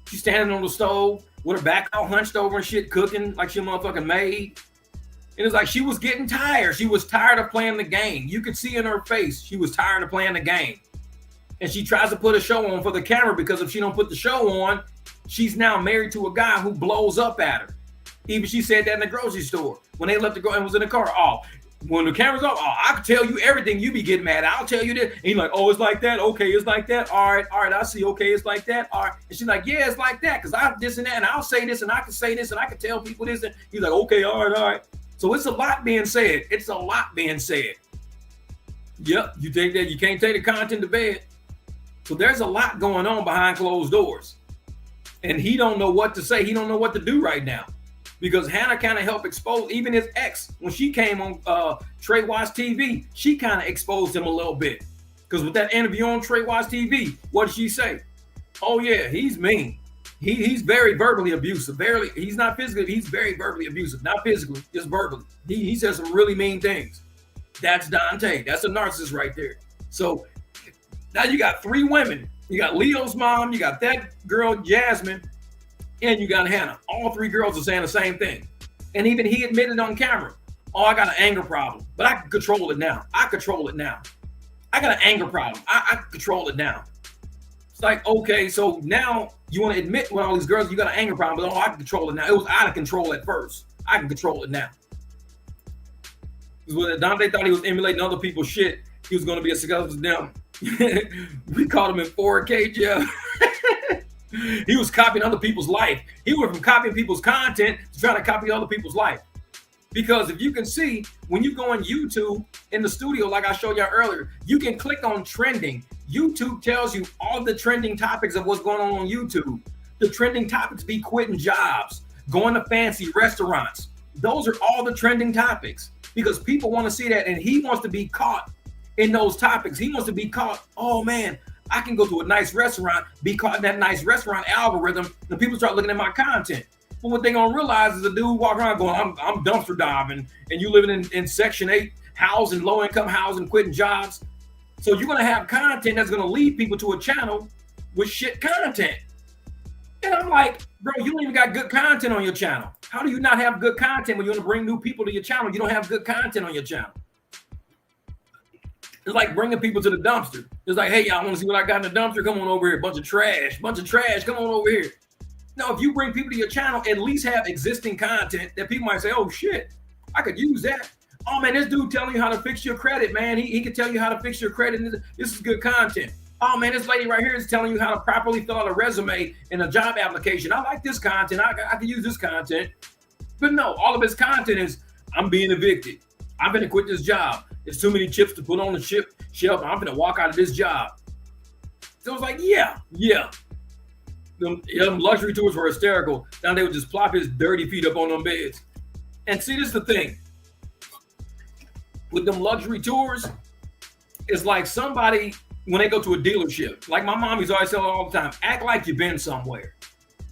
She's standing on the stove with her back all hunched over and shit, cooking like she a motherfucking maid. And it's like she was getting tired. She was tired of playing the game. You could see in her face she was tired of playing the game. And she tries to put a show on for the camera because if she don't put the show on, she's now married to a guy who blows up at her. Even she said that in the grocery store when they left the girl and was in the car. Oh, when the camera's off, oh, I can tell you everything you be getting mad at. I'll tell you this. And he's like, oh, it's like that. Okay, it's like that. All right, I see. Okay, it's like that. All right. And she's like, yeah, it's like that. Because I this and that, and I'll say this, and I can say this, and I can tell people this. And he's like, okay, all right. So it's a lot being said. It's a lot being said. Yep, you think that you can't take the content to bed. So there's a lot going on behind closed doors. And he don't know what to say. He don't know what to do right now. Because Hannah kind of helped expose, even his ex, when she came on Trey Watts TV, she kind of exposed him a little bit. Because with that interview on Trey Watts TV, what did she say? Oh yeah, he's mean. He's very verbally abusive. He's not physically, he's very verbally abusive. Not physically, just verbally. He says some really mean things. That's Dontay. That's a narcissist right there. So now you got 3 women. You got Leo's mom, you got that girl, Jasmine, and you got Hannah. All 3 girls are saying the same thing. And even he admitted on camera, oh, I got an anger problem, but I can control it now. I control it now. I got an anger problem. I can control it now. It's like, okay, so now you want to admit with all these girls, you got an anger problem, but oh, I can control it now. It was out of control at first. I can control it now. When Dontay thought he was emulating other people's shit, he was going to be a successful them. We caught him in 4K jail. He was copying other people's life. He went from copying people's content to trying to copy other people's life. Because if you can see, when you go on YouTube in the studio, like I showed y'all earlier, you can click on trending. YouTube tells you all the trending topics of what's going on YouTube. The trending topics be quitting jobs, going to fancy restaurants. Those are all the trending topics because people want to see that. And he wants to be caught in those topics. He wants to be caught, oh man, I can go to a nice restaurant, be caught in that nice restaurant algorithm, and people start looking at my content. But what they're gonna realize is a dude walking around going, I'm dumpster diving, and you living in Section 8 housing, low-income housing, quitting jobs. So you're gonna have content that's gonna lead people to a channel with shit content. And I'm like, bro, you don't even got good content on your channel. How do you not have good content when you want to bring new people to your channel? You don't have good content on your channel. It's like bringing people to the dumpster. It's like, hey, y'all want to see what I got in the dumpster? Come on over here. Bunch of trash. Come on over here. No, if you bring people to your channel, at least have existing content that people might say, oh, shit, I could use that. Oh, man, this dude telling you how to fix your credit, man. He can tell you how to fix your credit. This is good content. Oh, man, this lady right here is telling you how to properly fill out a resume in a job application. I like this content. I can use this content. But no, all of his content is, I'm being evicted. I'm going to quit this job. There's too many chips to put on the shelf. I'm going to walk out of this job. So it was like, yeah. Them luxury tours were hysterical. Now they would just plop his dirty feet up on them beds. And see, this is the thing. With them luxury tours, it's like somebody, when they go to a dealership, like my mom used to always tell all the time, act like you've been somewhere.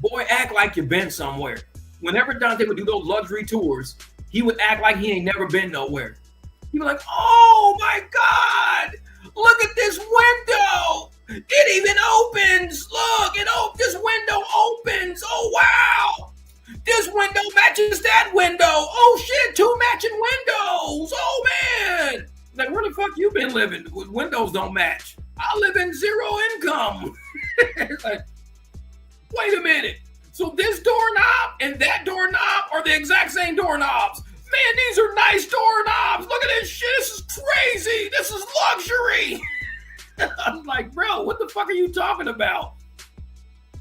Boy, act like you've been somewhere. Whenever Dontay would do those luxury tours, he would act like he ain't never been nowhere. He'd be like, oh my God, look at this window. It even opens. Look, this window opens. Oh, wow. This window matches that window. Oh, shit, 2 matching windows. Oh, man. Like, where the fuck you been living? Windows don't match. I live in zero income. Like, wait a minute. So this doorknob and that doorknob are the exact same doorknobs. Man, these are nice doorknobs. Look at this shit. This is crazy. This is luxury. I'm like, bro, what the fuck are you talking about?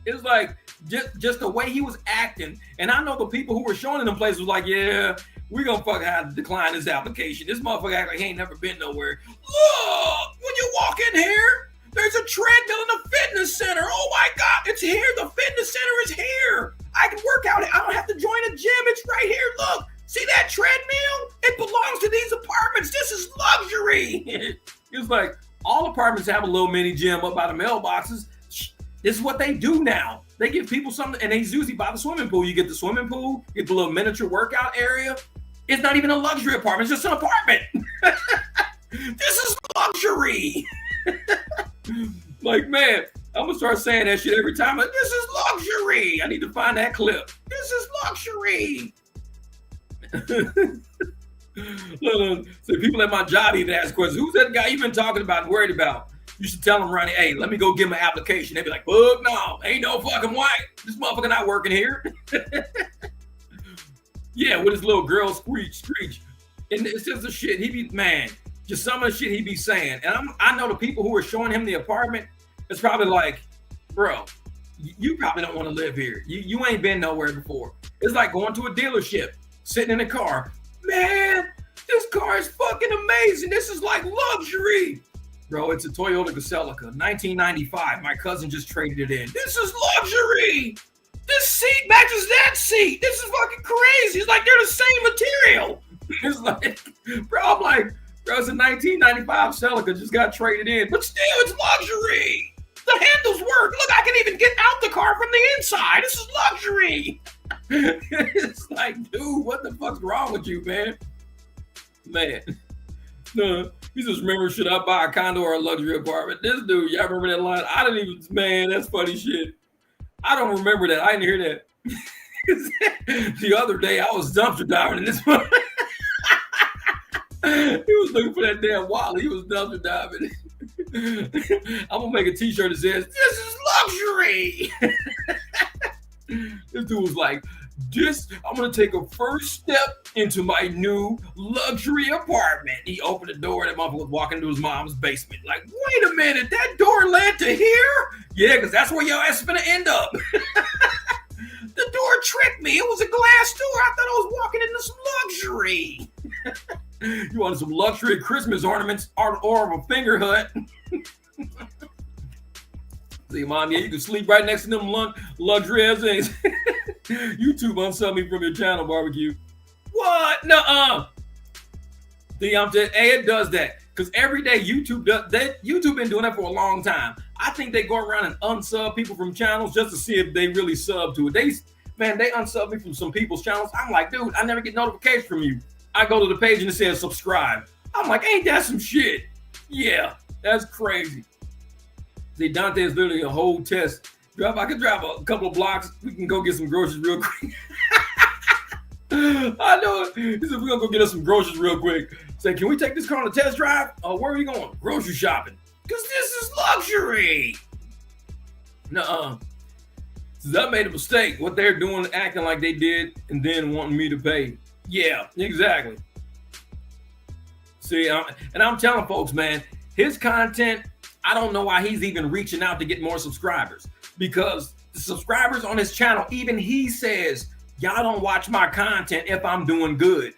It's like just the way he was acting. And I know the people who were showing in them places was like, yeah, we're going to fucking have to decline this application. This motherfucker act like he ain't never been nowhere. Look, when you walk in here, there's a treadmill in the fitness center. Oh my God, it's here. The fitness center is here. I can work out. I don't have to join a gym. It's right here. Look, see that treadmill? It belongs to these apartments. This is luxury. It's like all apartments have a little mini gym up by the mailboxes. This is what they do now. They give people something, and they usually by the swimming pool. You get the swimming pool, you get the little miniature workout area. It's not even a luxury apartment. It's just an apartment. This is luxury. Like, man, I'm going to start saying that shit every time. Like, this is luxury. I need to find that clip. This is luxury. Look, so people at my job even ask questions. Who's that guy you've been talking about and worried about? You should tell them, Ronnie, hey, let me go get my application. They'd be like, fuck no, ain't no fucking white. This motherfucker not working here. Yeah, with his little girl screech. And it's just the shit he be, man, just some of the shit he be saying. And I know the people who are showing him the apartment, it's probably like, bro, you probably don't want to live here. You ain't been nowhere before. It's like going to a dealership, sitting in a car. Man, this car is fucking amazing. This is like luxury. Bro, it's a Toyota Celica, 1995. My cousin just traded it in. This is luxury. This seat matches that seat. This is fucking crazy. It's like they're the same material. It's like, bro, I'm like, bro, it's a 1995 Celica, just got traded in. But still, it's luxury. The handles work. Look, I can even get out the car from the inside. This is luxury. It's like, dude, what the fuck's wrong with you, man? Man. No, you just remember, should I buy a condo or a luxury apartment? This dude, y'all remember that line? I didn't even, man, that's funny shit. I don't remember that. I didn't hear that. The other day I was dumpster diving in this one. He was looking for that damn wallet. He was dumpster diving. I'm gonna make a t-shirt that says, "This is luxury." This dude was like, I'm gonna take a first step into my new luxury apartment. He opened the door, that motherfucker was walking into his mom's basement. Like, wait a minute, that door led to here? Yeah, because that's where your ass is gonna end up. The door tricked me. It was a glass door. I thought I was walking into some luxury. You wanted some luxury Christmas ornaments or a finger hut. See, Mom, yeah, you can sleep right next to them luxury ass things. YouTube unsub me from your channel, barbecue. What? Nuh-uh. See, I'm just, it does that. Because every day YouTube does that. YouTube been doing that for a long time. I think they go around and unsub people from channels just to see if they really sub to it. They unsub me from some people's channels. I'm like, dude, I never get notifications from you. I go to the page and it says subscribe. I'm like, ain't that some shit? Yeah, that's crazy. See, Dontay is literally a whole test. If I could drive a couple of blocks, we can go get some groceries real quick. I know it. He said, we're going to go get us some groceries real quick. Say, can we take this car on a test drive? Where are you going? Grocery shopping. Because this is luxury. Nuh-uh. So I made a mistake. What they're doing, acting like they did, and then wanting me to pay. Yeah, exactly. See, I'm telling folks, man, his content, I don't know why he's even reaching out to get more subscribers. Because the subscribers on his channel, even he says, y'all don't watch my content if I'm doing good.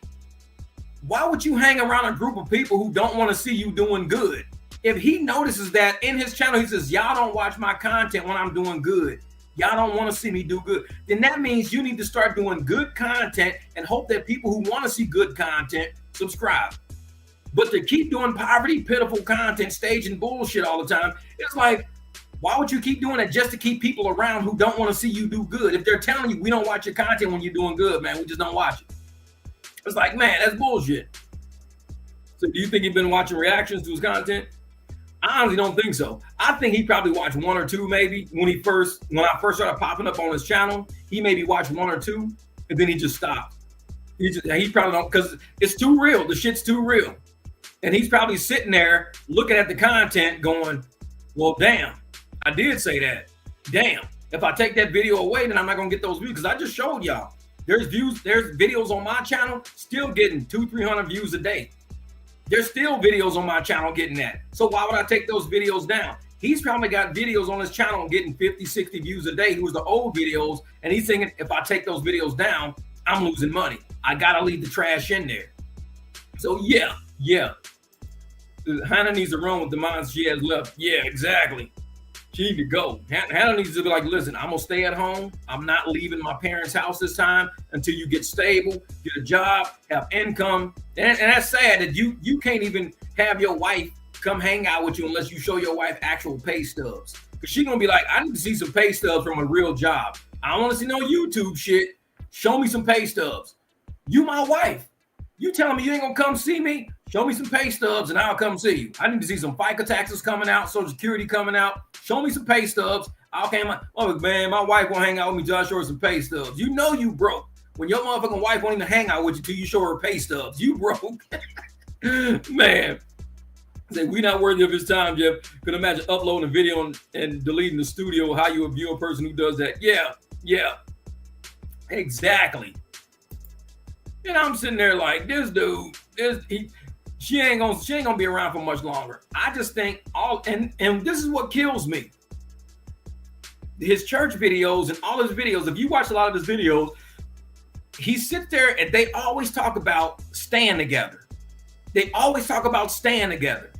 Why would you hang around a group of people who don't want to see you doing good? If he notices that in his channel, he says, y'all don't watch my content when I'm doing good. Y'all don't want to see me do good. Then that means you need to start doing good content and hope that people who want to see good content subscribe. But to keep doing poverty, pitiful content, staging bullshit all the time, it's like, why would you keep doing it just to keep people around who don't want to see you do good? If they're telling you, we don't watch your content when you're doing good, man, we just don't watch it. It's like, man, that's bullshit. So do you think he's been watching reactions to his content? I honestly don't think so. I think he probably watched one or two maybe when I first started popping up on his channel. He maybe watched one or two and then he just stopped. He probably don't, because it's too real. The shit's too real. And he's probably sitting there looking at the content going, well, damn, I did say that. Damn, if I take that video away, then I'm not gonna get those views, because I just showed y'all. There's videos on my channel still getting 200-300 views a day. There's still videos on my channel getting that. So why would I take those videos down? He's probably got videos on his channel getting 50-60 views a day. He was the old videos, and he's thinking, if I take those videos down, I'm losing money. I gotta leave the trash in there. So yeah. Hannah needs to run with the minds she has left. Yeah, exactly. She needs to go. Hannah needs to be like, listen, I'm gonna stay at home. I'm not leaving my parents' house this time until you get stable, get a job, have income. And that's sad that you can't even have your wife come hang out with you unless you show your wife actual pay stubs. Because she's gonna be like, I need to see some pay stubs from a real job. I don't want to see no YouTube shit. Show me some pay stubs. You my wife. You telling me you ain't gonna come see me? Show me some pay stubs and I'll come see you. I need to see some FICA taxes coming out, Social Security coming out. Show me some pay stubs. Oh man, my wife won't hang out with me till I show her some pay stubs. You know you broke. When your motherfucking wife won't even hang out with you till you show her pay stubs. You broke. Man. Say, we not worthy of his time, Jeff. Could imagine uploading a video and deleting the studio, how you would view a person who does that. Yeah. Exactly. And I'm sitting there like, this dude, she ain't gonna be around for much longer. I just think and this is what kills me. His church videos and all his videos, if you watch a lot of his videos, he sits there and they always talk about staying together. They always talk about staying together.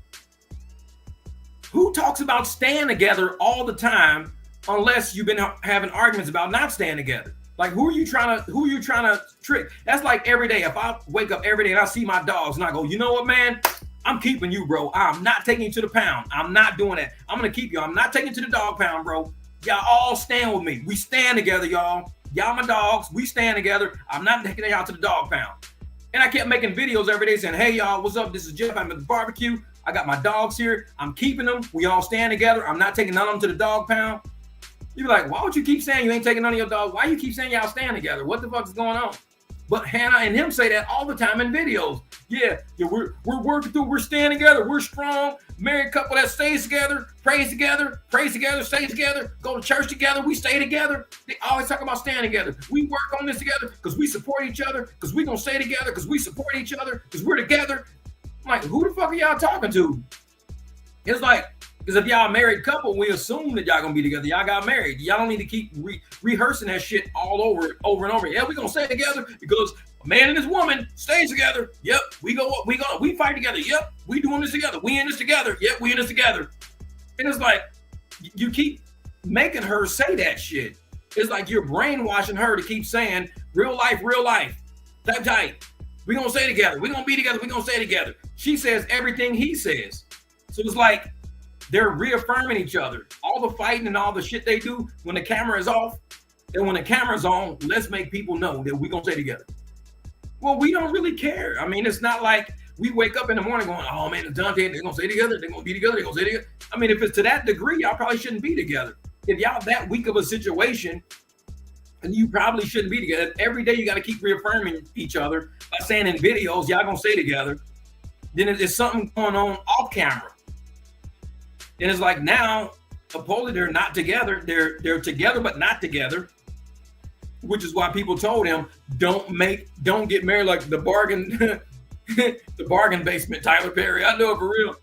Who talks about staying together all the time unless you've been having arguments about not staying together? Like, who are you trying to trick? That's like every day. If I wake up every day and I see my dogs and I go, you know what, man? I'm keeping you, bro. I'm not taking you to the pound. I'm not doing that. I'm going to keep you. I'm not taking you to the dog pound, bro. Y'all all stand with me. We stand together, y'all. Y'all my dogs. We stand together. I'm not taking y'all to the dog pound. And I kept making videos every day saying, hey, y'all, what's up? This is Jeff. I'm at the barbecue. I got my dogs here. I'm keeping them. We all stand together. I'm not taking none of them to the dog pound. You be like, why would you keep saying you ain't taking none of your dogs? Why you keep saying y'all stand together? What the fuck is going on? But Hannah and him say that all the time in videos. Yeah, we're working through, we're standing together, we're strong, married couple that stays together, stays together, go to church together, we stay together. They always talk about standing together. We work on this together because we support each other, because we gonna stay together, because we support each other, because we're together. I'm like, who the fuck are y'all talking to? It's like, because if y'all a married couple, we assume that y'all gonna be together. Y'all got married. Y'all don't need to keep rehearsing that shit all over and over. Yeah, we gonna stay together because a man and his woman stays together. Yep, we fight together. Yep, we doing this together. We in this together. Yep, we in this together. And it's like you keep making her say that shit. It's like you're brainwashing her to keep saying real life, type tight. We gonna stay together. We gonna be together. We gonna stay together. She says everything he says. So it's like they're reaffirming each other. All the fighting and all the shit they do when the camera is off, and when the camera's on, let's make people know that we're gonna stay together. Well, we don't really care. I mean, it's not like we wake up in the morning going, oh man, it's Dontay, they're gonna stay together, they're gonna be together, they're gonna stay together. I mean, if it's to that degree, y'all probably shouldn't be together. If y'all that weak of a situation, and you probably shouldn't be together. Every day you got to keep reaffirming each other by saying in videos, y'all gonna stay together. Then there's something going on off camera. And it's like now, supposedly they're not together. They're together but not together, which is why people told him don't get married like the bargain, the bargain basement. Tyler Perry, I know it for real.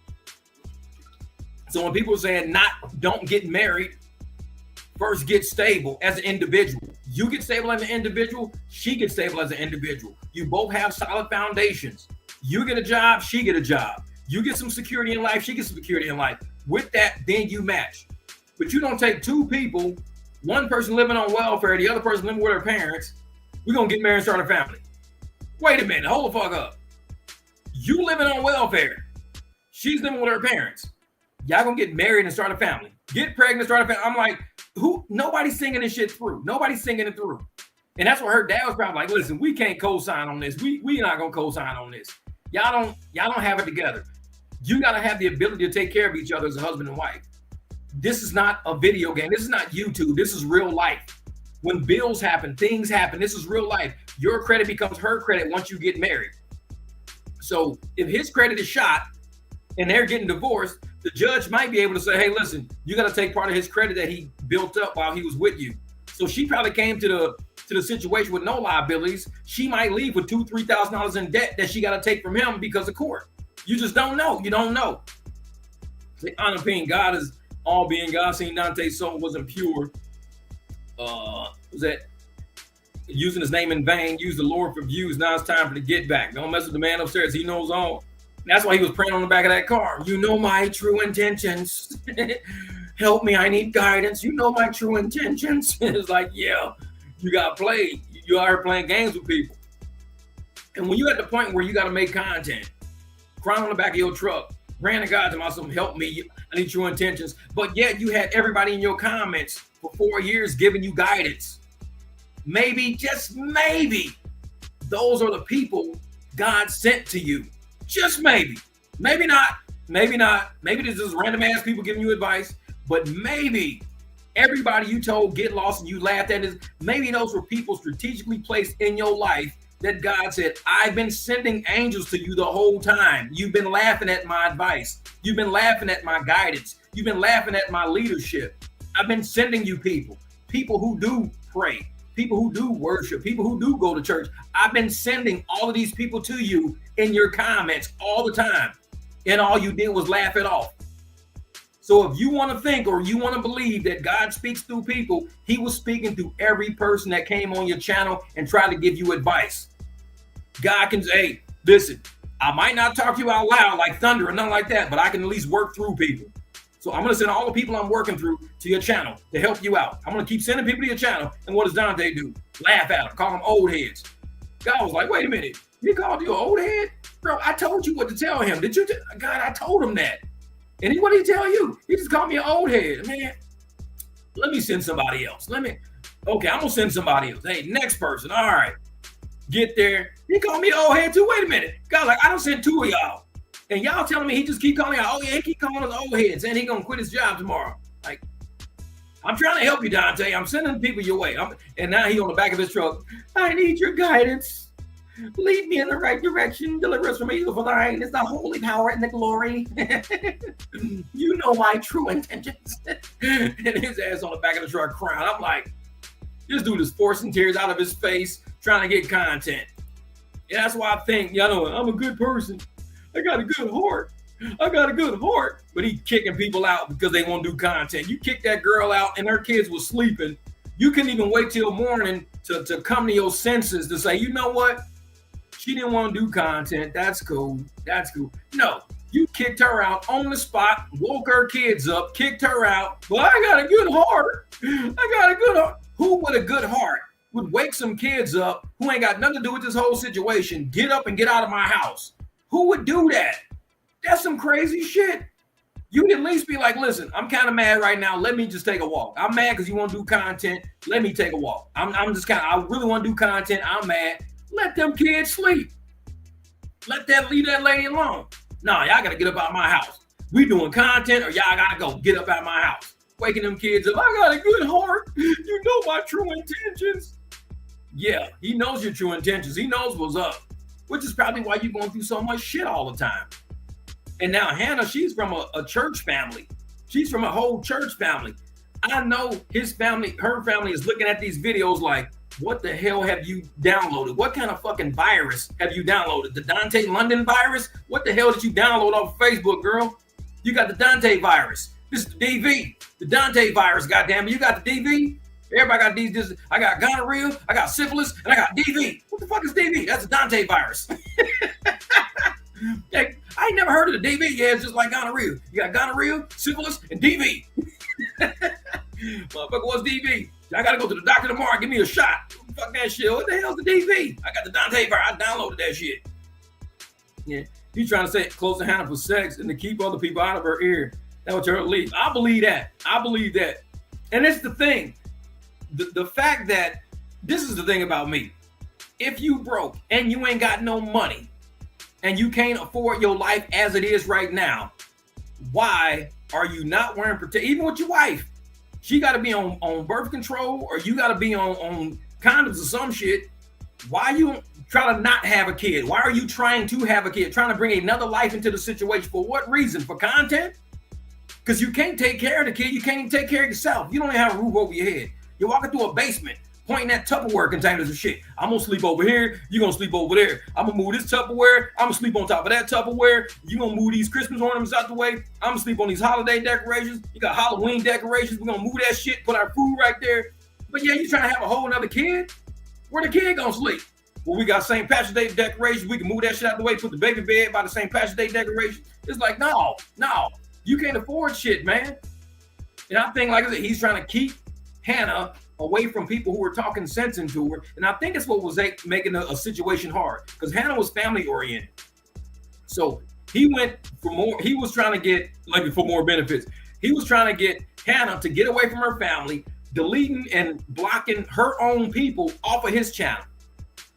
So when people are saying don't get married, first get stable as an individual. You get stable as an individual. She gets stable as an individual. You both have solid foundations. You get a job. She get a job. You get some security in life. She gets some security in life. With that, then you match. But you don't take two people, one person living on welfare, the other person living with her parents. We're going to get married and start a family. Wait a minute. Hold the fuck up. You living on welfare. She's living with her parents. Y'all going to get married and start a family. Get pregnant, start a family. I'm like, nobody's singing this shit through. Nobody's singing it through. And that's what her dad was probably like, listen, we can't co-sign on this. We not going to co-sign on this. Y'all don't have it together. You got to have the ability to take care of each other as a husband and wife. This is not a video game. This is not YouTube. This is real life. When bills happen, things happen. This is real life. Your credit becomes her credit once you get married. So if his credit is shot and they're getting divorced, the judge might be able to say, hey, listen, you got to take part of his credit that he built up while he was with you. So she probably came to the situation with no liabilities. She might leave with $2,000, $3,000 in debt that she got to take from him because of court. You just don't know. You don't know. The unopinion God is all being God. Seeing Dontay's soul wasn't pure. Was that using his name in vain? Use the Lord for views. Now it's time for the get back. Don't mess with the man upstairs. He knows all. That's why he was praying on the back of that car. You know my true intentions. Help me. I need guidance. You know my true intentions. It's like, yeah, you got played. You are playing games with people. And when you're at the point where you got to make content, crying on the back of your truck, praying to God to myself, help me. I need true intentions. But yet you had everybody in your comments for 4 years giving you guidance. Maybe, just maybe, those are the people God sent to you. Just maybe. Maybe not. Maybe not. Maybe there's just random ass people giving you advice. But maybe everybody you told get lost and you laughed at it. Maybe those were people strategically placed in your life that God said, I've been sending angels to you the whole time. You've been laughing at my advice. You've been laughing at my guidance. You've been laughing at my leadership. I've been sending you people who do pray, people who do worship, people who do go to church. I've been sending all of these people to you in your comments all the time. And all you did was laugh it off. So if you want to think or you want to believe that God speaks through people, he was speaking through every person that came on your channel and tried to give you advice. God can say, hey, listen, I might not talk to you out loud like thunder or nothing like that, but I can at least work through people. So I'm going to send all the people I'm working through to your channel to help you out. I'm going to keep sending people to your channel. And what does Dontay do? Laugh at them, call them old heads. God was like, wait a minute. You called you an old head? Bro, I told you what to tell him. Did you? God, I told him that. And what did he tell you? He just called me an old head. Man, let me send somebody else. Okay, I'm going to send somebody else. Hey, next person. All right. Get there. He called me an old head too. Wait a minute. God, like, I don't send two of y'all. And y'all telling me he just keep calling out, oh yeah, he keep calling us old heads and he gonna quit his job tomorrow. Like, I'm trying to help you, Dontay. I'm sending people your way. And now he on the back of his truck. I need your guidance. Lead me in the right direction. Deliver us from evil, for thine is the holy power and the glory. You know my true intentions. And his ass on the back of the truck crying. I'm like, this dude is forcing tears out of his face, trying to get content. And that's why I think, y'all know, I'm a good person. I got a good heart. I got a good heart. But he kicking people out because they won't do content. You kick that girl out and her kids was sleeping. You couldn't even wait till morning to come to your senses to say, you know what? She didn't want to do content. That's cool. That's cool. No, you kicked her out on the spot, woke her kids up, kicked her out. Well, I got a good heart. I got a good heart. Who with a good heart would wake some kids up who ain't got nothing to do with this whole situation? Get up and get out of my house. Who would do that? That's some crazy shit. You'd at least be like, listen, I'm kind of mad right now. Let me just take a walk. I'm mad because you want to do content. Let me take a walk. I'm just kind of, I really want to do content. I'm mad. Let them kids sleep. Leave that lady alone. No, y'all got to get up out of my house. We doing content or y'all got to go get up out of my house. Waking them kids up. I got a good heart. You know my true intentions. Yeah, he knows your true intentions. He knows what's up, which is probably why you're going through so much shit all the time. And now Hannah, she's from a church family. She's from a whole church family. I know his family, her family is looking at these videos like, what the hell have you downloaded? What kind of fucking virus have you downloaded? The Dontay London virus? What the hell did you download off of Facebook, girl? You got the Dontay virus. This is the DV. The Dontay virus, goddamn it. You got the DV? Everybody got these. I got gonorrhea, I got syphilis, and I got DV. What the fuck is DV? That's the Dontay virus. Hey, I ain't never heard of the DV. Yeah, it's just like gonorrhea. You got gonorrhea, syphilis, and DV. Motherfucker, what's DV? I gotta go to the doctor tomorrow. Give me a shot. Fuck that shit. What the hell's the DV? I got the Dontay virus. I downloaded that shit. Yeah, he's trying to say close to Hannah for sex and to keep other people out of her ear. That was her lead. I believe that. I believe that. And it's the thing. The fact that this is the thing about me. If you broke and you ain't got no money and you can't afford your life as it is right now, why are you not wearing protection? Even with your wife, she got to be on birth control or you got to be on condoms or some shit. Why you try to not have a kid? Why are you trying to have a kid? Trying to bring another life into the situation. For what reason? For content? Because you can't take care of the kid. You can't even take care of yourself. You don't even have a roof over your head. You're walking through a basement, pointing at Tupperware containers and shit. I'm going to sleep over here. You're going to sleep over there. I'm going to move this Tupperware. I'm going to sleep on top of that Tupperware. You're going to move these Christmas ornaments out the way. I'm going to sleep on these holiday decorations. You got Halloween decorations. We're going to move that shit, put our food right there. But yeah, you trying to have a whole nother kid? Where the kid going to sleep? Well, we got St. Patrick's Day decorations. We can move that shit out the way, put the baby bed by the St. Patrick's Day decoration. It's like, no. You can't afford shit, man. And I think, like I said, he's trying to keep Hannah away from people who were talking sense into her. And I think it's what was making a situation hard because Hannah was family oriented. So he went for more. He was trying to get for more benefits. He was trying to get Hannah to get away from her family, deleting and blocking her own people off of his channel.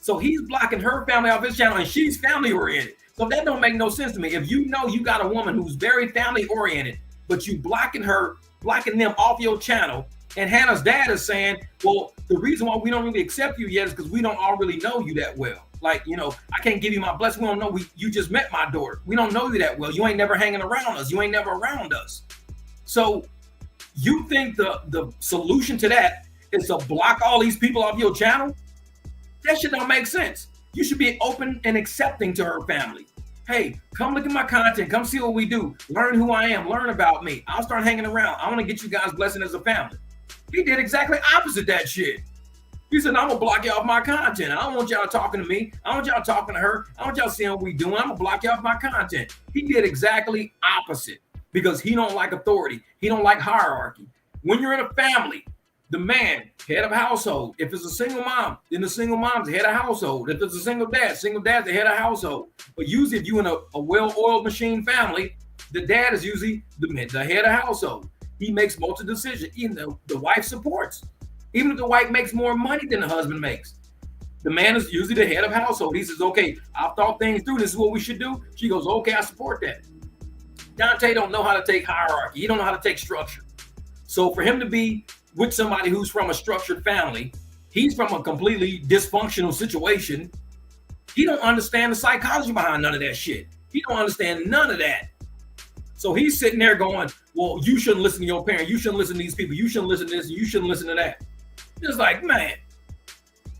So he's blocking her family off his channel and she's family oriented. So that don't make no sense to me. If you know you got a woman who's very family oriented, but you blocking them off your channel, and Hannah's dad is saying, well, the reason why we don't really accept you yet is because we don't all really know you that well. Like, I can't give you my blessing. We don't know. You just met my daughter. We don't know you that well. You ain't never hanging around us. You ain't never around us. So you think the solution to that is to block all these people off your channel? That shit don't make sense. You should be open and accepting to her family. Hey, come look at my content. Come see what we do. Learn who I am. Learn about me. I'll start hanging around. I want to get you guys blessing as a family. He did exactly opposite that shit. He said, I'm going to block you off my content. I don't want y'all talking to me. I don't want y'all talking to her. I want y'all seeing what we doing. I'm going to block you off my content. He did exactly opposite because he don't like authority. He don't like hierarchy. When you're in a family, the man, head of household. If it's a single mom, then the single mom's the head of household. If it's a single dad's the head of household. But usually if you're in a well-oiled machine family, the dad is usually the head of household. He makes most of the decisions. The wife supports. Even if the wife makes more money than the husband makes, the man is usually the head of household. He says, okay, I've thought things through. This is what we should do. She goes, okay, I support that. Dontay don't know how to take hierarchy. He don't know how to take structure. So for him to be with somebody who's from a structured family, he's from a completely dysfunctional situation. He don't understand the psychology behind none of that shit. He don't understand none of that. So he's sitting there going, well, you shouldn't listen to your parents. You shouldn't listen to these people. You shouldn't listen to this. You shouldn't listen to that. It's like, man.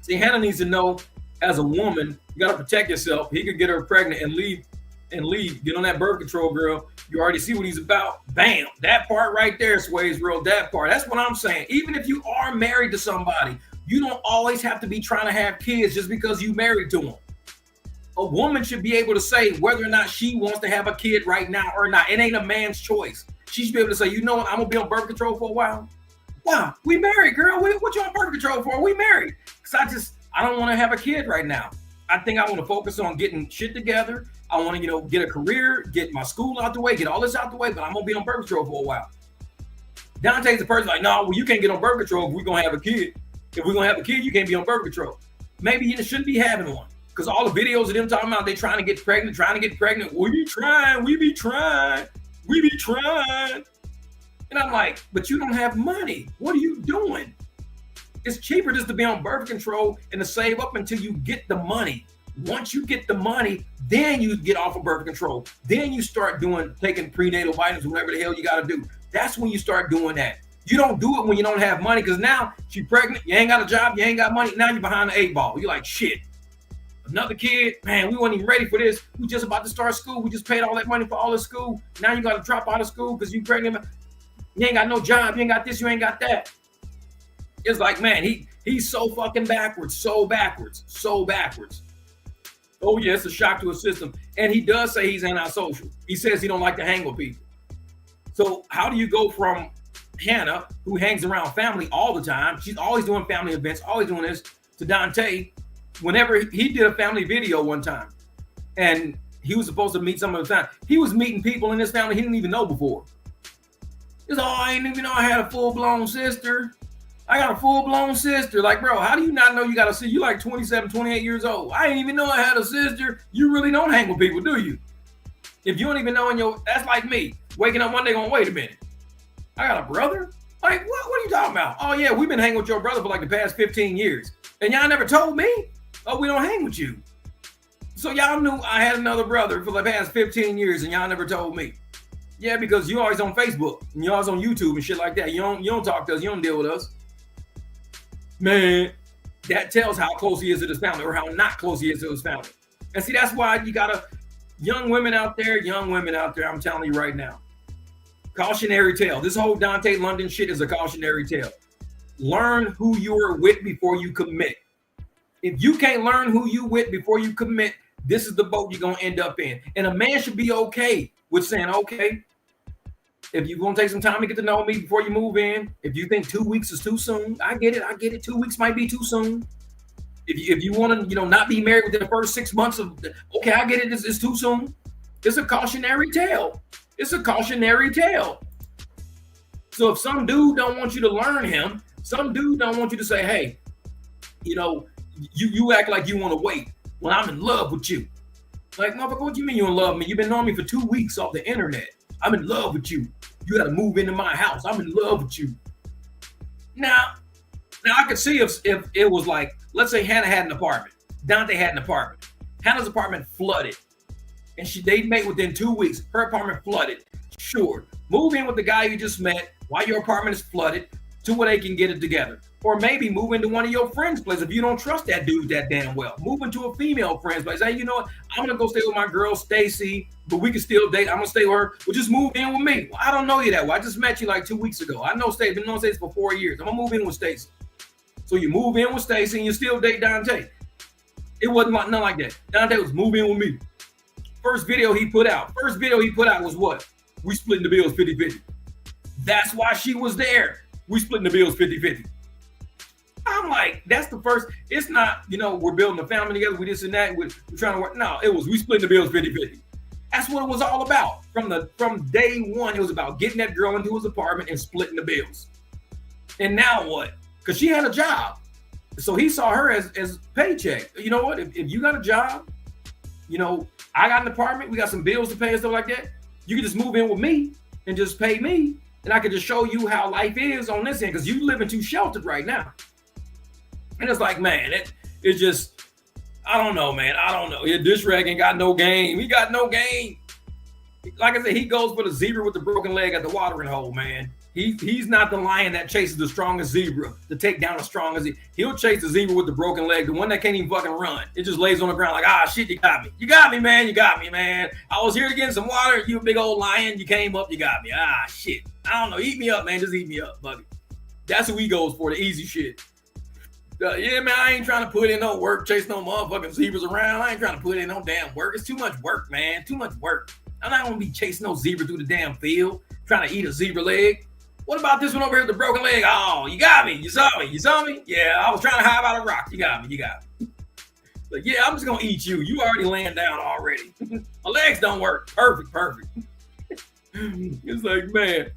See, Hannah needs to know, as a woman, you got to protect yourself. He could get her pregnant and leave. Get on that birth control, girl. You already see what he's about. Bam. That part right there, Sways Real. That part. That's what I'm saying. Even if you are married to somebody, you don't always have to be trying to have kids just because you married to them. A woman should be able to say whether or not she wants to have a kid right now or not. It ain't a man's choice. She should be able to say, you know what, I'm going to be on birth control for a while. Wow, we married, girl. What you on birth control for? We married. Because I don't want to have a kid right now. I think I want to focus on getting shit together. I want to, get a career, get my school out the way, get all this out the way, but I'm going to be on birth control for a while. Dontay's the person like, no, well, you can't get on birth control if we're going to have a kid. If we're going to have a kid, you can't be on birth control. Maybe you shouldn't be having one. Because all the videos of them talking about they trying to get pregnant. We be trying. And I'm like, but you don't have money. What are you doing? It's cheaper just to be on birth control and to save up until you get the money. Once you get the money, then you get off of birth control. Then you start taking prenatal vitamins, whatever the hell you got to do. That's when you start doing that. You don't do it when you don't have money, because now she's pregnant, you ain't got a job, you ain't got money. Now you're behind the 8 ball. You're like, shit. Another kid, man, we weren't even ready for this. We just about to start school. We just paid all that money for all the school. Now you got to drop out of school because you pregnant. You ain't got no job. You ain't got this. You ain't got that. It's like, man, he's so fucking backwards. So backwards. Oh, yeah, it's a shock to his system. And he does say he's antisocial. He says he don't like to hang with people. So how do you go from Hannah, who hangs around family all the time, she's always doing family events, always doing this, to Dontay? Whenever he did a family video one time, and he was supposed to meet some of the time, he was meeting people in his family he didn't even know before. He's like, oh, I didn't even know I had a full-blown sister. I got a full-blown sister. Like, bro, how do you not know you got a sister? You're like 27, 28 years old. I didn't even know I had a sister. You really don't hang with people, do you? If you don't even know that's like me, waking up one day going, wait a minute, I got a brother? Like, what are you talking about? Oh, yeah, we've been hanging with your brother for like the past 15 years. And y'all never told me? Oh, we don't hang with you. So y'all knew I had another brother for the past 15 years and y'all never told me. Yeah, because you always on Facebook and you always on YouTube and shit like that. You don't talk to us. You don't deal with us. Man, that tells how close he is to his family or how not close he is to his family. And see, that's why you gotta, young women out there, I'm telling you right now. Cautionary tale. This whole Dontay London shit is a cautionary tale. Learn who you're with before you commit. If you can't learn who you with before you commit, this is the boat you're going to end up in. And a man should be okay with saying, okay, if you're going to take some time to get to know me before you move in, if you think 2 weeks is too soon, I get it. 2 weeks might be too soon. If you want to, not be married within the first 6 months okay, I get it. It's too soon. It's a cautionary tale. So if some dude don't want you to learn him, some dude don't want you to say, hey, you act like you want to wait when I'm in love with you. Like, motherfucker, what do you mean you in love with me? You've been knowing me for 2 weeks off the internet. I'm in love with you. You got to move into my house. I'm in love with you. Now I could see if it was like, let's say Hannah had an apartment. Dontay had an apartment. Hannah's apartment flooded. And they met within 2 weeks. Her apartment flooded. Sure. Move in with the guy you just met while your apartment is flooded to where they can get it together. Or maybe move into one of your friends' places if you don't trust that dude that damn well. Move into a female friend's place. Hey, you know what? I'm going to go stay with my girl, Stacy, but we can still date. I'm going to stay with her. Well, just move in with me. Well, I don't know you that well. I just met you like 2 weeks ago. I know Stacy. Been knowing Stacy for 4 years. I'm going to move in with Stacy. So you move in with Stacy and you still date Dontay. It wasn't nothing like that. Dontay was move in with me. First video he put out was what? We splitting the bills 50-50. That's why she was there. We splitting the bills 50-50. I'm like, that's the first. It's not, we're building a family together. We this and that. We're trying to work. No, it was we splitting the bills 50-50. That's what it was all about. From day one, it was about getting that girl into his apartment and splitting the bills. And now what? Because she had a job. So he saw her as paycheck. You know what? If you got a job, I got an apartment. We got some bills to pay and stuff like that. You can just move in with me and just pay me. And I could just show you how life is on this end, because you living too sheltered right now. And it's like, man, it's just, I don't know, man. I don't know. This rag ain't got no game. He got no game. Like I said, he goes for the zebra with the broken leg at the watering hole, man. He's not the lion that chases the strongest zebra to take down the strongest. He'll chase the zebra with the broken leg, the one that can't even fucking run. It just lays on the ground like, ah, shit, you got me. You got me, man. You got me, man. I was here to get some water. You a big old lion. You came up. You got me. Ah, shit. I don't know. Eat me up, man. Just eat me up, buddy. That's who he goes for, the easy shit. Yeah, man, I ain't trying to put in no work, chase no motherfucking zebras around. I ain't trying to put in no damn work. It's too much work, man. Too much work. I'm not going to be chasing no zebra through the damn field, trying to eat a zebra leg. What about this one over here with the broken leg? Oh, you got me. You saw me. You saw me? Yeah, I was trying to hide by the rock. You got me. You got me. Like, yeah, I'm just going to eat you. You already laying down already. My legs don't work. Perfect, perfect. It's like, man.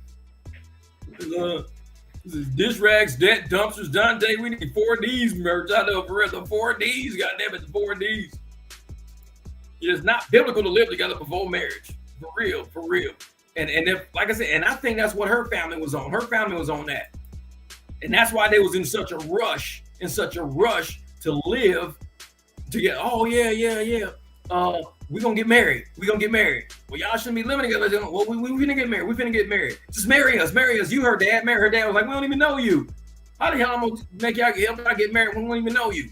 This is dish rags, debt, dumpsters, Dontay. We need 4Ds merch. I know for real. The 4Ds. Goddamn it, the 4Ds. It is not biblical to live together before marriage. For real, for real. And if, like I said, and I think that's what her family was on. Her family was on that. And that's why they was in such a rush to live together. Oh, yeah. We're going to get married. We're going to get married. Well, y'all shouldn't be living together. Well, we finna get married. We finna get married. Just marry us. Marry us. You heard dad. Marry her dad. Was like, we don't even know you. How the hell I'm going to make y'all get married when we don't even know you?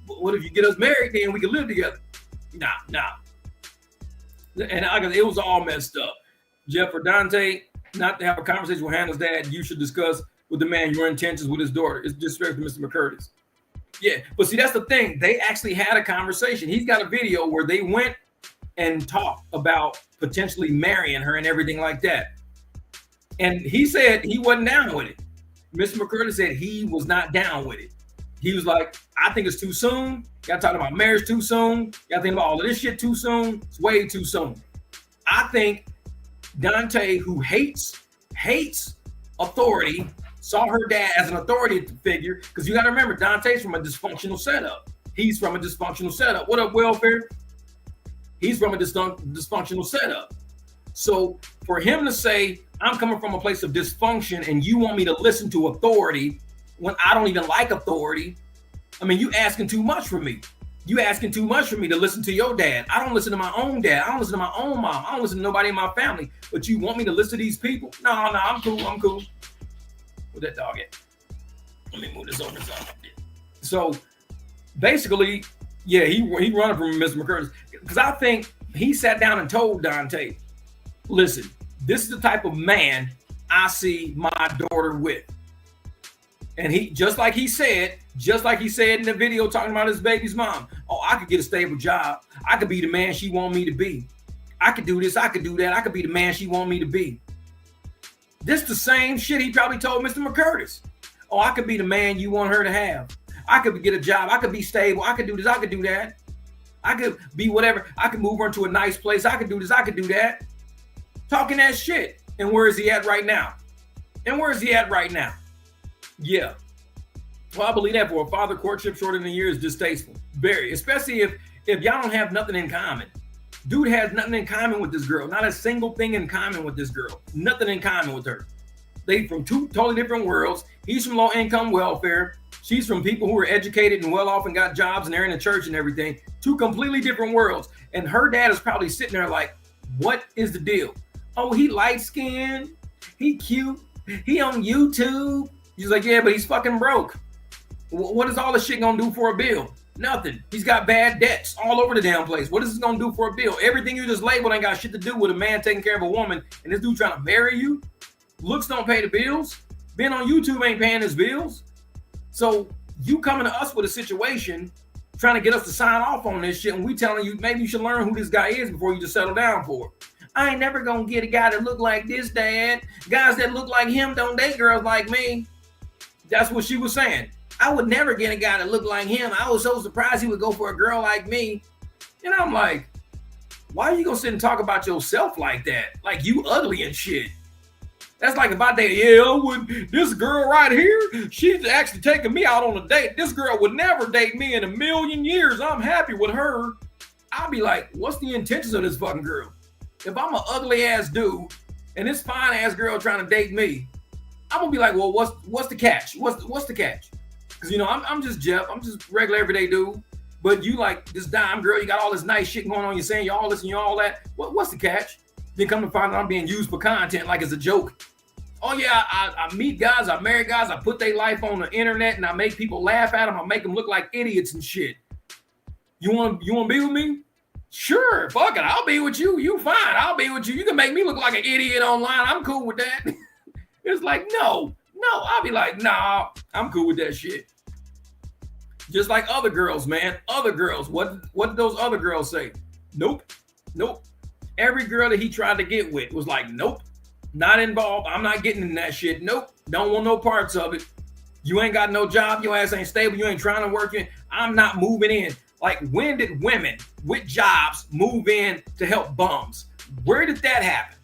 But what if you get us married, then we can live together? Nah. And it was all messed up. Jeff, or Dontay, not to have a conversation with Hannah's dad, you should discuss with the man your intentions with his daughter. It's disrespect to Mr. McCurtis. Yeah, but see, that's the thing. They actually had a conversation. He's got a video where they went and talked about potentially marrying her and everything like that. And he said he wasn't down with it. Mr. McCurtis said he was not down with it. He was like, I think it's too soon. Y'all talking about marriage too soon. Y'all think about all of this shit too soon. It's way too soon. I think Dontay, who hates authority, saw her dad as an authority figure, because you got to remember, Dontay's from a dysfunctional setup. He's from a dysfunctional setup. What up, welfare? He's from a dysfunctional setup. So for him to say, I'm coming from a place of dysfunction and you want me to listen to authority when I don't even like authority, I mean, you asking too much from me. You asking too much for me to listen to your dad. I don't listen to my own dad. I don't listen to my own mom. I don't listen to nobody in my family. But you want me to listen to these people? No, I'm cool. Where's that dog at? Let me move this over. So basically, yeah, he running from Mr. McCurtis, because I think he sat down and told Dontay, listen, this is the type of man I see my daughter with. And he, just like he said in the video talking about his baby's mom, oh, I could get a stable job. I could be the man she want me to be. I could do this. I could do that. I could be the man she want me to be. This the same shit he probably told Mr. McCurtis. Oh, I could be the man you want her to have. I could get a job. I could be stable. I could do this. I could do that. I could be whatever. I could move her to a nice place. I could do this. I could do that. Talking that shit. And where is he at right now? Yeah. Well, I believe that for a father, courtship shorter than a year is distasteful. Very. Especially if y'all don't have nothing in common. Dude has nothing in common with this girl. Not a single thing in common with this girl. Nothing in common with her. They from two totally different worlds. He's from low income welfare. She's from people who are educated and well off and got jobs and they're in the church and everything. Two completely different worlds. And her dad is probably sitting there like, what is the deal? Oh, he light skinned. He cute. He on YouTube. He's like, yeah, but he's fucking broke. What is all this shit gonna do for a bill? Nothing. He's got bad debts all over the damn place. What is this gonna do for a bill? Everything you just labeled ain't got shit to do with a man taking care of a woman, and this dude trying to marry you. Looks don't pay the bills. Being on YouTube ain't paying his bills. So you coming to us with a situation, trying to get us to sign off on this shit, and we telling you maybe you should learn who this guy is before you just settle down for it. I ain't never gonna get a guy that look like this, Dad. Guys that look like him don't date girls like me. That's what she was saying. I would never get a guy that looked like him. I was so surprised he would go for a girl like me. And I'm like, why are you gonna sit and talk about yourself like that? Like you ugly and shit. That's like if I date, this girl right here, she's actually taking me out on a date. This girl would never date me in a million years. I'm happy with her. I'll be like, what's the intentions of this fucking girl? If I'm an ugly ass dude and this fine ass girl trying to date me, I'm gonna be like, well, what's the catch? What's the catch? Because, you know, I'm just Jeff. I'm just regular everyday dude. But you like this dime girl, you got all this nice shit going on. You're saying you're all this and you're all that. What's the catch? Then come to find out I'm being used for content like it's a joke. Oh yeah, I meet guys, I marry guys, I put their life on the internet and I make people laugh at them. I make them look like idiots and shit. You want to be with me? Sure, fuck it, I'll be with you. You fine, I'll be with you. You can make me look like an idiot online. I'm cool with that. It's like, no. I'll be like, nah, I'm cool with that shit. Just like other girls, man. Other girls. What did those other girls say? Nope. Every girl that he tried to get with was like, nope, not involved. I'm not getting in that shit. Nope. Don't want no parts of it. You ain't got no job. Your ass ain't stable. You ain't trying to work in. I'm not moving in. Like, when did women with jobs move in to help bums? Where did that happen?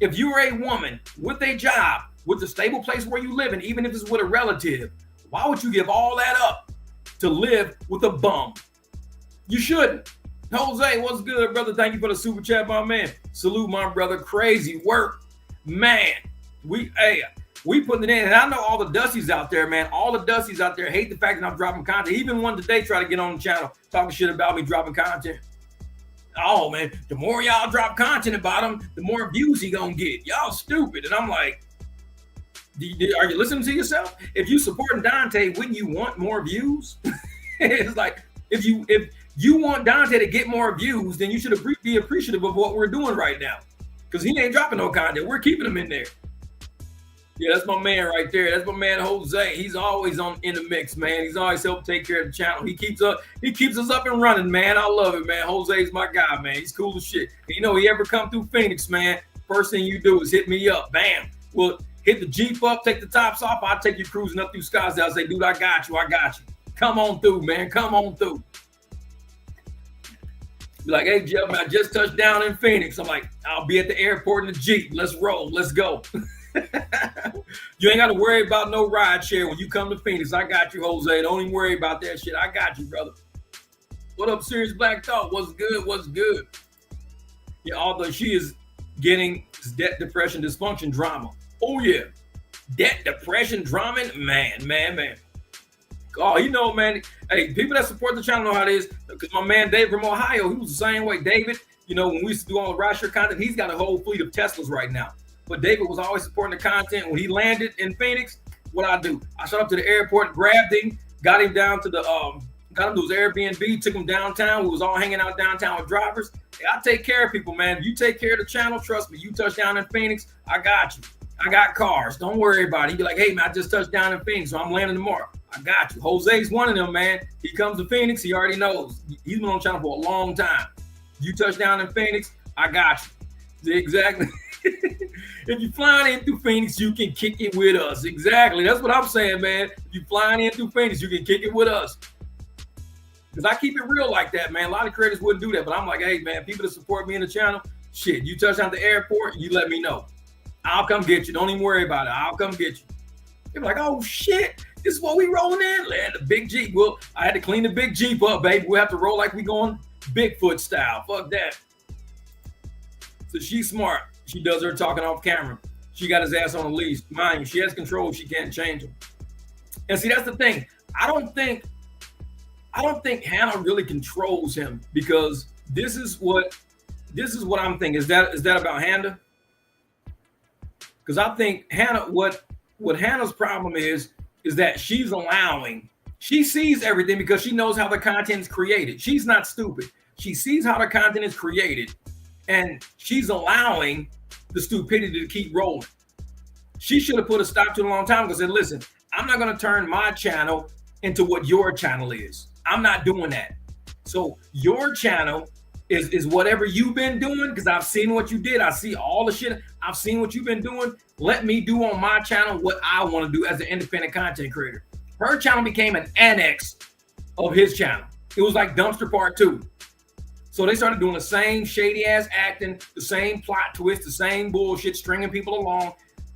If you were a woman with a job, with a stable place where you live in, even if it's with a relative, why would you give all that up to live with a bum? You shouldn't. Jose, what's good, brother? Thank you for the super chat, my man. Salute, my brother. Crazy work, man. We putting it in, and I know all the Dusties out there, man. All the Dusties out there hate the fact that I'm dropping content. Even one today try to get on the channel talking shit about me dropping content. Oh man, the more y'all drop content about him, the more views he gonna get. Y'all stupid, and I'm like, are you listening to yourself? If you supporting Dontay, wouldn't you want more views? It's like, if you want Dontay to get more views, then you should be appreciative of what we're doing right now, because he ain't dropping no content. We're keeping him in there. Yeah, that's my man right there. That's my man Jose. He's always in the mix, man. He's always helped take care of the channel. He keeps us up and running, man. I love it, man. Jose's my guy, man. He's cool as shit. And you know, he ever come through Phoenix, man, first thing you do is hit me up. Bam. Well, hit the Jeep up, take the tops off. I'll take you cruising up through Scottsdale. I'll say, dude, I got you. Come on through, man. Come on through. Be like, hey, Jeff, I just touched down in Phoenix. I'm like, I'll be at the airport in the Jeep. Let's roll. Let's go. You ain't got to worry about no ride share when you come to Phoenix. I got you, Jose. Don't even worry about that shit. I got you, brother. What up, Serious Black Thought? What's good? Yeah, although she is getting debt, depression, dysfunction drama. Oh, yeah. Debt, depression, drama. Man. Oh, you know, man. Hey, people that support the channel know how it is. Because my man Dave from Ohio, he was the same way. David, you know, when we used to do all the ride share content, he's got a whole fleet of Teslas right now. But David was always supporting the content. When he landed in Phoenix, what I do? I showed up to the airport, grabbed him, got him down to got him to his Airbnb, took him downtown. We was all hanging out downtown with drivers. Hey, I take care of people, man. If you take care of the channel, trust me, you touch down in Phoenix, I got you. I got cars. Don't worry about it. He'd be like, hey, man, I just touched down in Phoenix, so I'm landing tomorrow. I got you. Jose's one of them, man. He comes to Phoenix, he already knows. He's been on the channel for a long time. You touch down in Phoenix, I got you. Exactly. If you're flying in through Phoenix, you can kick it with us. Exactly. That's what I'm saying, man. If you're flying in through Phoenix, you can kick it with us. Because I keep it real like that, man. A lot of creators wouldn't do that. But I'm like, hey, man, people that support me in the channel, shit, you touch down at the airport, you let me know. I'll come get you. Don't even worry about it. I'll come get you. They're like, oh, shit. This is what we rolling in. Land the big Jeep. Well, I had to clean the big Jeep up, baby. We have to roll like we going Bigfoot style. Fuck that. So she's smart. She does her talking off camera. She got his ass on a leash. Mind you, she has control. She can't change him. And see, that's the thing. I don't think Hannah really controls him, because this is what I'm thinking. Is that about Hannah? Because I think Hannah, what Hannah's problem is that she sees everything because she knows how the content is created. She's not stupid. She sees how the content is created, and she's allowing the stupidity to keep rolling. She should have put a stop to it a long time ago and said, listen, I'm not going to turn my channel into what your channel is. I'm not doing that. So your channel is whatever you've been doing, because I've seen what you did. I see all the shit. I've seen what you've been doing. Let me do on my channel what I want to do as an independent content creator. Her channel became an annex of his channel. It was like Dumpster Part 2. So they started doing the same shady ass acting, the same plot twist, the same bullshit, stringing people along.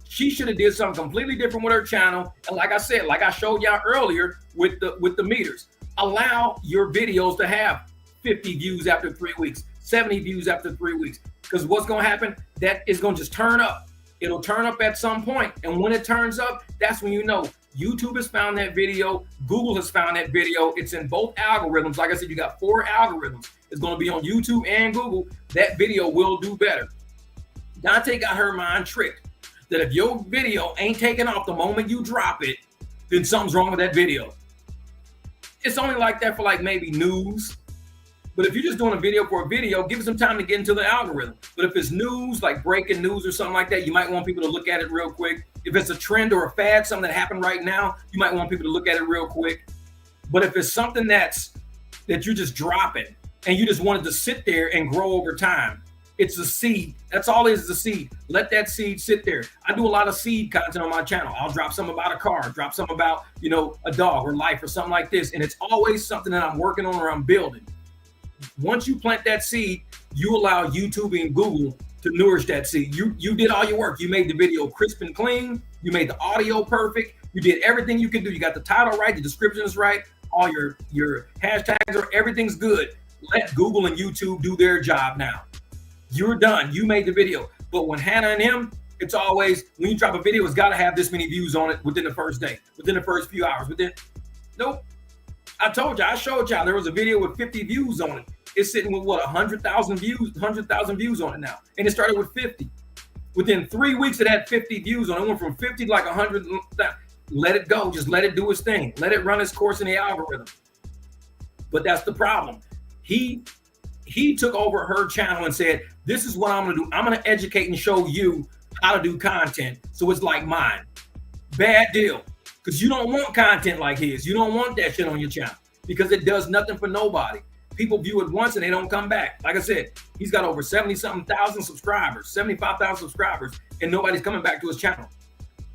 She should have did something completely different with her channel. And like I said, like I showed y'all earlier with the meters, allow your videos to have 50 views after 3 weeks, 70 views after 3 weeks. Because what's going to happen, that is going to just turn up. It'll turn up at some point. And when it turns up, that's when you know YouTube has found that video. Google has found that video. It's in both algorithms. Like I said, you got 4 algorithms. It's going to be on YouTube and Google. That video will do better. Dontay got her mind tricked that if your video ain't taking off the moment you drop it, then something's wrong with that video. It's only like that for like maybe news. But if you're just doing a video for a video, give it some time to get into the algorithm. But if it's news, like breaking news or something like that, you might want people to look at it real quick. If it's a trend or a fad, something that happened right now, you might want people to look at it real quick. But if it's something that you just drop it and you just wanted to sit there and grow over time, it's a seed. That's all it is a seed. Let that seed sit there. I do a lot of seed content on my channel. I'll drop something about a car, drop something about, a dog or life or something like this. And it's always something that I'm working on or I'm building. Once you plant that seed, you allow YouTube and Google to nourish that seed. You did all your work. You made the video crisp and clean. You made the audio perfect. You did everything you can do. You got the title right, the description is right, all your hashtags are, everything's good. Let Google and YouTube do their job now. You're done. You made the video. But when Hannah and him, it's always, when you drop a video, it's got to have this many views on it within the first day, within the first few hours. Nope. I told you, I showed y'all there was a video with 50 views on it. It's sitting with what, 100,000 views on it now. And it started with 50. Within 3 weeks, it had 50 views on it. It went from 50 to like 100. Let it go. Just let it do its thing. Let it run its course in the algorithm. But that's the problem. He took over her channel and said, this is what I'm going to do. I'm going to educate and show you how to do content. So it's like mine. Bad deal. Because you don't want content like his. You don't want that shit on your channel because it does nothing for nobody. People view it once and they don't come back. Like I said, he's got over 70-something thousand subscribers, 75,000 subscribers, and nobody's coming back to his channel.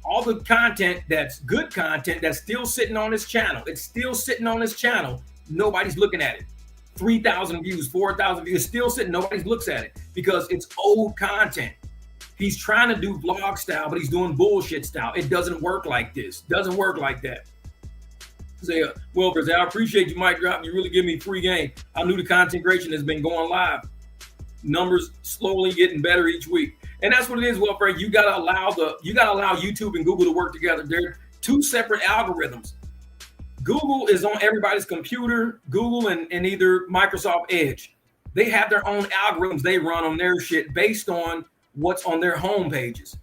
All the content that's good content that's still sitting on his channel. It's still sitting on his channel. Nobody's looking at it. 3,000 views, 4,000 views, still sitting. Nobody looks at it because it's old content. He's trying to do vlog style, but he's doing bullshit style. It doesn't work like this. Doesn't work like that. Say, Wilbur, I appreciate you, MicDrop. You really give me free game. I knew the content creation has been going live. Numbers slowly getting better each week. And that's what it is, Wilbur. You gotta allow YouTube and Google to work together. They're 2 separate algorithms. Google is on everybody's computer, Google and either Microsoft Edge. They have their own algorithms they run on their shit based on what's on their home pages.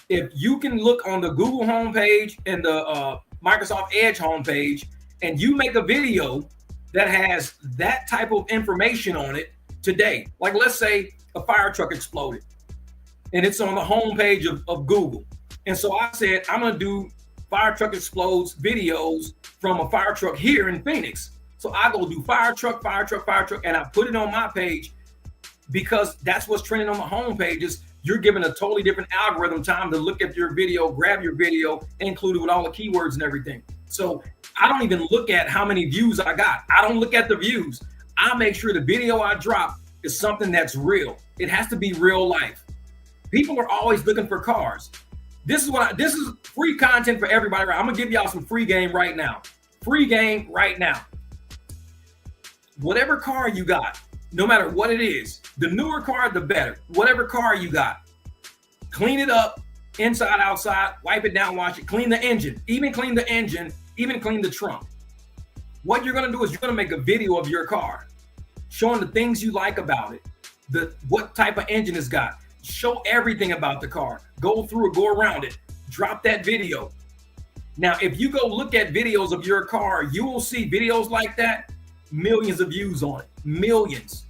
If you can look on the Google homepage and the Microsoft Edge homepage, and you make a video that has that type of information on it today, like let's say a fire truck exploded, and it's on the homepage of Google. And so I said, I'm gonna do fire truck explodes videos from a fire truck here in Phoenix. So I go do fire truck, and I put it on my page because that's what's trending on the home pages. You're given a totally different algorithm time to look at your video, grab your video, include it with all the keywords and everything. So I don't even look at how many views I got. I don't look at the views. I make sure the video I drop is something that's real. It has to be real life. People are always looking for cars. This is free content for everybody. I'm gonna give y'all some free game right now. Free game right now. Whatever car you got, no matter what it is, the newer car, the better. Whatever car you got, clean it up, inside, outside, wipe it down, wash it, clean the engine, even clean the trunk. What you're gonna do is you're gonna make a video of your car, showing the things you like about it, what type of engine it's got. Show everything about the car. Go through it, go around it, drop that video. Now, if you go look at videos of your car, you will see videos like that, millions of views on it, millions.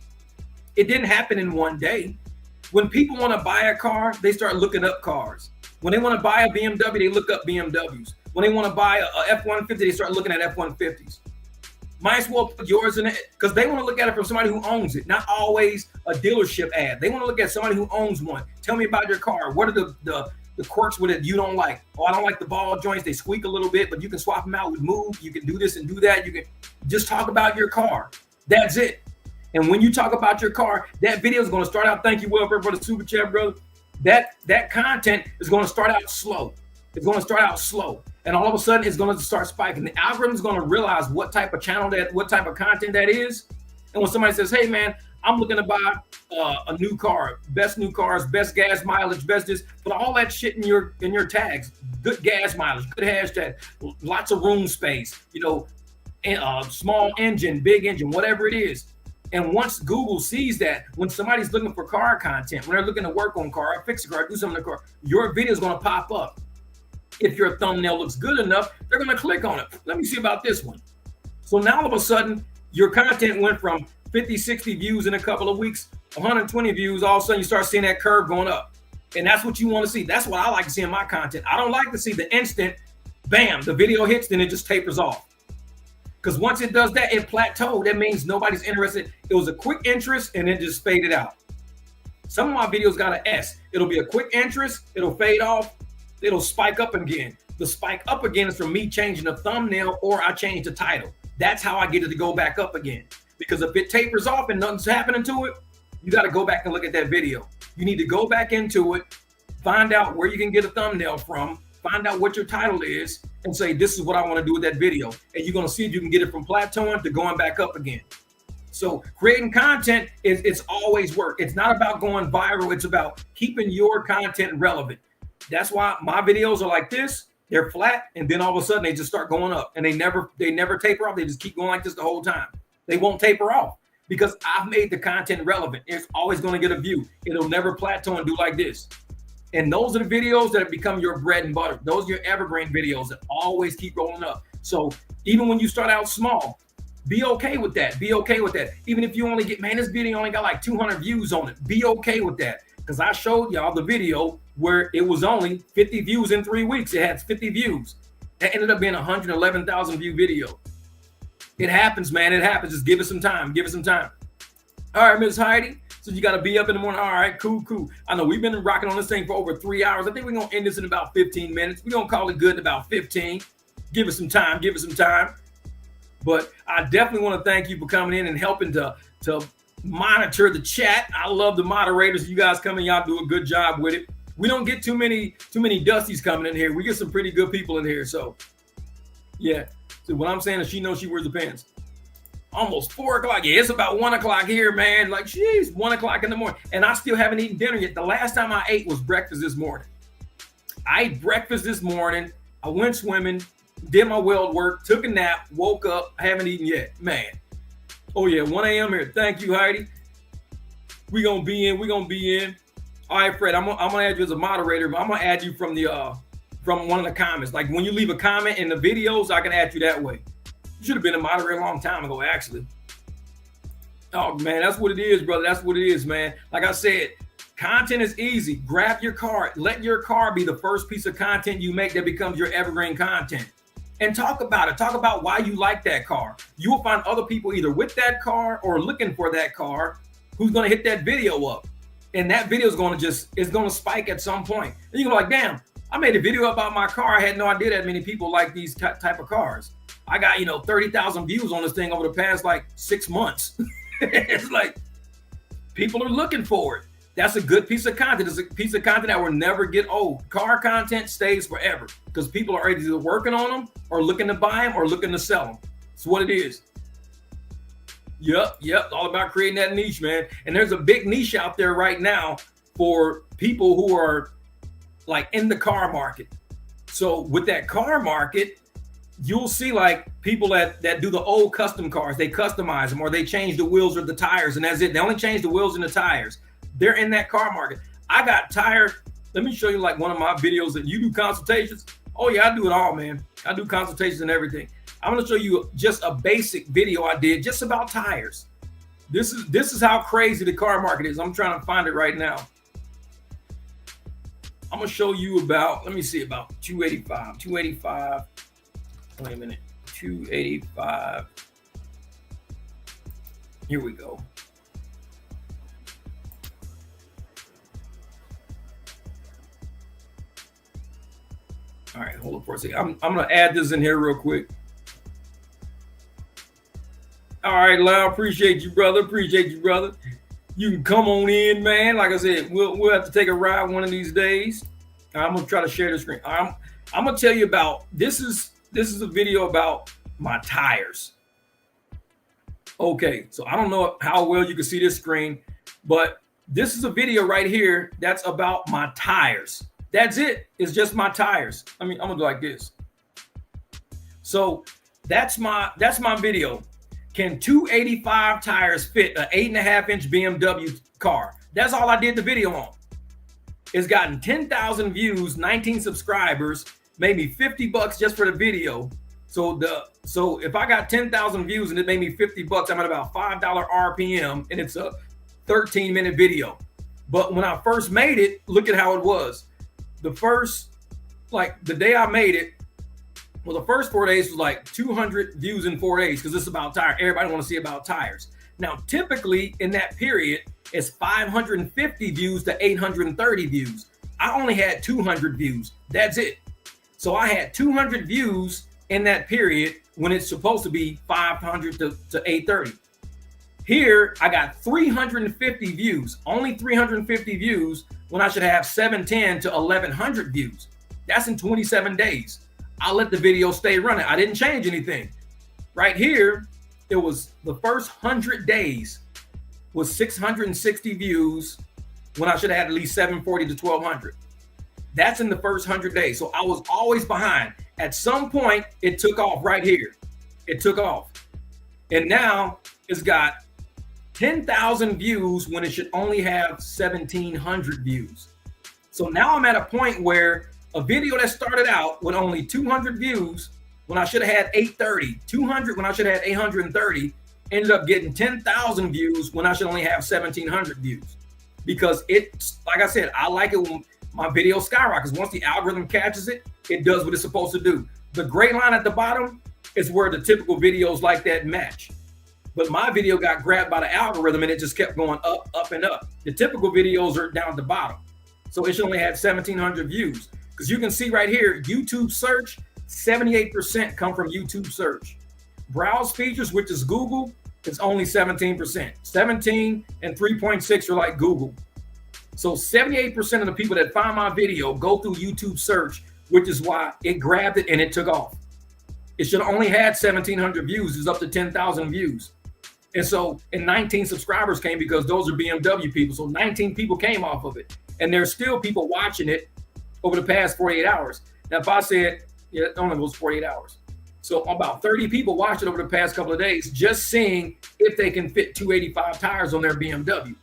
It didn't happen in one day. When people want to buy a car, they start looking up cars. When they want to buy a BMW, they look up BMWs. When they want to buy a F-150, they start looking at F-150s. Might as well put yours in it because they want to look at it from somebody who owns it, not always a dealership ad. They want to look at somebody who owns one. Tell me about your car. What are the quirks with it you don't like? Oh, I don't like the ball joints. They squeak a little bit, but you can swap them out with move. You can do this and do that. You can just talk about your car. That's it. And when you talk about your car, that video is going to start out. Thank you, Wilbur, for the super chat, brother. That content is going to start out slow. It's going to start out slow. And all of a sudden, it's going to start spiking. The algorithm is going to realize what type of channel what type of content that is. And when somebody says, hey man, I'm looking to buy a new car, best new cars, best gas mileage, best this, put all that shit in your tags. Good gas mileage, good hashtag, lots of room space, you know, small engine, big engine, whatever it is. And once Google sees that, when somebody's looking for car content, when they're looking to work on car, fix a car, do something in the car, your video is going to pop up. If your thumbnail looks good enough, they're going to click on it. Let me see about this one. So now all of a sudden, your content went from 50, 60 views in a couple of weeks, 120 views. All of a sudden, you start seeing that curve going up. And that's what you want to see. That's what I like to see in my content. I don't like to see the instant, bam, the video hits, then it just tapers off. Because once it does that, it plateaued. That means nobody's interested. It was a quick interest and it just faded out. Some of my videos got an S. It'll be a quick interest. It'll fade off. It'll spike up again. The spike up again is from me changing the thumbnail or I change the title. That's how I get it to go back up again. Because if it tapers off and nothing's happening to it, you got to go back and look at that video. You need to go back into it, find out where you can get a thumbnail from, find out what your title is, and say, this is what I want to do with that video. And you're going to see if you can get it from plateauing to going back up again. So creating content it's always work. It's not about going viral. It's about keeping your content relevant. That's why my videos are like this. They're flat, and then all of a sudden they just start going up, and they never taper off. They just keep going like this the whole time. They won't taper off because I've made the content relevant. It's always going to get a view. It'll never plateau and do like this. And those are the videos that have become your bread and butter. Those are your evergreen videos that always keep rolling up. So even when you start out small, be okay with that. Be okay with that. Even if you only get, man, this video only got like 200 views on it. Be okay with that. Because I showed y'all the video where it was only 50 views in 3 weeks. It had 50 views. That ended up being a 111,000 view video. It happens, man. It happens. Just give it some time. Give it some time. All right, Miss Heidi. So you got to be up in the morning. All right, cool. I know we've been rocking on this thing for over 3 hours. I think we're going to end this in about 15 minutes. We're going to call it good in about 15. Give it some time. Give it some time. But I definitely want to thank you for coming in and helping to monitor the chat. I love the moderators. You guys come in, y'all do a good job with it. We don't get too many Dusties coming in here. We get some pretty good people in here. So yeah. So what I'm saying is she knows she wears the pants. Almost 4 o'clock. Yeah, it's about 1 o'clock here, man. Like, geez, 1 o'clock in the morning. And I still haven't eaten dinner yet. The last time I ate was breakfast this morning. I ate breakfast this morning. I went swimming, did my weld work, took a nap, woke up. I haven't eaten yet, man. Oh yeah, 1 a.m. here. Thank you, Heidi. We're gonna be in. All right, Fred, I'm gonna add you as a moderator, but I'm gonna add you from one of the comments. Like when you leave a comment in the videos, I can add you that way. You should have been a moderator a long time ago, actually. Oh man, that's what it is, brother. That's what it is, man. Like I said, content is easy. Grab your car. Let your car be the first piece of content you make that becomes your evergreen content. And talk about it. Talk about why you like that car. You will find other people either with that car or looking for that car who's going to hit that video up. And that video is going to spike at some point. And you're going to be like, damn, I made a video about my car. I had no idea that many people like these type of cars. I got, 30,000 views on this thing over the past like 6 months. It's like people are looking for it. That's a good piece of content. It's a piece of content that will never get old. Car content stays forever because people are either working on them or looking to buy them or looking to sell them. It's what it is. Yep. All about creating that niche, man. And there's a big niche out there right now for people who are like in the car market. So with that car market, you'll see like people that do the old custom cars. They customize them or they change the wheels or the tires, and that's it. They only change the wheels and the tires. They're in that car market. I got tired. Let me show you like one of my videos that you do consultations. Oh yeah, I do it all, man. I do consultations and everything. I'm gonna show you just a basic video I did just about tires. This is how crazy the car market is. I'm trying to find it right now. I'm gonna show you about, let me see, about 285. Wait a minute, 285. Here we go. All right, hold on for a second. I'm gonna add this in here real quick. All right, Lau, appreciate you, brother. You can come on in, man. Like I said, we'll have to take a ride one of these days. I'm gonna try to share the screen. I'm gonna tell you about this is a video about my tires. Okay, so I don't know how well you can see this screen, but this is a video right here that's about my tires. That's it. It's just my tires. I mean, I'm gonna go like this. So that's my video. Can 285 tires fit an 8.5-inch BMW car? That's all I did the video on. It's gotten 10,000 views, 19 subscribers, made me $50 just for the video. So if I got 10,000 views and it made me $50, I'm at about $5 RPM, and it's a 13-minute video. But when I first made it, look at how it was. The day I made it, well, the first 4 days was like 200 views in 4 days because it's about tires. Everybody want to see about tires. Now, typically in that period, it's 550 views to 830 views. I only had 200 views. That's it. So I had 200 views in that period when it's supposed to be 500 to 830. Here, I got 350 views, only 350 views when I should have 710 to 1100 views. That's in 27 days. I let the video stay running. I didn't change anything. Right here, it was the first 100 days was 660 views when I should have had at least 740 to 1200. That's in the first 100 days. So I was always behind. At some point, it took off right here. It took off. And now it's got 10,000 views when it should only have 1,700 views. So now I'm at a point where a video that started out with only 200 views when I should have had 830, 200 when I should have had 830, ended up getting 10,000 views when I should only have 1,700 views. Because it's, like I said, I like it when my video skyrockets. Once the algorithm catches it, it does what it's supposed to do. The gray line at the bottom is where the typical videos like that match. But my video got grabbed by the algorithm and it just kept going up, up, and up. The typical videos are down at the bottom. So it should only have 1,700 views. Because you can see right here, YouTube search, 78% come from YouTube search. Browse features, which is Google, it's only 17%. 17 and 3.6 are like Google. So 78% of the people that find my video go through YouTube search, which is why it grabbed it and it took off. It should have only had 1,700 views. It's up to 10,000 views. And so, and 19 subscribers came because those are BMW people. So 19 people came off of it. And there's still people watching it over the past 48 hours. Now, if I said, yeah, it only was 48 hours. So about 30 people watched it over the past couple of days, just seeing if they can fit 285 tires on their BMW.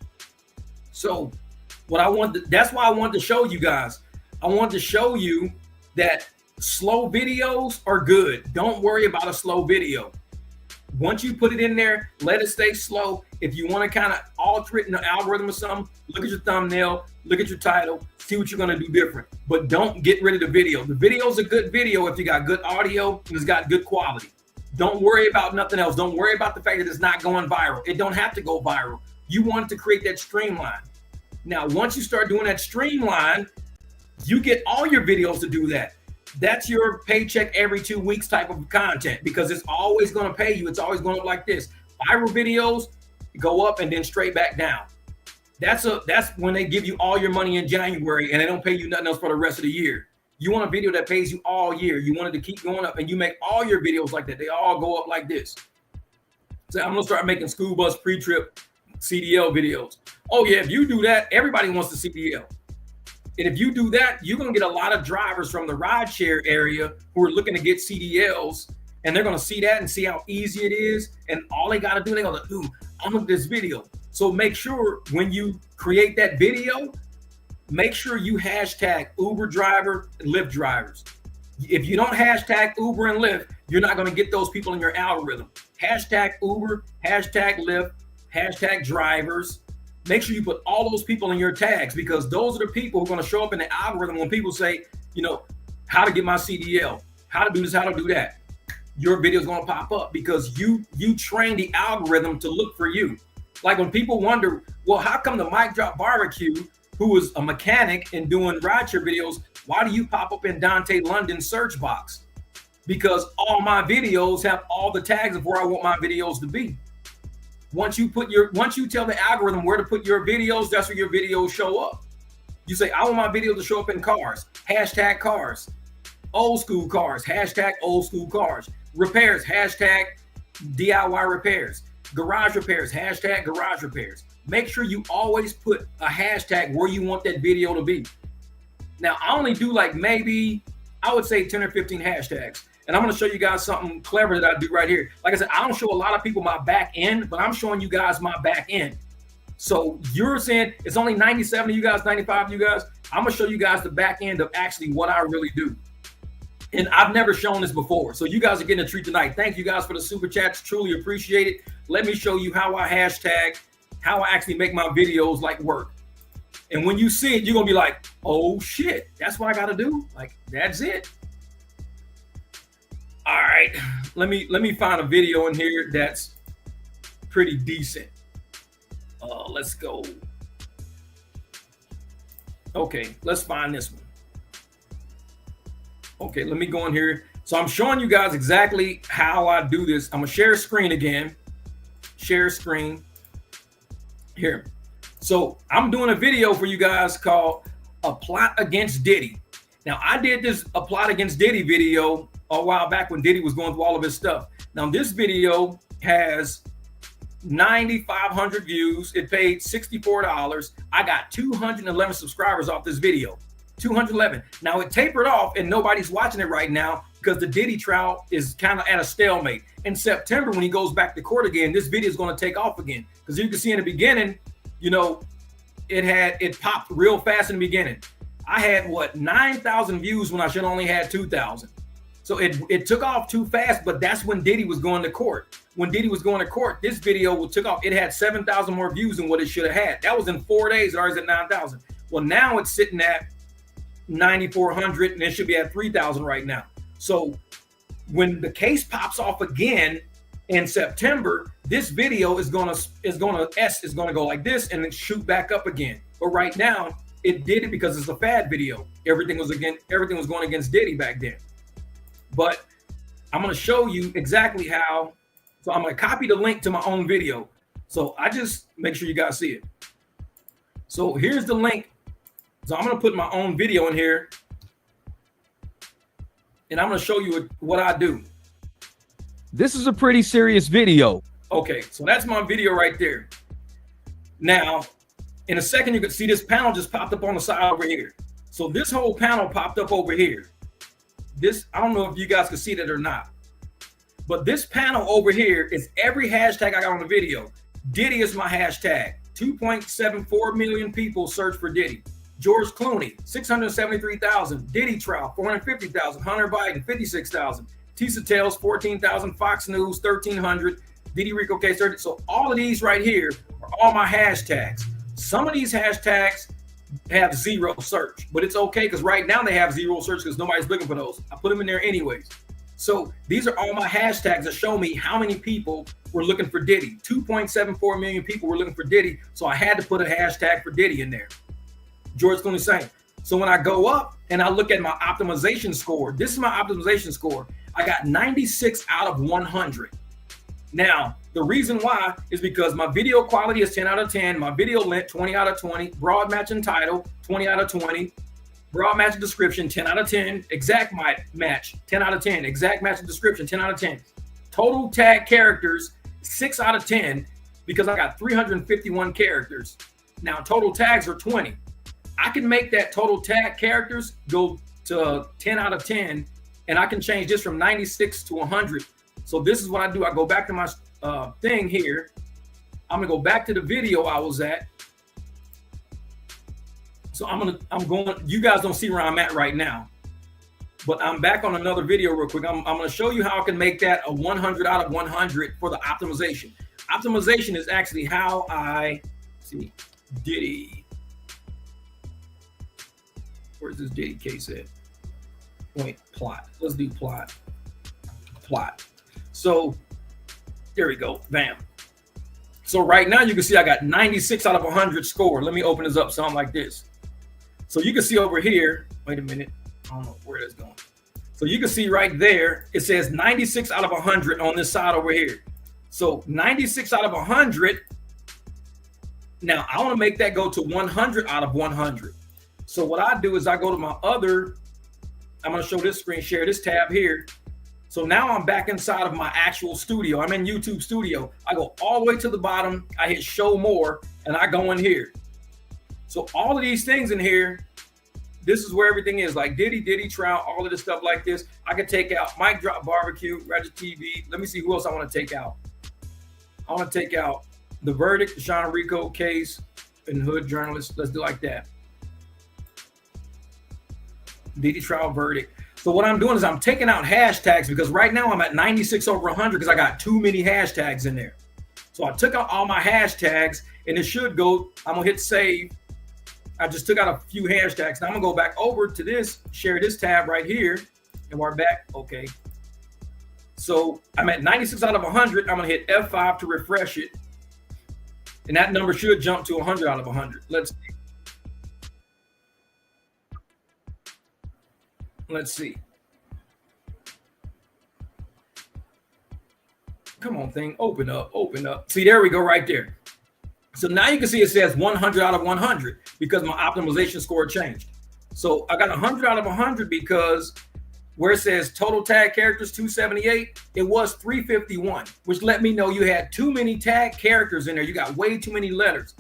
So that's why I wanted to show you guys. I wanted to show you that slow videos are good. Don't worry about a slow video. Once you put it in there, let it stay slow. If you want to kind of alter it in the algorithm or something, look at your thumbnail, look at your title, see what you're going to do different. But don't get rid of the video. The video is a good video if you got good audio and it's got good quality. Don't worry about nothing else. Don't worry about the fact that it's not going viral. It don't have to go viral. You want to create that streamline. Now, once you start doing that streamline, you get all your videos to do that. That's your paycheck every 2 weeks type of content because it's always going to pay you. It's always going up like this. Viral videos go up and then straight back down. That's when they give you all your money in January and they don't pay you nothing else for the rest of the year. You want a video that pays you all year. You want it to keep going up and you make all your videos like that. They all go up like this. So I'm going to start making school bus pre-trip CDL videos. Oh yeah, if you do that, everybody wants the CDL. And if you do that, you're going to get a lot of drivers from the rideshare area who are looking to get CDLs, and they're going to see that and see how easy it is. And all they got to do, they're going to do, I'm looking at this video. So make sure when you create that video, make sure you hashtag Uber driver and Lyft drivers. If you don't hashtag Uber and Lyft, you're not going to get those people in your algorithm. Hashtag Uber, hashtag Lyft, hashtag drivers. Make sure you put all those people in your tags because those are the people who are going to show up in the algorithm when people say, you know, how to get my CDL, how to do this, how to do that. Your video is going to pop up because you train the algorithm to look for you. Like when people wonder, well, how come the MicDrop barbecue, who was a mechanic and doing rideshare videos, why do you pop up in Dontay London search box? Because all my videos have all the tags of where I want my videos to be. Once you tell the algorithm where to put your videos, that's where your videos show up. You say, I want my video to show up in cars, hashtag cars, old school cars, hashtag old school cars, repairs, hashtag DIY repairs. garage repairs, hashtag garage repairs. Make sure you always put a hashtag where you want that video to be. Now, I only do like maybe, I would say 10 or 15 hashtags. And I'm going to show you guys something clever that I do right here. Like I said, I don't show a lot of people my back end, but I'm showing you guys my back end. So you're saying it's only 97 of you guys, 95 of you guys. I'm going to show you guys the back end of actually what I really do. And I've never shown this before. So you guys are getting a treat tonight. Thank you guys for the super chats. Truly appreciate it. Let me show you how I hashtag, how I actually make my videos like work. And when you see it, you're going to be like, oh shit, that's what I got to do. Like, that's it. All right, let me find a video in here that's pretty decent. Let's go. Okay, let's find this one. Okay, let me go in here. So I'm showing you guys exactly how I do this. I'm gonna share screen again. Share screen here. So I'm doing a video for you guys called A Plot Against Diddy. Now I did this A Plot Against Diddy video a while back when Diddy was going through all of his stuff. Now this video has 9,500 views. It paid $64. I got 211 subscribers off this video. 211. Now it tapered off and nobody's watching it right now because the Diddy trial is kind of at a stalemate. In September, when he goes back to court again, this video is going to take off again. Because you can see in the beginning, you know, it popped real fast in the beginning. I had what, 9,000 views when I should only had 2,000. So it took off too fast, but that's when Diddy was going to court. When Diddy was going to court, this video took off. It had 7,000 more views than what it should have had. That was in 4 days. It already was at 9,000. Well, now it's sitting at 9,400 and it should be at 3,000 right now. So when the case pops off again in September, this video is gonna go like this and then shoot back up again. But right now it did it because it's a fad video. Everything was going against Diddy back then. But I'm going to show you exactly how. So I'm going to copy the link to my own video. So I just make sure you guys see it. So here's the link. So I'm going to put my own video in here. And I'm going to show you what I do. This is a pretty serious video. Okay, so that's my video right there. Now, in a second, you can see this panel just popped up on the side over here. So this whole panel popped up over here. This, I don't know if you guys can see that or not, but this panel over here is every hashtag I got on the video. Diddy is my hashtag. 2.74 million people search for Diddy. George Clooney, 673,000. Diddy trial, 450,000. Hunter Biden, 56,000. Tisa Tales, 14,000. Fox News, 1,300. Diddy Rico case, 30. So all of these right here are all my hashtags. Some of these hashtags have zero search, but it's okay because right now they have zero search because nobody's looking for those. I put them in there anyways. So these are all my hashtags that show me how many people were looking for Diddy. 2.74 million people were looking for Diddy. So I had to put a hashtag for Diddy in there. George Clooney saying. So when I go up and I look at my optimization score, this is my optimization score. I got 96 out of 100. Now, the reason why is because my video quality is 10 out of 10. My video length, 20 out of 20. Broad matching title, 20 out of 20. Broad matching description, 10 out of 10. Exact match, 10 out of 10. Exact matching description, 10 out of 10. Total tag characters, 6 out of 10 because I got 351 characters. Now, total tags are 20. I can make that total tag characters go to 10 out of 10, and I can change this from 96 to 100. So this is what I do. I go back to my thing here. I'm gonna go back to the video I was at. So I'm going, you guys don't see where I'm at right now, but I'm back on another video real quick. I'm gonna show you how I can make that a 100 out of 100 for the optimization. Optimization is actually how I see Diddy. Where's this Diddy case at? Wait, plot. Let's do plot. So there we go. Bam. So right now you can see I got 96 out of 100 score. Let me open this up something like this. So you can see over here. Wait a minute. I don't know where that's going. So you can see right there, it says 96 out of 100 on this side over here. So 96 out of 100. Now I want to make that go to 100 out of 100. So what I do is I go to my other, I'm going to show this screen, share this tab here. So now I'm back inside of my actual studio. I'm in YouTube Studio. I go all the way to the bottom. I hit show more and I go in here. So all of these things in here, this is where everything is, like Diddy Trial, all of this stuff like this. I could take out MicDrop Barbecue, Register TV. Let me see who else I want to take out. I want to take out The Verdict, the Sean Rico case, and Hood Journalist. Let's do like that. Diddy Trial Verdict. So what I'm doing is I'm taking out hashtags because right now I'm at 96 over 100 because I got too many hashtags in there. So I took out all my hashtags and it should go, I'm gonna hit save. I just took out a few hashtags. Now I'm gonna go back over to this, share this tab right here, and we're back, okay. So I'm at 96 out of 100. I'm gonna hit F5 to refresh it. And that number should jump to 100 out of 100. Let's see. Let's see. Come on, thing, open up, open up. See, there we go right there. So now you can see it says 100 out of 100 because my optimization score changed. So I got 100 out of 100 because where it says total tag characters 278, it was 351, which let me know you had too many tag characters in there. You got way too many letters.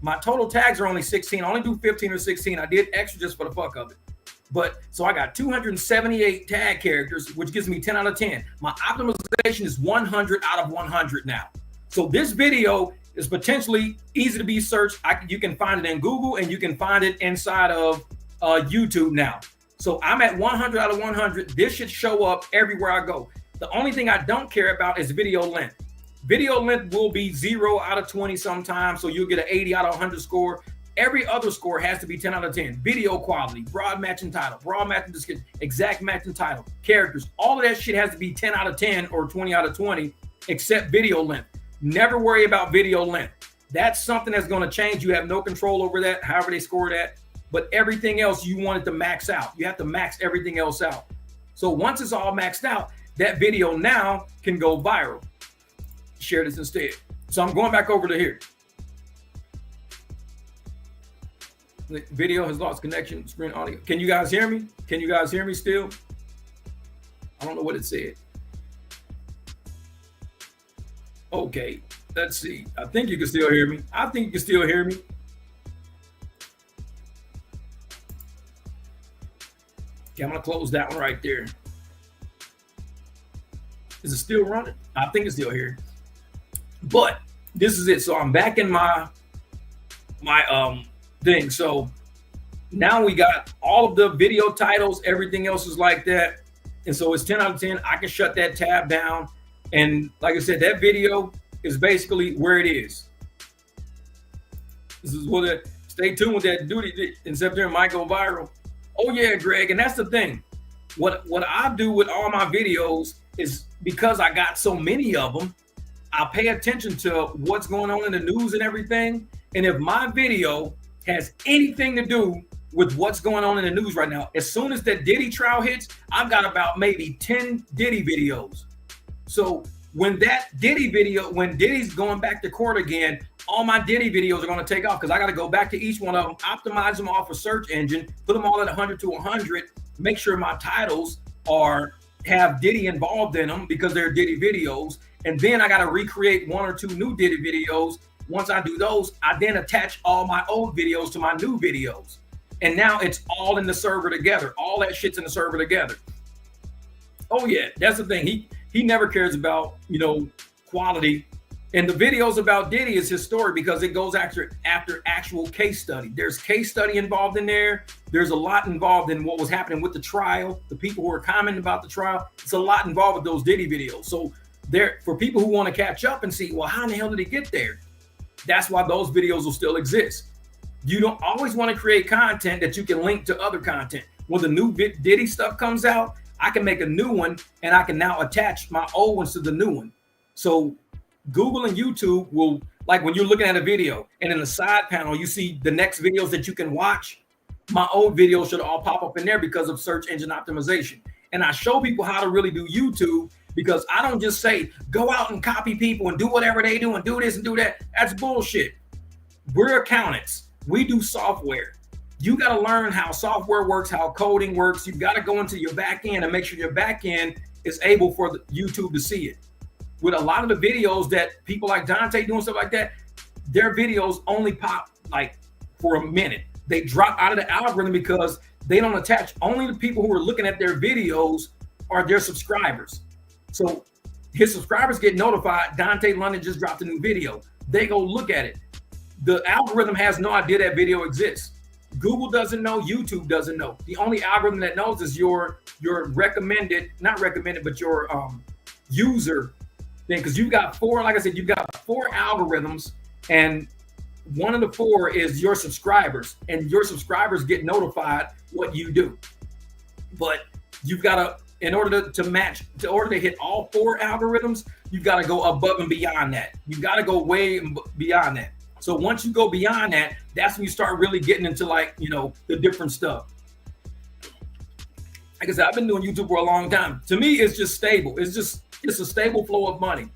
My total tags are only 16. I only do 15 or 16. I did extra just for the fuck of it. But so I got 278 tag characters, which gives me 10 out of 10. My optimization is 100 out of 100 now. So this video is potentially easy to be searched. You can find it in Google and you can find it inside of YouTube now. So I'm at 100 out of 100. This should show up everywhere I go. The only thing I don't care about is video length. Video length will be 0 out of 20 sometimes. So you'll get an 80 out of 100 score. Every other score has to be 10 out of 10. Video quality, broad matching title, broad matching description, exact matching title, characters. All of that shit has to be 10 out of 10 or 20 out of 20, except video length. Never worry about video length. That's something that's going to change. You have no control over that, however they score that. But everything else, you want it to max out. You have to max everything else out. So once it's all maxed out, that video now can go viral. Share this instead. So I'm going back over to here. The video has lost connection, screen audio. Can you guys hear me? Can you guys hear me still? I don't know what it said. Okay, let's see. I think you can still hear me. I think you can still hear me. Okay, I'm gonna close that one right there. Is it still running? I think it's still here. But this is it. So I'm back in my thing. So now we got all of the video titles, everything else is like that. And so it's 10 out of 10. I can shut that tab down. And like I said, that video is basically where it is. This is what it, stay tuned with that duty in September might go viral. Oh yeah, Greg. And that's the thing. What I do with all my videos is because I got so many of them, I pay attention to what's going on in the news and everything. And if my video has anything to do with what's going on in the news right now, as soon as that Diddy trial hits, I've got about maybe 10 Diddy videos. So when that Diddy video, when Diddy's going back to court again, all my Diddy videos are going to take off because I got to go back to each one of them, optimize them off a search engine, put them all at 100 to 100, make sure my titles have Diddy involved in them because they're Diddy videos. And then I got to recreate 1 or 2 new Diddy videos. Once I do those, I then attach all my old videos to my new videos. And now it's all in the server together. All that shit's in the server together. Oh yeah, that's the thing. He never cares about, quality. And the videos about Diddy is his story because it goes after actual case study. There's case study involved in there. There's a lot involved in what was happening with the trial. The people who are commenting about the trial, it's a lot involved with those Diddy videos. So there, for people who want to catch up and see, well, how in the hell did he get there? That's why those videos will still exist. You don't always want to create content that you can link to other content. When the new Diddy stuff comes out, I can make a new one and I can now attach my old ones to the new one. So Google and YouTube will, like when you're looking at a video and in the side panel, you see the next videos that you can watch. My old videos should all pop up in there because of search engine optimization. And I show people how to really do YouTube because I don't just say, go out and copy people and do whatever they do and do this and do that. That's bullshit. We're accountants. We do software. You got to learn how software works, how coding works. You've got to go into your back end and make sure your back end is able for the YouTube to see it. With a lot of the videos that people like Dontay doing stuff like that, their videos only pop like for a minute. They drop out of the algorithm because they don't attach. Only the people who are looking at their videos are their subscribers. So his subscribers get notified, Dontay London just dropped a new video. They go look at it. The algorithm has no idea that video exists. Google doesn't know, YouTube doesn't know. The only algorithm that knows is your recommended, not recommended, but your user thing. Because you've got four, like I said, you've got 4 algorithms, and one of the 4 is your subscribers, and your subscribers get notified what you do. But you've got to, in order to match, in order to hit all 4 algorithms, you've got to go above and beyond that. You've got to go way beyond that. So once you go beyond that, that's when you start really getting into, like, you know, the different stuff. Like I said, I've been doing YouTube for a long time. To me, it's just stable. It's a stable flow of money.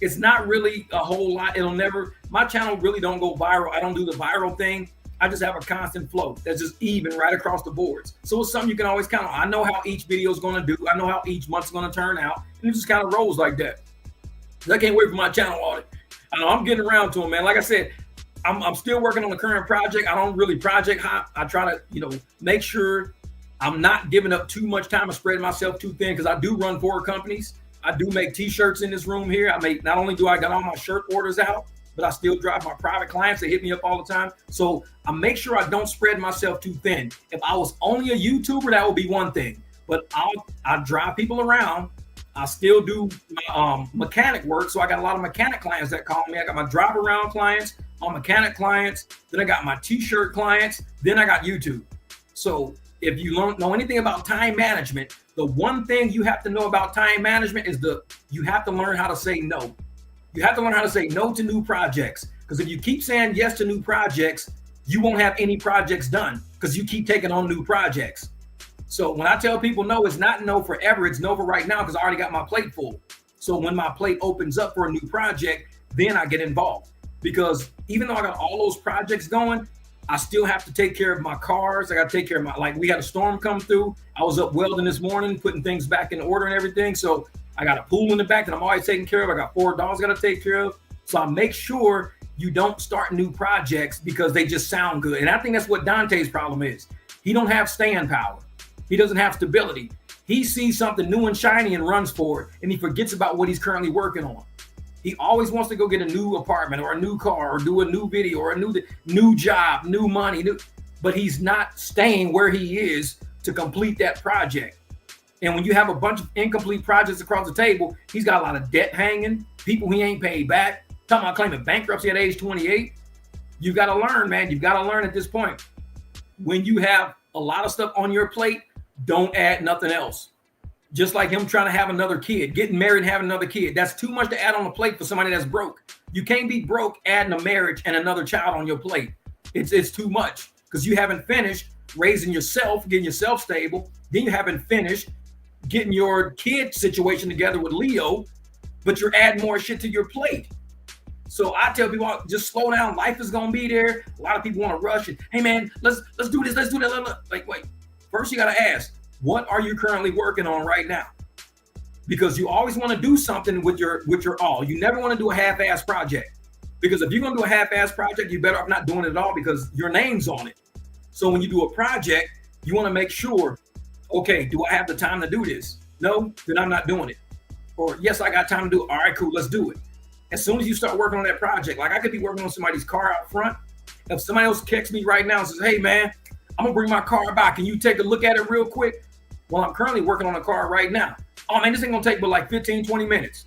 It's not really a whole lot. It'll never, my channel really don't go viral. I don't do the viral thing. I just have a constant flow that's just even right across the boards. So it's something you can always count on. I know how each video is going to do. I know how each month's going to turn out. And it just kind of rolls like that. I can't wait for my channel audit. I know I'm getting around to them, man. Like I said, I'm still working on the current project. I don't really project hop. I try to, you know, make sure I'm not giving up too much time and spreading myself too thin, because I do run 4 companies. I do make t-shirts in this room here. I make, not only do I got all my shirt orders out, but I still drive my private clients. They hit me up all the time. So I make sure I don't spread myself too thin. If I was only a YouTuber, that would be one thing. But I drive people around. I still do my, mechanic work. So I got a lot of mechanic clients that call me. I got my drive around clients, my mechanic clients. Then I got my t-shirt clients. Then I got YouTube. So if you don't know anything about time management, the one thing you have to know about time management is you have to learn how to say no. You have to learn how to say no to new projects, because if you keep saying yes to new projects, you won't have any projects done because you keep taking on new projects. So when I tell people no, it's not no forever, it's no for right now, because I already got my plate full. So when my plate opens up for a new project, then I get involved, because even though I got all those projects going, I still have to take care of my cars. I got to take care of my, like, we had a storm come through. I was up welding this morning, putting things back in order and everything. So I got a pool in the back that I'm always taking care of. I got 4 dogs I got to take care of. So I make sure you don't start new projects because they just sound good. And I think that's what Dontay's problem is. He don't have staying power. He doesn't have stability. He sees something new and shiny and runs for it, and he forgets about what he's currently working on. He always wants to go get a new apartment or a new car or do a new video or a new job, new money, but he's not staying where he is to complete that project. And when you have a bunch of incomplete projects across the table, he's got a lot of debt hanging, people he ain't paid back, talking about claiming bankruptcy at age 28. You got to learn, man. You've got to learn at this point. When you have a lot of stuff on your plate, don't add nothing else. Just like him trying to have another kid, getting married and having another kid. That's too much to add on the plate for somebody that's broke. You can't be broke adding a marriage and another child on your plate. It's too much, because you haven't finished raising yourself, getting yourself stable. Then you haven't finished getting your kid situation together with Leo, but you're adding more shit to your plate. So I tell people, just slow down. Life is gonna be there. A lot of people want to rush it. Hey man, let's do this, let's do that. Like, wait. First you gotta ask, what are you currently working on right now? Because you always want to do something with your all. You never want to do a half-ass project, because if you're gonna do a half-ass project, you better off not doing it at all, because your name's on it. So when you do a project, you want to make sure, okay, do I have the time to do this? No, then I'm not doing it. Or yes, I got time to do it. All right, cool, let's do it. As soon as you start working on that project, like I could be working on somebody's car out front. If somebody else texts me right now and says, hey man, I'm gonna bring my car by, can you take a look at it real quick? Well, I'm currently working on a car right now. Oh man, this ain't gonna take but like 15, 20 minutes.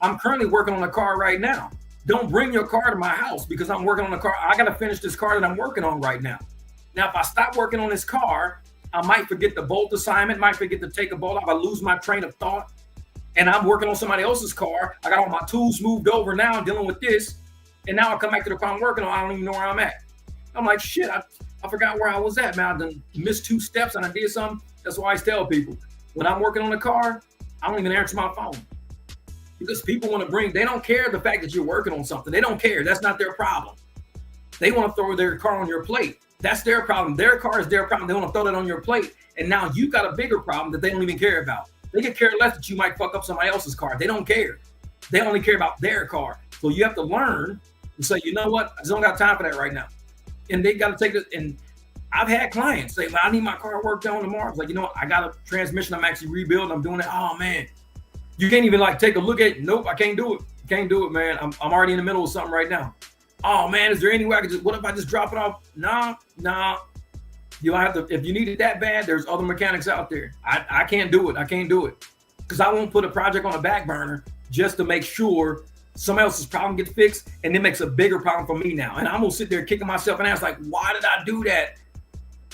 I'm currently working on a car right now. Don't bring your car to my house because I'm working on a car. I gotta finish this car that I'm working on right now. Now, if I stop working on this car, I might forget the bolt assignment, might forget to take a bolt off, I lose my train of thought, and I'm working on somebody else's car. I got all my tools moved over now, dealing with this, and now I come back to the car I'm working on, I don't even know where I'm at. I'm like, shit, I forgot where I was at, man. I done missed 2 steps and I did something. That's why I tell people, when I'm working on a car, I don't even answer my phone. Because people want to they don't care the fact that you're working on something. They don't care. That's not their problem. They want to throw their car on your plate. That's their problem. Their car is their problem. They want to throw that on your plate. And now you got a bigger problem that they don't even care about. They could care less that you might fuck up somebody else's car. They don't care. They only care about their car. So you have to learn and say, you know what? I just don't got time for that right now. And they got to take it. And I've had clients say, well, I need my car worked on tomorrow. It's like, you know what? I got a transmission I'm actually rebuilding. I'm doing it. Oh, man. You can't even like take a look at it. Nope, I can't do it. Can't do it, man. I'm already in the middle of something right now. Oh, man, is there any way I could just, what if I just drop it off? Nah. You don't have to, if you need it that bad, there's other mechanics out there. I can't do it. I can't do it. Because I won't put a project on a back burner just to make sure somebody else's problem gets fixed, and it makes a bigger problem for me now. And I'm gonna sit there kicking myself and ask, like, why did I do that?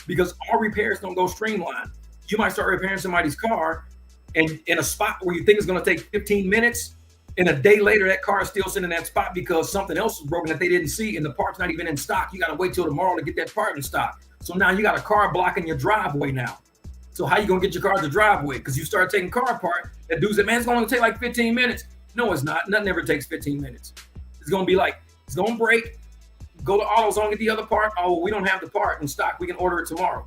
Because all repairs don't go streamlined. You might start repairing somebody's car, and in a spot where you think it's gonna take 15 minutes, and a day later that car is still sitting in that spot because something else was broken that they didn't see, and the part's not even in stock. You gotta wait till tomorrow to get that part in stock. So now you got a car blocking your driveway now. So how you gonna get your car to the driveway? Because you start taking car apart. That dude said, man, it's gonna take like 15 minutes. No, it's not. Nothing ever takes 15 minutes. It's gonna be like, it's gonna break. Go to AutoZone, get the other part. Oh, well, we don't have the part in stock. We can order it tomorrow.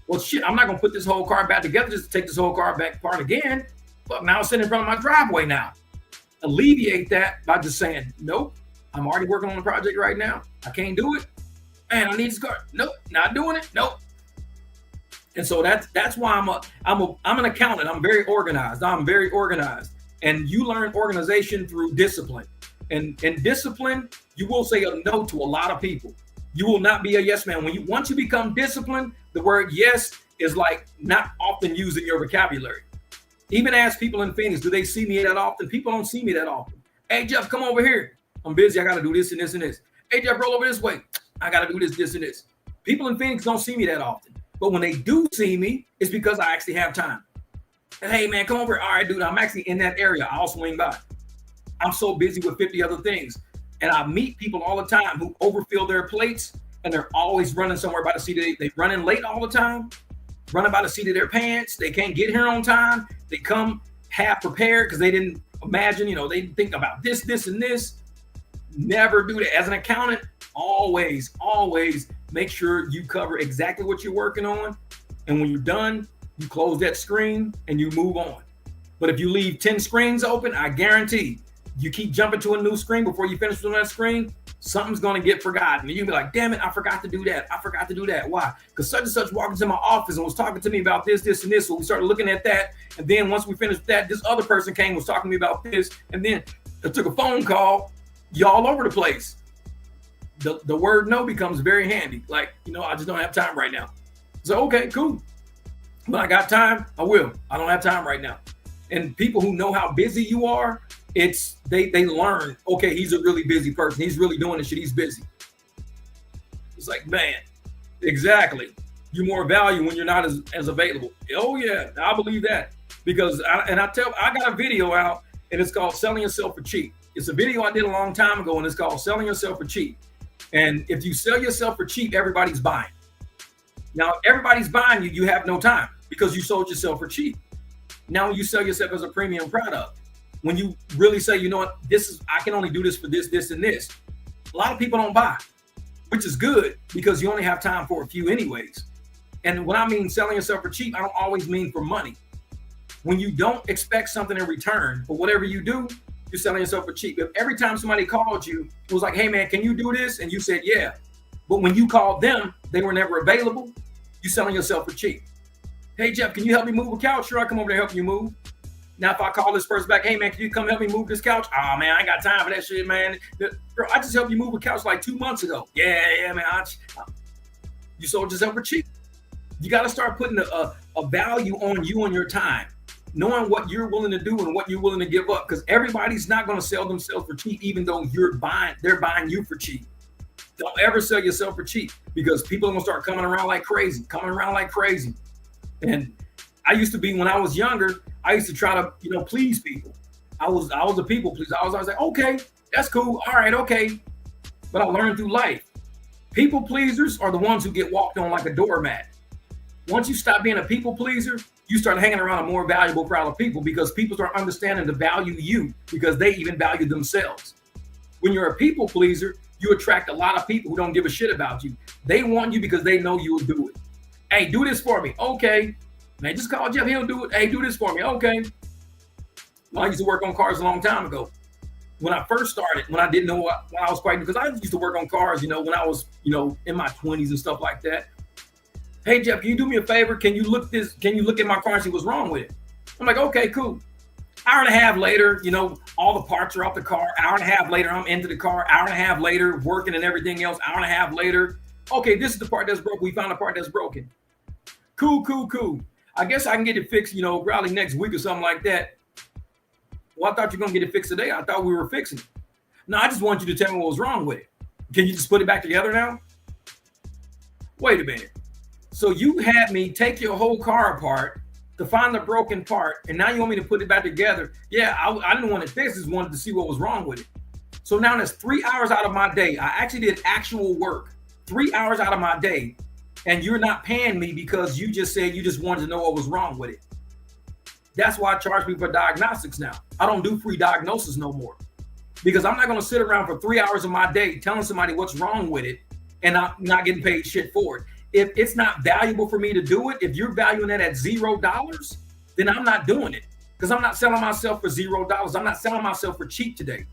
Well, shit, I'm not gonna put this whole car back together just to take this whole car back apart again. But now it's sitting in front of my driveway now. Alleviate that by just saying, nope, I'm already working on the project right now. I can't do it. Man, I need this car. Nope, not doing it. Nope. And so that's why I'm an accountant. I'm very organized. And you learn organization through discipline. And discipline, you will say a no to a lot of people. You will not be a yes man. Once you become disciplined, the word yes is like not often used in your vocabulary. Even ask people in Phoenix, do they see me that often? People don't see me that often. Hey, Jeff, come over here. I'm busy. I got to do this and this and this. Hey, Jeff, roll over this way. I got to do this and this. People in Phoenix don't see me that often. But when they do see me, it's because I actually have time. And hey, man, come over. All right, dude, I'm actually in that area. I'll swing by. I'm so busy with 50 other things. And I meet people all the time who overfill their plates, and they're always running somewhere by the seat of they running late all the time, running by the seat of their pants. They can't get here on time. They come half prepared because they didn't imagine, they didn't think about this, and this. Never do that. As an accountant, always make sure you cover exactly what you're working on. And when you're done, you close that screen and you move on. But if you leave 10 screens open, I guarantee you keep jumping to a new screen before you finish on that screen, something's going to get forgotten. And you'll be like, damn it, I forgot to do that. Why? Because such and such walked into my office and was talking to me about this, and this. So we started looking at that. And then once we finished that, this other person came, was talking to me about this. And then I took a phone call. You all over the place. The word no becomes very handy. Like, I just don't have time right now. So, okay, cool. When I got time, I will. I don't have time right now. And people who know how busy you are, they learn, okay, he's a really busy person. He's really doing this shit. He's busy. It's like, man, exactly. You're more value when you're not as available. Oh, yeah, I believe that. Because I got a video out, and it's called Selling Yourself for Cheap. It's a video I did a long time ago, and it's called Selling Yourself for Cheap. And if you sell yourself for cheap, everybody's buying. Now, everybody's buying you, you have no time because you sold yourself for cheap. Now, when you sell yourself as a premium product, when you really say, you know what, I can only do this for this, this, and this. A lot of people don't buy, which is good because you only have time for a few anyways. And when I mean selling yourself for cheap, I don't always mean for money. When you don't expect something in return for whatever you do, you're selling yourself for cheap. If every time somebody called you, it was like, hey man, can you do this? And you said, yeah. But when you called them, they were never available. You're selling yourself for cheap. Hey Jeff, can you help me move a couch? Sure, I come over to help you move. Now, if I call this person back, hey man, can you come help me move this couch? Oh man, I ain't got time for that shit, man. Bro, I just helped you move a couch like 2 months ago. Yeah, man. You sold yourself for cheap. You got to start putting a value on you and your time. Knowing what you're willing to do and what you're willing to give up, because everybody's not going to sell themselves for cheap, even though they're buying you for cheap. Don't ever sell yourself for cheap because people are going to start coming around like crazy. And I used to be, when I was younger, I used to try to, please people. I was a people pleaser. I was like, okay, that's cool. All right, okay. But I learned through life. People pleasers are the ones who get walked on like a doormat. Once you stop being a people pleaser, you start hanging around a more valuable crowd of people because people start understanding to value you because they even value themselves. When you're a people pleaser, you attract a lot of people who don't give a shit about you. They want you because they know you'll do it. Hey, do this for me. Okay. And they just call Jeff. He'll do it. Hey, do this for me. Okay. Well, I used to work on cars a long time ago. When I first started, when I didn't know what I was quite, because I used to work on cars, you know, when I was, you know, in my 20s and stuff like that. Hey, Jeff, can you do me a favor? Can you look at my car and see what's wrong with it? I'm like, okay, cool. Hour and a half later, you know, all the parts are off the car. Hour and a half later, I'm into the car. Hour and a half later, working and everything else. Hour and a half later, okay, this is the part that's broken. We found the part that's broken. Cool. I guess I can get it fixed, you know, probably next week or something like that. Well, I thought you were going to get it fixed today. I thought we were fixing it. No, I just want you to tell me what was wrong with it. Can you just put it back together now? Wait a minute. So you had me take your whole car apart to find the broken part, and now you want me to put it back together? Yeah, I didn't want it fixed. Just wanted to see what was wrong with it. So now that's 3 hours out of my day. I actually did actual work. 3 hours out of my day, and you're not paying me because you just said you just wanted to know what was wrong with it. That's why I charge people for diagnostics now. I don't do free diagnosis no more, because I'm not going to sit around for 3 hours of my day telling somebody what's wrong with it and not getting paid shit for it. If it's not valuable for me to do it, if you're valuing it at $0, then I'm not doing it, because I'm not selling myself for $0. I'm not selling myself for cheap today.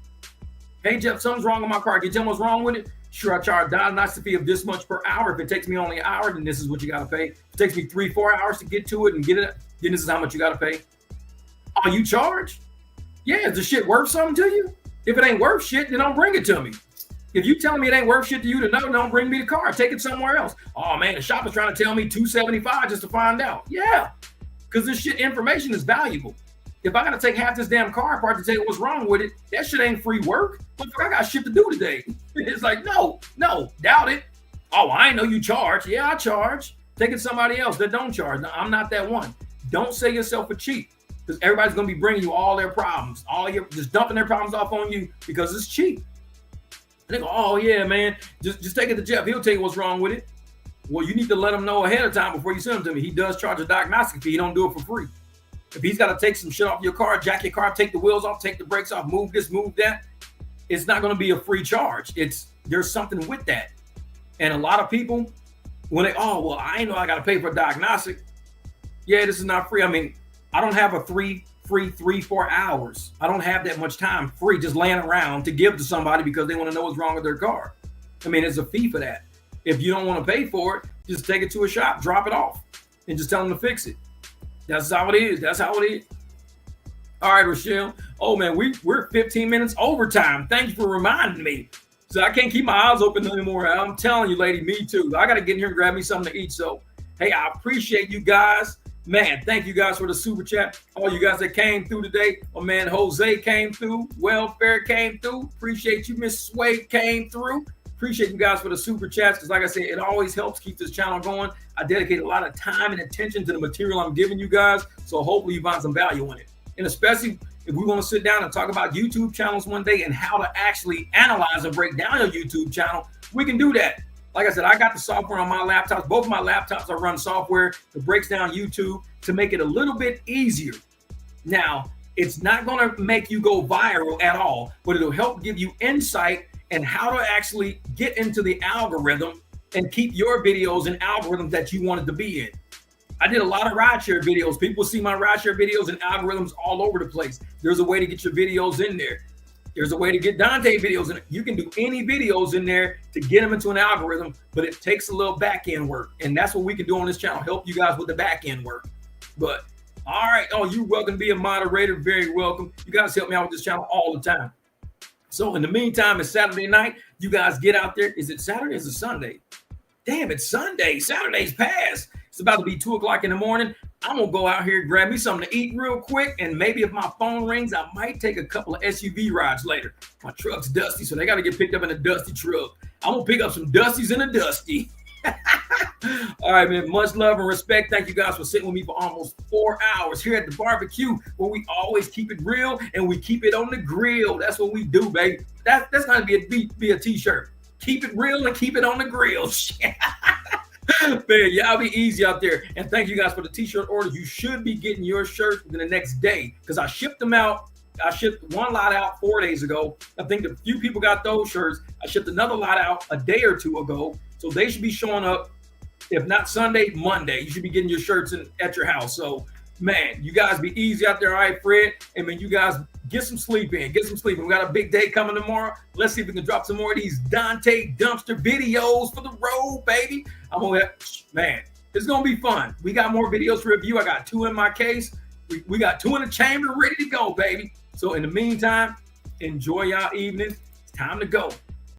Hey, Jeff, something's wrong with my car. Can you tell me what's wrong with it? Sure, I charge diagnostic fee of this much per hour. If it takes me only an hour, then this is what you got to pay. If it takes me 3-4 hours to get to it and get it, then this is how much you got to pay. Oh, you charge? Yeah, is the shit worth something to you? If it ain't worth shit, then don't bring it to me. If you telling me it ain't worth shit to you, then no, don't bring me the car. Take it somewhere else. Oh man, the shop is trying to tell me $275 just to find out. Yeah, because this shit information is valuable. If I got to take half this damn car apart to tell you what's wrong with it, that shit ain't free work. But I got shit to do today. It's like, no, doubt it. Oh, I ain't know you charge. Yeah, I charge. Take it to somebody else that don't charge. No, I'm not that one. Don't sell yourself for cheap, because everybody's going to be bringing you all their problems. Just dumping their problems off on you because it's cheap. And they go, oh yeah, man, just take it to Jeff. He'll tell you what's wrong with it. Well, you need to let him know ahead of time before you send him to me. He does charge a diagnostic fee. He don't do it for free. If he's got to take some shit off your car, jack your car, take the wheels off, take the brakes off, move this, move that, it's not going to be a free charge. There's something with that. And a lot of people, when I ain't know I got to pay for a diagnostic. Yeah, this is not free. I mean, I don't have a free 3-4 hours. I don't have that much time free just laying around to give to somebody because they want to know what's wrong with their car. I mean, there's a fee for that. If you don't want to pay for it, just take it to a shop, drop it off, and just tell them to fix it. That's how it is. All right, Rochelle. Oh man, we're 15 minutes overtime. Thank you for reminding me. So I can't keep my eyes open anymore. I'm telling you, lady, me too. I got to get in here and grab me something to eat. So, hey, I appreciate you guys. Man, thank you guys for the super chat. All you guys that came through today. My man Jose came through. Welfare came through. Appreciate you. Miss Sway came through. Appreciate you guys for the super chats, because like I said, it always helps keep this channel going. I dedicate a lot of time and attention to the material I'm giving you guys, so hopefully you find some value in it. And especially if we want to sit down and talk about YouTube channels one day and how to actually analyze and break down your YouTube channel, we can do that. Like I said, I got the software on my laptops. Both of my laptops, I run software that breaks down YouTube to make it a little bit easier. Now, it's not going to make you go viral at all, but it'll help give you insight and how to actually get into the algorithm and keep your videos in algorithms that you wanted to be in. I did a lot of rideshare videos. People see my rideshare videos and algorithms all over the place. There's a way to get your videos in there. There's a way to get Dontay videos in it. You can do any videos in there to get them into an algorithm, but it takes a little back end work. And that's what we can do on this channel, help you guys with the back end work. But all right. Oh, you're welcome to be a moderator. Very welcome. You guys help me out with this channel all the time. So in the meantime, it's Saturday night. You guys get out there. Is it Saturday or is it Sunday? Damn, it's Sunday. Saturday's past. It's about to be 2 o'clock in the morning. I'm going to go out here and grab me something to eat real quick. And maybe if my phone rings, I might take a couple of SUV rides later. My truck's dusty, so they got to get picked up in a dusty truck. I'm going to pick up some dusties in a dusty. All right, man. Much love and respect. Thank you guys for sitting with me for almost 4 hours here at the barbecue, where we always keep it real and we keep it on the grill. That's what we do, baby. That's going to be a t-shirt. Keep it real and keep it on the grill. Man, y'all be easy out there. And thank you guys for the t-shirt orders. You should be getting your shirts within the next day, because I shipped them out. I shipped one lot out 4 days ago. I think a few people got those shirts. I shipped another lot out a day or two ago. So they should be showing up If not Sunday, Monday. You should be getting your shirts at your house. So, man, you guys be easy out there. All right, Fred. And man, you guys get some sleep in. Get some sleep in. We got a big day coming tomorrow. Let's see if we can drop some more of these Dontay dumpster videos for the road, baby. Man, it's going to be fun. We got more videos to review. I got 2 in my case. We got 2 in the chamber ready to go, baby. So in the meantime, enjoy y'all evening. It's time to go.